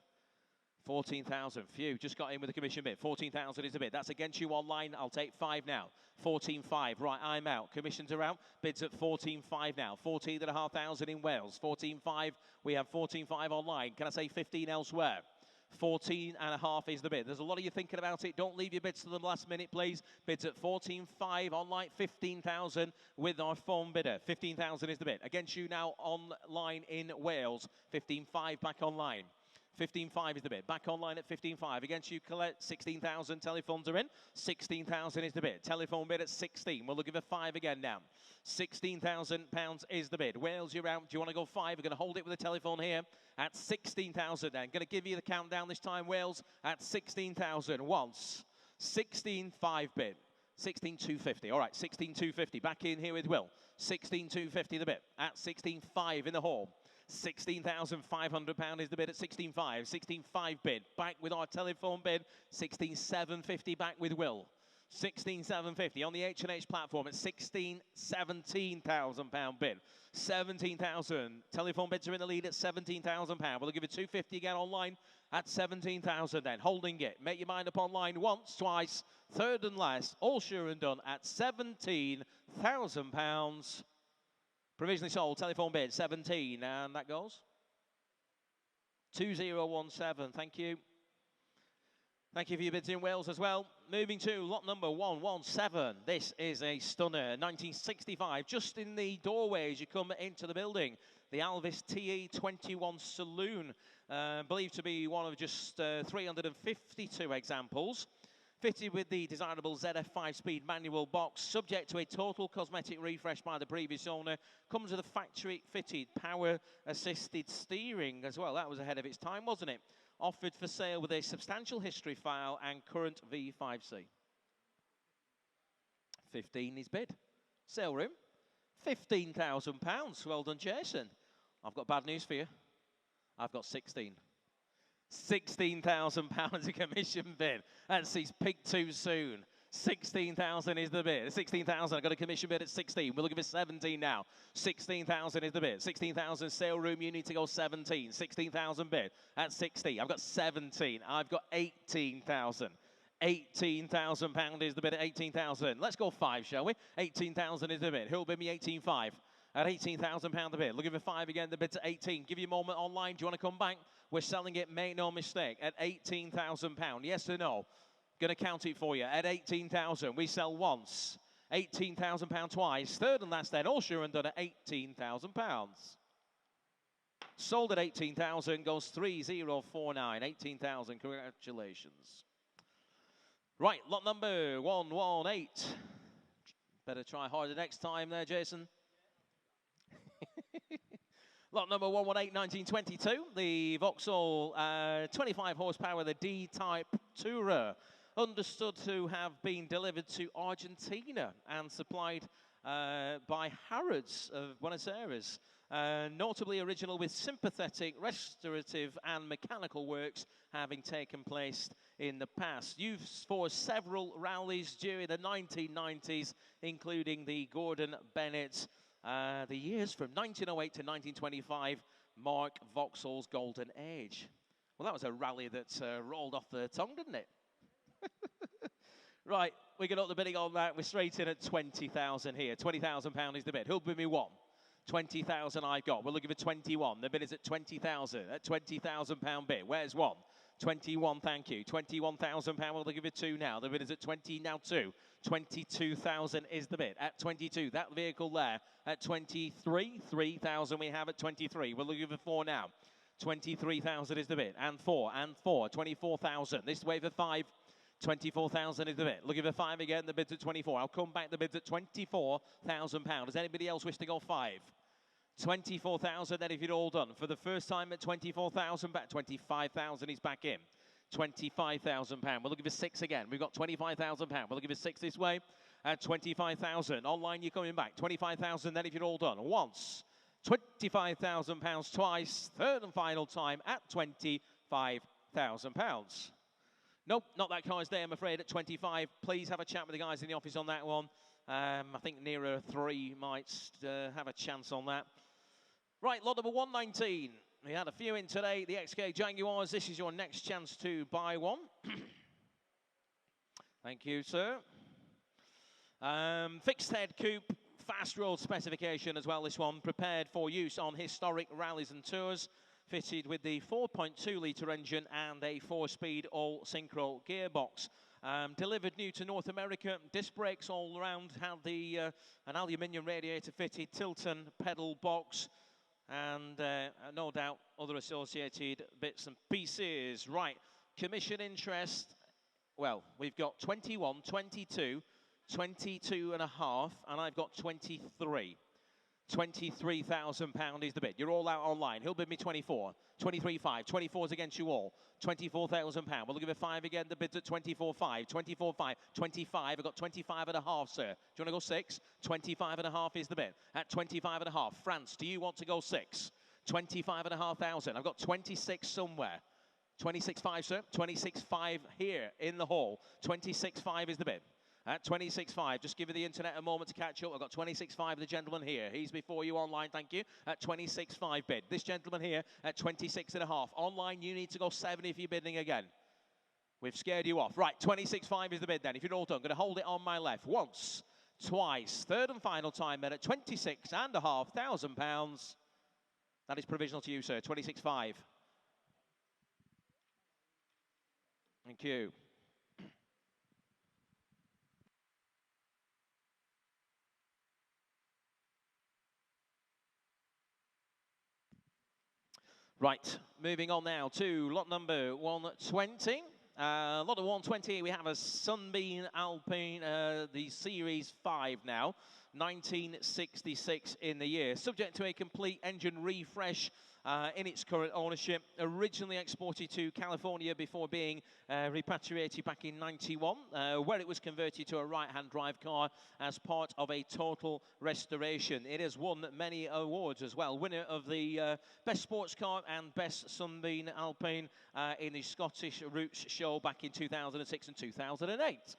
14,000. Phew, just got in with a commission bid. 14,000 is a bid. That's against you online. I'll take 5 now. 14,500. Right, I'm out. Commissions are out. Bids at 14,500 now. 14,500 in Wales. 14,500. We have 14,500 online. Can I say 15 elsewhere? 14.5 is the bid. There's a lot of you thinking about it. Don't leave your bids to the last minute, please. Bids at 14,500 online. 15,000 with our phone bidder. 15,000 is the bid. Against you now online in Wales. 15,500 back online. 15,500 is the bid. Back online at 15,500. Against you, Colette, 16,000. Telephones are in. 16,000 is the bid. Telephone bid at 16. We're looking for 5 again now. £16,000 is the bid. Wales, you're out. Do you want to go 5? We're going to hold it with the telephone here at 16,000 then. Going to give you the countdown this time, Wales, at 16,000. Once. 16,500 bid. 16,250. All right, 16,250. Back in here with Will. 16,250 the bid. At 16,500 in the hall. £16,500 is the bid at 16.5. 16.5 bid. Back with our telephone bid. 16,750 back with Will. 16,750 on the H&H platform at £17,000 bid. 17,000. Telephone bids are in the lead at £17,000. We'll give it 250 again online at 17,000 then. Holding it. Make your mind up online once, twice, third and last. All sure and done at £17,000. Provisionally sold. Telephone bid 17. And that goes 2017. Thank you. Thank you for your bids in Wales as well. Moving to lot number 117. This is a stunner, 1965. Just in the doorway as you come into the building. The Alvis TE21 Saloon, believed to be one of just 352 examples. Fitted with the desirable ZF 5-speed manual box, subject to a total cosmetic refresh by the previous owner. Comes with a factory-fitted power-assisted steering as well. That was ahead of its time, wasn't it? Offered for sale with a substantial history file and current V5C. 15 is bid. Sale room, £15,000. Well done, Jason. I've got bad news for you. I've got 16. £16,000 a commission bid. That's he's picked too soon. 16,000 is the bid. 16,000. I got a commission bid at 16. We're looking for 17 now. 16,000 is the bid. 16,000 sale room. You need to go 17. 16,000 bid at 60. I've got 17. I've got 18,000. £18,000 is the bid at 18,000. Let's go 5, shall we? 18,000 is the bid. Who'll bid me 18.5? At £18,000 the bid. Looking for 5 again. The bid's at 18. Give you a moment online. Do you want to come back? We're selling it, make no mistake, at £18,000. Yes or no? Going to count it for you. At 18,000, we sell once. £18,000 twice. Third and last then, all sure and done at £18,000. Sold at 18,000, goes 3049. 18,000, congratulations. Right, lot number 118. Better try harder next time there, Jason. Lot number 118, 1922. The Vauxhall 25 horsepower, the D-Type Tourer. Understood to have been delivered to Argentina and supplied by Harrods of Buenos Aires. Notably original with sympathetic, restorative and mechanical works having taken place in the past. Used for several rallies during the 1990s, including the Gordon Bennett. The years from 1908 to 1925 mark Vauxhall's golden age. Well, that was a rally that rolled off the tongue, didn't it? Right, we get up the bidding on that. We're straight in at 20,000 here. £20,000 is the bid. Who'll bid me 1? 20,000 I've got. We're looking for 21. The bid is at 20,000. At £20,000 bid. Where's 1? 21, thank you. £21,000. We'll give it 2 now. The bid is at 20, now 2. 22,000 is the bid. At 22, that vehicle there. At 23, 3,000 we have at 23. We're looking for 4 now. 23,000 is the bid. And 4, and 4. 24,000. This way for 5. 24,000 is the bid. Looking for 5 again. The bid's at 24. I'll come back. The bid's at £24,000. Does anybody else wish to go 5? 24,000 then if you're all done. For the first time at 24,000, back 25,000 is back in. £25,000. We're looking for 6 again. We've got £25,000. We're looking for 6 this way at 25,000. Online, you're coming back. 25,000 then if you're all done. Once. £25,000 twice. Third and final time at £25,000. Nope, not that car's there, I'm afraid, at 25. Please have a chat with the guys in the office on that one. I think nearer 3 might have a chance on that. Right, lot number 119. We had a few in today. The XK Jaguars. This is your next chance to buy one. Thank you, sir. Fixed head coupe, fast road specification as well, this one. Prepared for use on historic rallies and tours. Fitted with the 4.2-litre engine and a 4-speed all-synchro gearbox. Delivered new to North America. Disc brakes all around. Had the an aluminium radiator fitted, Tilton pedal box, and no doubt other associated bits and pieces. Right, commission interest. Well, we've got 21, 22, 22 and a half, and I've got 23. £23,000 is the bid. You're all out online. He'll bid me 24. 23.5. 24's against you all. £24,000. We're looking for 5 again. The bid's at 24.5. 24.5. 25. I've got 25 and a half, sir. Do you want to go 6? 25 and a half is the bid. At 25 and a half. France, do you want to go 6? 25,500. I've got 26 somewhere. 26.5, sir. 26.5 here in the hall. 26.5 is the bid. At 26.5, just give the internet a moment to catch up. I've got 26.5, the gentleman here. He's before you online, thank you. At 26.5 bid. This gentleman here at 26.5. Online, you need to go 7 if you're bidding again. We've scared you off. Right, 26.5 is the bid then. If you're all done, I'm going to hold it on my left. Once, twice, third and final time then at £26,500. That is provisional to you, sir. 26.5. Thank you. Right, moving on now to lot number 120. Lot of 120, we have a Sunbeam Alpine, the Series 5 now, 1966 in the year. Subject to a complete engine refresh in its current ownership. Originally exported to California before being repatriated back in '91, where it was converted to a right-hand drive car as part of a total restoration. It has won many awards as well. Winner of the Best Sports Car and Best Sunbeam Alpine in the Scottish Roots Show back in 2006 and 2008.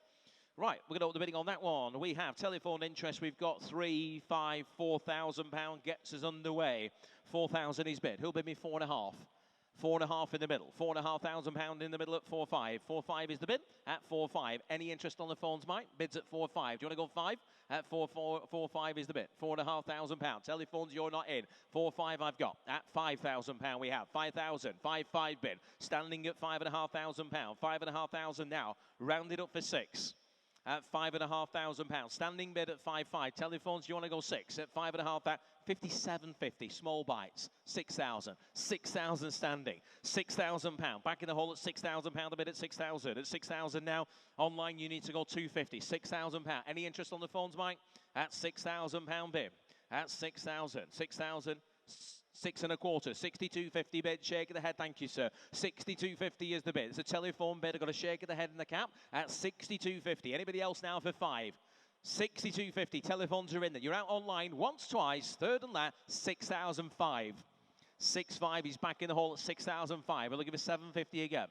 Right, we're going to open the bidding on that one. We have telephone interest. We've got 3, 5, £4,000 gets us underway. 4,000 is bid. Who'll bid me 4.5? 4.5 in the middle. £4,500 in the middle at 4.5. 4.5 is the bid at 4.5. Any interest on the phones, Mike? Bids at 4.5. Do you want to go 5? At 4.5 is the bid. £4,500. Telephones, you're not in. 4.5 I've got. At £5,000 we have. 5,000. 5.5 bid. Standing at £5,500. 5,500 now. Rounded up for 6. At £5,500. Standing bid at 5.5. Telephones, you want to go 6 at 5.5. 57.50. Small bites. 6,000. 6,000 standing. £6,000. Back in the hole at £6,000. The bid at 6,000. At 6,000 now. Online, you need to go 250. £6,000. Any interest on the phones, Mike? At £6,000 bid. At 6,000. 6,000. 6.25, 62.50 bid, shake of the head, thank you, sir. 62.50 is the bid. It's a telephone bid. I've got a shake of the head and the cap at 62.50. Anybody else now for 5? 62.50. Telephones are in there. You're out online once, twice, third and last, 6,005. 6.5. He's back in the hole at 6,005. We'll give us 7.50 again.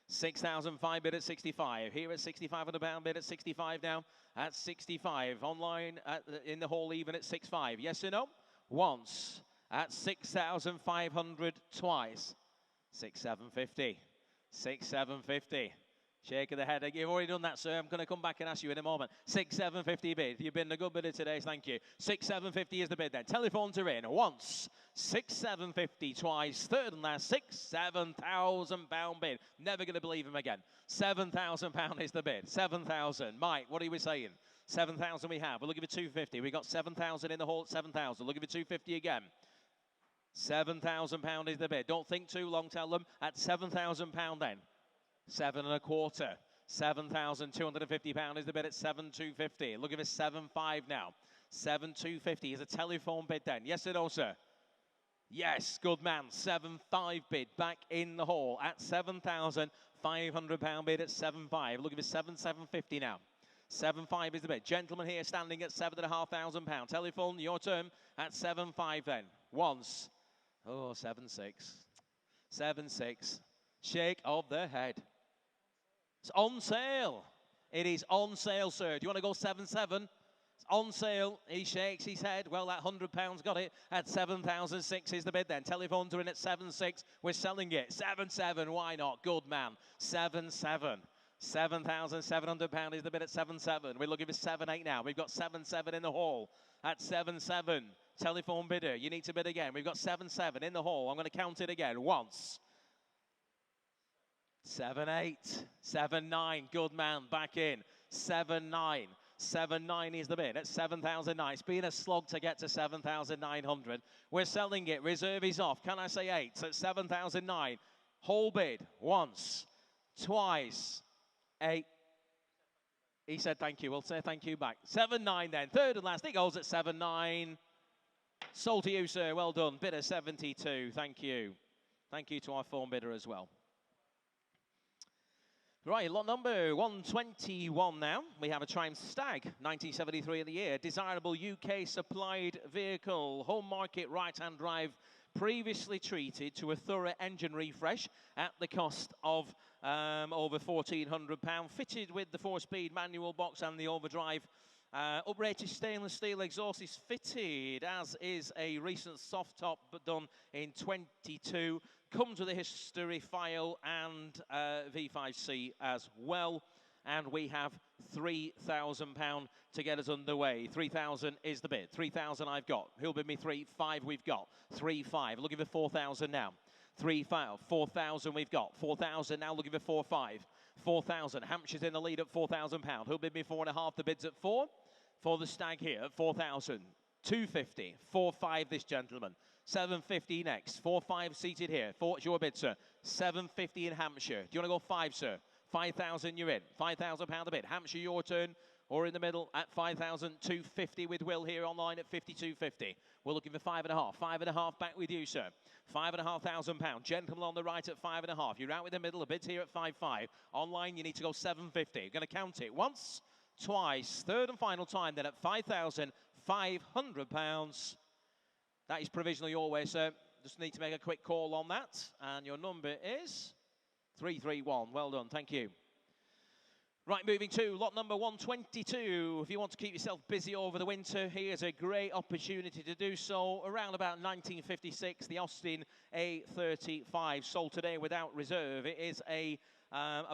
6,005 bid at 65. Here at 6,500 pound bid at 65 now. At 65. Online in the hole even at 6.5. Yes or no? Once. At 6,500 twice. 6,750. 6,750. Shake of the head. You've already done that, sir. I'm going to come back and ask you in a moment. 6,750 bid. You've been a good bidder today. Thank you. 6,750 is the bid then. Telephones are in. Once. 6,750 twice. Third and last. £7,000 bid. Never going to believe him again. £7,000 is the bid. 7,000. Mike, what are we saying? 7,000 we have. We'll give it 250. We got 7,000 in the hall at 7,000. We'll give it 250 again. £7,000 is the bid. Don't think too long, tell them. At £7,000 then. 7.25. £7,250 is the bid at 7,250. Look at this 7.5 now. 7,250 is a telephone bid then. Yes or no, sir? Yes, good man. 7.5 bid back in the hall at £7,500 bid at 7.5. Look at this 7,750 now. 7.5 is the bid. Gentleman here standing at £7,500. Telephone, your turn at 7.5 then. Once. Oh, 7.6. 7.6. Shake of the head. It's on sale. It is on sale, sir. Do you want to go 7.7? It's on sale. He shakes his head. Well, that £100 got it at 7,006 is the bid then. Telephones are in at 7.6. We're selling it. 7.7. Why not? Good man. 7.7. £7,700 is the bid at 7.7. We're looking for 7.8 now. We've got 7.7 in the hall at 7.7. Telephone bidder, you need to bid again. We've got 7.7 in the hall. I'm going to count it again. Once. 7.8. 7.9. Good man. Back in. 7.9. 7.9 is the bid at 7,009. It's been a slog to get to 7,900. We're selling it. Reserve is off. Can I say 8? So it's 7,009. Whole bid. Once. Twice. 8. He said thank you. We'll say thank you back. 7.9 then. Third and last. It goes at 7.9. Sold to you, sir. Well done. Bidder 72. Thank you. Thank you to our phone bidder as well. Right, lot number 121 now. We have a Triumph Stag, 1973 in the year. Desirable UK supplied vehicle. Home market right-hand drive previously treated to a thorough engine refresh at the cost of over £1,400, fitted with the 4-speed manual box and the overdrive. Uprated stainless steel exhaust is fitted, as is a recent soft top, but done in 22. Comes with a history file and V5C as well. And we have £3,000 to get us underway. 3,000 is the bid. 3,000 I've got. Who'll bid me 3,500 we've got. 3,500. Looking for 4,000 now. 3,500. 4,000 we've got. 4,000 now. Looking for 4,500. 4,000. Hampshire's in the lead at £4,000. Who'll bid me 4,500? The bid's at 4. For the stag here at 4,000. 250. 4,500 this gentleman. 750 next. 4,500 seated here. What's your bid, sir? 750 in Hampshire. Do you want to go 5, sir? 5,000 you're in. £5,000 a bid. Hampshire, your turn. Or in the middle at 5,250 with Will here online at 5,250. We're looking for 5,500. 5,500 back with you, sir. £5,500. Gentleman on the right at 5,500. You're out with the middle. The bid's here at 5,500. Online, you need to go 750. You're going to count it once, twice, third and final time. Then at £5,500. That is provisionally your way, sir. Just need to make a quick call on that. And your number is 331. Well done. Thank you. Right, moving to lot number 122. If you want to keep yourself busy over the winter, here's a great opportunity to do so. Around about 1956, the Austin A35 sold today without reserve. It is a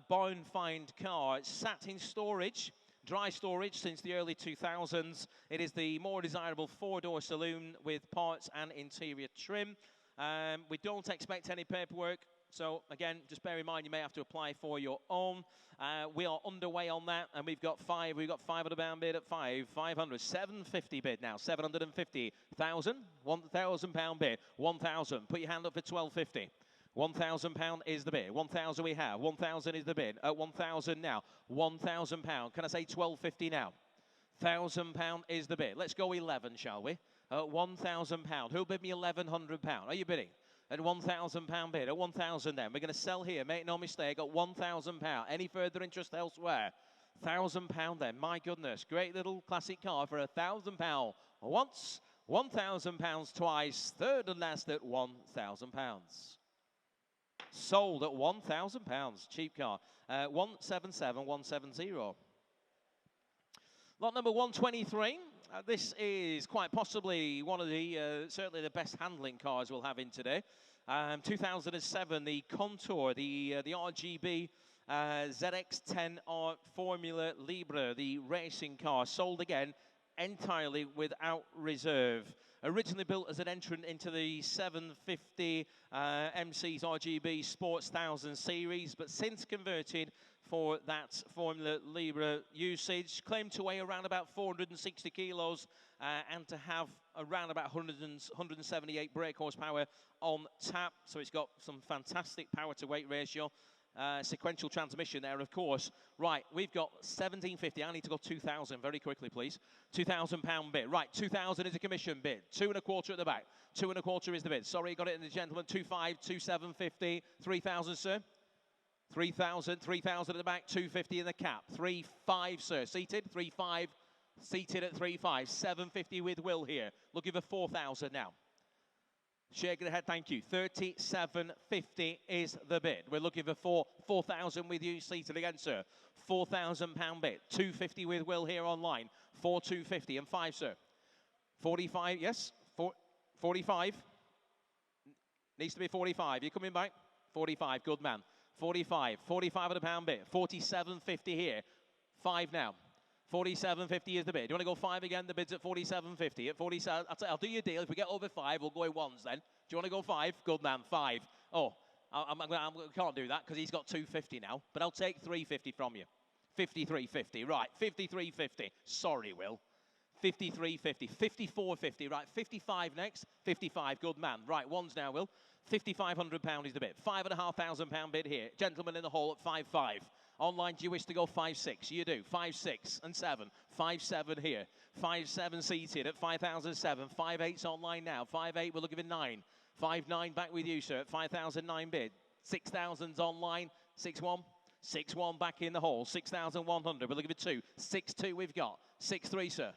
barn find car. It's sat in storage, dry storage since the early 2000s. It is the more desirable 4-door saloon with parts and interior trim. We don't expect any paperwork. So, again, just bear in mind you may have to apply for your own. We are underway on that, and we've got £500 bid at 500, 750 bid now, 750, 1,000, £1,000 bid, 1,000. Put your hand up for 1,250. £1,000 is the bid. 1,000 we have. 1,000 is the bid. At 1,000 now. £1,000. Can I say 1,250 now? £1,000 is the bid. Let's go 11, shall we? At £1,000. Who'll bid me £1,100? Are you bidding? At £1,000 bid, at 1,000 then. We're going to sell here, make no mistake, at £1,000. Any further interest elsewhere? £1,000 then, my goodness. Great little classic car for £1,000 once, £1,000 twice, third and last at £1,000. Sold at £1,000, cheap car. 177170. Lot number 123. This is quite possibly one of the, certainly the best handling cars we'll have in today. 2007, the Contour, the RGB ZX-10R Formula Libre, the racing car, sold again entirely without reserve. Originally built as an entrant into the 750 MC's RGB Sports 1000 series, but since converted for that Formula Libre usage. Claimed to weigh around about 460 kilos and to have around about 178 brake horsepower on tap. So it's got some fantastic power to weight ratio. Sequential transmission there, of course. Right, we've got 1,750. I need to go 2,000 very quickly, please. £2,000 bid. Right, 2,000 is a commission bid. 2.25 at the back. 2.25 is the bid. Sorry, got it in the gentleman. 2,500, 2,750, 3,000, sir. 3,000, 3,000 at the back, 250 in the cap. 3,500, sir. Seated, 3,500. Seated at 3,500. 750 with Will here. Looking for 4,000 now. Shaking the head, thank you. 3,750 is the bid. We're looking for 4,000 with you. Seated again, sir. £4,000 bid. 250 with Will here online. 4,250 and 5, sir. 45, yes. 45. Needs to be 45. You coming back? 45, good man. 45 at a pound bid. 47.50 here. 5 now. 47.50 is the bid. Do you want to go 5 again? The bid's at 47.50. At 47, I'll do your deal. If we get over 5, we'll go in ones then. Do you want to go 5? Good man, 5. Oh, I can't do that because he's got 250 now. But I'll take 350 from you. 53.50. Right, 53.50. Sorry, Will. 53.50. 54.50. Right, 55 next. 55. Good man. Right, ones now, Will. £5,500 is the bid. £5,500 bid here. Gentlemen in the hall at 5,500. Online, do you wish to go 5,600? You do. 5,600 and 7. 5,700 here. 5,700 seated at 5,007. 5,800's online now. 5,800, we're looking for 9. 5,900 back with you, sir, at 5,009 bid. 6,000's online. 6,100. 6,100 back in the hall. 6,100. We're looking for 2. 6,200 we've got. 6,300, sir.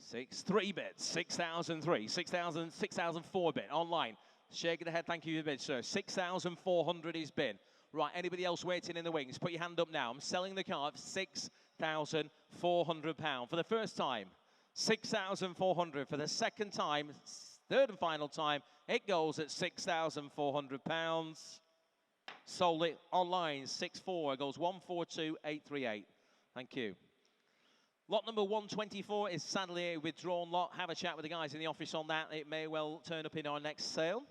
6,300 bid, 6,003, 6,000, 6,004 bid online. Shaking the head, thank you for the bid, sir. 6,400 is bid. Right, anybody else waiting in the wings? Put your hand up now. I'm selling the car for £6,400 for the first time. 6,400 for the second time, third and final time. It goes at £6,400. Sold it online, 6-4. It goes 142,838. Thank you. Lot number 124 is sadly a withdrawn lot. Have a chat with the guys in the office on that. It may well turn up in our next sale.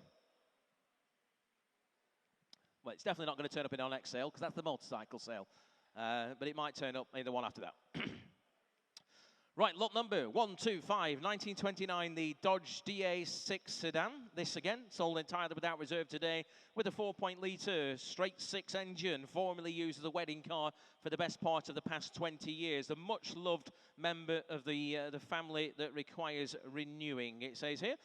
Well, it's definitely not going to turn up in our next sale because that's the motorcycle sale. But it might turn up in the one after that. Right, lot number 125, 1929, the Dodge DA6 sedan. This again, sold entirely without reserve today with a 4.litre straight six engine, formerly used as a wedding car for the best part of the past 20 years. A much loved member of the family that requires renewing, it says here.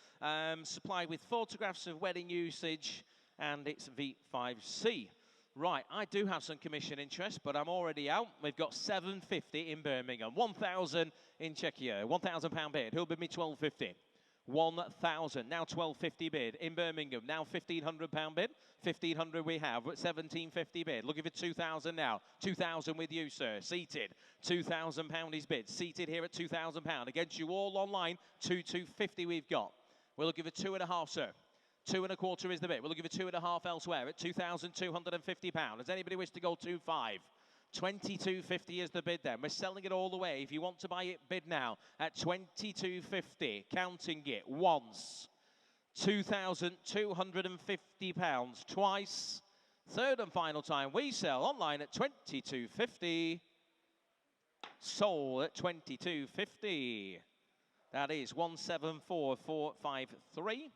Supplied with photographs of wedding usage and its V5C. Right, I do have some commission interest, but I'm already out. We've got 750 in Birmingham, 1,000 in Czechia, £1,000 bid. Who'll bid me 1,250? 1,000, now 1,250 bid. In Birmingham, now £1,500 bid. 1,500 we have, but 1,750 bid. Looking for 2,000 now. 2,000 with you, sir. Seated, £2,000 is bid. Seated here at £2,000. Against you all online, 2,250 we've got. We're looking for 2.5, sir. 2.25 is the bid. We're looking for 2.5 elsewhere at £2,250. Does anybody wish to go 2.5? 22.50 is the bid then. We're selling it all the way. If you want to buy it, bid now at 22.50. Counting it once. £2,250 twice. Third and final time we sell online at 22.50. Sold at 22.50. That is 174,453.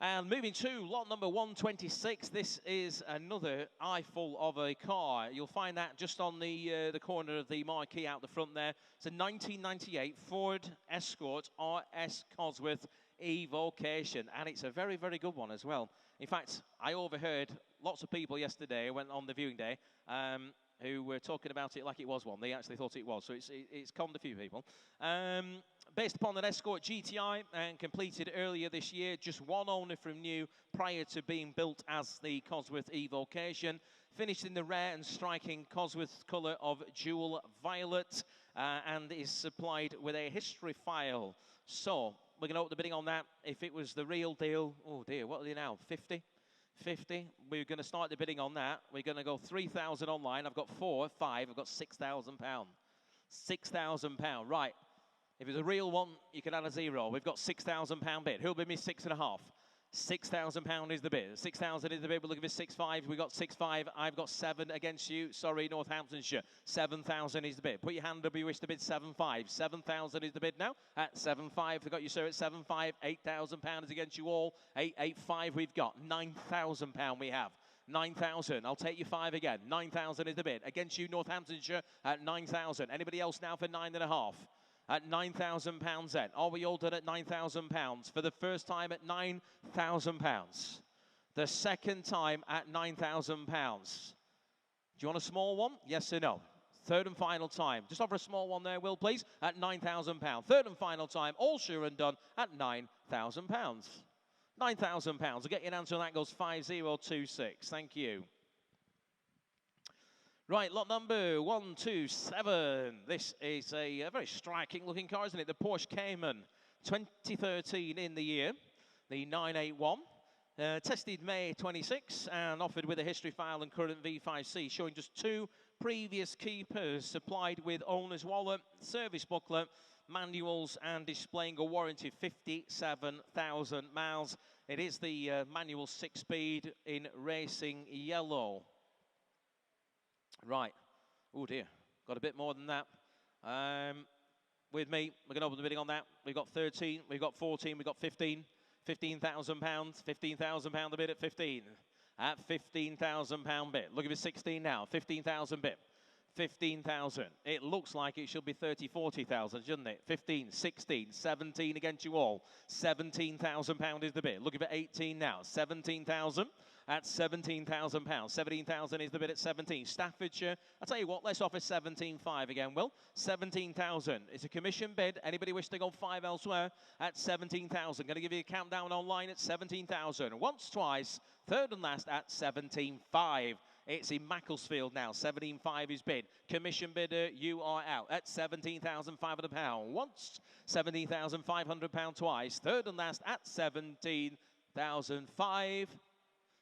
And moving to lot number 126, this is another eyeful of a car. You'll find that just on the corner of the marquee out the front there. It's a 1998 Ford Escort RS Cosworth Evocation, and it's a very, very good one as well. In fact, I overheard lots of people yesterday, went on the viewing day, who were talking about it like it was one. They actually thought it was, so it's calmed a few people. Based upon an Escort GTI and completed earlier this year, just one owner from new prior to being built as the Cosworth Evocation. Finished in the rare and striking Cosworth colour of jewel violet and is supplied with a history file. So we're going to open the bidding on that. If it was the real deal, oh dear, what are they now, 50? 50. We're going to start the bidding on that. We're going to go 3,000 online. I've got 4, 5. I've got £6,000. £6,000. Right. If it's a real one, you can add a 0. We've got £6,000 bid. Who'll bid me 6.5? £6,000 is the bid. 6,000 is the bid. We're looking for 6.5. We've got 6.5. I've got 7 against you. Sorry, Northamptonshire. 7,000 is the bid. Put your hand up if you wish to bid 7.5. 7,000 is the bid now. At 7.5, we got you, sir, at 7.5. £8,000 is against you all. 8.85 we've got. £9,000 we have. 9,000. I'll take you 5 again. 9,000 is the bid. Against you, Northamptonshire, at 9,000. Anybody else now for 9.5? At £9,000 then. Are we all done at £9,000? For the first time at £9,000. The second time at £9,000. Do you want a small one? Yes or no? Third and final time. Just offer a small one there, Will, please, at £9,000. Third and final time, all sure and done at £9,000. £9,000. I'll get you an answer on that. Goes 5026. Thank you. Right, lot number 127. This is a very striking looking car, isn't it? The Porsche Cayman, 2013 in the year, the 981. Tested May 26 and offered with a history file and current V5C, showing just 2 previous keepers, supplied with owner's wallet, service booklet, manuals, and displaying a warranty 57,000 miles. It is the manual 6-speed in racing yellow. Right. Oh, dear. Got a bit more than that. With me, we're going to open the bidding on that. We've got 13, we've got 14, we've got 15. £15,000. £15,000 the bid at 15. At £15,000 bid. Looking for 16 now. 15,000 bid. 15,000. It looks like it should be 30, 40,000, shouldn't it? 15, 16, 17 against you all. £17,000 is the bid. Looking for 18 now. 17,000. at £17,000. 17,000 is the bid at 17. Staffordshire, I'll tell you what, let's offer 17,500 again, Will. 17,000. It's a commission bid. Anybody wish to go 5 elsewhere at 17,000. Going to give you a countdown online at 17,000. Once, twice, third and last at 17,500. It's in Macclesfield now. 17,500 is bid. Commission bidder, you are out at £17,500. Once, £17,500 twice. Third and last at 17,500.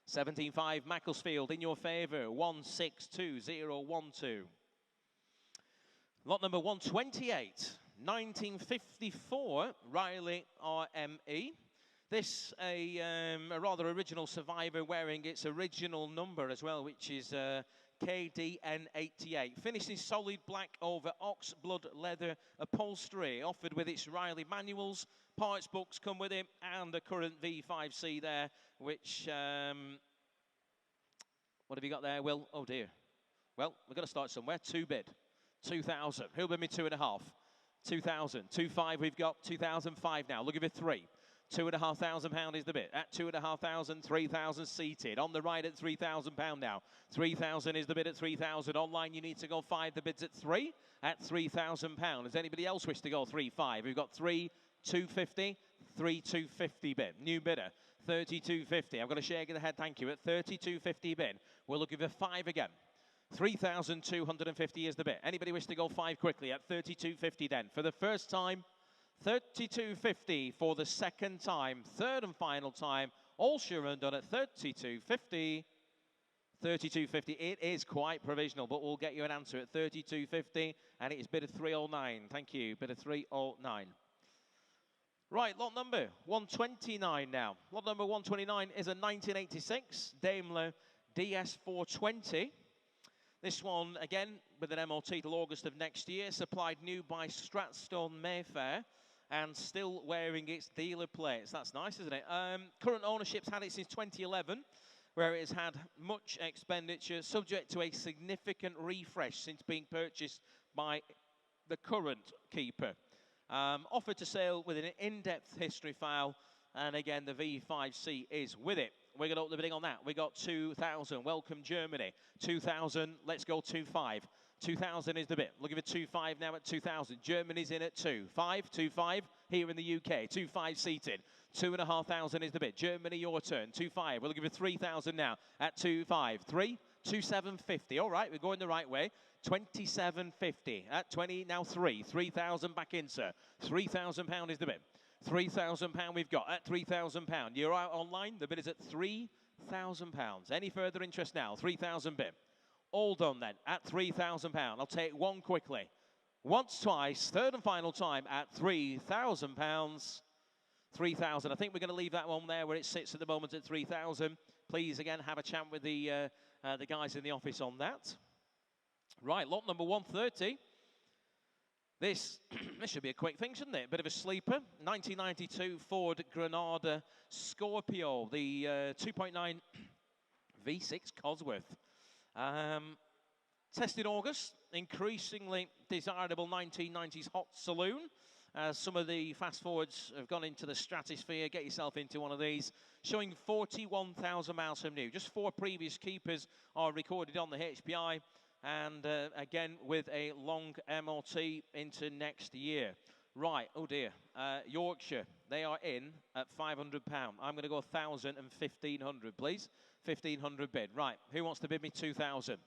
17,500 Macclesfield in your favour. 162012. Lot number 128. 1954 Riley RME. This a rather original survivor wearing its original number as well, which is KDN88. Finished in solid black over ox blood leather upholstery, offered with its Riley manuals. Parts books come with it, and the current V5C there, which, what have you got there, Will? Oh dear. Well, we've got to start somewhere. 2 bid. 2,000. Who'll bid me 2.5? 2,000. 2,500 we've got. 2,005 now. Look at it, 3. £2,500 is the bid. At 2,500, 3,000 seated. On the right at £3,000 now. 3,000 is the bid at 3,000. Online, you need to go 5. The bid's at 3 at £3,000. Does anybody else wish to go 3,500? We've got 3,250, 3,250 bid. New bidder, 3,250. I've got a shake of the head, thank you. At 3,250 bid, we're looking for 5 again. 3,250 is the bid. Anybody wish to go 5 quickly at 3,250 then? For the first time, 3,250 for the second time, third and final time. All sure and done at 3,250. 3,250. It is quite provisional, but we'll get you an answer at 3,250, and it is bid of 309. Thank you. Bid of 309. Right, lot number 129 now. Lot number 129 is a 1986 Daimler DS420. This one, again, with an MOT till August of next year, supplied new by Stratstone Mayfair, and still wearing its dealer plates. That's nice, isn't it? Current ownership's had it since 2011, where it has had much expenditure, subject to a significant refresh since being purchased by the current keeper. Offered to sale with an in-depth history file, and again, the V5C is with it. We're going to open the bidding on that. We got 2,000. Welcome, Germany. 2,000. Let's go 2,500. 2,000 is the bit. Looking for 2,500 now at 2,000. Germany's in at 2,500. 2,500 here in the UK. 2,500 seated. 2,500 is the bit. Germany, your turn. 2,500. We're looking for 3,000 now at 2,500. 2,750. All right, we're going the right way. 2,750 at 20. Now 3,000 back in, sir. £3,000 is the bit. £3,000 we've got at £3,000. You're out online. The bid is at £3,000. Any further interest now? 3,000 bid. All done then at £3,000. I'll take one quickly. Once, twice, third and final time at £3,000. 3,000. I think we're going to leave that one there where it sits at the moment at 3,000. Please, again, have a chat with the guys in the office on that. Right, lot number 130. This should be a quick thing, shouldn't it? Bit of a sleeper. 1992 Ford Granada Scorpio, the 2.9 V6 Cosworth. Tested August, increasingly desirable 1990s hot saloon. Some of the fast forwards have gone into the stratosphere. Get yourself into one of these. Showing 41,000 miles from new. Just 4 previous keepers are recorded on the HPI. And again, with a long MOT into next year. Right, oh dear. Yorkshire, they are in at £500. I'm going to go 1,000 and 1,500, please. 1,500 bid. Right, who wants to bid me 2,000?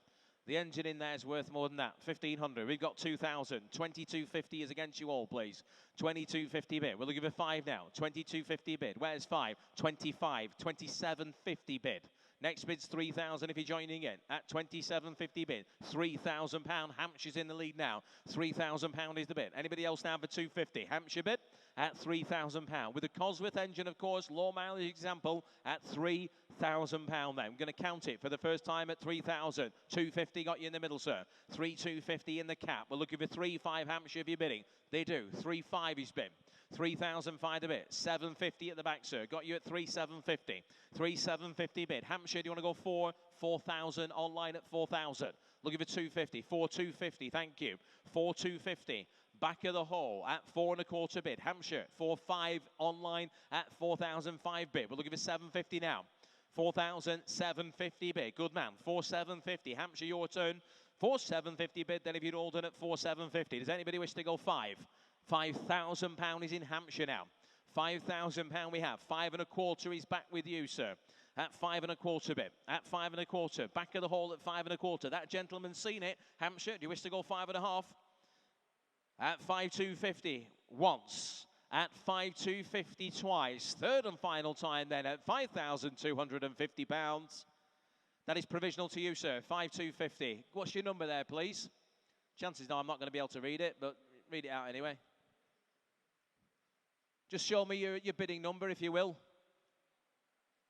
The engine in there is worth more than that. 1,500. We've got 2,000. 2,250 is against you all, please. 2,250 bid. We're looking for 5 now. 2,250 bid. Where's 5? 25. 2,750 bid. Next bid's 3,000 if you're joining in at 2,750 bid. £3,000. Hampshire's in the lead now. £3,000 is the bid. Anybody else now for 250? Hampshire bid at £3,000. With the Cosworth engine, of course, low mileage example at £3,000 then. I'm going to count it for the first time at 3,000. 250 got you in the middle, sir. 3,250 in the cap. We're looking for 3,500 Hampshire if you're bidding. They do. 3,500 is bid. 3,005 a bit. 750 at the back, sir. Got you at 3,750. 3,750 bid. Hampshire, do you want to go 4,000 online at 4,000? Looking for 250. 4,250. Thank you. 4,250. Back of the hole at 4.25 bid. Hampshire 4,500 online at 4,005 bid. We're looking for 750 now. 4,750 bid. Good man. 4,750. Hampshire, your turn. 4,750 bid. Then if you'd all done at 4,750. Does anybody wish to go 5? £5,000 is in Hampshire now. £5,000 we have. 5 1/4 is back with you, sir. At 5 1/4 bid. At 5 1/4. Back of the hall at 5 1/4. That gentleman's seen it. Hampshire, do you wish to go 5 1/2? At 5,250 once. At 5,250 twice. Third and final time then at £5,250. That is provisional to you, sir. 5,250. What's your number there, please? Chances are I'm not going to be able to read it, but read it out anyway. Just show me your bidding number, if you will.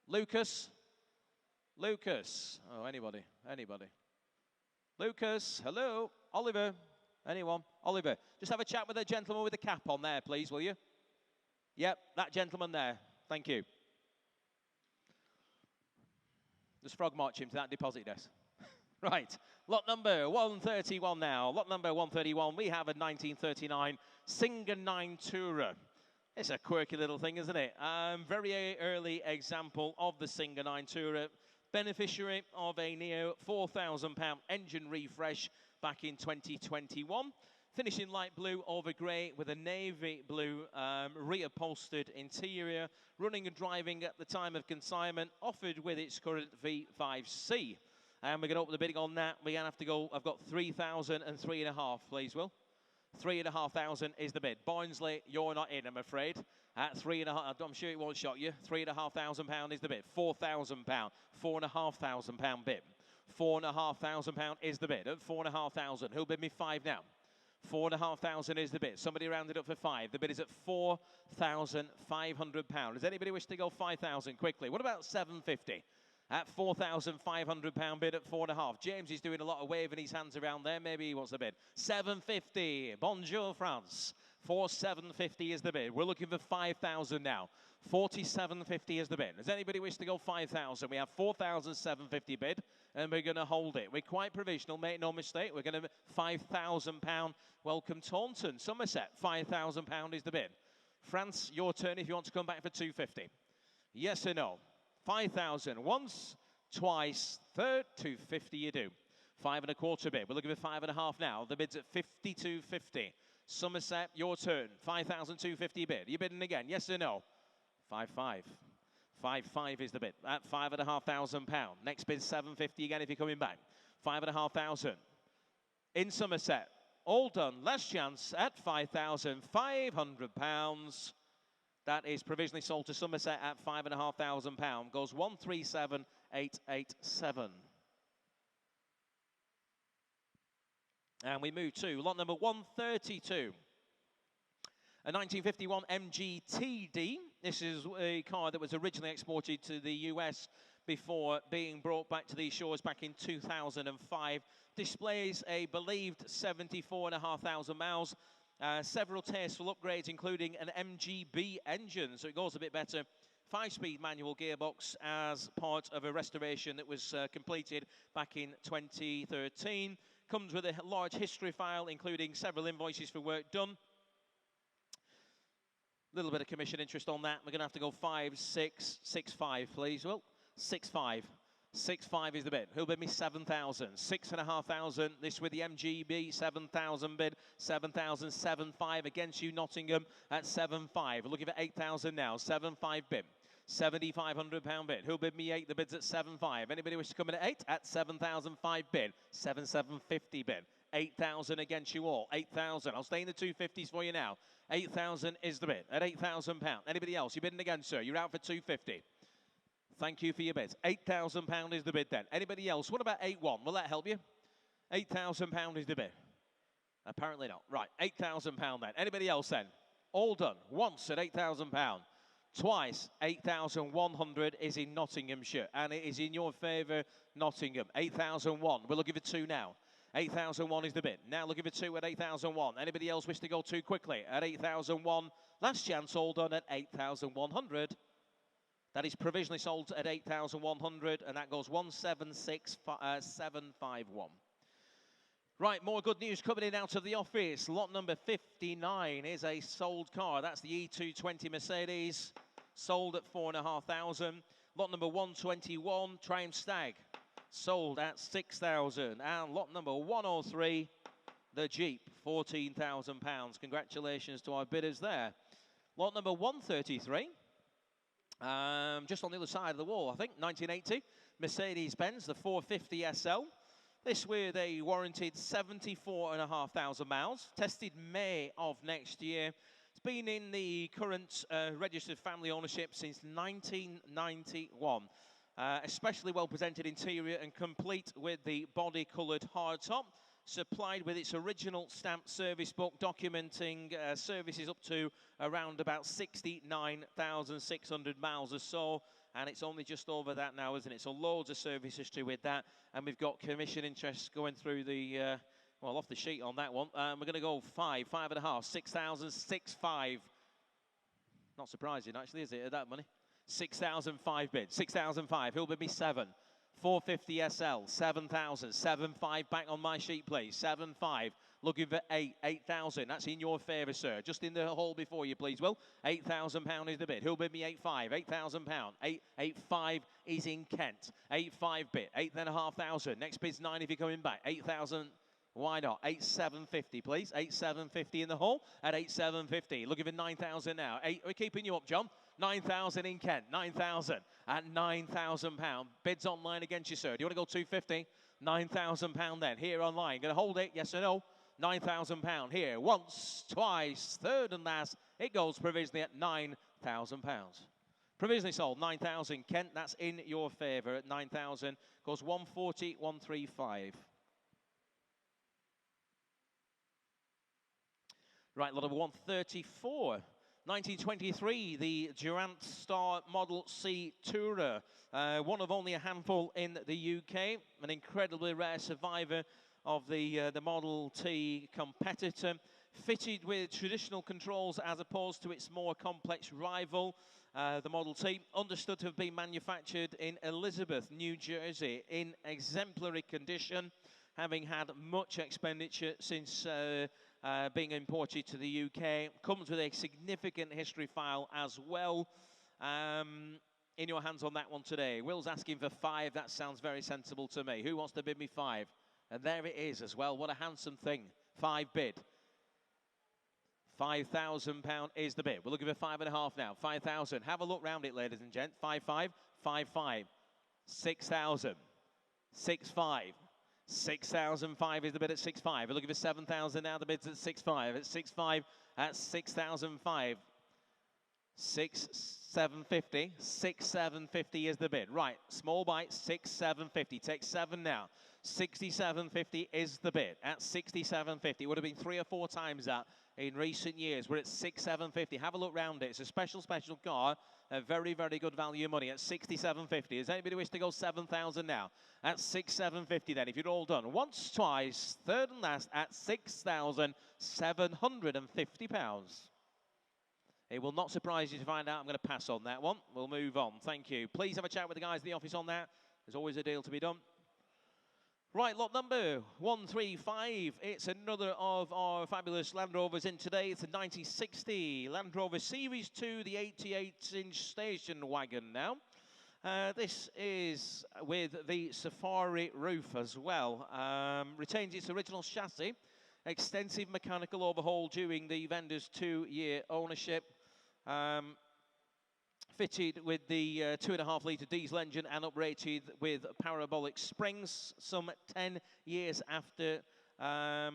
Lucas? Lucas. Oh, anybody. Lucas, hello. Oliver. Anyone? Oliver. Just have a chat with the gentleman with the cap on there, please, will you? Yep, that gentleman there. Thank you. Just frog march him to that deposit desk. Right, lot number 131 now. Lot number 131, we have a 1939 Singer 9 Tourer. It's a quirky little thing, isn't it? Very early example of the Singer 9 Tourer. Beneficiary of a near £4,000 engine refresh back in 2021. Finishing light blue over grey with a navy blue reupholstered interior. Running and driving at the time of consignment. Offered with its current V5C. And we're going to open the bidding on that. We're going to have to go, I've got 3,000 and 3.5, please, Will. 3,500 is the bid. Barnsley, you're not in, I'm afraid. At 3.5, I'm sure it won't shock you. £3,500 is the bid. £4,000, £4,500 bid. £4,500 is the bid. At 4,500, who'll bid me 5 now? 4,500 is the bid. Somebody rounded up for 5. The bid is at £4,500. Does anybody wish to go 5,000 quickly? What about 750? At £4,500 bid at 4.5. James is doing a lot of waving his hands around there. Maybe he wants the bid. 750. Bonjour, France. 4,750 is the bid. We're looking for 5,000 now. 4,750 is the bid. Does anybody wish to go 5,000? We have 4,750 bid, and we're going to hold it. We're quite provisional, make no mistake. We're going to £5,000. Welcome Taunton. Somerset, £5,000 is the bid. France, your turn if you want to come back for 250. Yes or no? 5,000 once, twice, third, 250 you do. 5 1/4 bid. We're looking for 5.5 now. The bid's at 52.50. Somerset, your turn. 5,250 bid. You bidding again? Yes or no? 5.5. 5.5 is the bid. At £5,500. Next bid 750 again if you're coming back. 5,500. In Somerset, all done. Last chance at £5,500. That is provisionally sold to Somerset at £5,500. Goes 137,887. And we move to lot number 132. A 1951 MG TD. This is a car that was originally exported to the US before being brought back to these shores back in 2005. Displays a believed 74,500 miles. Several tasteful upgrades, including an MGB engine, so it goes a bit better. 5-speed manual gearbox as part of a restoration that was completed back in 2013. Comes with a large history file, including several invoices for work done. A little bit of commission interest on that. We're going to have to go 5, 6, 6, 5, please. Well, 6, 5. 6.5 is the bid. Who'll bid me 7,000? 6,500. This with the MGB 7,000 bid. 7,007.5 against you, Nottingham at 7.5. We're looking for 8,000 now. 7.5 bid. £7,500 bid. Who'll bid me 8? The bid's at 7.5. Anybody wish to come in at 8? At 7,005 bid. 7,750 bid. 8,000 against you all. 8,000. I'll stay in the 250s for you now. 8,000 is the bid. At £8,000. Anybody else? You're bidding again, sir. You're out for 250. Thank you for your bids. £8,000 is the bid then. Anybody else? What about 8.1? Will that help you? £8,000 is the bid. Apparently not. Right, £8,000 then. Anybody else then? All done. Once at £8,000. Twice, 8,100 is in Nottinghamshire. And it is in your favour, Nottingham. 8,001. We're looking for 2 now. 8,001 is the bid. Now looking for 2 at 8,001. Anybody else wish to go 2 quickly? At 8,001. Last chance, all done at 8,100. That is provisionally sold at 8,100, and that goes 176,751. Right, more good news coming in out of the office. Lot number 59 is a sold car. That's the E220 Mercedes, sold at 4,500. Lot number 121, Triumph Stag, sold at 6,000. And lot number 103, the Jeep, £14,000. Congratulations to our bidders there. Lot number 133, just on the other side of the wall, I think, 1980, Mercedes-Benz, the 450 SL. This with a warranted 74,500 miles, tested May of next year. It's been in the current registered family ownership since 1991. Especially well presented interior and complete with the body coloured hardtop. Supplied with its original stamped service book documenting services up to around about 69,600 miles or so. And it's only just over that now, isn't it? So loads of service history with that. And we've got commission interest going through the, well, off the sheet on that one. We're going to go 5.5, 6,006.5. Not surprising, actually, is it, at that money? 6,005 bid, 6,005. Who'll bid me 7? 450 SL, 7,000. 7.5 back on my sheet, please. 7.5. Looking for 8,000. That's in your favour, sir. Just in the hole before you, please, Will. £8,000 is the bid. Who'll bid me 8.5? £8,000. 8.5 is in Kent. 8.5 bid. 8,500. Next bid's 9 if you're coming back. 8,000. Why not? 8,750, please. 8,750 in the hole at 8,750. Looking for 9,000 now. We're keeping you up, John. 9,000 in Kent. 9,000 at £9,000. Bids online against you, sir. Do you want to go 250? £9,000 then. Here online. Going to hold it? Yes or no? £9,000 here. Once, twice, third and last. It goes provisionally at £9,000. Provisionally sold. 9,000. Kent, that's in your favour at 9,000. Goes 140, 135. Right, lot of 134. 1923, the Durant Star Model C Tourer. One of only a handful in the UK. An incredibly rare survivor of the Model T competitor. Fitted with traditional controls as opposed to its more complex rival, the Model T. Understood to have been manufactured in Elizabeth, New Jersey, in exemplary condition, having had much expenditure since being imported to the UK. Comes with a significant history file as well. In your hands on that one today. Will's asking for 5. That sounds very sensible to me. Who wants to bid me 5? And there it is as well. What a handsome thing. 5 bid. £5,000 is the bid. We're looking for 5.5 now. 5,000. Have a look round it, ladies and gents. 5.5, 5.5, 6,000, 6.5. 6,005 is the bid at 6.5. We're looking for 7,000 now. The bid's at 6.5. At 6.5, at 6,005. 6,750. 6,750 is the bid. Right, small bite, 6,750. Take 7 now. 67.50 is the bid. At 67.50. Would have been 3 or 4 times that in recent years. We're at 6,750. Have a look round it. It's a special car. A very, very good value money at 67.50. Does anybody wish to go 7,000 now? At 6,750 then, if you're all done. Once, twice, third and last at £6,750. It will not surprise you to find out I'm going to pass on that one. We'll move on. Thank you. Please have a chat with the guys in the office on that. There's always a deal to be done. Right, lot number 135. It's another of our fabulous Land Rovers in today. It's a 1960 Land Rover Series 2, the 88-inch station wagon now. This is with the Safari roof as well. Retains its original chassis. Extensive mechanical overhaul during the vendor's 2-year ownership. Fitted with the 2.5-litre diesel engine and uprated with parabolic springs some 10 years after. No,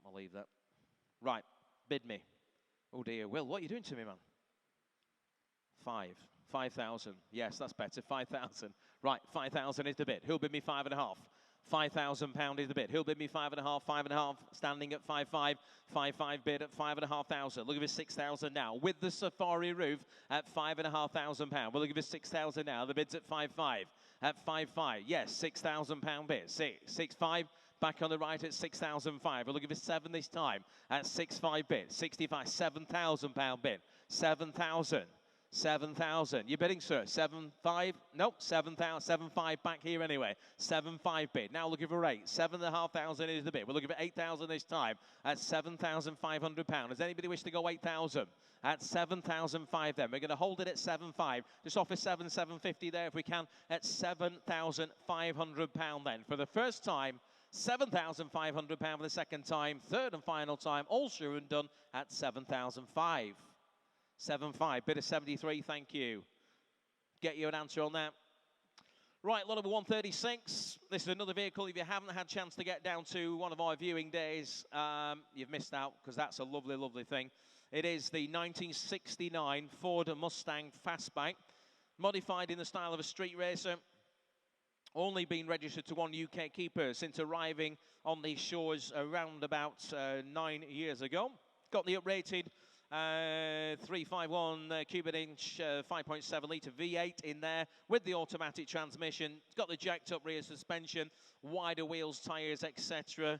I'll leave that. Right, bid me. Oh dear, Will, what are you doing to me, man? 5,000. Yes, that's better. 5,000. Right, 5,000 is the bid. Who'll bid me 5.5? £5,000 is the bid. Who'll bid me 5.5? 5.5, standing at 5.5. 5.5 bid at 5,500. Looking for 6,000 now with the Safari roof at £5,500. We're looking for 6,000 now. The bid's at 5.5. At 5.5, yes, £6,000 bid. 6.5. Back on the right at 6,005. We're looking for 7 this time at 6.5 bid. 65, £7,000 bid. 7,000. 7,000. You're bidding, sir. 7,500. Nope, 7,000. 7,500 back here anyway. 7,500 bid. Now looking for 8. 7,500 is the bid. We're looking for 8,000 this time at £7,500. Does anybody wish to go 8,000? At 7,500 then. We're going to hold it at 7,500. Just offer 7,750 there if we can at £7,500 then. For the first time, £7,500 for the second time. Third and final time, all sure and done at 7,500. 7,500, bid of 73, thank you. Get you an answer on that. Right, lot number 136. This is another vehicle. If you haven't had a chance to get down to one of our viewing days, you've missed out because that's a lovely, lovely thing. It is the 1969 Ford Mustang Fastback, modified in the style of a street racer. Only been registered to one UK keeper since arriving on these shores around about 9 years ago. Got the uprated 351 cubic inch 5.7 litre V8 in there with the automatic transmission. It's got the jacked up rear suspension, wider wheels, tyres, etc.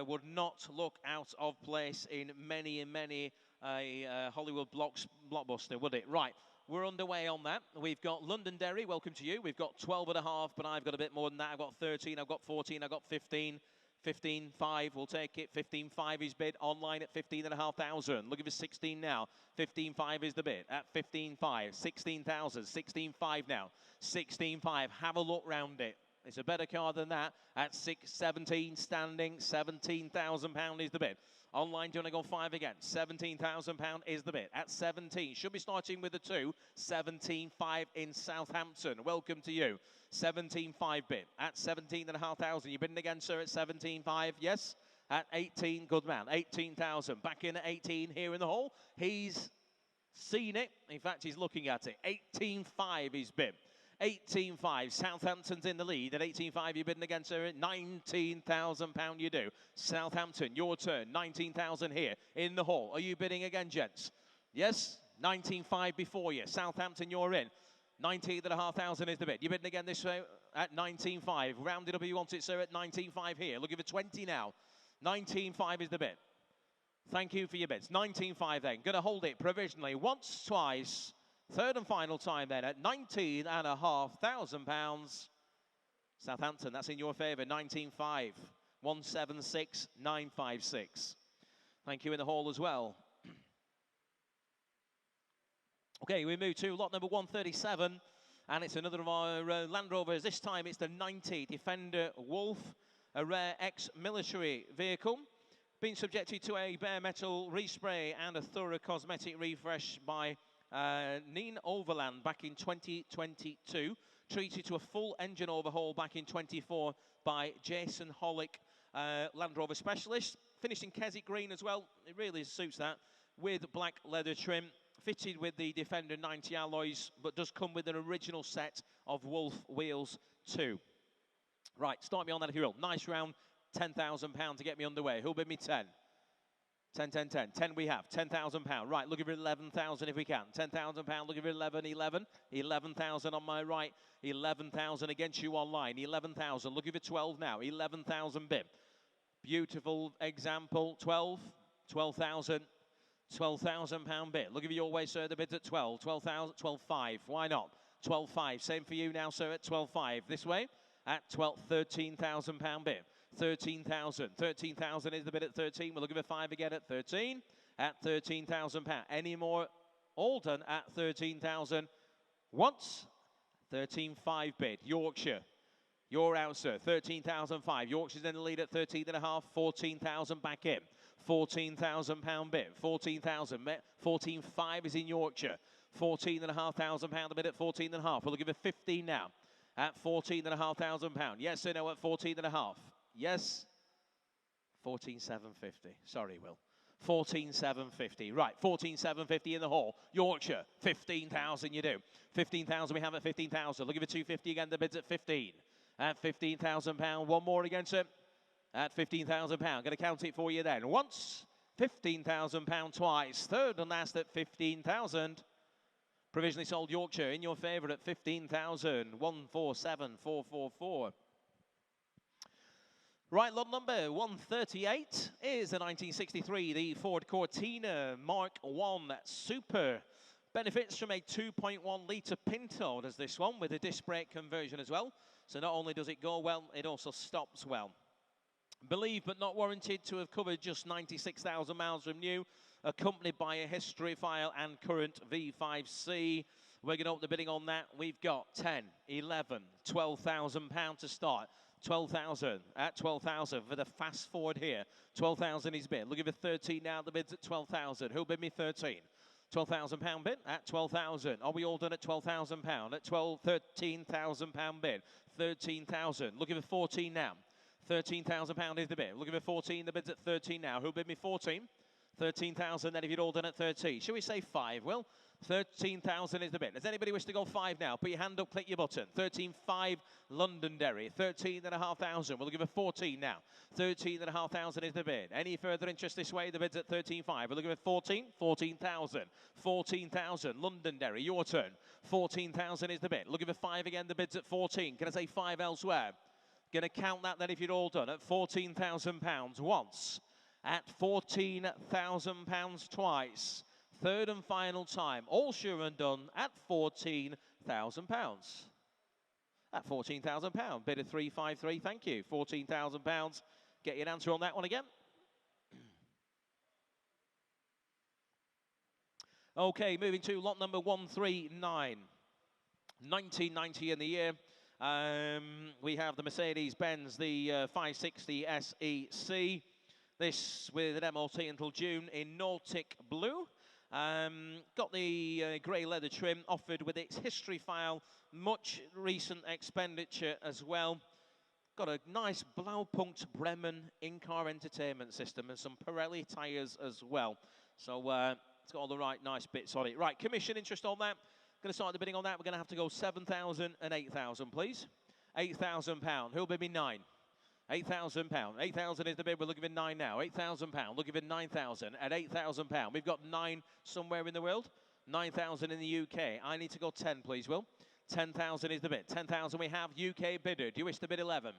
Would not look out of place in many Hollywood blockbuster, would it? Right, we're underway on that. We've got Londonderry, welcome to you. We've got 12.5, but I've got a bit more than that. I've got 13, I've got 14, I've got 15. 15.5, we'll take it. 15.5 is bid online at 15,500. Looking for 16 now. 15.5 is the bid at 15.5. 16,000. 16.5 now. 16.5. Have a look round it. It's a better car than that at 17 standing. £17,000 is the bid. Online, do you want to go 5 again? £17,000 is the bid at 17. Should be starting with the 2. 17.5 in Southampton. Welcome to you. 17.5 bid at 17,500. You're bidding again, sir, at 17.5. Yes, at 18. Good man. 18,000. Back in at 18 here in the hall. He's seen it. In fact, he's looking at it. 18.5 is bid. 18.5. Southampton's in the lead at 18.5. You're bidding again, sir, at £19,000 you do. Southampton, your turn. 19,000 here in the hall. Are you bidding again, gents? Yes? 19.5 before you. Southampton, you're in. 19,500 is the bid. You're bidding again this way at 19.5. Round it up if you want it, sir, at 19.5 here. Looking for 20 now. 19.5 is the bid. Thank you for your bids. 19.5 then. Going to hold it provisionally once, twice. Third and final time then at £19,500. Southampton, that's in your favour. 19.5. 176,956. Thank you in the hall as well. Okay, we move to lot number 137, and it's another of our Land Rovers. This time it's the 90 Defender Wolf, a rare ex-military vehicle. Been subjected to a bare metal respray and a thorough cosmetic refresh by Neen Overland back in 2022. Treated to a full engine overhaul back in 24 by Jason Hollick, Land Rover specialist. Finished in Keswick green as well. It really suits that, with black leather trim. Fitted with the Defender 90 alloys, but does come with an original set of Wolf wheels too. Right, start me on that if you will. Nice round, £10,000 to get me underway. Who'll bid me 10? 10, 10, 10. 10 we have, £10,000. Right, looking for 11,000 if we can. £10,000, looking for 11, 11. 11,000 on my right. 11,000 against you online. 11,000, looking for 12 now. 11,000 bid. Beautiful example, 12. 12,000. £12,000 bid. Looking for your way, sir. The bid's at 12. 12,000. 12,500. Why not? 12,500. Same for you now, sir, at 12,500. This way at 13,000 bid. 13,000. 13,000 is the bid at 13. We're looking for 5 again at 13. At £13,000. Any more? All done at 13,000. Once. 13,500 bid. Yorkshire. You're out, sir. 13,500. Yorkshire's in the lead at 13.5. 14,000 back in. £14,000 bid. 14,000. 14,500 is in Yorkshire. £14,500 the bid at 14.5. We're looking for 15 now. At £14,500. Yes or no at 14.5? Yes. 14,750. Sorry, Will. 14,750. Right, 14,750 in the hall. Yorkshire, 15,000 you do. 15,000 we have at 15,000. Looking for 250 again. The bid's at 15. At £15,000. One more against it. At £15,000. Going to count it for you then. Once, £15,000 twice. Third and last at 15,000. Provisionally sold Yorkshire in your favour at 15,000. 147,444. Right, lot number 138 is the 1963, the Ford Cortina Mark I Super Benefits from a 2.1 litre Pinto does this one with a disc brake conversion as well. So not only does it go well, it also stops well. Believed but not warranted to have covered just 96,000 miles from new, accompanied by a history file and current V5C. We're going to open the bidding on that. We've got 10, 11, 12,000 pounds to start. 12,000 at 12,000 for the fast forward here. 12,000 is bid. Look at the 13 now. The bid's at 12,000. Who'll bid me 13? 12,000 pound bid at 12,000. Are we all done at 12,000 pound? At 13,000 pound bid. 13,000. Look at the 14 now. 13,000 pound is the bid. Look at the 14. The bid's at 13 now. Who'll bid me 14? 13,000. Then if you'd all done at 13, shall we say 5? Will 13,000 is the bid. Does anybody wish to go 5 now? Put your hand up, click your button. 13,500 Londonderry. 13,500. We'll give a 14 now. 13,500 is the bid. Any further interest this way? The bid's at 13,500. We'll give it 14. 14,000. 14,000 Londonderry. Your turn. 14,000 is the bid. Look at the 5 again. The bid's at 14. Can I say 5 elsewhere? Going to count that then if you're all done at 14,000 pounds once. At 14,000 pounds twice. Third and final time, all sure and done at 14,000 pounds. At 14,000 pounds, bid of 353. Thank you. 14,000 pounds. Get your answer on that one again. Okay, moving to lot number 139. 1990 in the year. We have the Mercedes-Benz, the 560 SEC. This with an MOT until June in Nautic Blue. Got the grey leather trim offered with its history file, much recent expenditure as well. Got a nice Blaupunkt Bremen in-car entertainment system and some Pirelli tyres as well. So it's got all the right nice bits on it. Right, commission interest on that. Going to start the bidding on that. We're going to have to go 7,000 and 8,000, please. £8,000. Who'll bid me 9? £8,000. 8,000 is the bid. We're looking for 9 now. £8,000. Looking for 9,000 at £8,000. We've got 9 somewhere in the world. 9,000 in the UK. I need to go 10, please, Will. 10,000 is the bid. 10,000 we have. UK bidder. Do you wish to bid 11?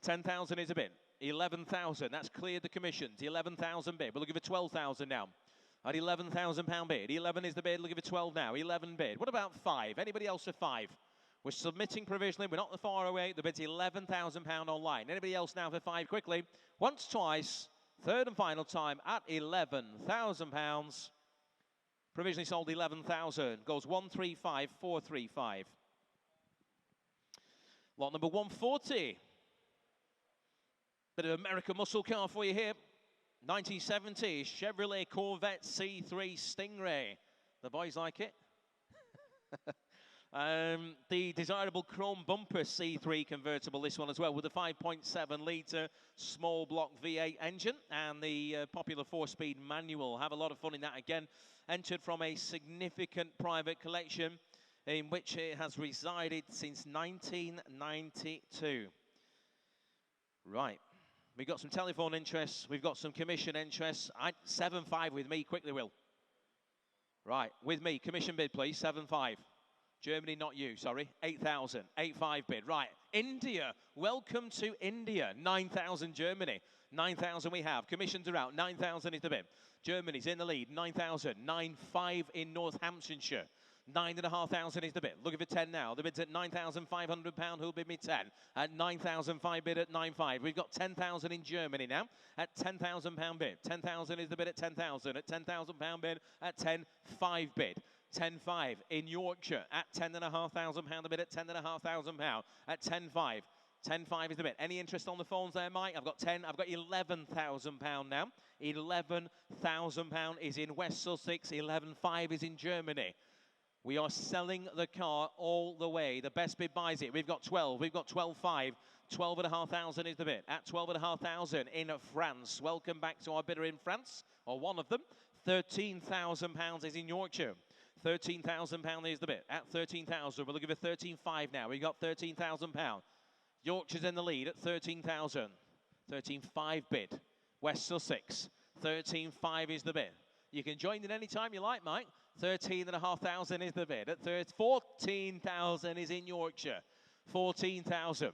10,000 is a bid. 11,000. That's cleared the commissions. 11,000 bid. We're looking for 12,000 now. At £11,000 bid. 11 is the bid. Looking for 12 now. 11 bid. What about 5? Anybody else for 5? We're submitting provisionally. We're not that far away. The bid's £11,000 online. Anybody else now for 5? Quickly. Once, twice. Third and final time at £11,000. Provisionally sold 11,000. Goes 135, 435. Lot number 140. Bit of American muscle car for you here. 1970 Chevrolet Corvette C3 Stingray. The boys like it. The desirable chrome bumper C3 convertible, this one as well, with a 5.7 litre small block V8 engine and the popular 4-speed manual. Have a lot of fun in that again. Entered from a significant private collection in which it has resided since 1992. Right. We've got some telephone interests. We've got some commission interests. 7.5 with me. Quickly, Will. Right. With me. Commission bid, please. 7.5. Germany, not you, sorry. 8,000. 8.5 bid. Right. India. Welcome to India. 9,000 Germany. 9,000 we have. Commissions are out. 9,000 is the bid. Germany's in the lead. 9,000. 9.5 in Northamptonshire. 9,500 is the bid. Looking for 10 now. The bid's at £9,500. Who'll bid me 10? At 9,005 bid at 9.5. We've got 10,000 in Germany now. At £10,000 bid. 10,000 is the bid at 10,000. At £10,000 bid at 10.5 bid. 10.5 in Yorkshire at £10,500. The bid at £10,500. At 10.5. 10.5 is the bid. Any interest on the phones there, Mike? I've got 10. I've got £11,000 now. £11,000 is in West Sussex. 11.5 is in Germany. We are selling the car all the way. The best bid buys it. We've got 12. We've got 12.5. 12,500 is the bid. At 12,500 in France. Welcome back to our bidder in France, or one of them. £13,000 is in Yorkshire. £13,000 is the bid. At 13,000, we're looking for 13.5 now. We've got £13,000. Yorkshire's in the lead at 13,000. 13.5 bid. West Sussex. 13.5 is the bid. You can join in any time you like, Mike. 13,500 is the bid. At 14,000 is in Yorkshire. 14,000.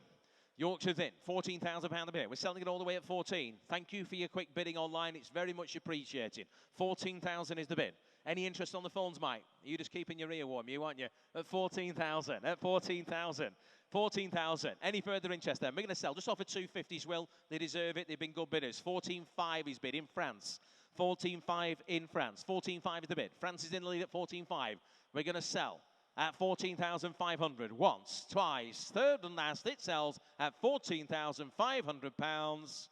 Yorkshire's in. £14,000 a bid. We're selling it all the way at 14. Thank you for your quick bidding online. It's very much appreciated. 14,000 is the bid. Any interest on the phones, Mike? You just keeping your ear warm, you aren't you? At 14,000, at 14,000. 14,000. Any further interest there? We're going to sell. Just offer 250s, Will. They deserve it. They've been good bidders. 14.5 is bid in France. 14.5 in France. 14.5 is the bid. France is in the lead at 14.5. We're going to sell at 14,500. Once, twice, third and last. It sells at £14,500.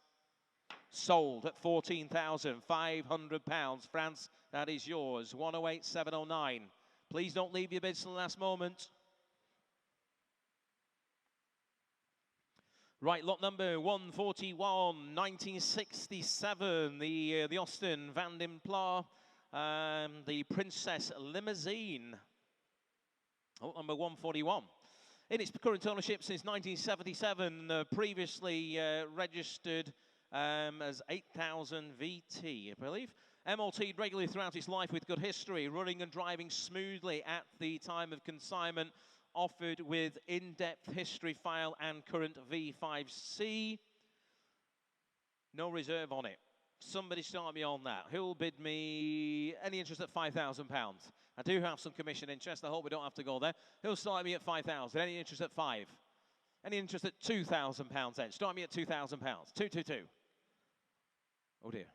Sold at £14,500. France, that is yours. 108,709. Please don't leave your bids till the last moment. Right, lot number 141, 1967, the Austin Van den Pla, the Princess Limousine. Lot number 141. In its current ownership since 1977, previously registered as 8000 VT, I believe. MLT'd regularly throughout its life with good history, running and driving smoothly at the time of consignment. Offered with in-depth history file and current V5C. No reserve on it. Somebody start me on that. Who'll bid me any interest at £5,000? I do have some commission interest. I hope we don't have to go there. Who'll start me at 5,000? Any interest at 5? Any interest at £2,000 then? Start me at £2,000. 222. Oh dear.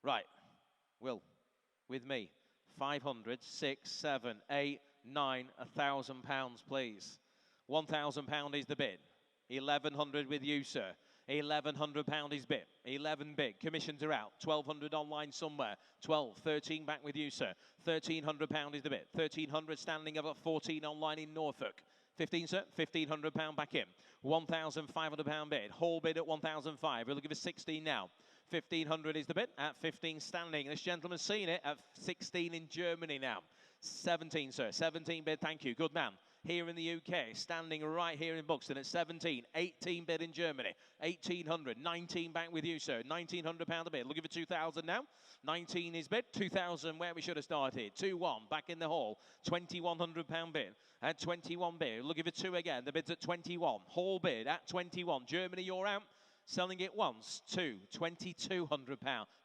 Right. Will, with me. 500, 6, 7, 8, 9, £1,000, please. £1,000 is the bid. 1,100 with you, sir. £1,100 is bid. 11 bid. Commissions are out. 1,200 online somewhere. 12, 13 back with you, sir. £1,300 is the bid. 1,300 standing. I've got 14 online in Norfolk. 15, sir. £1,500 back in. £1,500 bid. Whole bid at 1,005. We'll give us 16 now. 1,500 is the bid at 15 standing. This gentleman's seen it at 16 in Germany now. 17, sir. 17 bid, thank you. Good man. Here in the UK, standing right here in Buxton at 17. 18 bid in Germany. 1,800. 19 back with you, sir. £1,900 a bid. Looking for 2,000 now. 19 is bid. 2,000 where we should have started. 2-1 back in the hall. £2,100 bid. At 21 bid. Looking for 2 again. The bid's at 21. Hall bid at 21. Germany, you're out. Selling it once, 2, £2,200,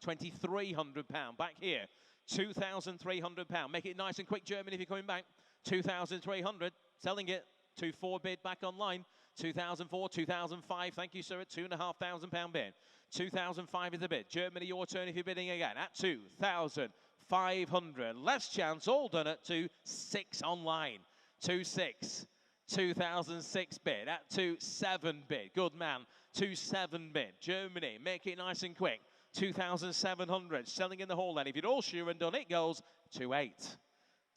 £2,300 back here, £2,300. Make it nice and quick, Germany, if you're coming back. 2,300, selling it. 2-4 bid back online. 2004, 2005. Thank you, sir, at £2,500 bid. 2005 is the bid. Germany, your turn if you're bidding again at 2,500. Last chance, all done at 2-6 online. 2-6. 2006 bid at 2-7 bid. Good man. 2-7 bid. Germany, make it nice and quick. 2,700. Selling in the hall then. If you're all sure and done, it goes 2-8.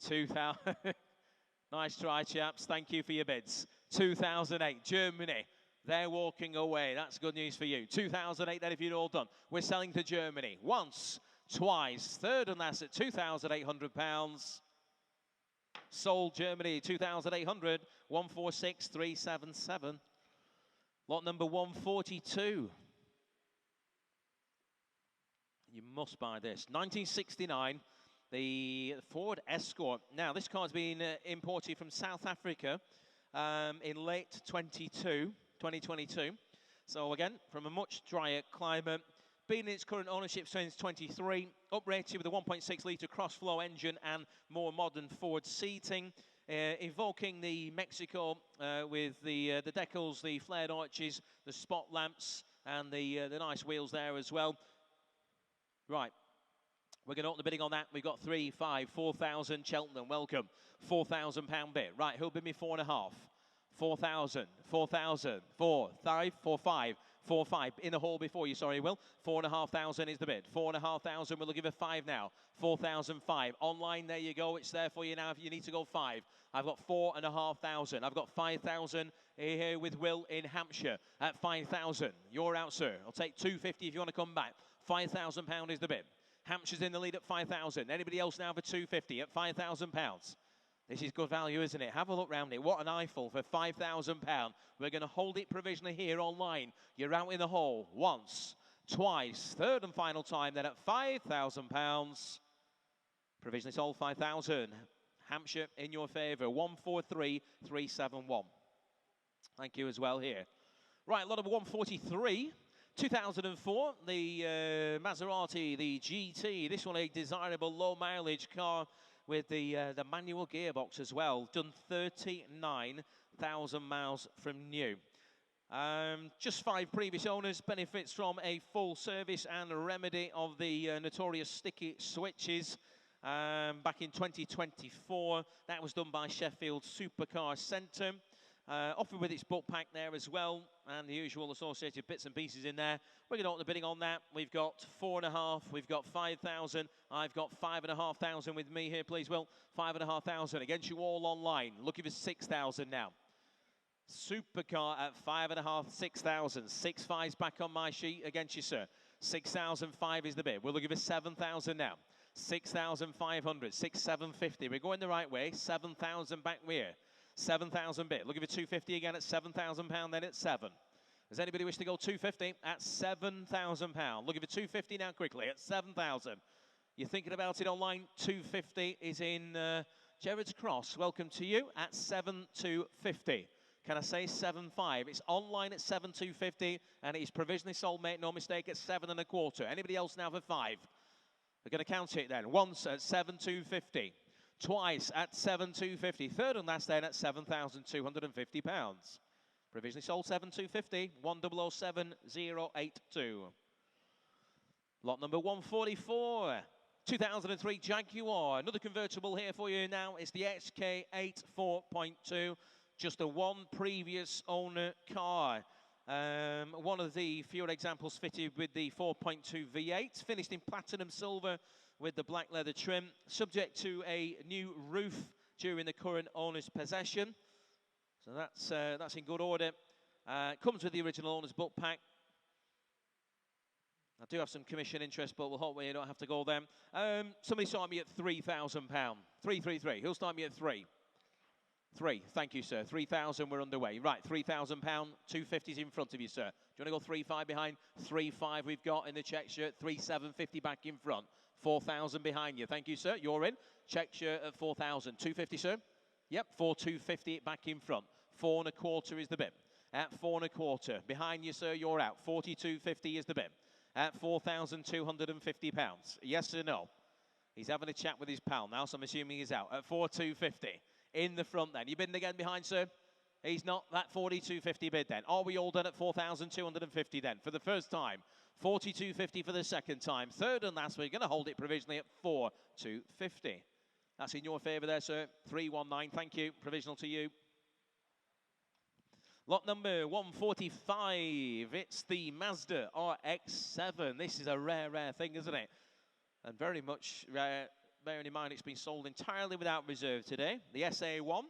2,000. Nice try, chaps. Thank you for your bids. 2008. Germany. They're walking away. That's good news for you. 2008 then if you're all done. We're selling to Germany. Once, twice, third and last at £2,800. Sold Germany, 2,800, 146,377. Lot number 142. You must buy this. 1969, the Ford Escort. Now, this car's been imported from South Africa in late 2022. So again, from a much drier climate. Been in its current ownership since 23, uprated with a 1.6 litre cross-flow engine and more modern Ford seating, evoking the Mexico with the decals, the flared arches, the spot lamps, and the nice wheels there as well. Right, we're going to open the bidding on that. We've got 3, 5, 4,000. Cheltenham, welcome. £4,000 bid. Right, who'll bid me 4.5? 4,000, 4,000, 4, 5, 4, 5. 4-5 in the hall before you, sorry, Will. 4,500 is the bid. 4,500, we'll give it 5 now. 4,005. Online, there you go. It's there for you now if you need to go 5. I've got 4,500. I've got 5,000 here with Will in Hampshire at 5,000. You're out, sir. I'll take 250 if you want to come back. £5,000 is the bid. Hampshire's in the lead at 5,000. Anybody else now for 250 at £5,000? This is good value, isn't it? Have a look round it. What an eyeful for £5,000. We're going to hold it provisionally here online. You're out in the hall once, twice, third and final time. Then at £5,000. Provisionally sold 5,000. Hampshire in your favour. 143,371. Thank you as well here. Right, lot of 143. 2004, the Maserati, the GT. This one a desirable low mileage car with the manual gearbox as well. Done 39,000 miles from new. Just 5 previous owners, benefits from a full service and remedy of the notorious sticky switches. Back in 2024, that was done by Sheffield Supercar Centre. Offered with its book pack there as well, and the usual associated bits and pieces in there. We're going to open the bidding on that. We've got 4.5, we've got 5,000, I've got 5,500 with me here, please, Will. 5,500 against you all online. Looking for 6,000 now. Supercar at 5.5, 6,000. 6.5's back on my sheet against you, sir. 6,005 is the bid. We're looking for 7,000 now. 6,500, 6,750. We're going the right way. 7,000 back here. 7,000 bid. Looking for 250 again at £7,000, then at 7. Does anybody wish to go 250 at £7,000? Looking for 250 now quickly at 7,000. You're thinking about it online. 250 is in Gerrard's Cross. Welcome to you at 7,250. Can I say 7.5? It's online at 7,250 and it is provisionally sold, make no mistake, at 7.25. Anybody else now for 5? We're going to count it then. Once at 7,250. Twice at 7,250. Third and last then at £7,250. Provisionally sold 7,250. 107082. Lot number 144. 2003 Jaguar. Another convertible here for you now. It's the XK8 4.2. Just a 1 previous owner car. One of the fewer examples fitted with the 4.2 V8. Finished in platinum silver with the black leather trim, subject to a new roof during the current owner's possession. So that's in good order. Comes with the original owner's book pack. I do have some commission interest, but we'll hope we don't have to go then. Somebody start me at £3,000. 333. Who'll start me at 3? 3. Thank you, sir. 3,000. We're underway. Right, £3,000. 250's in front of you, sir. Do you want to go 3.5 behind? 3.5 we've got in the check shirt. 3,750 back in front. 4,000 behind you. Thank you, sir. You're in. Check shirt at 4,000. 250, sir. Yep, 4,250 back in front. 4.25 is the bid. At 4.25. Behind you, sir, you're out. 42.50 is the bid. At £4,250. Yes or no? He's having a chat with his pal now, so I'm assuming he's out. At 4,250. In the front then. You bidding again behind, sir? He's not. That 42.50 bid then. Are we all done at 4,250 then? For the first time. 42.50 for the second time. Third and last, we're going to hold it provisionally at 4,250. That's in your favour there, sir. 319. Thank you. Provisional to you. Lot number 145. It's the Mazda RX-7. This is a rare thing, isn't it? And very much rare. Bearing in mind it's been sold entirely without reserve today. The SA1,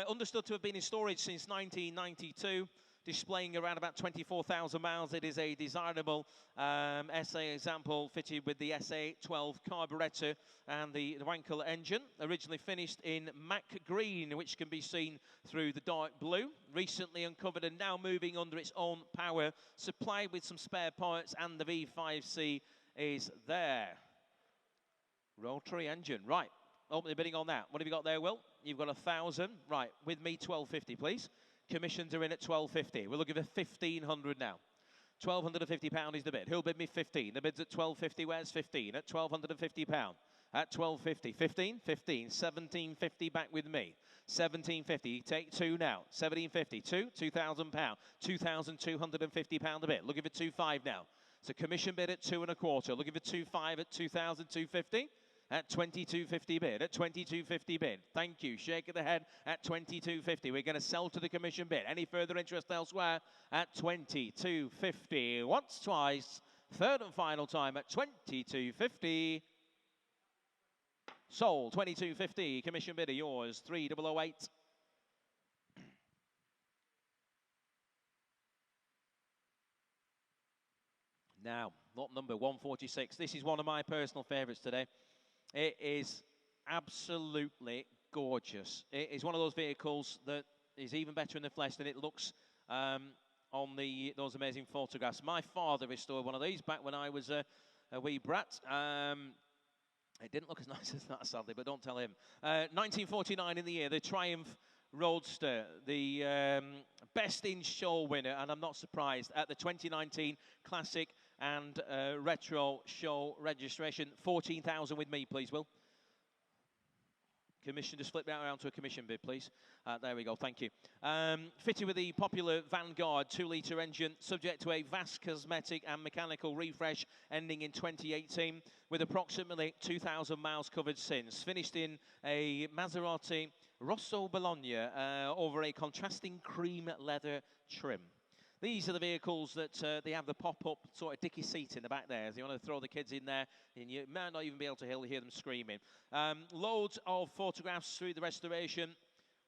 understood to have been in storage since 1992, displaying around about 24,000 miles. It is a desirable SA example fitted with the SA12 carburettor and the Wankel engine. Originally finished in matte green, which can be seen through the dark blue. Recently uncovered and now moving under its own power, supplied with some spare parts, and the V5C is there. Rotary engine. Right. Open the bidding on that. What have you got there, Will? You've got 1,000. Right. With me, 1,250, please. Commissions are in at 1,250. We're looking for 1,500 now. £1,250 is the bid. Who'll bid me 15? The bid's at 1,250. Where's 15? At £1,250. At 1,250. 15? 15. 1,750 back with me. 1,750. Take 2 now. 1,750. 2? £2,000. £2,250 a bid. Looking for 2.5 now. So commission bid at 2.25. Looking for 2.5 at 2,250. At 22.50 bid. At 22.50 bid. Thank you. Shake of the head at 22.50. We're going to sell to the commission bid. Any further interest elsewhere? At 22.50. Once, twice. Third and final time at 22.50. Sold. 22.50. Commission bid are yours. 3,008. Now, lot number 146. This is one of my personal favourites today. It is absolutely gorgeous. It is one of those vehicles that is even better in the flesh than it looks on those amazing photographs. My father restored one of these back when I was a wee brat. It didn't look as nice as that, sadly, but don't tell him. 1949 in the year, the Triumph Roadster, the best in show winner, and I'm not surprised, at the 2019 Classic and Retro Show registration. 14,000 with me, please, Will. Commission, just flip that around to a commission bid, please. There we go, thank you. Fitted with the popular Vanguard 2-litre engine, subject to a vast cosmetic and mechanical refresh ending in 2018, with approximately 2,000 miles covered since. Finished in a Maserati Rosso Bologna over a contrasting cream leather trim. These are the vehicles that they have the pop-up sort of dicky seat in the back there. If you want to throw the kids in there, and you might not even be able to hear them screaming. Loads of photographs through the restoration.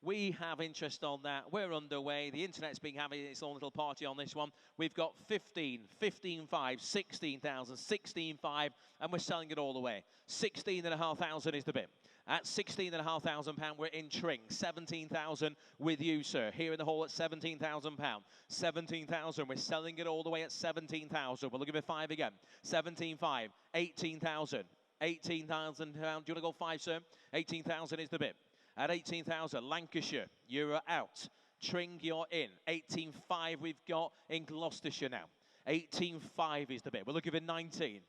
We have interest on that. We're underway. The internet's been having its own little party on this one. We've got 15, 15.5, 16,000, 16.5, and we're selling it all the way. 16,500 is the bid. At £16,500, we're in Tring. 17,000 with you, sir. Here in the hall at £17,000. 17,000. We're selling it all the way at 17,000. We're looking for 5 again. 17,500. 18,000. 18,000 pounds. Do you want to go 5, sir? 18,000 is the bid. At 18,000, Lancashire, you're out. Tring, you're in. 18,500 we've got in Gloucestershire now. 18,500 is the bid. We're looking for 19.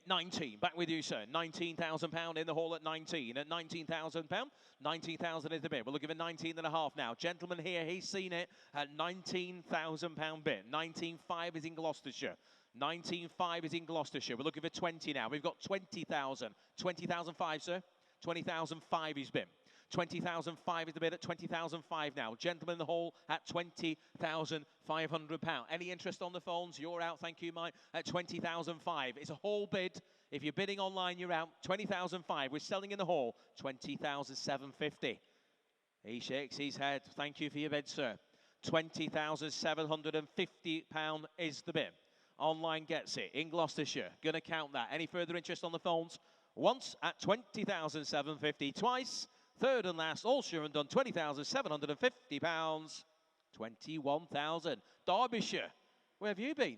19, back with you, sir. £19,000 in the hall at 19. At £19,000, 19,000 is the bid. We're looking for 19.5 now. Gentleman here, he's seen it at £19,000 bid. 19,500 is in Gloucestershire. 19,500 is in Gloucestershire. We're looking for 20 now. We've got 20,000. 20,005, sir. 20,005 is bid. 20,005 is the bid at 20,005 now. Gentleman in the hall at £20,500. Any interest on the phones? You're out, thank you, Mike, at 20,005. It's a whole bid. If you're bidding online, you're out. 20,005. We're selling in the hall 20,750. He shakes his head. Thank you for your bid, sir. £20,750 is the bid. Online gets it in Gloucestershire. Gonna count that. Any further interest on the phones? Once at 20,750. Twice. Third and last, all sure and done, £20,750. 21,000. Derbyshire, where have you been?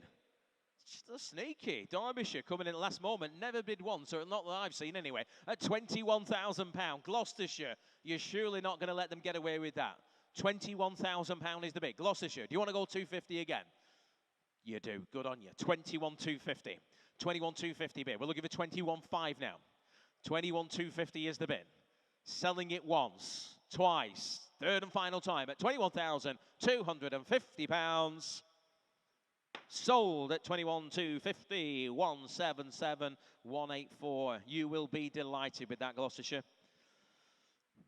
Just sneaky. Derbyshire coming in at the last moment. Never bid once, or not that I've seen anyway. At £21,000. Gloucestershire, you're surely not going to let them get away with that. £21,000 is the bid. Gloucestershire, do you want to go 250 again? You do. Good on you. 21,250. 21,250 bid. We're looking for 21,500 now. 21,250 is the bid. Selling it once, twice, third and final time at £21,250. Sold at 21,250. 177,184. You will be delighted with that, Gloucestershire.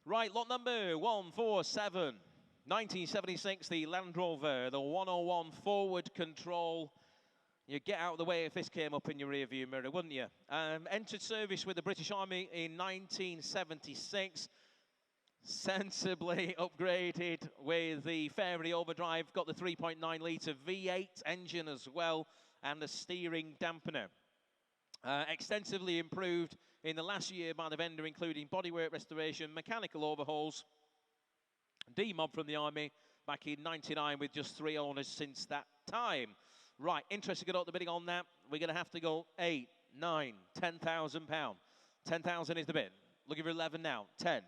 Right, lot number 147. 1976, the Land Rover, the 101 forward control. You'd get out of the way if this came up in your rear view mirror, wouldn't you? Entered service with the British Army in 1976. Sensibly upgraded with the Fairy Overdrive. Got the 3.9-litre V8 engine as well, and the steering dampener. Extensively improved in the last year by the vendor, including bodywork restoration, mechanical overhauls, demob from the Army back in '99 with just 3 owners since that time. Right, interested to get out the bidding on that. We're going to have to go 8, 9, £10,000. 10,000 is the bid. Looking for 11 now. 10.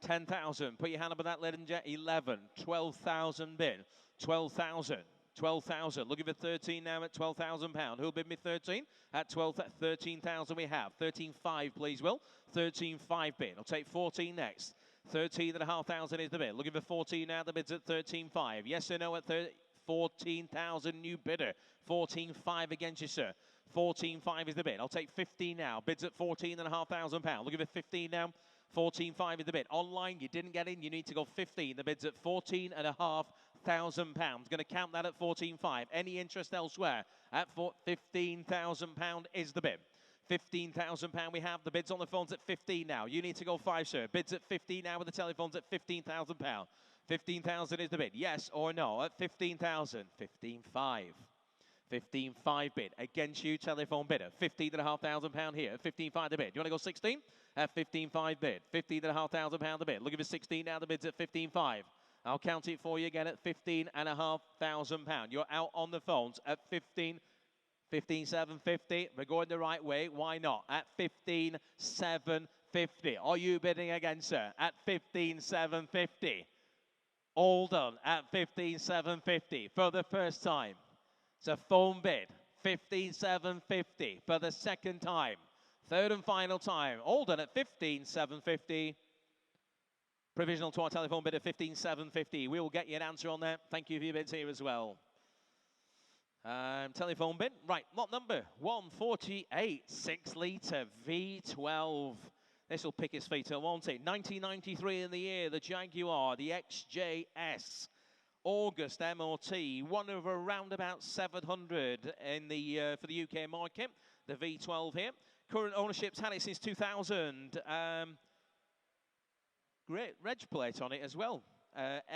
10,000. Put your hand up on that, ladies and gentlemen. 11. 12,000 bid. 12,000. 12,000. Looking for 13 now at £12,000. Who'll bid me 13? At 13,000 we have. 13,500, please, Will. 13,500 bid. I'll take 14 next. 13,500 is the bid. Looking for 14 now. The bid's at 13,500. Yes or no at 14,000 new bidder. 14,500 against you, sir. 14,500 is the bid. I'll take 15 now. Bids at £14,500. Looking for 15 now. 14,500 is the bid. Online, you didn't get in. You need to go 15. The bid's at £14,500. Going to count that at 14,500. Any interest elsewhere? At £15,000 is the bid. £15,000 we have. The bid's on the phones at 15 now. You need to go 5, sir. Bids at 15 now with the telephones at £15,000. 15,000 is the bid. Yes or no? At 15,000. 15,500. 15,500 bid. Against you, telephone bidder. £15,500 here. 15,500 the bid. Do you want to go 16? At 15,500 bid. £15,500 the bid. Looking for 16 now. The bid's at 15,500. I'll count it for you again at £15,500. You're out on the phones at 15,750. We're going the right way. Why not? At 15,750. Are you bidding again, sir? At 15,750. All done at 15,750 for the first time. It's a phone bid. 15,750 for the second time. Third and final time. All done at 15,750. Provisional to our telephone bid of 15,750. We will get you an answer on that. Thank you for your bids here as well. Telephone bid. Right, lot number 148, 6-litre V12. This will pick his feet up, won't it? 1993 in the year, the Jaguar, the XJS. August MOT, one of around about 700 in the for the UK market. The V12 here. Current ownership's had it since 2000. Great reg plate on it as well.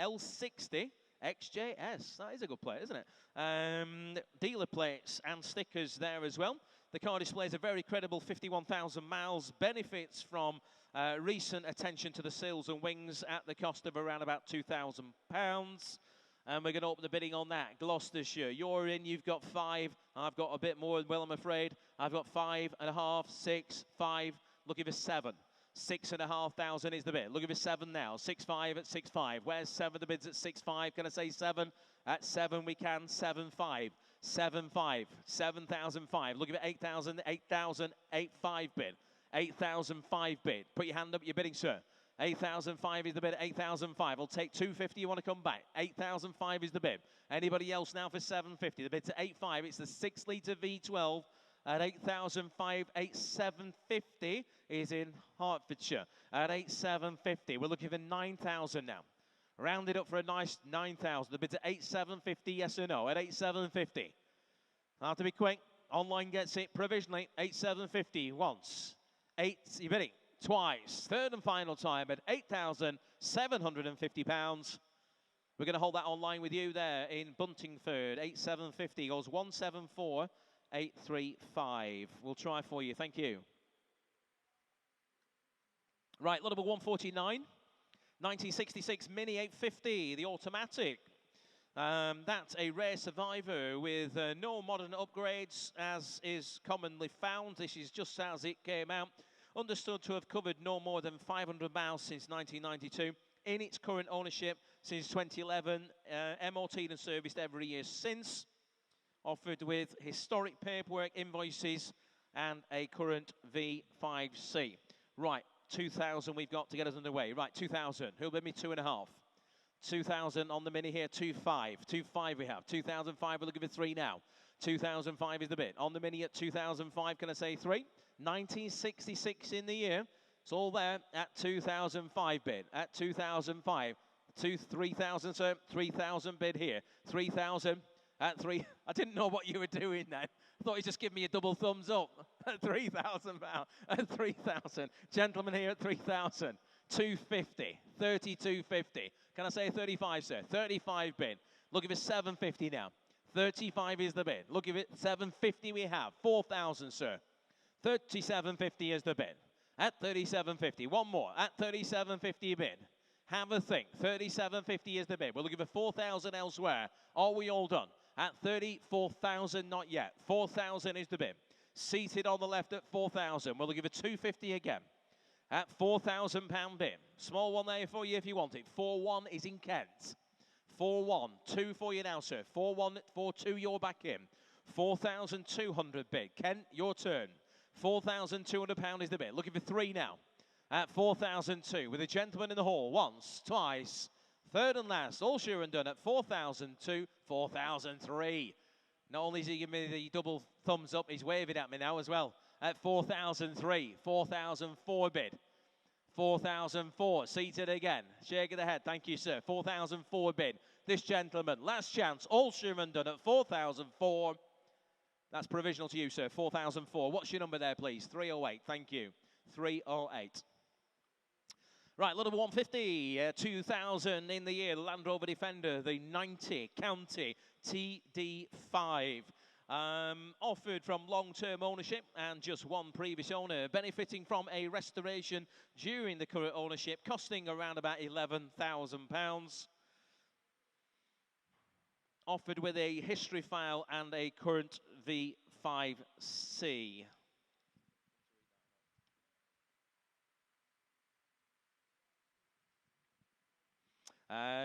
L60 XJS. That is a good plate, isn't it? Dealer plates and stickers there as well. The car displays a very credible 51,000 miles. Benefits from recent attention to the sills and wings at the cost of around about £2,000. And we're going to open the bidding on that. Gloucestershire, you're in, you've got 5. I've got a bit more as well, I'm afraid. I've got 5.5, 6, 5, looking for 7. 6,500 is the bid. Looking for 7 now. 6.5 at 6.5. Where's 7? The bid's at 6.5. Can I say 7? At 7 we can. 7.5. 7.5. 7,005. Looking for 8,000. 8,000. 8.5 bid. 8,005 bid. Put your hand up. You're bidding, sir. 8,005 is the bid. 8,005. I'll take 250. You want to come back? 8,005 is the bid. Anybody else now for 750? The bid's at 8.5. It's the 6-litre V12 at 8,005. 8,750 is in Hertfordshire. At 8,750. We're looking for 9,000 now. Rounded up for a nice 9,000. The bid's at 8,750. Yes or no? At 8,750. I'll have to be quick. Online gets it provisionally. 8,750 once. 8. You're bidding. Twice. Third and final time at £8,750. We're going to hold that online with you there in Buntingford. 8,750 goes 174,835. We'll try for you. Thank you. Right, lot number 149. 1966 Mini 850, the automatic. That's a rare survivor with no modern upgrades, as is commonly found. This is just as it came out. Understood to have covered no more than 500 miles since 1992. In its current ownership since 2011, MOT and serviced every year since. Offered with historic paperwork, invoices, and a current V5C. Right, 2,000 we've got to get us underway. Right, 2,000. Who'll bid me 2.5? 2,000 on the Mini here, 2.5. 2.5 we have. 2,005, we're looking for 3 now. 2,005 is the bid. On the Mini at 2,005, can I say 3? 1966 in the year. It's all there at 2,005 bid. At 2,005. 3,000, sir. 3,000 bid here. 3,000 at 3. I didn't know what you were doing then. I thought you'd just give me a double thumbs up. At 3,000 pounds. At 3,000. Gentlemen here at 3,000. 250. 32.50. Can I say 35, sir? 35 bid. Looking for 750 now. 35 is the bid. Looking for 750 we have. 4,000, sir. 37.50 is the bid. At 37.50. One more. At 37.50 bid. Have a think. 37.50 is the bid. We're looking for 4,000 elsewhere. Are we all done? At 34,000, not yet. 4,000 is the bid. Seated on the left at 4,000. We're looking for 250 again. At £4,000 bid. Small one there for you if you want it. 4-1 is in Kent. 4-1. 2 for you now, sir. 4-1, 4-2, you're back in. 4,200 bid. Kent, your turn. £4,200 is the bid. Looking for 3 now. At 4,002 with a gentleman in the hall. Once, twice. Third and last. All sure and done at 4,002, 4,003. Not only is he giving me the double thumbs up, he's waving at me now as well. At 4,003, 4,004 bid. 4,004, seated again. Shake of the head, thank you, sir. 4,004 bid. This gentleman, last chance, all sure and done at 4,004. That's provisional to you, sir, 4,004. What's your number there, please? 308, thank you. 308. Right, lot of 150, 2,000 in the year. Land Rover Defender, the 90 County TD5. Offered from long-term ownership and just one previous owner, benefiting from a restoration during the current ownership, costing around about £11,000. Offered with a history file and a current V5C.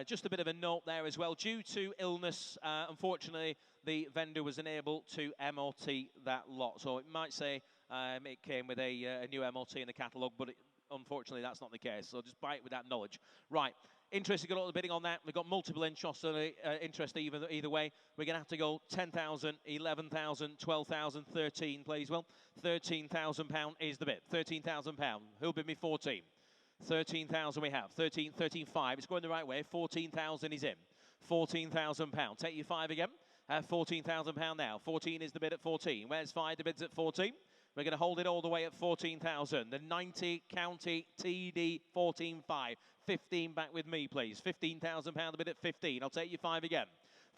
Just a bit of a note there as well. Due to illness, unfortunately, the vendor was unable to MOT that lot. So it might say it came with a new MOT in the catalogue, but unfortunately, that's not the case. So just buy it with that knowledge. Right. Interested, got all the bidding on that. We've got multiple interest either way. We're going to have to go 10,000, 11,000, 12,000, 13, please. Well, £13,000 is the bid. £13,000. Who'll bid me 14? 13,000 we have. 13, 13.5. It's going the right way. 14,000 is in. £14,000. Take your 5 again. £14,000 now. 14 is the bid at 14. Where's 5? The bid's at 14. We're going to hold it all the way at 14,000. The 90 County TD 14.5. 15 back with me, please. £15,000 the bid at 15. I'll take you 5 again.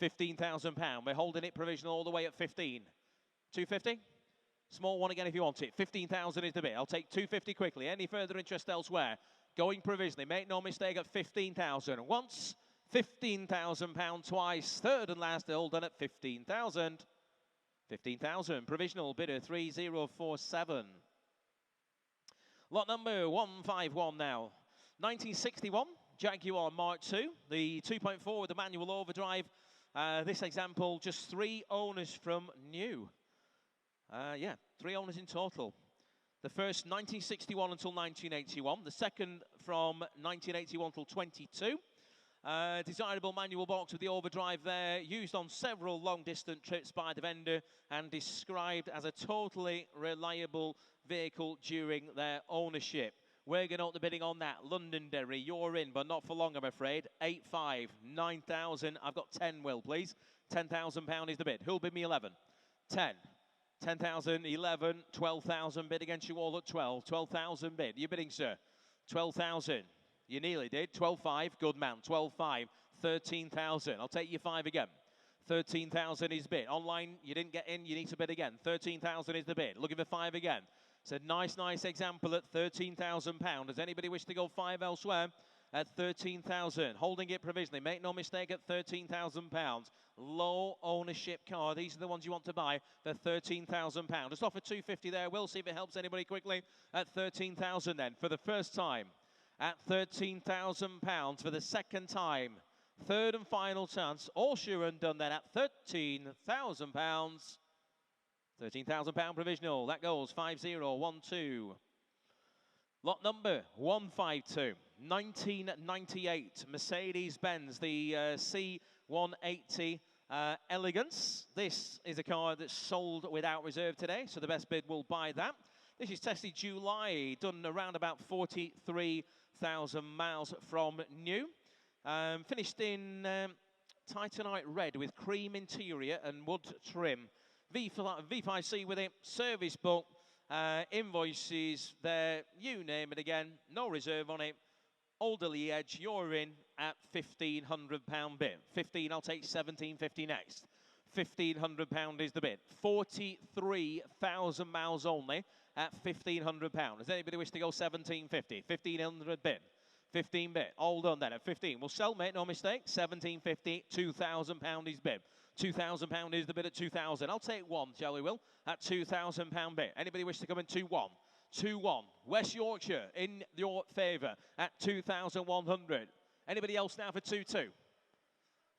£15,000. We're holding it provisional all the way at 15. 250? Small one again if you want it. 15,000 is the bid. I'll take 250 quickly. Any further interest elsewhere? Going provisionally. Make no mistake at 15,000. Once, £15,000 twice. Third and last, all done at 15,000. 15,000. Provisional bidder 3047. Lot number 151 now. 1961 Jaguar Mark II. The 2.4 with the manual overdrive. This example, just 3 owners from new. Yeah, 3 owners in total. The first 1961 until 1981. The second from 1981 till 22. Desirable manual box with the overdrive there. Used on several long-distance trips by the vendor and described as a totally reliable vehicle during their ownership. We're going to up the bidding on that. Londonderry, you're in, but not for long, I'm afraid. 8.5, 9,000. I've got 10, Will, please. £10,000 is the bid. Who'll bid me 11? 10. 10,000, 11, 12,000 bid against you all at 12. 12,000 bid. You bidding, sir? 12,000. You nearly did. 12.5. Good man. 12.5. 13,000. I'll take you 5 again. 13,000 is bid. Online, you didn't get in. You need to bid again. 13,000 is the bid. Looking for 5 again. It's a nice example at £13,000. Does anybody wish to go 5 elsewhere? At 13,000, holding it provisionally. Make no mistake, at £13,000. Low ownership car. These are the ones you want to buy for £13,000. Just offer 250 there. We'll see if it helps anybody quickly. At 13,000 then, for the first time. At £13,000 for the second time. Third and final chance. All sure and done then at £13,000. £13,000 provisional. That goes 5012. Lot number 152. 1998 Mercedes-Benz, the C180 Elegance. This is a car that's sold without reserve today, so the best bid will buy that. This is tested July, done around about 43,000 miles from new. Finished in Titanite red with cream interior and wood trim. V5C with it, service book, invoices there, you name it again, no reserve on it. Alderley Edge, you're in at £1,500 bid. 15, I'll take 1750 next. £1,500 is the bid. 43,000 miles only at £1,500. Does anybody wish to go 1750? 1,500 bid. 15 bid. All done then at 15. We'll sell, mate, no mistake. 1750, £2,000 is bid. £2,000 is the bid at 2,000. I'll take 1, shall we, Will? At £2,000 bid. Anybody wish to come in 2-1? 2-1. West Yorkshire in your favour at 2,100. Anybody else now for 2-2?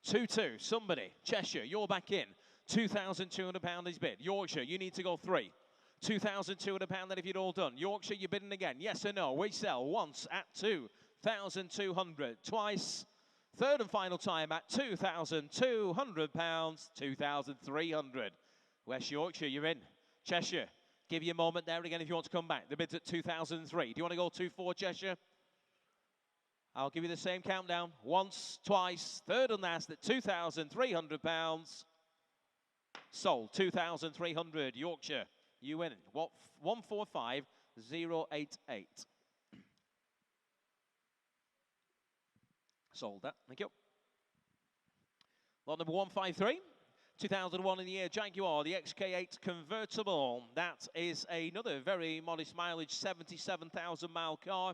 2-2. Somebody. Cheshire, you're back in. £2,200 is bid. Yorkshire, you need to go 3. £2,200 then if you'd all done. Yorkshire, you're bidding again. Yes or no? We sell once at 2,200. Twice. Third and final time at £2,200. 2,300. West Yorkshire, you're in. Cheshire, give you a moment there again if you want to come back. The bid's at 2,003. Do you want to go 2-4, Cheshire? I'll give you the same countdown. Once, twice, third and last at £2,300. Sold. 2,300. Yorkshire, you win. What? 145088. Sold that. Thank you. Lot number 153. 2001 in the year Jaguar, the XK8 convertible. That is another very modest mileage, 77,000 mile car.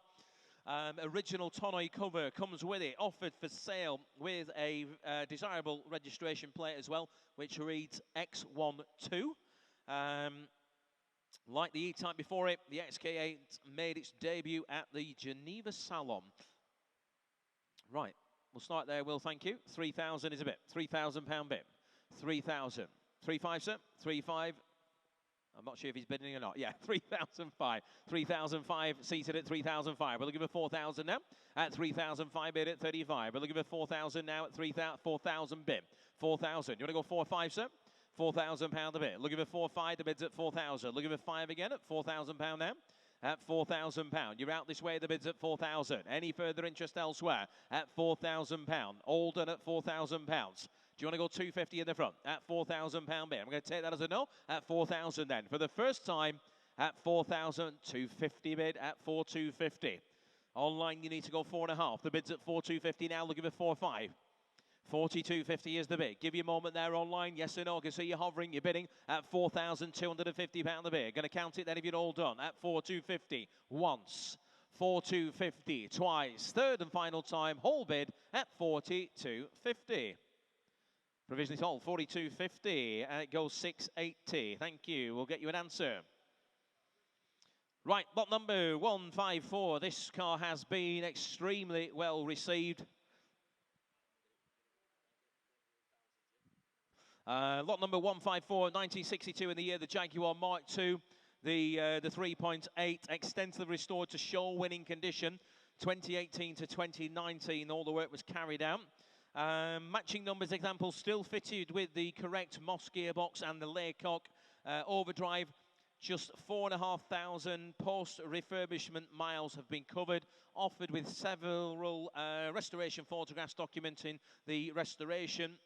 Original tonneau cover comes with it, offered for sale with a desirable registration plate as well, which reads X12. Like the E-Type before it, the XK8 made its debut at the Geneva Salon. Right, We'll start there, Will, thank you. 3,000 is a bit. £3,000 bit. 3,000. 3,500, sir. 3,500. I'm not sure if he's bidding or not. Yeah, 3,005. 3,005 seated at 3,005. We're looking for 4,000 now. At 3,005 bid at 35. We're looking for 4,000 now at 4,000 bid. 4,000. You want to go 4,500, sir? £4,000 a bit. Looking for 4,500. The bid's at 4,000. Looking for 5 again at £4,000 now. At £4,000. You're out this way, the bid's at 4,000. Any further interest elsewhere? At £4,000. Alden at £4,000. Do you want to go 250 in the front? At £4,000 bid. I'm going to take that as a no. At 4,000 then. For the first time, at 4,000, 250 bid at 4,250. Online, you need to go 4.5. The bid's at 4,250 now. Looking for 4,500. 42.50 is the bid. Give you a moment there online. Yes or no? I can see you hovering. You're bidding at £4,250 the bid. Going to count it then if you're all done. At 4,250 once. 4,250 twice. Third and final time. Whole bid at 42.50. Provisionally sold. 42.50. And it goes 680. Thank you. We'll get you an answer. Right. Lot number 154. This car has been extremely well received. Lot number 154, 1962 in the year, the Jaguar Mark II, the 3.8, extensively restored to show-winning condition, 2018 to 2019, all the work was carried out. Matching numbers examples still fitted with the correct Moss gearbox and the Laycock overdrive. Just 4,500 post-refurbishment miles have been covered, offered with several restoration photographs documenting the restoration.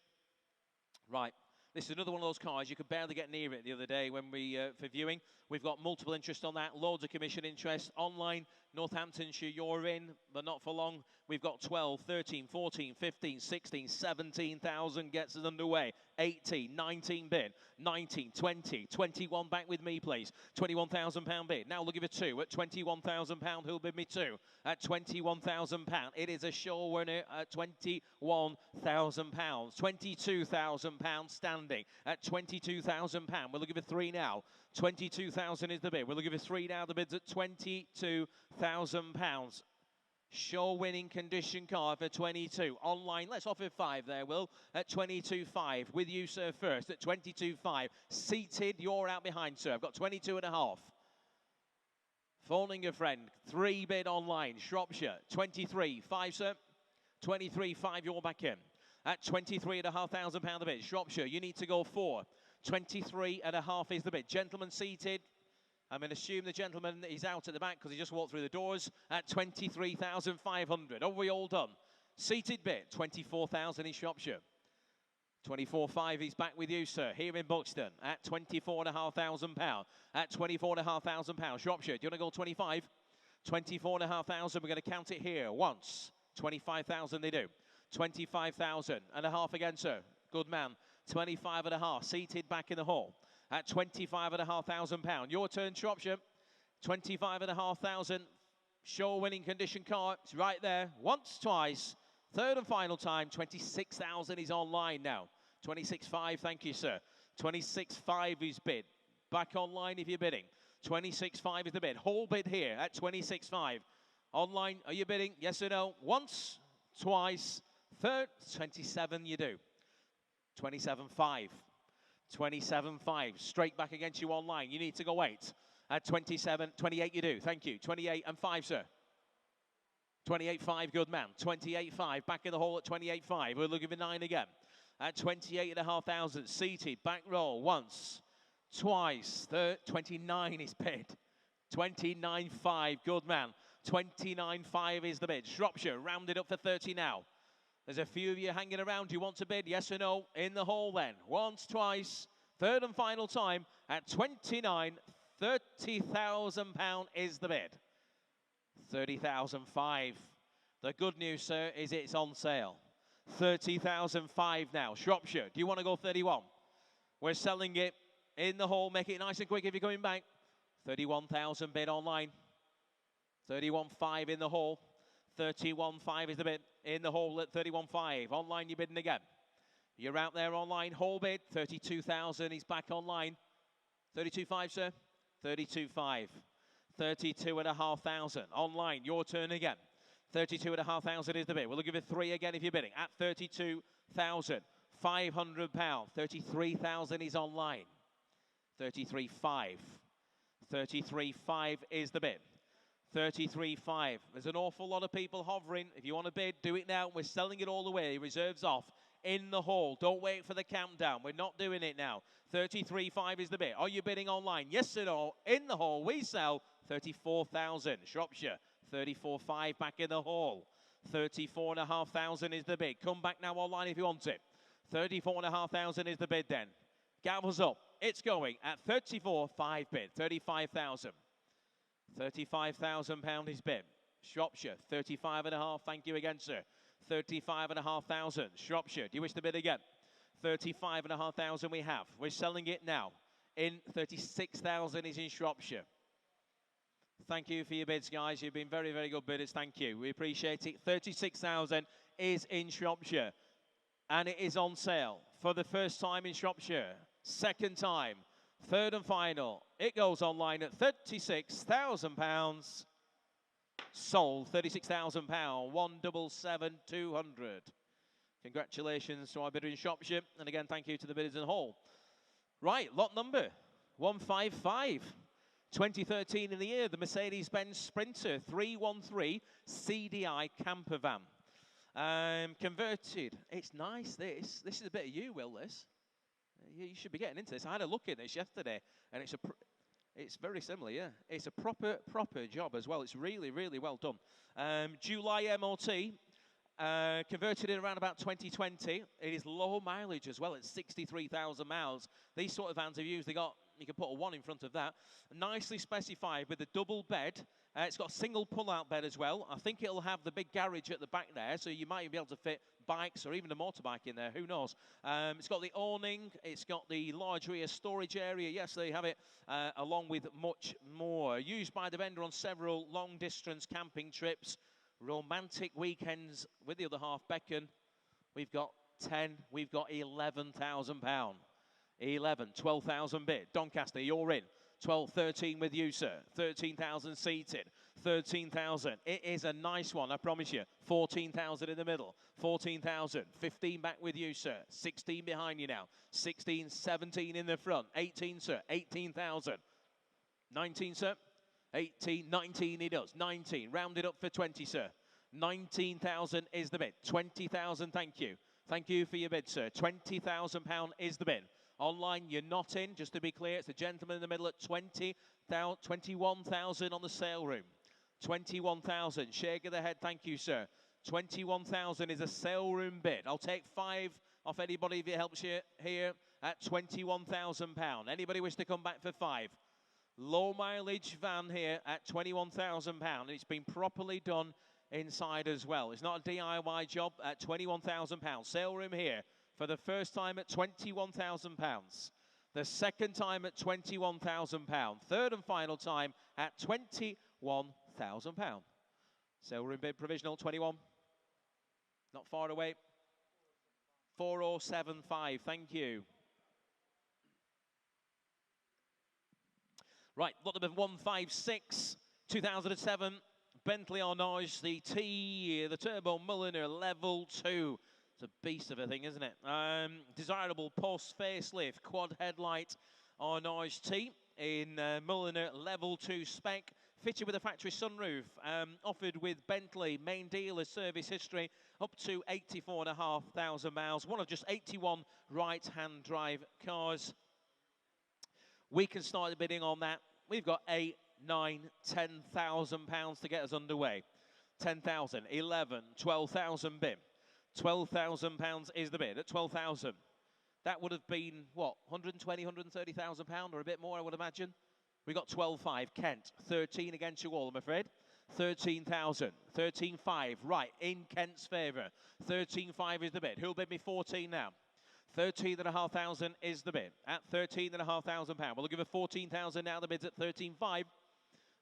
Right. This is another one of those cars, you could barely get near it the other day when we, for viewing. We've got multiple interest on that, loads of commission interest. Online, Northamptonshire, you're in, but not for long. We've got 12, 13, 14, 15, 16, 17,000 gets us underway. 18, 19 bid, 19, 20, 21 back with me, please. £21,000 bid. Now looking for 2 at £21,000. Who'll bid me 2 at £21,000? It is a show winner at £21,000. £22,000 standing at £22,000. We're looking for 3 now. 22,000 is the bid. We're looking for 3 now. The bid's at £22,000. Show-winning condition car for 22. Online, let's offer 5 there, Will, at 22.5. With you, sir, first at 22.5. Seated, you're out behind, sir. I've got 22.5. Phoning a friend, 3 bid online. Shropshire, 23.5, sir. 23.5, you're back in. At £23,500 a bid. Shropshire, you need to go 4. 23.5 is the bid. Gentlemen seated. I'm going to assume the gentleman is out at the back because he just walked through the doors at 23,500. Are we all done? Seated bid, 24,000 in Shropshire. 24.5, he's back with you, sir, here in Buxton at £24,500. At £24,500. Shropshire, do you want to go 25? 24,500, we're going to count it here once. 25,000 they do. 25,500 again, sir. Good man. 25.5, seated back in the hall. At £25,500. Your turn, Shropshire. 25,500. Show-winning condition car. It's right there. Once, twice. Third and final time. 26,000 is online now. 26.5, thank you, sir. 26.5 is bid. Back online if you're bidding. 26.5 is the bid. Whole bid here at 26.5. Online, are you bidding? Yes or no? Once, twice. Third, 27 you do. 27.5. 27.5, straight back against you online. You need to go 8. At 27, 28 you do. Thank you. 28.5, sir. 28.5, good man. 28.5, back in the hall at 28.5. We're looking for 9 again. At 28,500, seated, back row, once, twice. Third, 29 is bid. 29.5, good man. 29.5 is the bid. Shropshire, rounded up for 30 now. There's a few of you hanging around. Do you want to bid? Yes or no? In the hall then. Once, twice. Third and final time at 29. £30,000 is the bid. 30,005. The good news, sir, is it's on sale. 30,005 now. Shropshire, do you want to go 31? We're selling it in the hall. Make it nice and quick if you're coming back. 31,000 bid online. 31.5 in the hall. 31.5 is the bid in the hall at 31.5. Online, you're bidding again. You're out there online. Whole bid, 32,000. He's back online. 32.5, sir. 32.5. 32,500. Online, your turn again. 32,500 is the bid. We'll give it 3 again if you're bidding. At £32,500. 33,000 is online. 33,500. 33,500 is the bid. 33,500. There's an awful lot of people hovering. If you want to bid, do it now. We're selling it all the way. Reserves off in the hall. Don't wait for the countdown. We're not doing it now. 33,500 is the bid. Are you bidding online? Yes or no? In the hall, we sell 34,000. Shropshire, 34,500 back in the hall. 34,500 is the bid. Come back now online if you want it. 34,500 is the bid then. Gavels up. It's going at 34,500 bid. 35,000. £35,000 is bid. Shropshire, 35.5. Thank you again, sir. 35,500. Shropshire, do you wish to bid again? 35,500 we have. We're selling it now. In 36,000 is in Shropshire. Thank you for your bids, guys. You've been very, very good bidders. Thank you. We appreciate it. 36,000 is in Shropshire. And it is on sale for the first time in Shropshire. Second time. Third and final. It goes online at £36,000. Sold £36,000. 177,200. Congratulations to our bidder in Shropshire. And again, thank you to the bidders in the hall. Right, lot number 155. 2013 in the year, the Mercedes-Benz Sprinter 313 CDI camper van. Converted. It's nice, this. This is a bit of you, Will, this. You should be getting into this. I had a look at this yesterday, and it's very similar, yeah. It's a proper job as well. It's really, really well done. July MOT, converted in around about 2020. It is low mileage as well. It's 63,000 miles. These sort of vans have used, you can put a 1 in front of that. Nicely specified with a double bed. It's got a single pull-out bed as well. I think it'll have the big garage at the back there, so you might be able to fit bikes or even a motorbike in there. Who knows? It's got the awning. It's got the large rear storage area. Yes, they have it, along with much more. Used by the vendor on several long-distance camping trips, romantic weekends with the other half beckon. We've got 10. We've got £11,000. 11, 12,000 bid. Doncaster, you're in. 12, 13 with you, sir. 13,000 seated. 13,000. It is a nice one, I promise you. 14,000 in the middle. 14,000. 15 back with you, sir. 16 behind you now. 16, 17 in the front. 18, sir. 18,000. 19, sir. 18, 19 he does. 19. Round it up for 20, sir. 19,000 is the bid. 20,000, thank you. Thank you for your bid, sir. £20,000 is the bid. Online, you're not in. Just to be clear, it's the gentleman in the middle at 21,000 on the sale room. 21,000. Shake of the head, thank you, sir. 21,000 is a sale room bid. I'll take 5 off anybody if it helps you here at £21,000. Anybody wish to come back for 5? Low mileage van here at £21,000. It's been properly done inside as well. It's not a DIY job at £21,000. Sale room here for the first time at £21,000. The second time at £21,000. Third and final time at £21,000. Sale room bid provisional 21. Not far away. 4075. Thank you. Right, lot number 156, 2007. Bentley Azure, the Turbo Mulliner Level 2. It's a beast of a thing, isn't it? Desirable post facelift quad headlight Azure T in Mulliner Level 2 spec. Fitted with a factory sunroof. Offered with Bentley main dealer service history up to 84,500 miles. One of just 81 right-hand drive cars. We can start the bidding on that. We've got 8, 9, 10,000 pounds to get us underway. 10,000, 11, 12,000 bid. 12,000 pounds is the bid at 12,000. That would have been what, 120, 130,000 pound or a bit more, I would imagine. We got 12.5. Kent, 13 against you all, I'm afraid. 13,000, 13.5. Right, in Kent's favour. 13.5 is the bid. Who'll bid me 14 now? 13,500 is the bid at £13,500. We'll give her 14,000 now. The bid's at 13.5.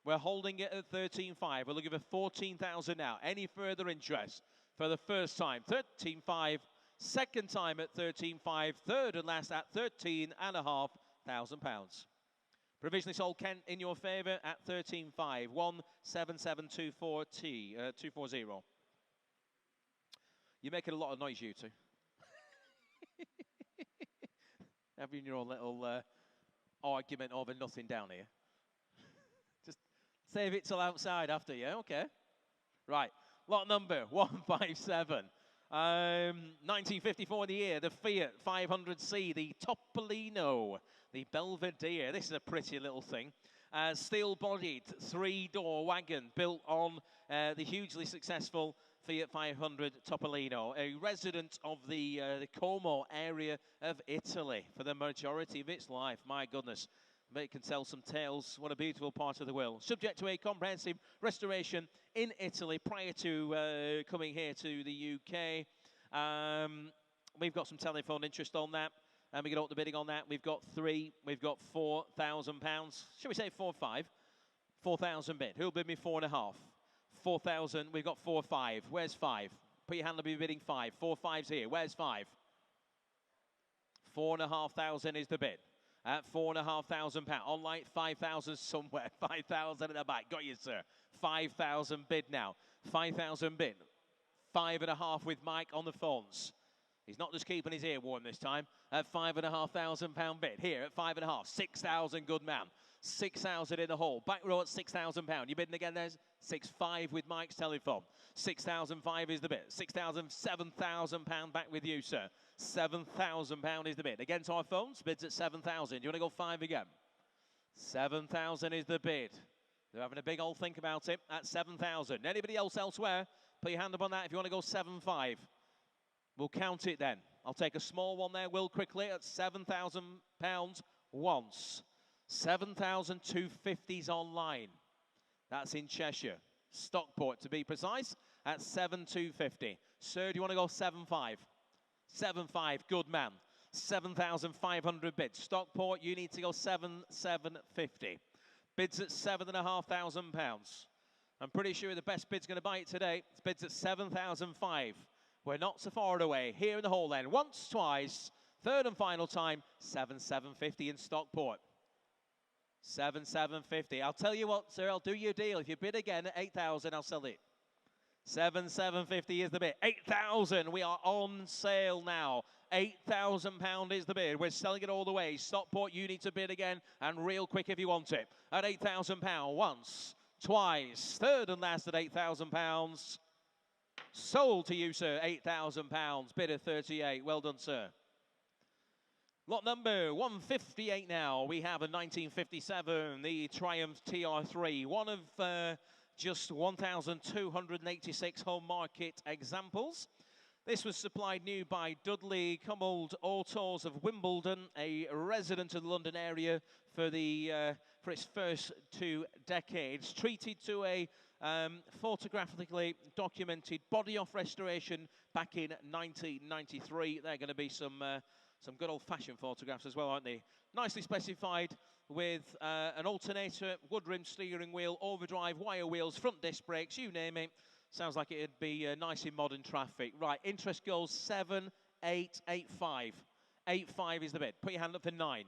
We're holding it at 13.5. We'll give her 14,000 now. Any further interest for the first time? 13.5. Second time at 13.5. Third and last at £13,500. Provisionally sold, Kent, in your favour at 13.5. 17724 You're making a lot of noise, you two. Having your own little argument over nothing down here. Just save it till outside after, yeah? Okay. Right. Lot number 157. 1954 the year, the Fiat 500C, the Topolino, the Belvedere. This is a pretty little thing. Steel-bodied, three-door wagon built on the hugely successful Fiat 500 Topolino, a resident of the Como area of Italy for the majority of its life. My goodness. But it can tell some tales. What a beautiful part of the world. Subject to a comprehensive restoration in Italy prior to coming here to the UK. We've got some telephone interest on that. And we get up the bidding on that. We've got 3. We've got £4,000. Should we say 4 5? 4,000 bid. Who'll bid me 4.5? 4,000. We've got 4 5. Where's 5? Put your hand up, you're bidding 5. 4 5's here. Where's 5? 4,500 is the bid. At £4,500. Online, 5,000 somewhere. 5,000 at the back. Got you, sir. 5,000 bid now. 5,000 bid. 5.5 with Mike on the phones. He's not just keeping his ear warm this time. At £5,500 bid. Here at 5.5. 6,000, good man. 6,000 in the hole. Back row at £6,000. You bidding again? There's 6,500 with Mike's telephone. 6,005 is the bid. 6,000, £7,000 back with you, sir. £7,000 is the bid. Against our phones, bids at 7,000. Do you want to go 5 again? 7,000 is the bid. They're having a big old think about it at 7,000. Anybody else elsewhere? Put your hand up on that if you want to go 7,500. We'll count it then. I'll take a small one there, Will, quickly at £7,000 once. 7,250's online. That's in Cheshire. Stockport, to be precise, at 7,250. Sir, do you want to go 7,500? 7,500, good man. 7,500 bids. Stockport, you need to go 7,750. Bids at £7,500. I'm pretty sure the best bid's going to buy it today. It's bids at 7,500. We're not so far away. Here in the hole then. Once, twice. Third and final time, 7,750 in Stockport. 7,750. I'll tell you what, sir, I'll do your deal. If you bid again at 8,000, I'll sell it. 7,750 is the bid. 8,000. We are on sale now. £8,000 is the bid. We're selling it all the way. Stockport, you need to bid again, and real quick if you want it. At £8,000. Once, twice. Third and last at £8,000. Sold to you, sir. £8,000. Bid at 38. Well done, sir. Lot number 158 now. We have a 1957, the Triumph TR3. One of just 1,286 home market examples. This was supplied new by Dudley Cummold Autos of Wimbledon, a resident of the London area for its first 2 decades. Treated to a photographically documented body-off restoration back in 1993. They're going to be some good old-fashioned photographs as well, aren't they? Nicely specified with an alternator, wood rim steering wheel, overdrive, wire wheels, front disc brakes, you name it. Sounds like it'd be nice in modern traffic. Right, interest goes 7,885. 8,500 is the bid. Put your hand up for 9.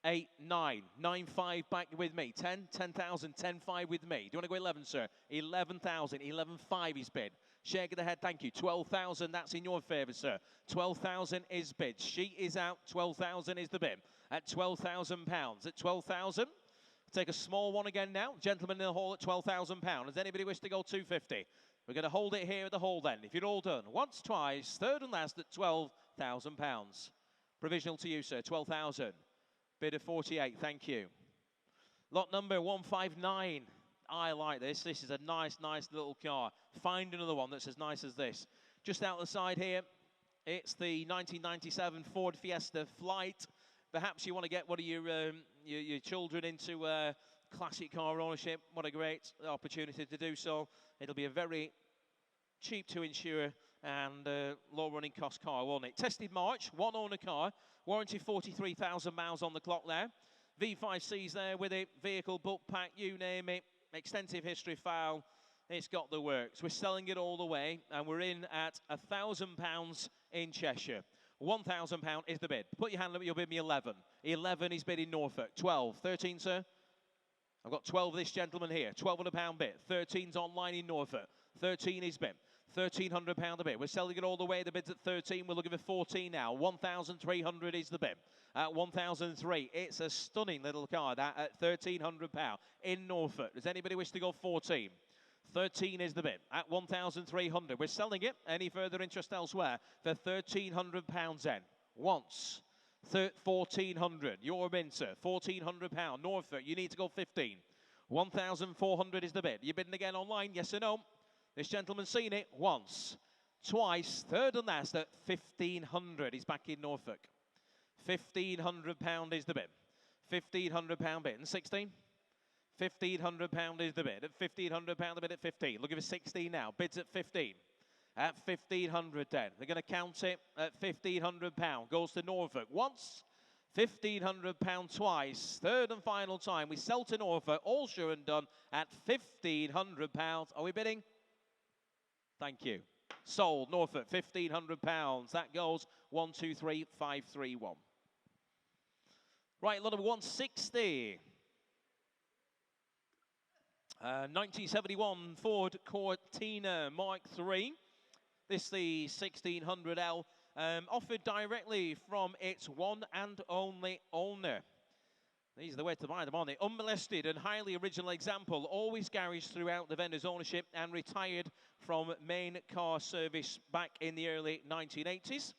8, 9, 9,500 back with me. 10, 10,000, 10,500 with me. Do you want to go 11, sir? 11,000, 11,500 is bid. Shake of the head, thank you. 12,000, that's in your favour, sir. 12,000 is bid. Sheet is out, 12,000 is the bid. At £12,000. At 12,000, take a small one again now. Gentleman in the hall at £12,000. Does anybody wish to go 250? We're going to hold it here at the hall then. If you're all done, once, twice, third and last at £12,000. Provisional to you, sir, 12,000. Bid of 48, thank you. Lot number 159. I like this. This is a nice, nice little car. Find another one that's as nice as this. Just out the side here, it's the 1997 Ford Fiesta Flight. Perhaps you want to get one of your children into classic car ownership. What a great opportunity to do so. It'll be a very cheap to insure and low running cost car, won't it? Tested March, one owner car, warranty 43,000 miles on the clock there. V5C's there with it, vehicle book pack, you name it, extensive history file. It's got the works. We're selling it all the way, and we're in at £1,000 in Cheshire. £1,000 is the bid. Put your hand up, you'll bid me 11. 11 is bid in Norfolk. 12. 13, sir? I've got 12 this gentleman here. £1,200 bid. 13's online in Norfolk. 13 is bid. £1,300 a bid. We're selling it all the way. The bid's at 13. We're looking for 14 now. 1,300 is the bid. At 1,003, it's a stunning little car. That at £1,300 in Norfolk. Does anybody wish to go 14? 13 is the bid at 1,300. We're selling it. Any further interest elsewhere for £1,300 then? Once. 1,400. Your bid, sir. £1,400. Norfolk, you need to go 15. 1,400 is the bid. You bidding again online? Yes or no? This gentleman's seen it once, twice, third and last at 1,500. He's back in Norfolk. £1,500 is the bid. £1,500 bid. And 16? £1,500 is the bid. At £1,500 the bid at 15. Looking for 16 now. Bids at 15. At 1,500 then. They're going to count it at £1,500. Goes to Norfolk once. £1,500 twice. Third and final time. We sell to Norfolk. All sure and done at £1,500. Are we bidding? Thank you. Sold. Norfolk. £1,500. That goes 1, 2, 3, 5, 3, 1. Right, lot number 160. 1971 Ford Cortina Mark III. This is the 1600L, offered directly from its one and only owner. These are the way to buy them, aren't they? Unmolested and highly original example, always garaged throughout the vendor's ownership and retired from main car service back in the early 1980s.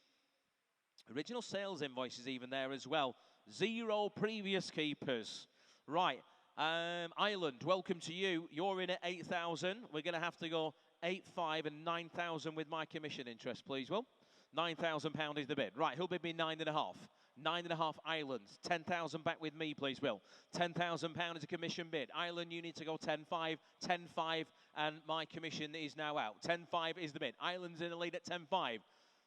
Original sales invoices even there as well. 0 previous keepers. Right. Ireland, welcome to you. You're in at 8,000. We're going to have to go 8,500 and 9,000 with my commission interest, please, Will. £9,000 is the bid. Right, who'll bid me 9.5? 9.5 Ireland. 10,000 back with me, please, Will. £10,000 is a commission bid. Ireland, you need to go 10.5, 10.5, and my commission is now out. 10.5 is the bid. Ireland's in the lead at 10.5.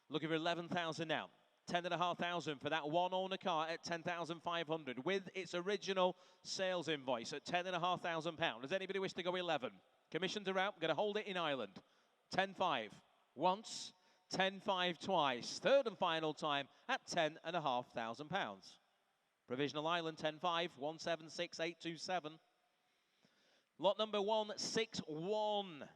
Looking for 11,000 now. 10,500 for that one-owner car at 10,500 with its original sales invoice at £10,500. Does anybody wish to go 11? Commissions are out. I'm going to hold it in Ireland. 10.5 once, 10.5 twice. Third and final time at £10,500. Provisional Ireland 10.5 176827. Lot number 161.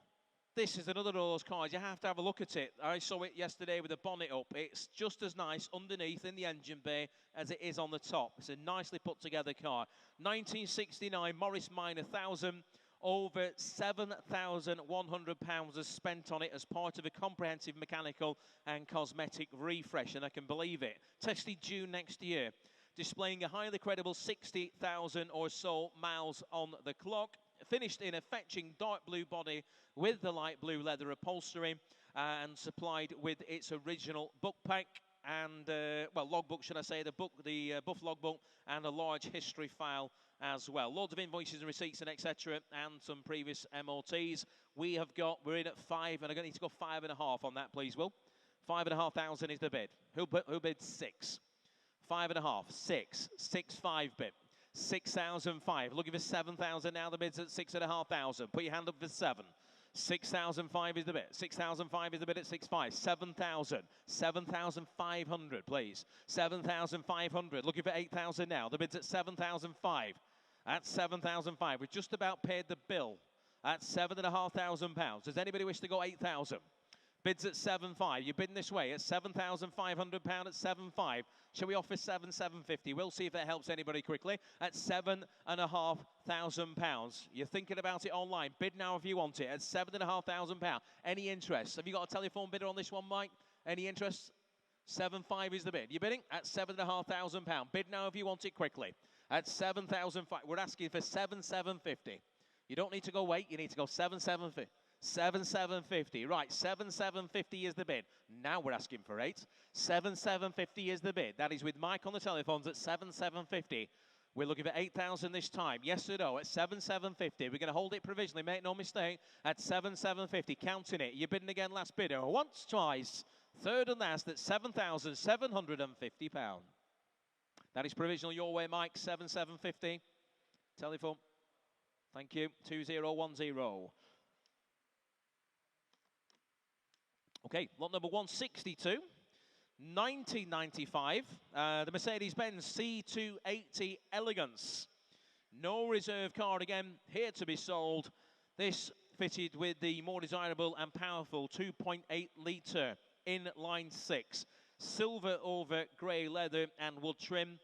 This is another of those cars. You have to have a look at it. I saw it yesterday with the bonnet up. It's just as nice underneath in the engine bay as it is on the top. It's a nicely put together car. 1969 Morris Minor 1000. Over £7,100 was spent on it as part of a comprehensive mechanical and cosmetic refresh, and I can believe it. Tested June next year, displaying a highly credible 60,000 or so miles on the clock. Finished in a fetching dark blue body with the light blue leather upholstery and supplied with its original book pack and, well, logbook, should I say, the buff logbook and a large history file as well. Loads of invoices and receipts and etc. and some previous MOTs. We're in at 5 and I'm going to need to go 5.5 on that, please, Will. 5,500 is the bid. Who bid 6? 5.5, 6, 6.5 bid. 6,005. Looking for 7,000 now. The bid's at 6,500. Put your hand up for 7. 6,005 is the bid. 6,005 is the bid at 6.5. 7,000. 7,500, please. 7,500. Looking for 8,000 now. The bid's at 7,005. At 7,005. We've just about paid the bill at £7,500. Does anybody wish to go 8,000? Bids at 7.5. You're bidding this way at £7,500 at 7.5. Shall we offer 7,750? We'll see if that helps anybody quickly. At £7,500. You're thinking about it online. Bid now if you want it at £7,500. Any interest? Have you got a telephone bidder on this one, Mike? Any interest? 7.5 is the bid. You're bidding at £7,500. Bid now if you want it quickly. At 7,500. We're asking for 7,750. You don't need to go wait. You need to go 7,750. 7,750. Right, 7,750 is the bid. Now we're asking for 8. 7,750 is the bid. That is with Mike on the telephones at 7,750. We're looking for 8,000 this time. Yes or no? At 7,750. We're going to hold it provisionally. Make no mistake. At 7,750. Counting it. You're bidding again last bidder. Once, twice. Third and last at £7,750. That is provisional your way, Mike. 7,750. Telephone. Thank you. 2010. Okay, lot number 162. 1995, the Mercedes-Benz C280 Elegance. No reserve car again, here to be sold. This fitted with the more desirable and powerful 2.8 litre inline six. Silver over grey leather and wood trim.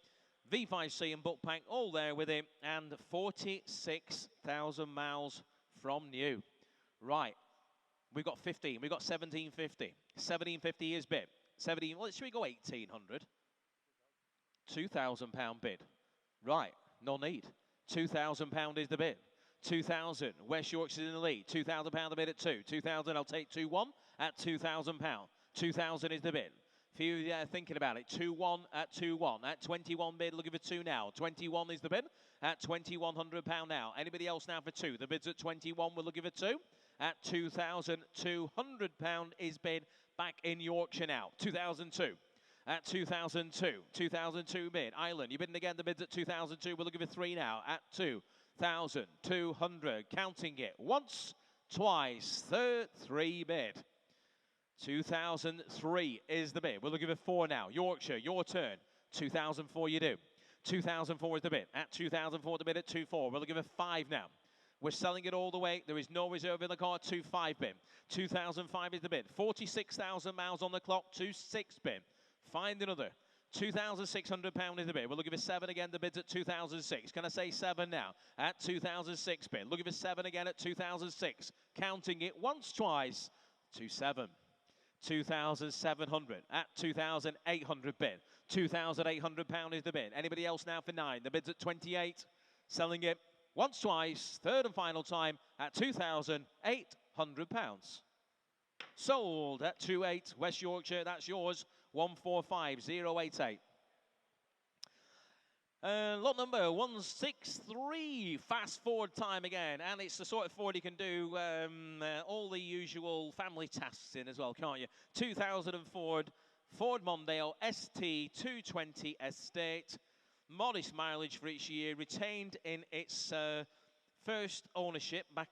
V5C and butt pack all there with it. And 46,000 miles from new. Right, we've got 15, we've got 1750. 1750 is bid. 17, well, should we go 1800? £2,000 bid. Right, no need. £2,000 is the bid. 2,000, West Yorkshire's in the lead. £2,000 the bid at 2. 2,000, I'll take 2-1 at £2,000. 2,000 is the bid. Few thinking about it. 2-1 at 2-1. At 21 bid, looking for 2 now. 21 is the bid at £2,100 now. Anybody else now for 2? The bid's at 21, we're looking for 2. At £2,200 is bid back in Yorkshire now. 2002. At 2002. 2002 bid. Island, you're bidding again. The bid's at 2002. We're looking for 3 now. At 2,200. Counting it. Once, twice, 3 bid. 2003 is the bid. We're looking for 4 now. Yorkshire, your turn. 2004 you do. 2004 is the bid. At 2004 the bid at 2.4. We're looking for 5 now. We're selling it all the way. There is no reserve in the car. 2.5 bid. 2005 is the bid. 46,000 miles on the clock. 2.6 bid. Find another. £2,600 is the bid. We're looking for 7 again. The bid's at 2006. Can I say 7 now? At 2006 bid. Looking for 7 again at 2006. Counting it once, twice. 2.7. 2,700 at 2,800 bid. £2,800 is the bid. Anybody else now for 9? The bid's at 28. Selling it once, twice, third and final time at £2,800. Sold at 2.8. West Yorkshire, that's yours. 145088. Lot number 163, fast forward time again, and it's the sort of Ford you can do all the usual family tasks in as well, can't you? 2000 Ford Mondeo ST220 Estate, modest mileage for each year, retained in its first ownership back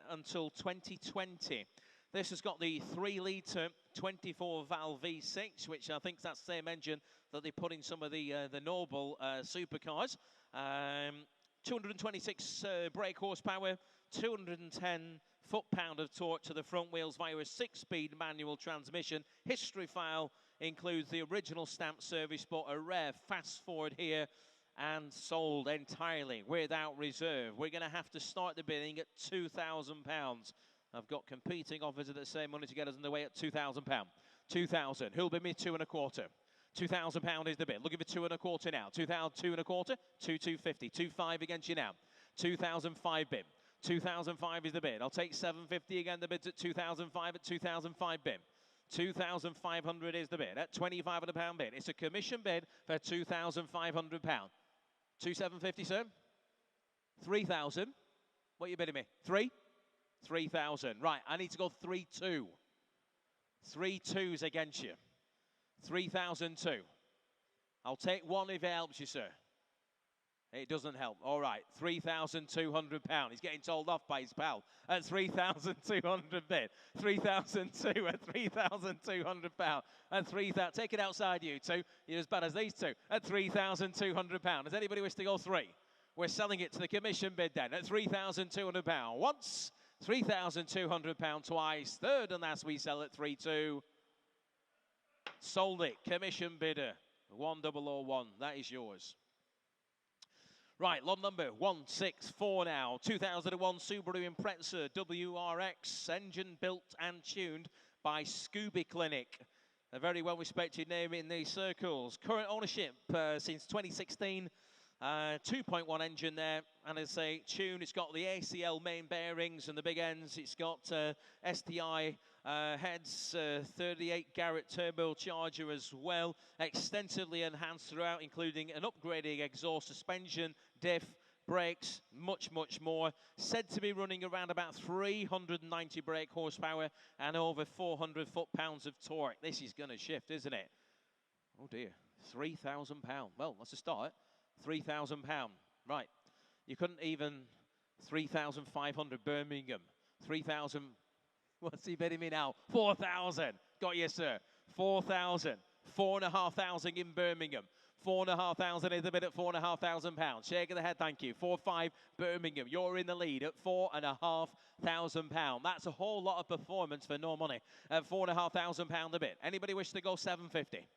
until 2020. This has got the 3-litre 24-valve V6, which I think is that same engine that they put in some of the Noble supercars. 226 brake horsepower, 210 foot-pound of torque to the front wheels via a 6-speed manual transmission. History file includes the original stamp service, but a rare fast forward here and sold entirely without reserve. We're going to have to start the bidding at £2,000. I've got competing offers at the same money to get us on the way at £2,000. 2,000. Who'll bid me 2.25? £2,000 is the bid. Looking for 2.25 now. 2,225. 2,250. 2.5 against you now. 2,005 bid. 2,005 is the bid. I'll take 750 again. The bid's at 2,005 at 2,005 bid. 2,500 is the bid at £2,500 bid. It's a commission bid for £2,500. 2,750, sir. 3,000. What are you bidding me? 3? 3,000. Right, I need to go 3-2. 3 2s against you. 3,002. I'll take 1 if it helps you, sir. It doesn't help. All right, £3,200. He's getting told off by his pal at 3,200 bid. 3,002 at £3,200. At 3,000. Take it outside, you two. You're as bad as these two. At £3,200. Does anybody wish to go 3? We're selling it to the commission bid then at £3,200. Once, £3,200 twice. Third and last we sell at 3-2. Sold it. Commission bidder 1001. That is yours. Right, lot number 164 now. 2001 Subaru Impreza WRX, engine built and tuned by Scooby Clinic. A very well-respected name in these circles. Current ownership since 2016. 2.1 engine there, and as I say, tuned. It's got the ACL main bearings and the big ends. It's got STI heads, 38 Garrett turbocharger as well. Extensively enhanced throughout, including an upgraded exhaust, suspension, diff, brakes, much, much more. Said to be running around about 390 brake horsepower and over 400 foot-pounds of torque. This is going to shift, isn't it? Oh dear, £3,000. Well, that's a start. £3,000. Right. You couldn't even 3,500 Birmingham. 3,000. What's he bidding me now? 4,000. Got you, sir. 4,000. 4,500 in Birmingham. 4,500 is the bid at £4,500. Shake of the head, thank you. 4-5 Birmingham. You're in the lead at £4,500. That's a whole lot of performance for no money at £4,500 a bit. Anybody wish to go 750?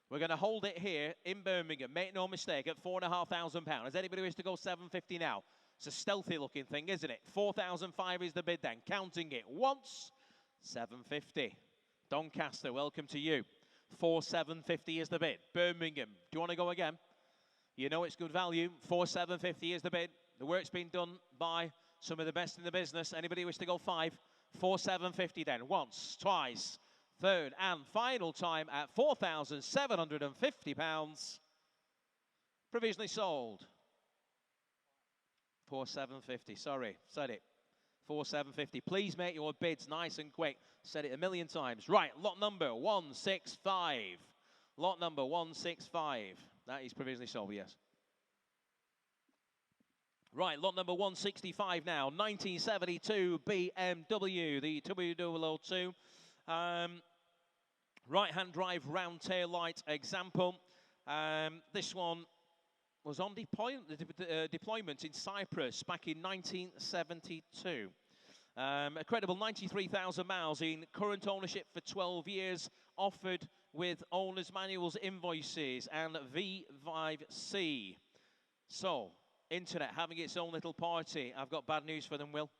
We're going to hold it here in Birmingham. Make no mistake at £4,500. Does anybody wish to go 750 now? It's a stealthy looking thing, isn't it? 4,005 is the bid then. Counting it once, 750. Doncaster, welcome to you. 4,750 is the bid. Birmingham, do you want to go again? You know it's good value. 4,750 is the bid. The work's been done by some of the best in the business. Anybody wish to go 5? 4,750 then. Once, twice, third and final time at £4,750. Provisionally sold. 4,750. Sorry, said it. 4,750. Please make your bids nice and quick. Said it a million times. Right, lot number 165. Lot number 165. That is provisionally sold, yes. Right, lot number 165 now. 1972 BMW, the W002. Right-hand drive round tail light example. This one was on deployment in Cyprus back in 1972. A credible 93,000 miles in current ownership for 12 years, offered with owner's manuals, invoices, and V5C. So, internet having its own little party. I've got bad news for them, Will.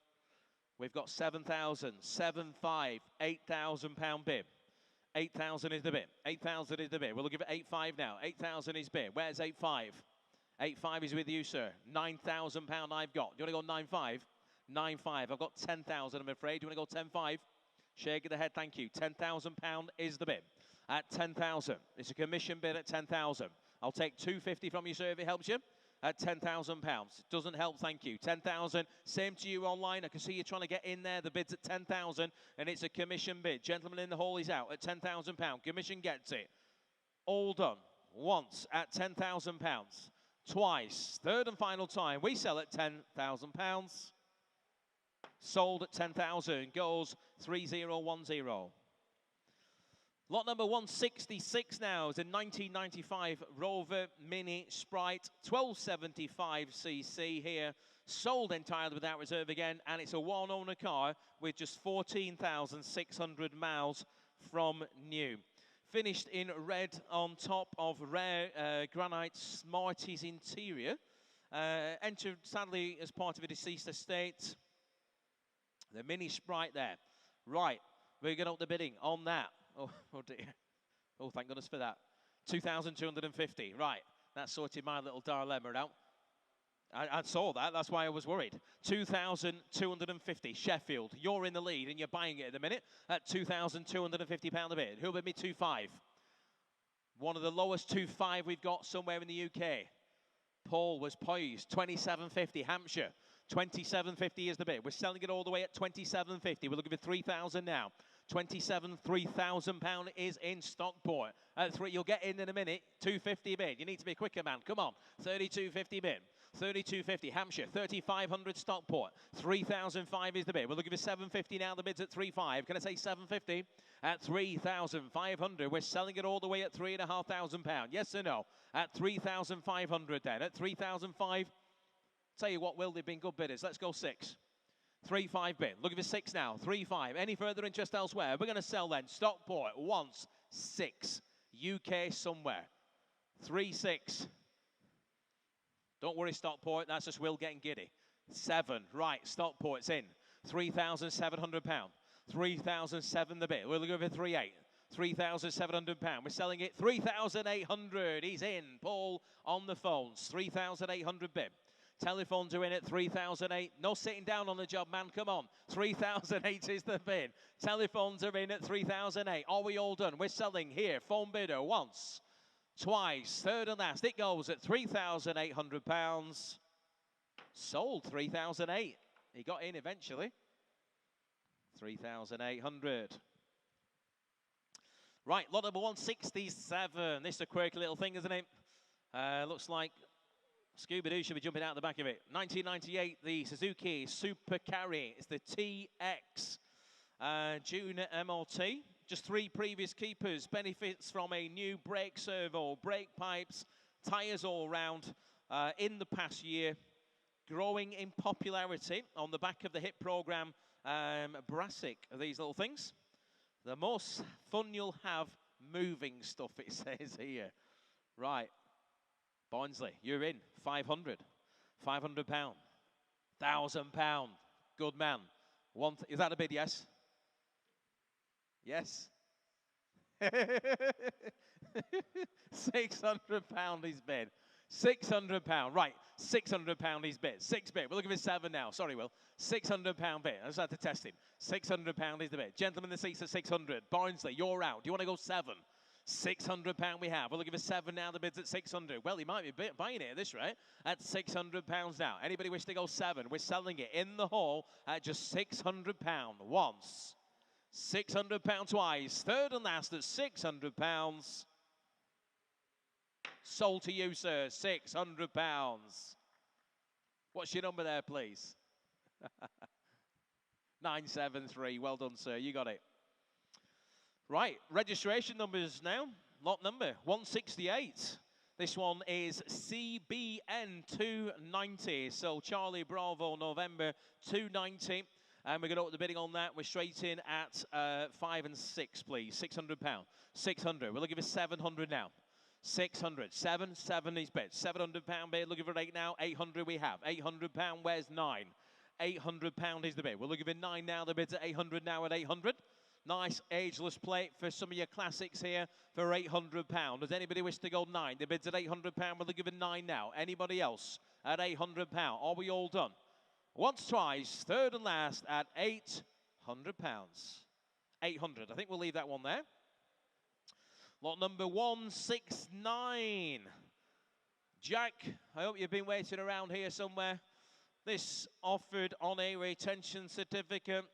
We've got 7,000, 7,500, £8,000 bid. 8,000 is the bid. 8,000 is the bid. We'll give it 8,500 now. 8,000 is bid. Where's 8,500? 8,500 is with you, sir. £9,000 I've got. Do you want to go 9,500? 9,500. I've got 10,000, I'm afraid. Do you want to go 10,500? Shake of the head, thank you. £10,000 is the bid. At 10,000. It's a commission bid at 10,000. I'll take 250 from you, sir, if it helps you. At £10,000. It doesn't help, thank you. 10,000. Same to you online. I can see you trying to get in there. The bid's at 10,000, and it's a commission bid. Gentleman in the hall is out at £10,000. Commission gets it. All done. Once at £10,000. Twice. Third and final time. We sell at £10,000. Sold at 10,000. Goes 3010. Lot number 166 now is a 1995 Rover Mini Sprite 1275cc here. Sold entirely without reserve again, and it's a one-owner car with just 14,600 miles from new. Finished in red on top of rare granite Smarties interior. Entered, sadly, as part of a deceased estate. The Mini Sprite there. Right, we're going up the bidding on that. Oh dear. Oh, thank goodness for that. 2,250. Right, that sorted my little dilemma out. I saw that. That's why I was worried. 2,250. Sheffield, you're in the lead and you're buying it at the minute at £2,250 a bid. Who'll bid me 2,500? One of the lowest 2,500 we've got somewhere in the UK. Paul was poised. 2,750. Hampshire. 2,750 is the bid. We're selling it all the way at 2,750. We're looking for 3,000 now. 27, £3,000 is in Stockport. At 3, you'll get in a minute. 250 bid. You need to be quicker, man. Come on. 3250 bid. 3250 Hampshire. 3,500 Stockport. 3,005 is the bid. We're looking for 750 now. The bid's at 3,500. Can I say 750? At 3,500. We're selling it all the way at £3,500. Yes or no? At 3,500 then. At 3,500. Tell you what, Will, they've been good bidders. Let's go 6. 3,500 bid. Looking for 6 now. 3,500. Any further interest elsewhere? We're going to sell then. Stockport. Once. 6. UK somewhere. 3,600. Don't worry, Stockport. That's just Will getting giddy. 7. Right. Stockport's in. £3,700. 3,700 the bid. We're looking for 3,800. £3,700. We're selling it 3,800. He's in. Paul on the phones. 3,800 bid. Telephones are in at 3,008. No sitting down on the job, man. Come on. 3,008 is the bid. Telephones are in at 3,008. Are we all done? We're selling here. Phone bidder once, twice, third and last. It goes at £3,800. Sold 3,008. He got in eventually. 3,800. Right, lot number 167. This is a quirky little thing, isn't it? Looks like Scooby-Doo should be jumping out the back of it. 1998, the Suzuki Super Carry. It's the TX. June MOT. Just 3 previous keepers. Benefits from a new brake servo, brake pipes, tyres all round in the past year. Growing in popularity on the back of the hit programme Brassic, these little things. The most fun you'll have moving stuff, it says here. Right. Barnsley, you're in. 500. £500. £1,000. Good man. Is that a bid, yes? Yes? £600 is bid. £600. Right, £600 is bid. 6 bid. We're looking for 7 now. Sorry, Will. £600 bid. I just had to test him. £600 is the bid. Gentlemen, the seats at 600. Barnsley, you're out. Do you want to go 7? £600 we have. We're looking for 7 now. The bid's at 600. Well, he might be buying it at this rate. At £600 now. Anybody wish to go 7? We're selling it in the hall at just £600 once. £600 twice. Third and last at £600. Sold to you, sir. £600. What's your number there, please? 973. Well done, sir. You got it. Right, registration numbers now. Lot number 168. This one is CBN 290. So Charlie Bravo November 290. And we're going to open the bidding on that. We're straight in at 5 and 6, please. £600. 600. We're looking for 700 now. 600. 7 is bid. £700 bid. Looking for 8 now. 800 we have. £800. Where's 9? £800 is the bid. We're looking for 9 now. The bid's at 800 now at 800. Nice ageless plate for some of your classics here for £800. Does anybody wish to go 9? The bid's at £800. We're looking for 9 now. Anybody else at £800? Are we all done? Once, twice, third and last at £800. 800. I think we'll leave that one there. Lot number 169. Jack, I hope you've been waiting around here somewhere. This offered on a retention certificate.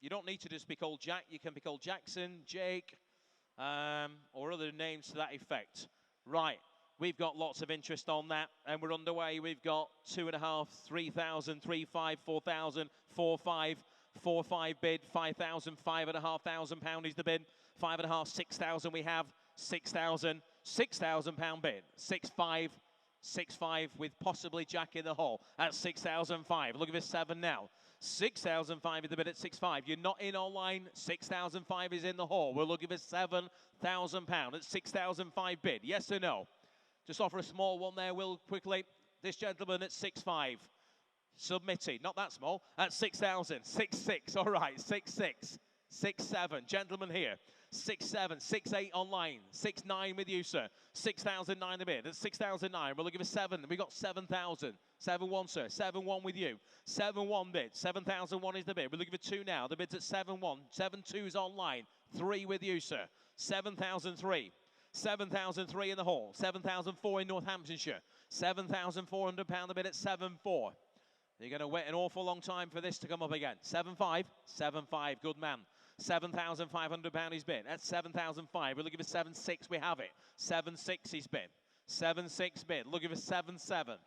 You don't need to just be called Jack. You can be called Jackson, Jake, or other names to that effect. Right, we've got lots of interest on that, and we're underway. We've got 2.5, 3,000, 3,500, 4,000, 4,500, 4,500 bid, 5,000, £5,500 is the bid, 5,500, 6,000 we have, 6,000, £6,000 bid, 6,500, 6,500 with possibly Jack in the hole at 6,500. Looking for 7 now. 6,500 is the bid at 6,500. You're not in online. 6,500 is in the hall. We're looking for £7,000 at 6,500 bid. Yes or no? Just offer a small one there, Will, quickly. This gentleman at 6,500. Submitted. Not that small. At 6,000. 6,600. All right. 6,600. 6,700. Gentleman here. 6,700. 6,800 online. 6,900 with you, sir. 6,900 a bid. At 6,900. We're looking for 7. We've got 7,000. 7,100, sir. 7,100 with you. 7,100 bid. 7,001 is the bid. We're looking for 2 now. The bid's at 7,100. 7,200's online. 3 with you, sir. 7,003. 7,003 in the hall. 7,004 in Northamptonshire. £7,400 the bid at 7,400. You're going to wait an awful long time for this to come up again. 7,500. 7,500. Good man. £7,500 is bid. That's 7,500. We're looking for 7,600. We have it. 7,600 is bid. 7,600 bid. Looking for 7,700.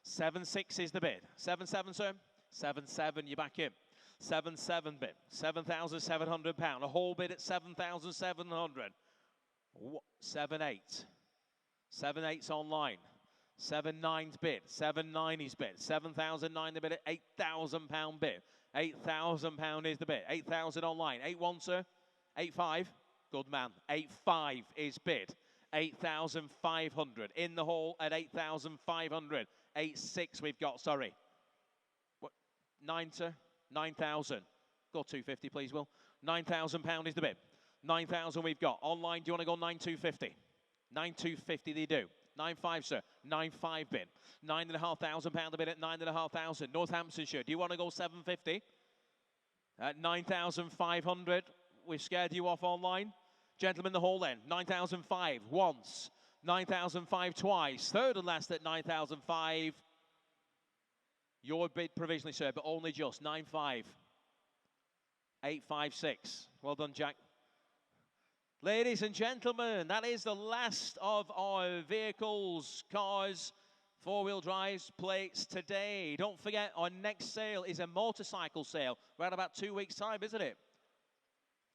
7,600 is the bid. 7,700, sir. 7,700. You're back in. 7,700 bid. £7,700. A whole bid at 7,700. 7,800. 7,800's online. 7,900's bid. 7,900's bid. 7,900 the bid at £8,000 bid. £8,000 is the bid. 8,000 online. 8,100, sir. 8,500. Good man. 8,500 is bid. 8,500 in the hall at 8,500. 8,600 we've got. Sorry. What? 9, sir. 9,000. Go 250, please, Will. £9,000 is the bid. 9,000 we've got. Online, do you want to go 9,250? 9,250 they do. 9,500, sir. 9,500 bid. £9,500 a bid at 9,500. Northamptonshire, do you want to go 750? At 9,500. We've scared you off online. Gentlemen, the hall then. 9,500 once. 9,500 twice. Third and last at 9,500. Your bid provisionally, sir, but only just 9,500. 8,560. Well done, Jack. Ladies and gentlemen, that is the last of our vehicles, cars, four-wheel drives, plates today. Don't forget, our next sale is a motorcycle sale. Around about 2 weeks' time, isn't it?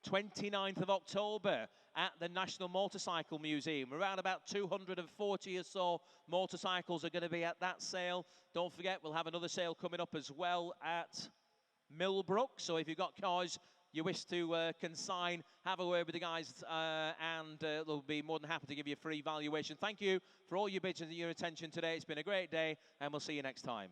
29th of October at the National Motorcycle Museum. Around about 240 or so motorcycles are going to be at that sale. Don't forget, we'll have another sale coming up as well at Millbrook. So if you've got cars you wish to consign, have a word with the guys and they'll be more than happy to give you a free valuation. Thank you for all your bids and your attention today. It's been a great day and we'll see you next time.